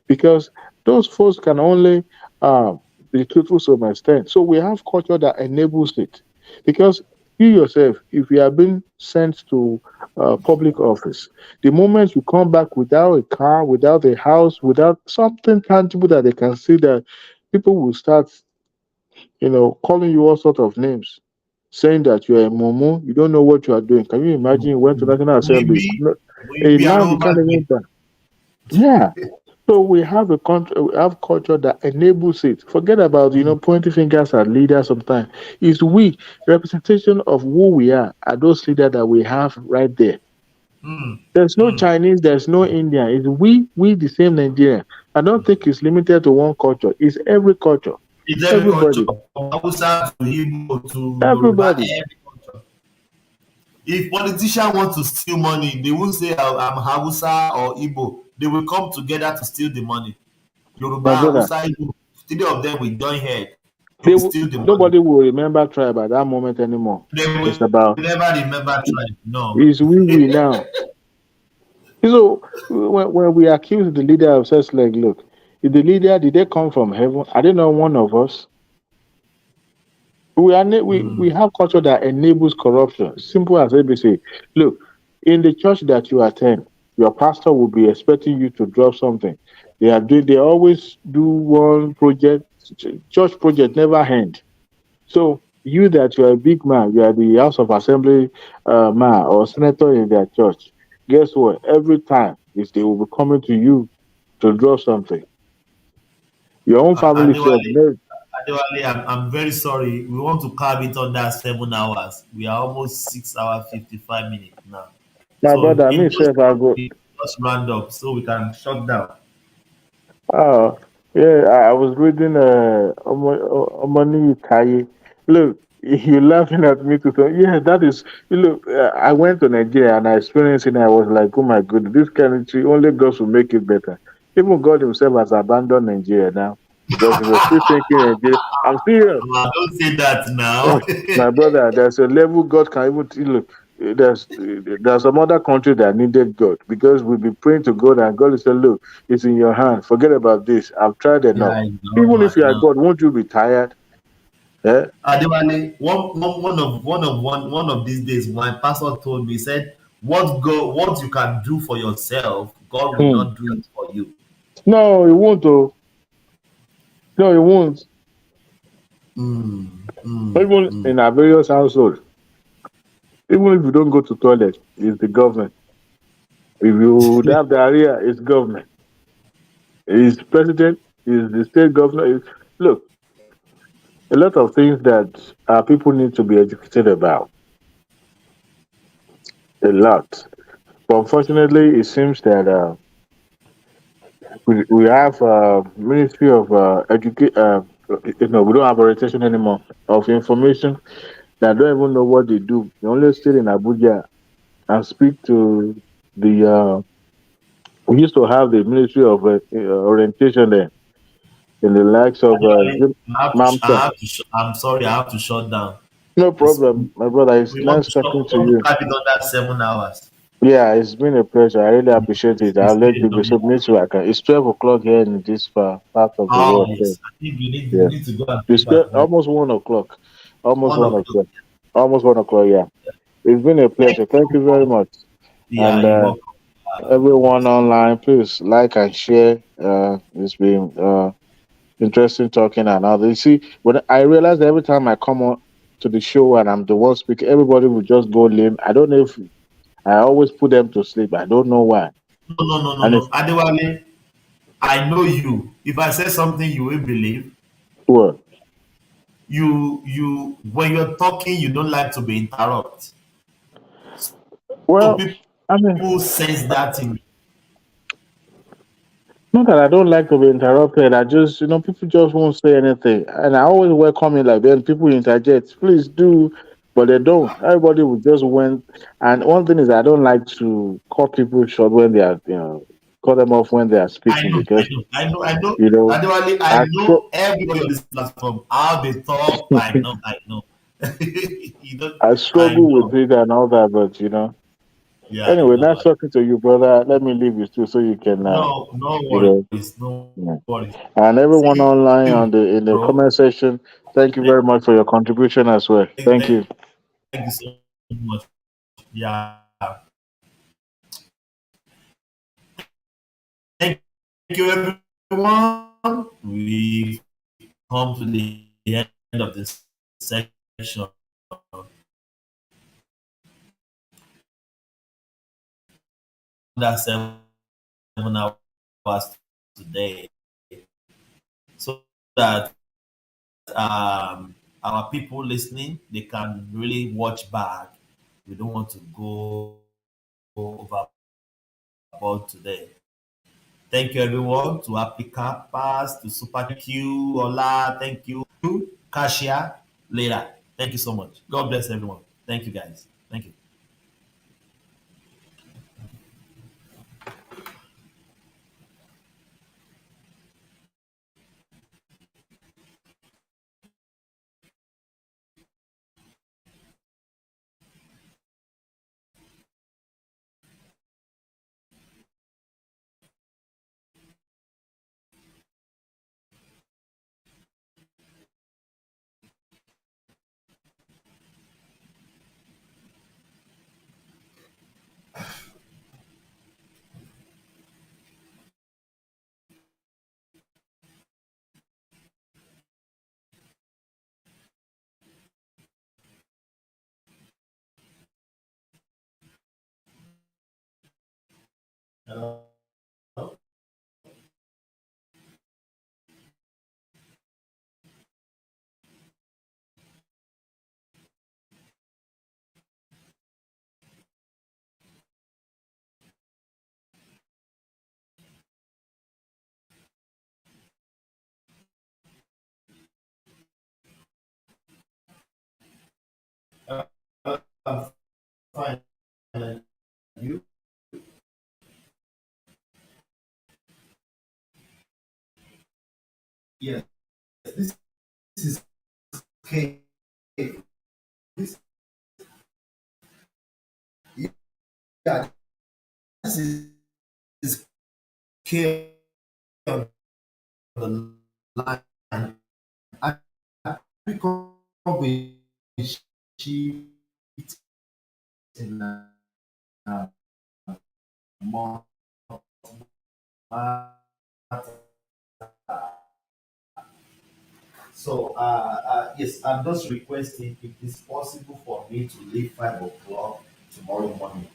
Because those folks can only be truthful to some extent. So we have culture that enables it. Because you yourself, if you have been sent to public office, the moment you come back without a car, without a house, without something tangible that they can see, that people will start, calling you all sort of names, saying that you're a momo, you don't know what you are doing. Can you imagine you went to National Assembly? A We are land you over can't even buy. Yeah. So we have we have culture that enables it. Forget about pointing fingers at leaders. Sometimes it's we representation of who we are those leaders that we have right there. There's no Chinese, there's no Indian. It's we the same Nigerian. I don't think it's limited to one culture. It's every culture. It's every culture, Everybody. from Hausa to Igbo to Yoruba, Everybody. every culture. If politicians want to steal money, they won't say I'm Hausa or Igbo. They will come together to steal the money. Yoruba, My brother. Hausa, Igbo, three of them will join head They to will, steal the money. nobody will remember tribe at that moment anymore. They will It's about never remember tribe. No. it's we now. So when we accuse the leader of such, like, look, if the leader, did they come from heaven? Are they not one of us? We have culture that enables corruption. Simple as ABC. Look, in the church that you attend, your pastor will be expecting you to drop something. They always do one project. Church project never end. So you that you are a big man, you are the House of Assembly man or senator in their church. Guess what? Every time is they will be coming to you to draw something. Your own family self. Adewale, I'm very sorry. We want to carve it under 7 hours. We are almost 6 hours 55 minutes now. My So brother, in me those self, I go. just round up so we can shut down. Oh, yeah, I was reading Omani Kaye. Look, you're laughing at me too. So, yeah, that is, look, I went to Nigeria and I experienced it and I was like, oh my God, this country, only God will make it better. Even God himself has abandoned Nigeria now because he was still thinking Nigeria. I'm serious. Don't say that now. My brother, there's a level God can even look. There's some other country that needed God because we've been praying to God and God is saying, look, it's in your hand. Forget about this. I've tried enough. Yeah, Even if normal you are now. God, won't you be tired? Yeah. Adewale, one of these days, my pastor told me, he said, what you can do for yourself, God will Hmm. not do it for you. No, it won't. Oh. No, it won't. Even in our various households, even if you don't go to toilet, it's the government. If you would have diarrhea, it's government. It's president, it's the state governor. Look, a lot of things that people need to be educated about. A lot. But unfortunately, it seems that we have Ministry of Education. We don't have orientation anymore of information that don't even know what they do. They only sit in Abuja and speak to the. We used to have the Ministry of Orientation there in the likes of Adewale, Mamsa. I'm sorry, I have to shut down. No problem, my brother. It's nice talking We to want to you. carve it under 7 hours. Yeah, it's been a pleasure. I really appreciate it. I'll It's let been you a go. So, long me too. It's 12 o'clock here in this part of the Oh, world. So, yes. I think you yeah, need to go and it's prepare for almost 1 o'clock. Almost one one o'clock. o'clock. Almost 1 o'clock. Yeah, it's been a pleasure. Thank you very much. Yeah, And you're welcome. everyone online, please like and share. It's been interesting talking and all. You see, when I realize that every time I come on to the show and I'm the one speaking, everybody will just go lame. I don't know if I always put them to sleep. I don't know why. And No. it's Adewale, I know you. If I say something you will believe, well. you when you're talking, you don't like to be interrupted. So Well, I mean, people sense that in you. Not that I don't like to be interrupted. I just, people just won't say anything. And I always welcome it like when people interject, please do, but they don't. Everybody will just went. And one thing is, I don't like to cut people short when they are, cut them off when they are I speaking know, I because, know, I know, I know. you know, Adewale, I I, know everybody on this platform, how they talk. I know, I know. You know, I I struggle with know. it and all that, but, Yeah, I anyway, know. nice talking to you, brother. Let me leave you too so you can, No, no you know, worries, no yeah. worries. And everyone See online you, in the bro. comment section, thank you very much for your contribution as well. Thank Thank you. you so much. Yeah. Thank you, everyone. We've come to the end of this section. That's 7 hours today, so that our people listening they can really watch back. We don't want to go overboard today. Thank you, everyone. To Happy Campus, to Super Q, Ola, thank you. Kasia, later. Thank you so much. God bless everyone. Thank you, guys. Thank you. Hello. I'm fine. And you? Yes. This is K. This, yeah, this is K on the line. I become a sheet in a month. So, yes, I'm just requesting if it's possible for me to leave 5 o'clock tomorrow morning.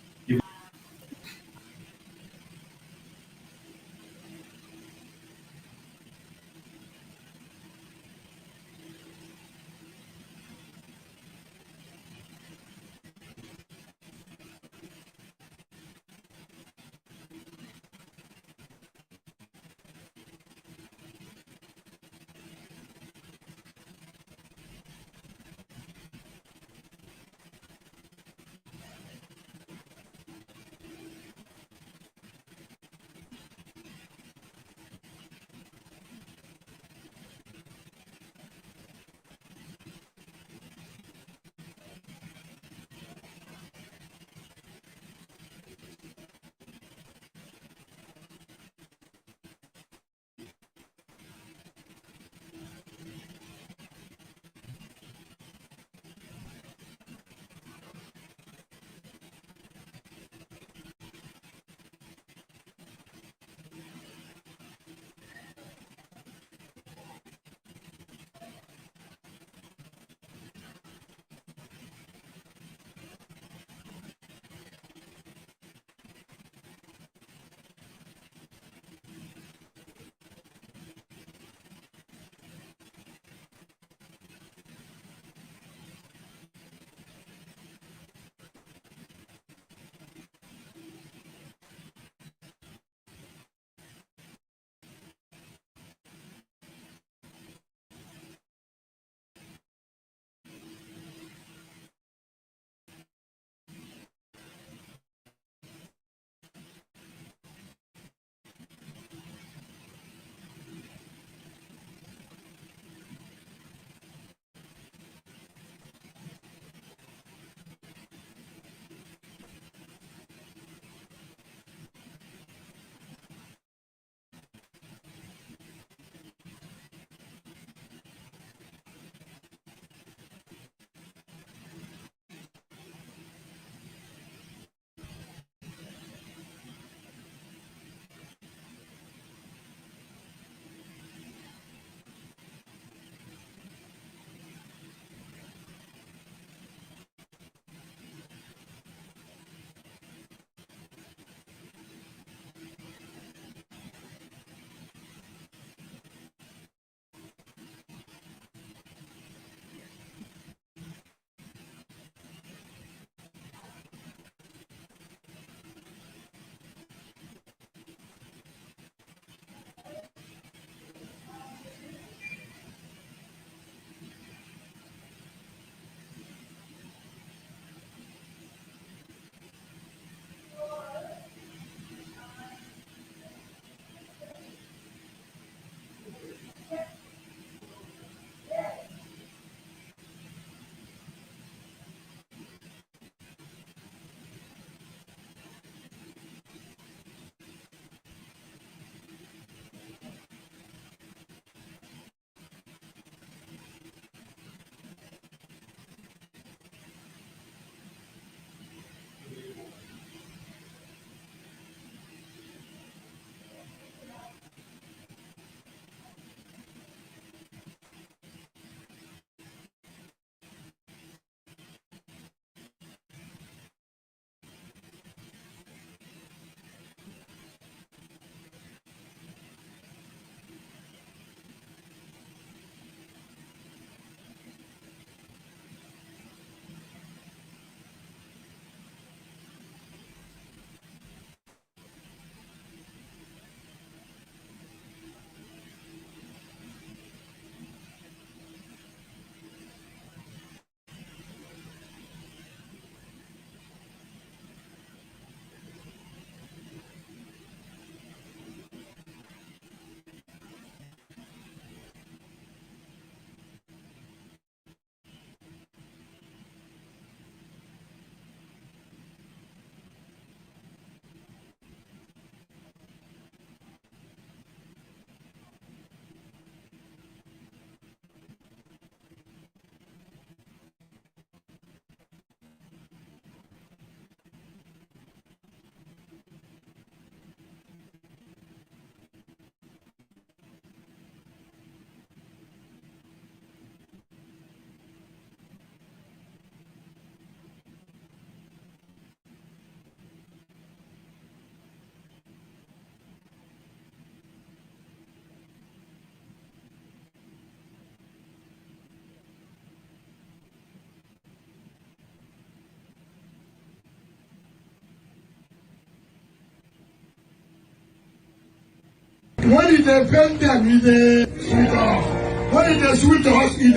When it offend them, it sweet us. When it sweet us, it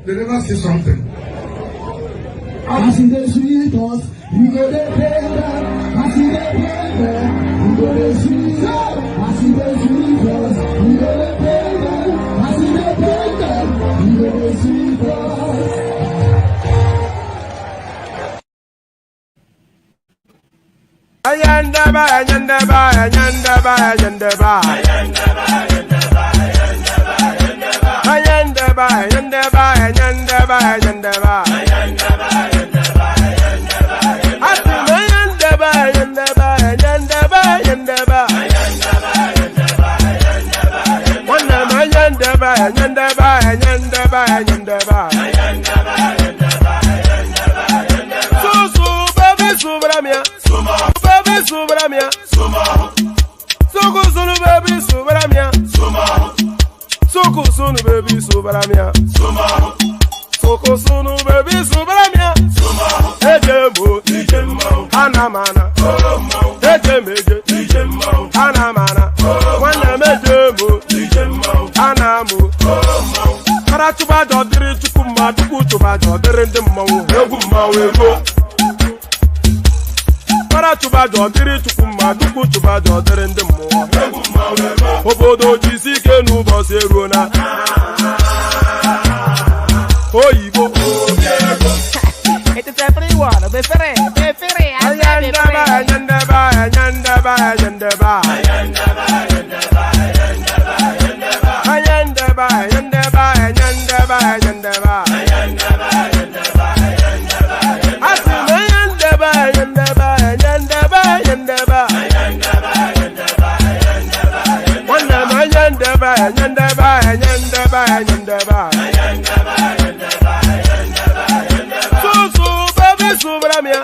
they never say something. As in the sweet us, we go to pay them. As in the pay them, we go to sweet us. As in the sweet us, we go to pay them. As in the pay them, we go to sweet us. Ayandaba, ayandaba, ayandaba, ayandaba. Ayandaba, ayandaba, ayandaba, ayandaba. Atima ayandaba, ayandaba, ayandaba, ayandaba. Wanama ayandaba, ayandaba, ayandaba, ayandaba. Susu, baby, subramia. Baby, subramia. Suku, sunu, baby, subramia. Soko sunu baby subramia. Soko sunu baby subramia. Ejemo, anamana. Ejemeje, anamana. Wana mejemo, anamu. Para chuba jodiri chukuma duku chuba jodiri ndemawo. Egu mawego. Para chuba jodiri chukuma duku chuba jodiri ndemawo. Egu mawego. Obodo jisike nubo serona. Oyibo. It is everyone. Befere. Ayandaba, ayandaba, ayandaba, ayandaba. Ayandaba, ayandaba, ayandaba, ayandaba. Atima ayandaba, ayandaba, ayandaba, ayandaba. Wanama ayandaba, ayandaba, ayandaba, ayandaba. Susu baby subramia.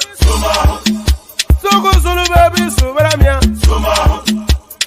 Suku sulu baby subramia.